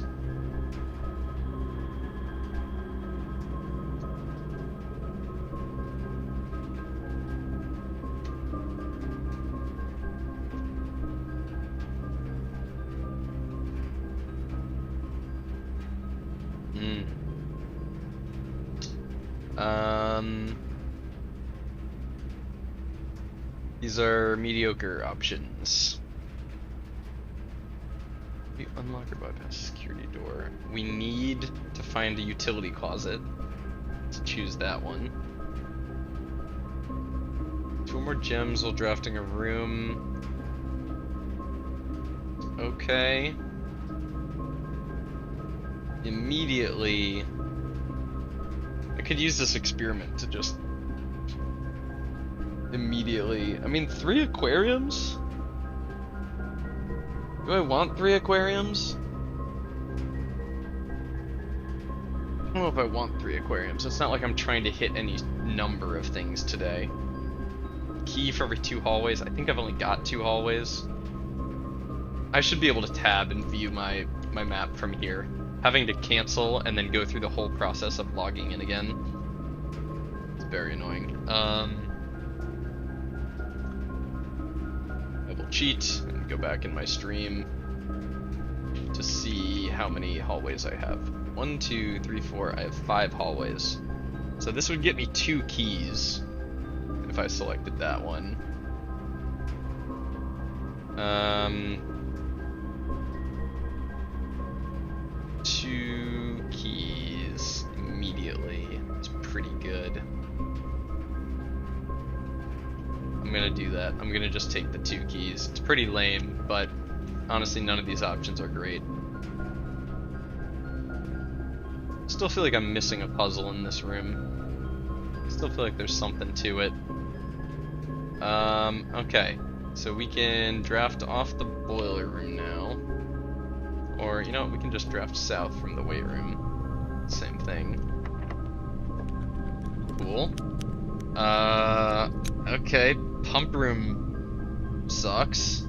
Speaker 1: These are mediocre options. You unlock or bypass security door. We need to find a utility closet to choose that one. 2 more gems while drafting a room. Okay. Immediately, I could use this experiment to just immediately. I mean, 3 aquariums? Do I want 3 aquariums? I don't know if I want 3 aquariums. It's not like I'm trying to hit any number of things today. Key for every 2 hallways. I think I've only got 2 hallways. I should be able to tab and view my map from here. Having to cancel and then go through the whole process of logging in again. It's very annoying. I will cheat and go back in my stream to see how many hallways I have. 1, 2, 3, 4. I have 5 hallways. So this would get me 2 keys if I selected that one. 2 keys immediately. It's pretty good. I'm gonna do that. I'm gonna just take the 2 keys. It's pretty lame, but honestly none of these options are great. Still feel like I'm missing a puzzle in this room. Still feel like there's something to it. Okay. So we can draft off the boiler room now. Or, you know what, we can just draft south from the weight room. Same thing. Cool. Okay. Pump room sucks.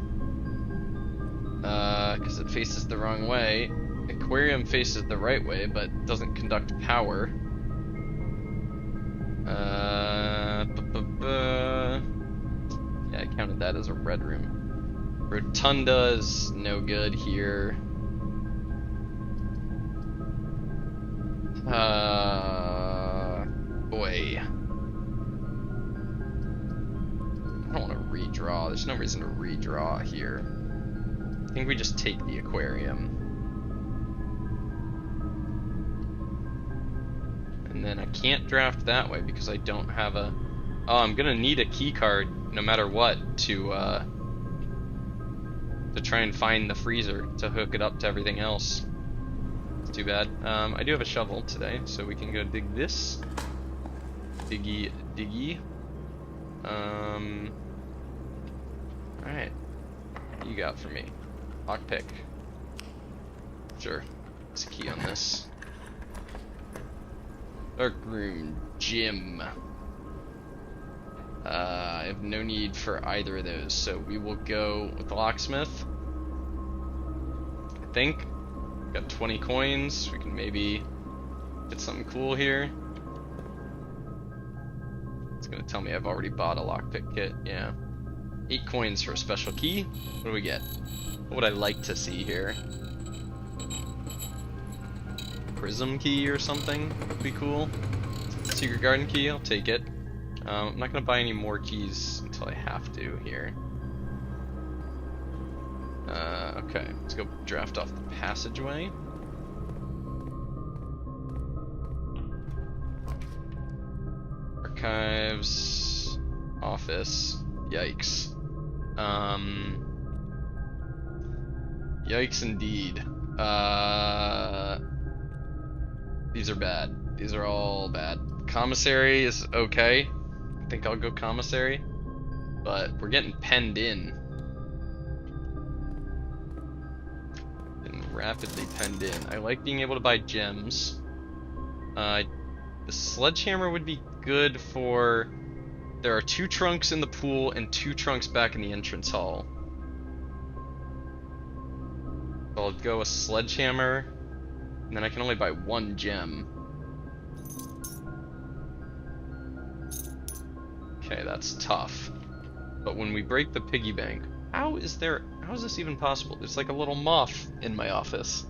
Speaker 1: Because it faces the wrong way. Aquarium faces the right way, but doesn't conduct power. Yeah, I counted that as a red room. Rotunda is no good here. Boy. I don't want to redraw. There's no reason to redraw here. I think we just take the aquarium. And then I can't draft that way because I don't have a... Oh, I'm gonna need a key card no matter what to try and find the freezer to hook it up to everything else. It's too bad. I do have a shovel today, so we can go dig this. Diggy, diggy. Alright. What you got for me? Lockpick. Sure. It's a key on this. Dark room, gym. I have no need for either of those, so we will go with the locksmith. I think. Got 20 coins. We can maybe get something cool here. It's gonna tell me I've already bought a lockpick kit. Yeah. 8 coins for a special key. What do we get? What would I like to see here? Prism key or something would be cool. Secret garden key, I'll take it. I'm not gonna buy any more keys until I have to here. Okay, let's go draft off the passageway. Archives, office, yikes. Yikes indeed. These are bad. These are all bad. Commissary is okay. I think I'll go commissary. But we're getting penned in. Getting rapidly penned in. I like being able to buy gems. The sledgehammer would be good for... There are 2 trunks in the pool and 2 trunks back in the entrance hall. So I'll go a sledgehammer, and then I can only buy 1 gem. Okay, that's tough. But when we break the piggy bank, how is this even possible? There's like a little moth in my office.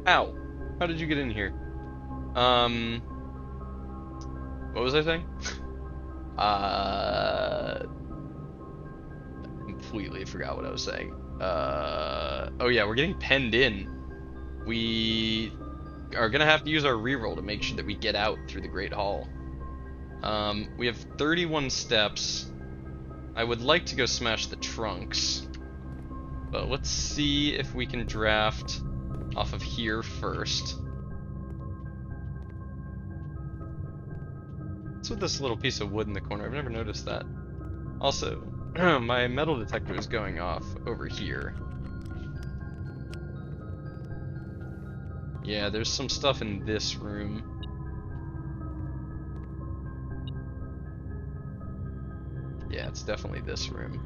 Speaker 1: Ow. How did you get in here? What was I saying? Completely forgot what I was saying. Oh yeah, we're getting penned in. We are gonna have to use our reroll to make sure that we get out through the Great Hall. We have 31 steps. I would like to go smash the trunks, but let's see if we can draft off of here first. What's with this little piece of wood in the corner? I've never noticed that. Also, my metal detector is going off over here. Yeah, there's some stuff in this room. Yeah, it's definitely this room.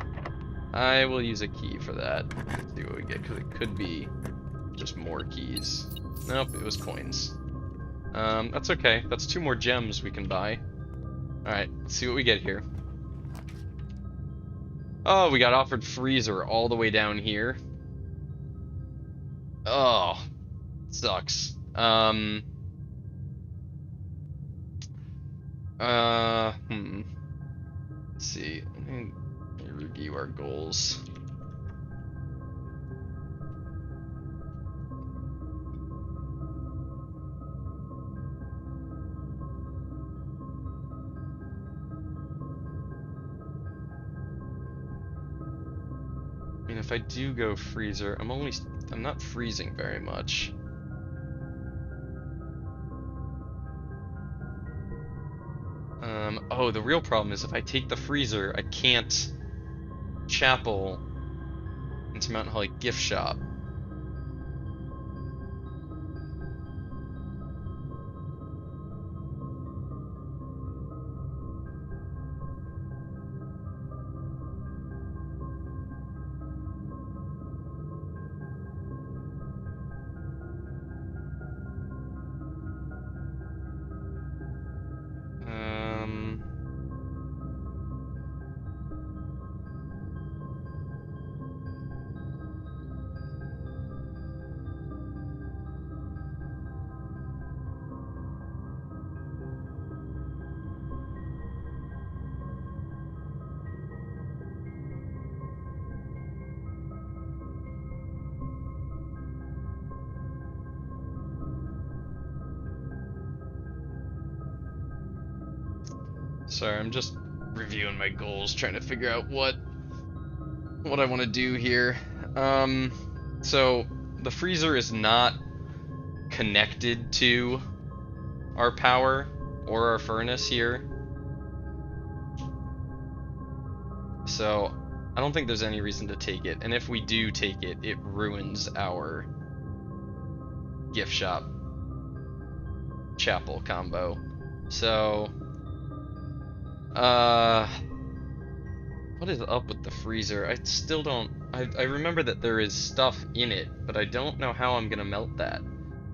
Speaker 1: I will use a key for that. Let's see what we get, because it could be just more keys. Nope, it was coins. That's okay. That's 2 more gems we can buy. Alright, let's see what we get here. Oh, we got offered freezer all the way down here. Oh, sucks. Let's see. Let me review our goals. I mean, if I do go freezer, I'm not freezing very much. Oh, the real problem is if I take the freezer, I can't chapel into Mountain Holly gift shop. Sorry, I'm just reviewing my goals, trying to figure out what I want to do here. So the freezer is not connected to our power or our furnace here. So I don't think there's any reason to take it. And if we do take it, it ruins our gift shop chapel combo. So What is up with the freezer? I still don't... I remember that there is stuff in it, but I don't know how I'm gonna melt that.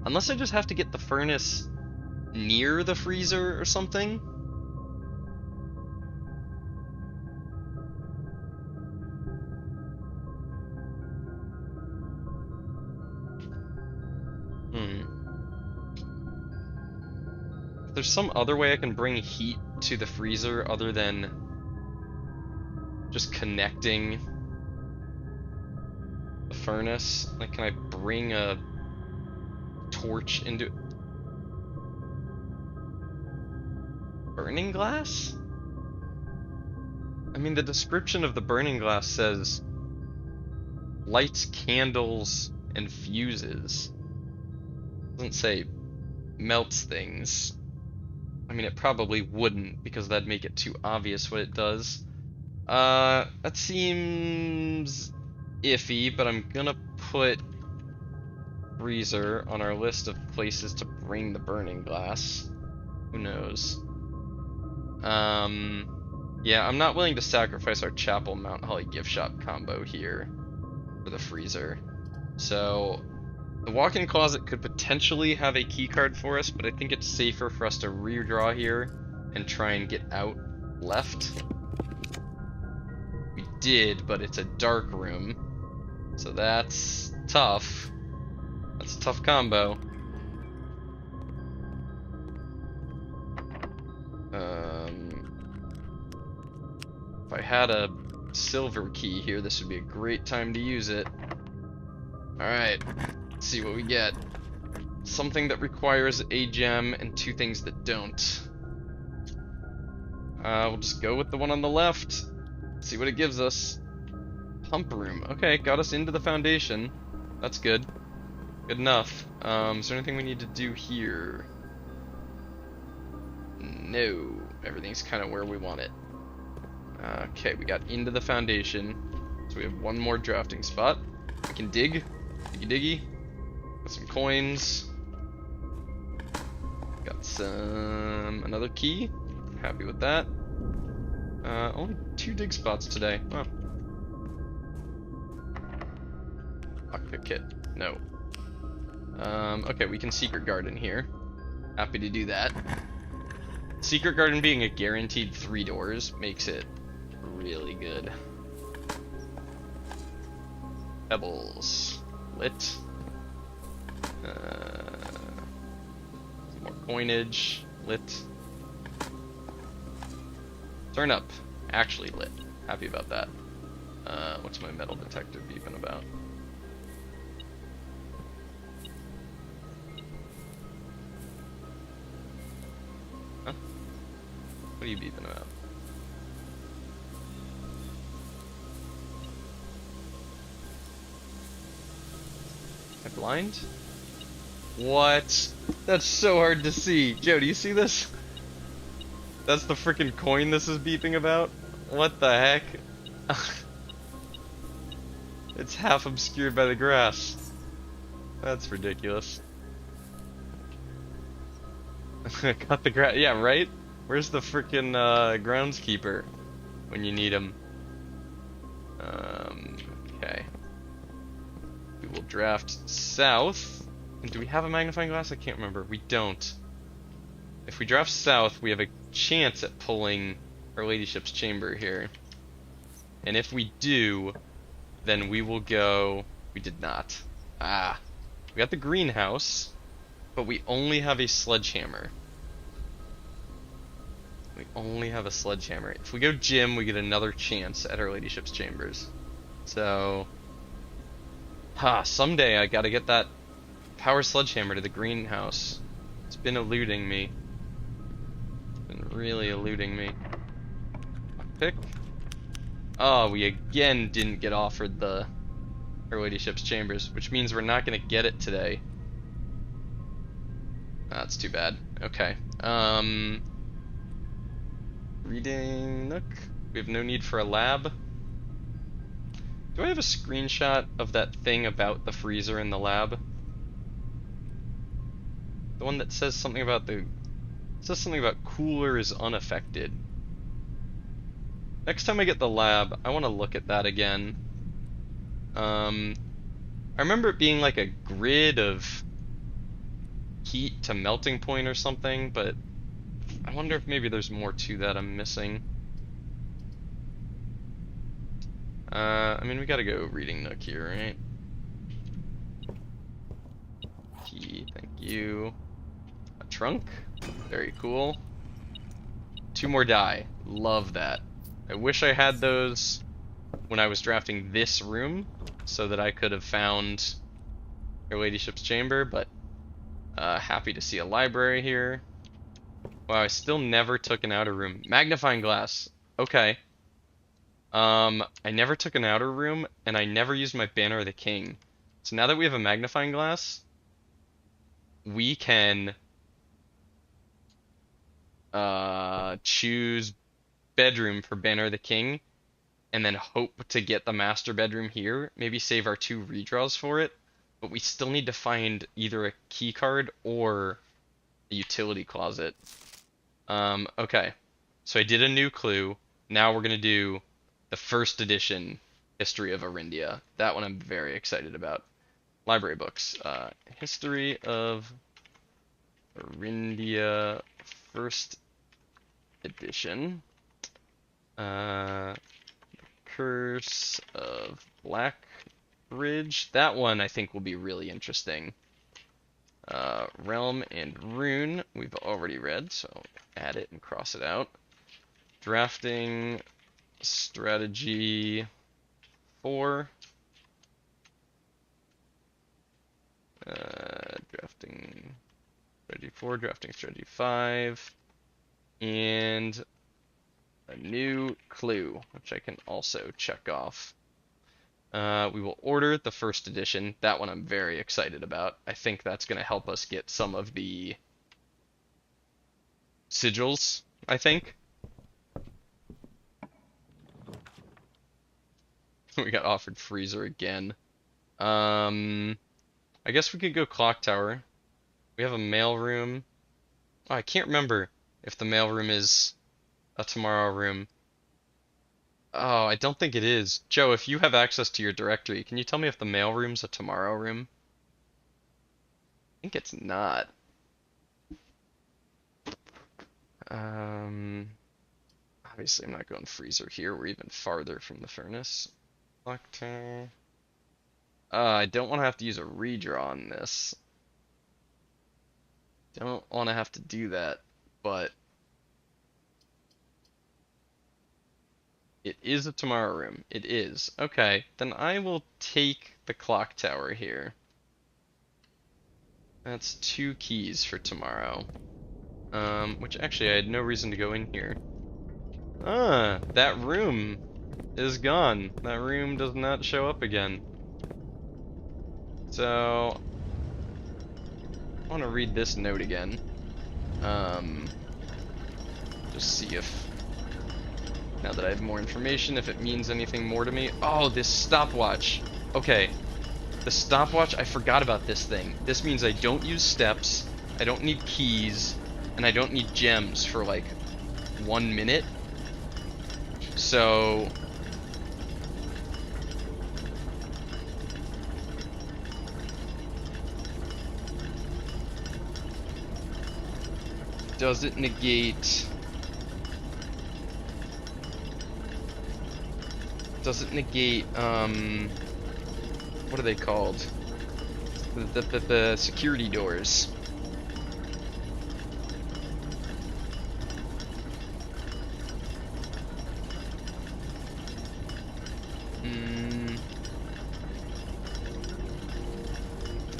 Speaker 1: Unless I just have to get the furnace near the freezer or something? If there's some other way I can bring heat to the freezer other than just connecting the furnace, like, can I bring a torch into burning glass? I mean, the description of the burning glass says lights, candles, and fuses. It doesn't say melts things. I mean, it probably wouldn't, because that'd make it too obvious what it does. That seems iffy, but I'm gonna put freezer on our list of places to bring the burning glass. Who knows? Yeah, I'm not willing to sacrifice our Chapel Mount Holly gift shop combo here for the freezer. So, the walk-in closet could potentially have a key card for us, but I think it's safer for us to redraw here and try and get out left. We did, but it's a dark room, so that's tough. That's a tough combo. If I had a silver key here, this would be a great time to use it. Alright, let's see what we get. Something that requires a gem and two things that don't. We'll just go with the one on the left. See what it gives us. Pump room. Okay, got us into the foundation. That's good. Good enough. Is there anything we need to do here? No. Everything's kind of where we want it. Okay, we got into the foundation. So we have one more drafting spot. We can dig. Diggy diggy. Got some coins. Got some... another key. Happy with that. Only 2 dig spots today. Oh. Lockpick kit. No. Okay, we can secret garden here. Happy to do that. Secret garden being a guaranteed 3 doors makes it really good. Pebbles. Lit. Some more coinage. Lit. Turn up. Actually lit. Happy about that. What's my metal detector beeping about? Huh? What are you beeping about? Am I blind? What? That's so hard to see. Joe, do you see this? That's the freaking coin this is beeping about? What the heck? It's half obscured by the grass. That's ridiculous. Cut the grass. Yeah, right? Where's the freaking groundskeeper when you need him? Okay. We will draft south. And do we have a magnifying glass? I can't remember. We don't. If we draft south, we have a chance at pulling Our Ladyship's chamber here. And if we do, then we will go... We did not. Ah. We got the greenhouse, but we only have a sledgehammer. We only have a sledgehammer. If we go gym, we get another chance at Our Ladyship's chambers. So... someday I gotta get that power sledgehammer to the greenhouse. It's been eluding me. Really eluding me. Pick. Oh, we again didn't get offered the Her Ladyship's chambers, which means we're not gonna get it today. That's too bad. Okay. Reading Nook. We have no need for a lab. Do I have a screenshot of that thing about the freezer in the lab? The one that says something about the... It says something about cooler is unaffected. Next time I get the lab, I want to look at that again. I remember it being like a grid of heat to melting point or something, but I wonder if maybe there's more to that I'm missing. I mean, we gotta go reading nook here, right? Key, thank you. A trunk, very cool. 2 more die, love that. I wish I had those when I was drafting this room, so that I could have found Her Ladyship's chamber, but happy to see a library here. Wow, I still never took an outer room. Magnifying glass, okay. I never took an outer room, and I never used my Banner of the King. So now that we have a magnifying glass, we can choose bedroom for Banner of the King, and then hope to get the master bedroom here. Maybe save our 2 redraws for it, but we still need to find either a key card or a utility closet. Okay, so I did a new clue. Now we're gonna do the first edition History of Arindia. That one I'm very excited about. Library books. History of Arindia, first edition. Curse of Blackridge. That one I think will be really interesting. Realm and Rune we've already read, so add it and cross it out. Drafting Strategy 4. Drafting Strategy 4, Drafting Strategy 5. And a new clue, which I can also check off. We will order the first edition. That one I'm very excited about. I think that's going to help us get some of the sigils, I think. We got offered freezer again. I guess we could go clock tower. We have a mail room. Oh, I can't remember if the mail room is a tomorrow room. Oh, I don't think it is. Joe, if you have access to your directory, can you tell me if the mail room's a tomorrow room? I think it's not. Obviously I'm not going freezer here. We're even farther from the furnace. Clock tower. I don't want to have to use a redraw on this. Don't want to have to do that, but it is a tomorrow room. It is. Okay, then I will take the clock tower here. That's 2 keys for tomorrow. Which actually I had no reason to go in here. Ah, that room is gone. That room does not show up again. So I want to read this note again. Just see if, now that I have more information, if it means anything more to me. Oh, this stopwatch. Okay, the stopwatch, I forgot about this thing. This means I don't use steps, I don't need keys, and I don't need gems for like 1 minute. So does it negate what are they called? The security doors.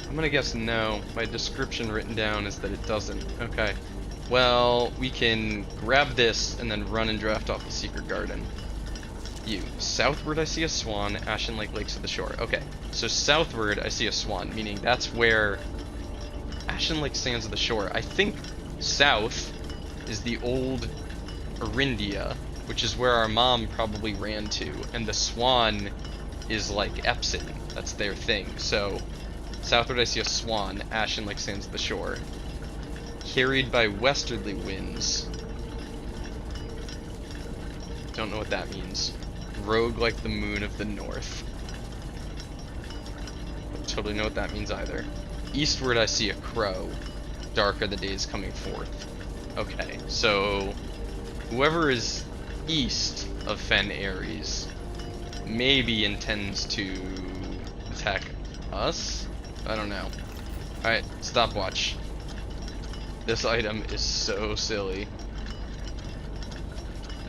Speaker 1: I'm gonna guess no. My description written down is that it doesn't. Okay. Well, we can grab this and then run and draft off the secret garden. You. Southward I see a swan, Ashen Lake Lakes of the Shore. Okay, so southward I see a swan, meaning that's where Ashen Lake Sands of the Shore. I think south is the old Arindia, which is where our mom probably ran to, and the swan is like Epsom. That's their thing. So southward I see a swan, Ashen Lake Sands of the Shore. Carried by westerly winds. Don't know what that means. Rogue like the moon of the north. Don't totally know what that means either. Eastward I see a crow. Dark are the days coming forth. Okay, so whoever is east of Fen Ares maybe intends to attack us? I don't know. Alright, stopwatch. This item is so silly.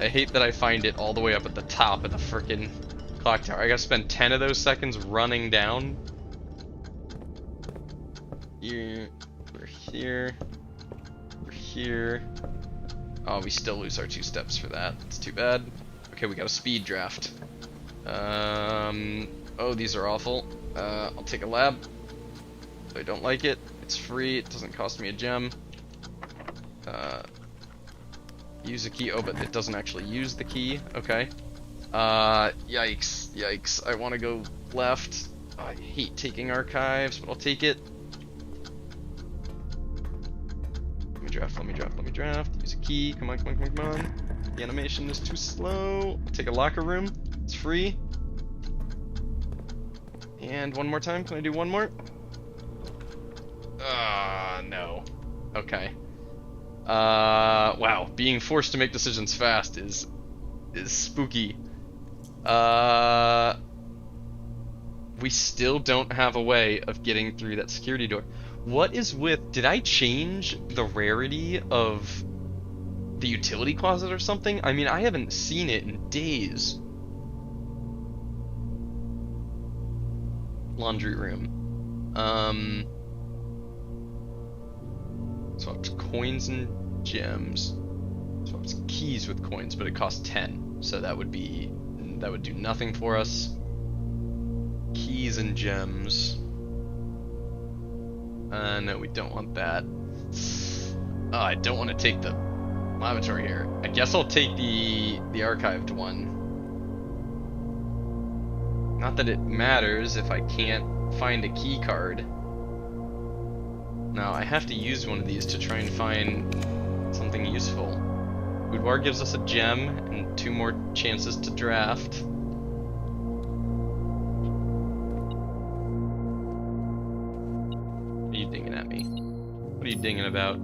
Speaker 1: I hate that I find it all the way up at the top of the frickin' clock tower. I gotta spend 10 of those seconds running down. Here, we're here, we're here. Oh, we still lose our 2 steps for that. It's too bad. Okay, we got a speed draft. Oh, these are awful. I'll take a lab. I don't like it. It's free. It doesn't cost me a gem. Use a key. Oh, but it doesn't actually use the key. Okay. Yikes. Yikes. I want to go left. I hate taking archives, but I'll take it. Let me draft, let me draft, let me draft. Use a key. Come on, come on, come on, come on. The animation is too slow. I'll take a locker room. It's free. And one more time. Can I do one more? No. Okay. Wow. Being forced to make decisions fast is spooky. We still don't have a way of getting through that security door. What is with... Did I change the rarity of the utility closet or something? I mean, I haven't seen it in days. Laundry room. Swapped coins and gems. Swapped keys with coins, but it costs 10. So that would do nothing for us. Keys and gems. No, we don't want that. Oh, I don't want to take the lavatory here. I guess I'll take the archived one. Not that it matters if I can't find a key card. Now, I have to use one of these to try and find something useful. Boudoir gives us a gem and 2 more chances to draft. What are you dinging at me? What are you dinging about?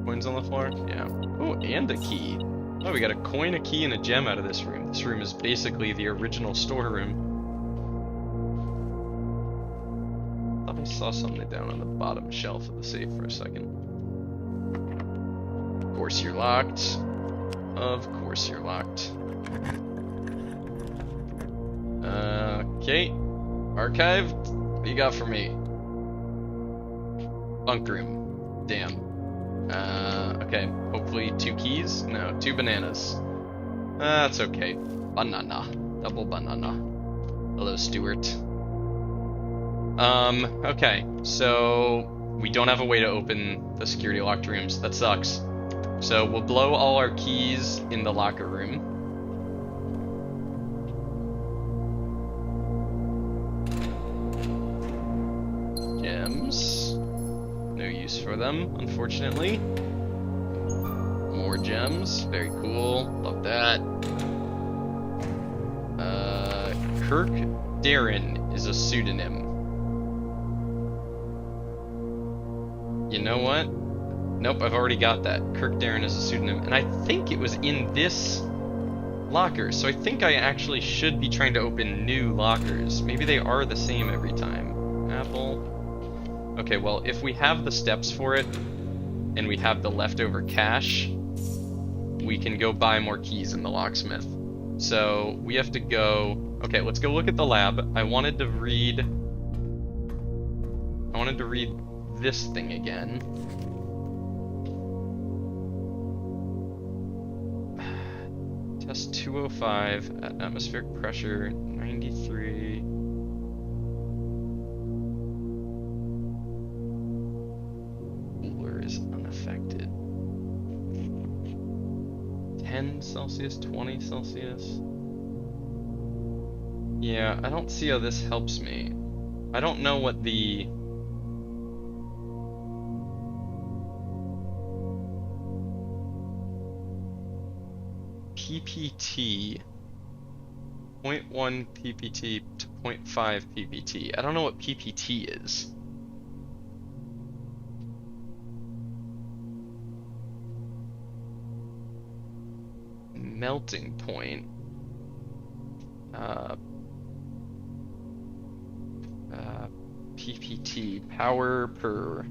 Speaker 1: Coins on the floor? Yeah. Oh, and a key. Oh, we got a coin, a key, and a gem out of this room. This room is basically the original storeroom. I saw something down on the bottom shelf of the safe for a second. Of course you're locked. Of course you're locked. Okay. Archived. What do you got for me? Bunk room. Damn. Okay. Hopefully 2 keys? No, 2 bananas. That's okay. Banana. Double banana. Hello, Stuart. Okay, so we don't have a way to open the security locked rooms. That sucks. So we'll blow all our keys in the locker room. Gems. No use for them, unfortunately. More gems. Very cool. Love that. Kirk Darren is a pseudonym. You know what? Nope, I've already got that. Kirk Darren is a pseudonym. And I think it was in this locker. So I think I actually should be trying to open new lockers. Maybe they are the same every time. Apple. Okay, well, if we have the steps for it, and we have the leftover cash, we can go buy more keys in the locksmith. So we have to go... Okay, let's go look at the lab. I wanted to read this thing again. Test 205 at atmospheric pressure 93. Cooler is unaffected. 10 Celsius, 20 Celsius. Yeah, I don't see how this helps me. I don't know what the... PPT. 0.1 PPT to 0.5 PPT. I don't know what PPT is. Melting point. PPT. Power per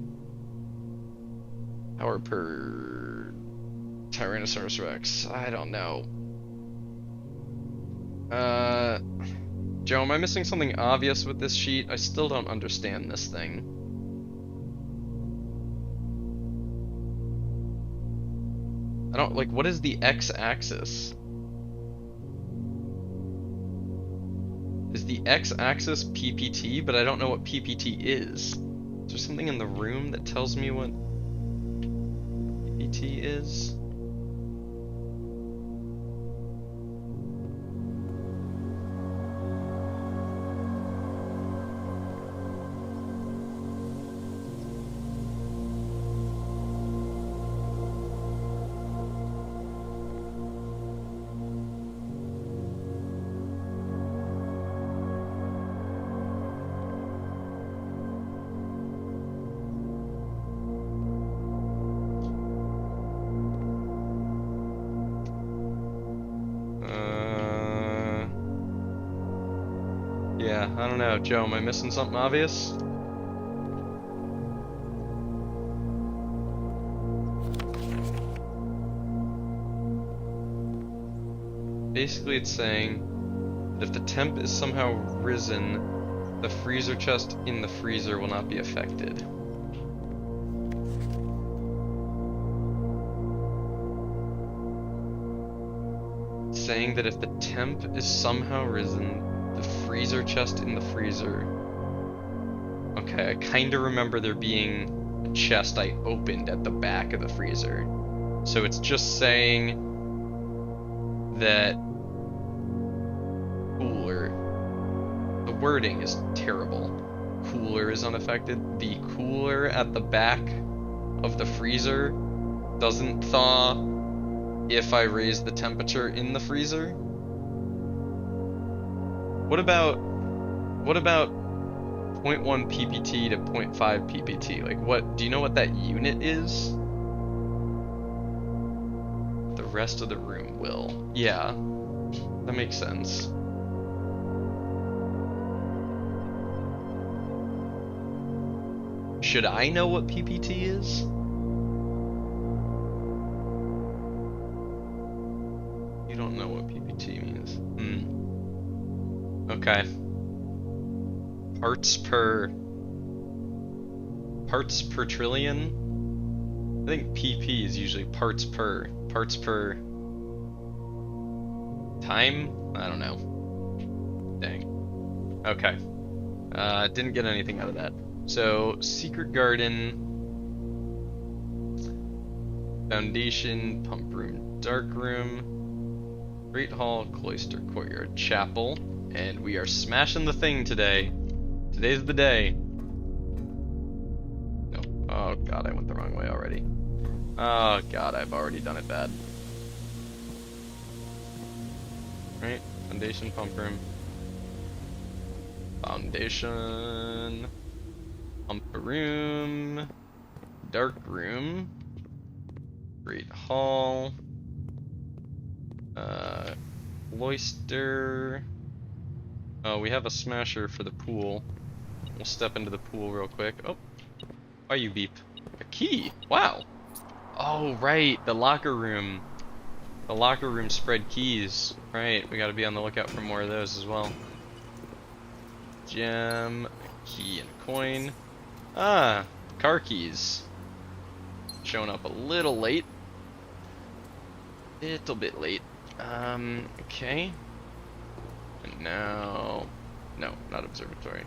Speaker 1: Tyrannosaurus Rex. I don't know. Joe, am I missing something obvious with this sheet? I still don't understand this thing. I don't, like, what is the x-axis? Is the x-axis PPT, but I don't know what PPT is. Is there something in the room that tells me what PPT is? Yeah, I don't know. Joe, am I missing something obvious? Basically, it's saying that if the temp is somehow risen, the freezer chest in the freezer will not be affected. It's saying that if the temp is somehow risen, the freezer chest in the freezer. Okay, I kind of remember there being a chest I opened at the back of the freezer. So it's just saying that cooler. The wording is terrible. Cooler is unaffected. The cooler at the back of the freezer doesn't thaw if I raise the temperature in the freezer. What about 0.1 PPT to 0.5 PPT? Like, what, do you know what that unit is? The rest of the room will. Yeah, that makes sense. Should I know what PPT is? You don't know what PPT means. Okay. Parts per trillion? I think PP is usually parts per time? I don't know. Dang. Okay. Didn't get anything out of that. So, Secret Garden, Foundation, Pump Room, Dark Room, Great Hall, Cloister, Courtyard, Chapel. And we are smashing the thing today. Today's the day. No. Oh god, I went the wrong way already. Oh god, I've already done it bad. Right? Foundation, pump room. Foundation. Pump room. Dark room. Great Hall. Cloister. Oh, we have a smasher for the pool. We'll step into the pool real quick. Oh, why you beep? A key. Wow. Oh, right. The locker room. The locker room spread keys. Right. We got to be on the lookout for more of those as well. Gem, a key, and a coin. Ah, car keys. Showing up a little late. Little bit late. Okay. And now, no, not observatory.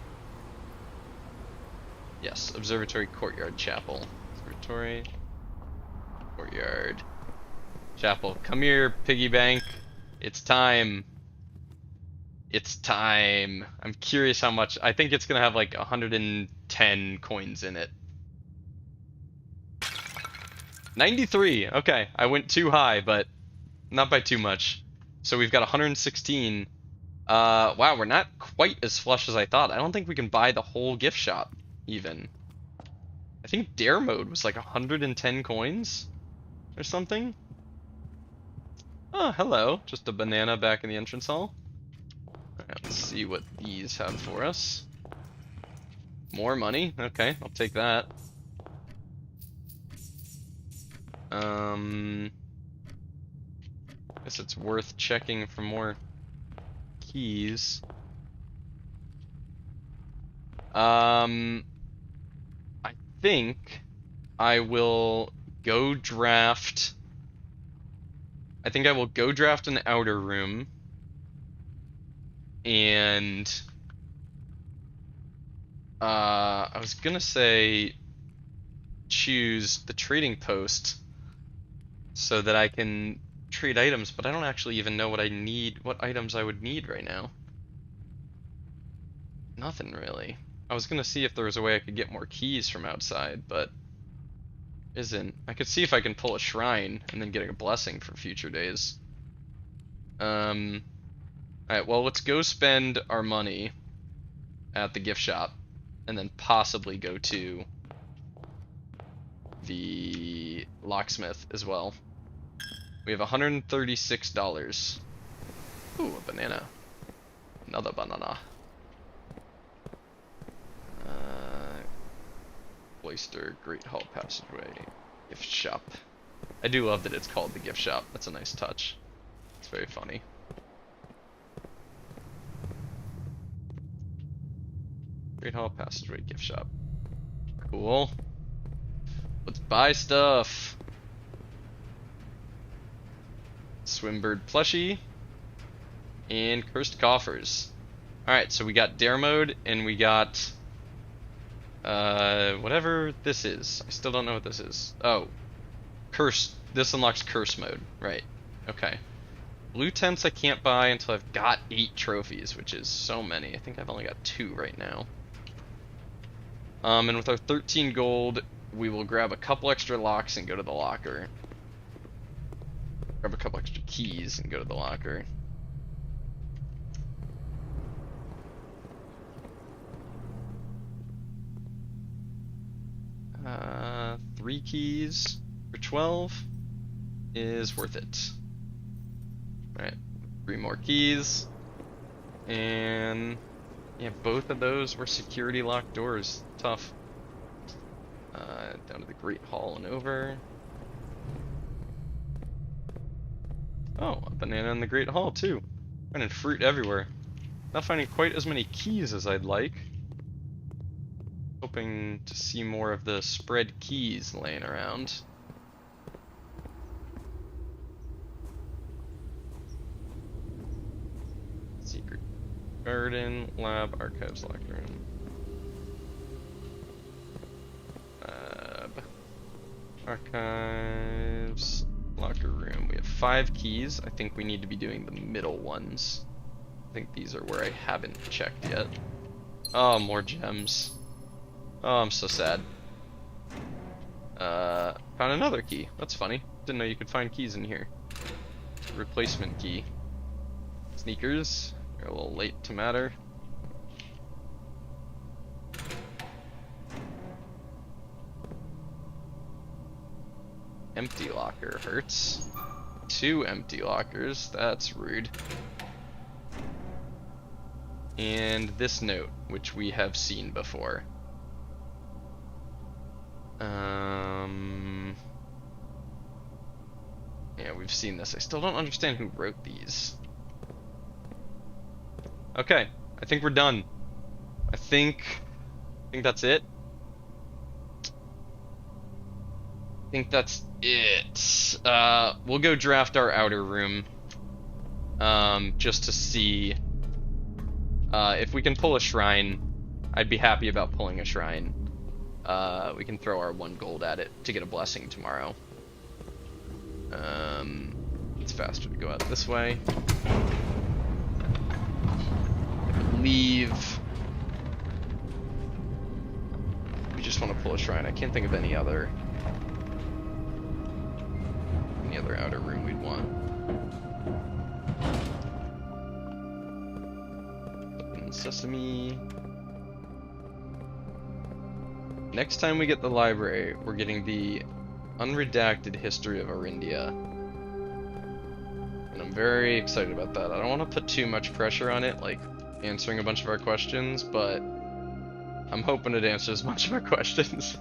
Speaker 1: Yes, observatory, courtyard, chapel. Observatory, courtyard, chapel. Come here, piggy bank. It's time. It's time. I'm curious how much. I think it's gonna have like 110 coins in it. 93. Okay, I went too high, but not by too much. So we've got 116. Wow, we're not quite as flush as I thought. I don't think we can buy the whole gift shop, even. I think Dare Mode was like 110 coins or something. Oh, hello. Just a banana back in the entrance hall. Alright, let's see what these have for us. More money? Okay, I'll take that. Guess it's worth checking for more keys. I think I will go draft. I think I will go draft an outer room. And I was gonna say choose the trading post so that I can trade items, but I don't actually even know what I need, what items I would need right now. Nothing really. I was gonna see if there was a way I could get more keys from outside, but isn't. I could see if I can pull a shrine and then get a blessing for future days. Alright, well, let's go spend our money at the gift shop and then possibly go to the locksmith as well. We have $136. Ooh, a banana. Another banana. Cloister, Great Hall Passageway, gift shop. I do love that it's called the gift shop. That's a nice touch. It's very funny. Great Hall Passageway, gift shop. Cool. Let's buy stuff. Swimbird plushie. And cursed coffers. Alright, so we got Dare Mode and we got whatever this is. I still don't know what this is. Oh. Curse. This unlocks curse mode. Right. Okay. Blue tents I can't buy until I've got 8 trophies, which is so many. I think I've only got 2 right now. And with our 13 gold, we will grab a couple extra locks and go to the locker. Grab a couple extra keys and go to the locker. Uh, 3 keys for 12 is worth it. Alright, 3 more keys. And yeah, both of those were security locked doors. Tough. Down to the Great Hall and over. Oh, a banana in the Great Hall too. Finding fruit everywhere. Not finding quite as many keys as I'd like. Hoping to see more of the spread keys laying around. Secret garden, lab, archives, locker room. Archives, locker room. We have 5 keys. I think we need to be doing the middle ones. I think these are where I haven't checked yet. Oh, more gems. Oh, I'm so sad. Found another key. That's funny. Didn't know you could find keys in here. Replacement key. Sneakers. You're a little late to matter. Empty locker hurts. 2 empty lockers. That's rude. And this note, which we have seen before. Yeah, we've seen this. I still don't understand who wrote these. Okay, I think we're done. I think that's it. I think that's it. We'll go draft our outer room. Just to see if we can pull a shrine. I'd be happy about pulling a shrine. We can throw our 1 gold at it to get a blessing tomorrow. It's faster to go out this way. Leave. We just want to pull a shrine. I can't think of any other outer room we'd want. Sesame. Next time we get the library, we're getting the unredacted history of Arindia. And I'm very excited about that. I don't want to put too much pressure on it, like answering a bunch of our questions, but I'm hoping it answers a bunch of our questions.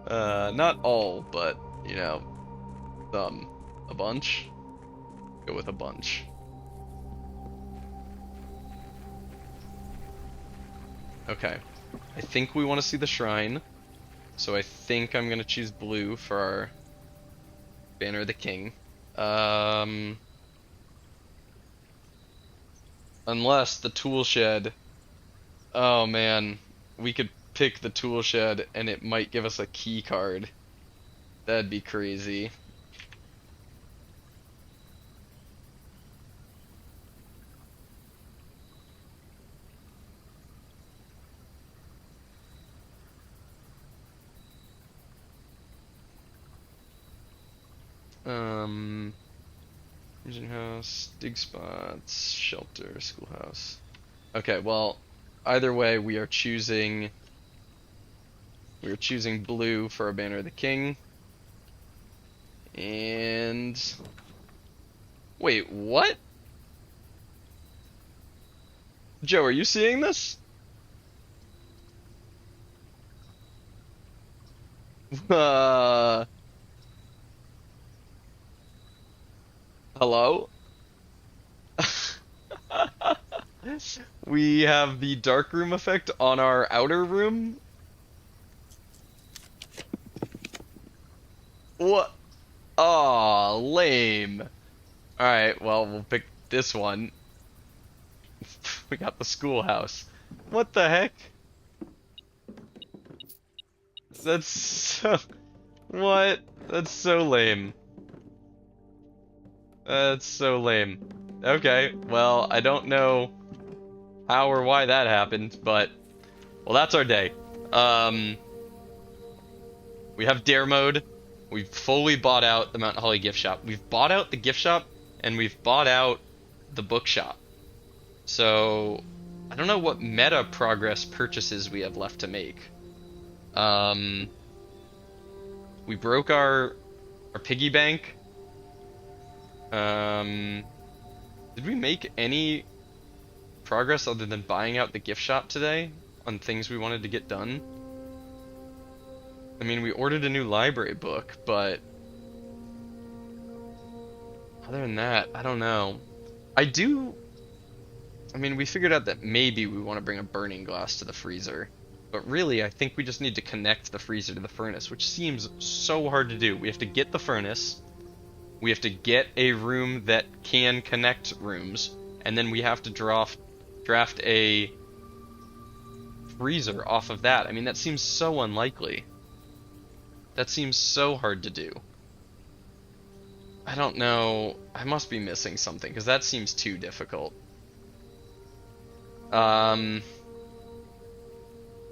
Speaker 1: Not all, but, you know, a bunch. Go with a bunch. Okay. I think we want to see the shrine, so I think I'm gonna choose blue for our Banner of the King. Unless the tool shed. Oh man, we could pick the tool shed and it might give us a key card. That'd be crazy. Engine house, dig spots, shelter, schoolhouse. Okay, well, either way, we are choosing blue for our Banner of the King. And wait, what? Joe, are you seeing this? Hello? We have the dark room effect on our outer room. What? Aw, lame. Alright, well, we'll pick this one. We got the schoolhouse. What the heck? That's so... What? That's so lame. That's so lame. Okay, well, I don't know how or why that happened, but... Well, that's our day. We have dare mode. We've fully bought out the Mount Holly gift shop. We've bought out the gift shop, and we've bought out the bookshop. So, I don't know what meta progress purchases we have left to make. We broke our piggy bank. Did we make any progress other than buying out the gift shop today on things we wanted to get done? I mean, we ordered a new library book, but other than that, I don't know. I mean, we figured out that maybe we want to bring a burning glass to the freezer, but really, I think we just need to connect the freezer to the furnace, which seems so hard to do. We have to get the furnace, we have to get a room that can connect rooms, and then we have to draft a freezer off of that. I mean, that seems so unlikely. That seems so hard to do. I don't know. I must be missing something, because that seems too difficult.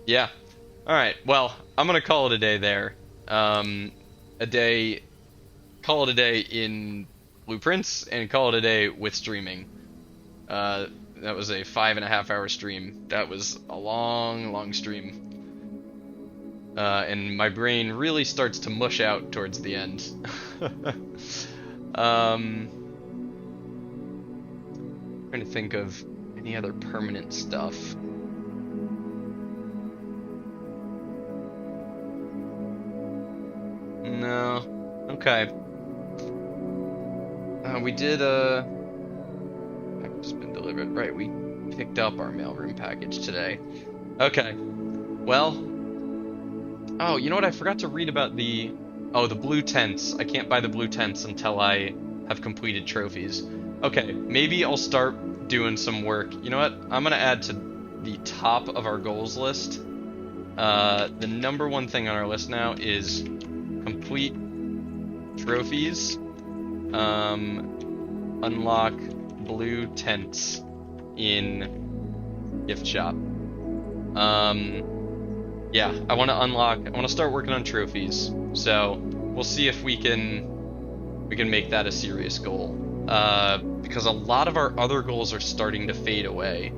Speaker 1: Yeah. Alright, well, I'm gonna call it a day there. Call it a day in Blueprints, and call it a day with streaming. That was a 5.5 hour stream. That was a long, long stream. And my brain really starts to mush out towards the end. Trying to think of any other permanent stuff. No. Okay. We did package has been delivered. Right, we picked up our mailroom package today. Okay. Well. Oh, you know what? I forgot to read about the blue tents. I can't buy the blue tents until I have completed trophies. Okay, maybe I'll start doing some work. You know what? I'm gonna add to the top of our goals list. The number one thing on our list now is complete trophies. Unlock blue tents in gift shop. Yeah, I want to start working on trophies. So we'll see if we can make that a serious goal. because a lot of our other goals are starting to fade away.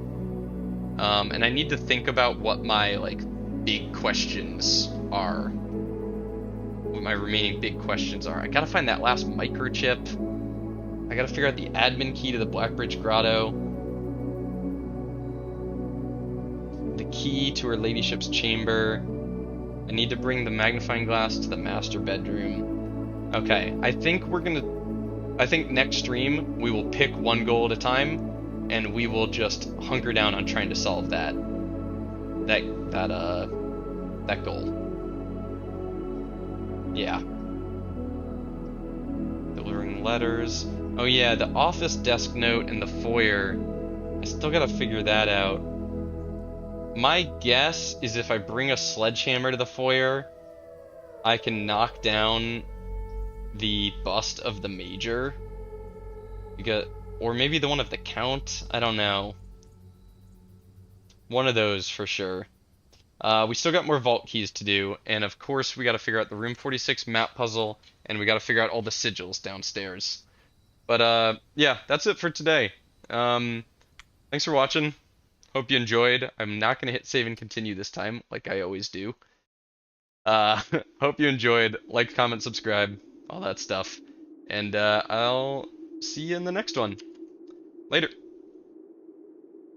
Speaker 1: And I need to think about what my like big questions are. What my remaining big questions are. I gotta find that last microchip. I gotta figure out the admin key to the Blackbridge Grotto. The key to her ladyship's chamber. I need to bring the magnifying glass to the master bedroom. Okay, I think next stream we will pick one goal at a time, and we will just hunker down on trying to solve that goal. Yeah. Delivering letters. Oh yeah, the office desk note and the foyer. I still gotta figure that out. My guess is if I bring a sledgehammer to the foyer, I can knock down the bust of the Major. Or maybe the one of the Count. I don't know. One of those for sure. We still got more vault keys to do, and of course we got to figure out the Room 46 map puzzle, and we got to figure out all the sigils downstairs. But yeah, that's it for today. Thanks for watching. Hope you enjoyed. I'm not going to hit save and continue this time, like I always do. Hope you enjoyed. Like, comment, subscribe, all that stuff. And I'll see you in the next one. Later.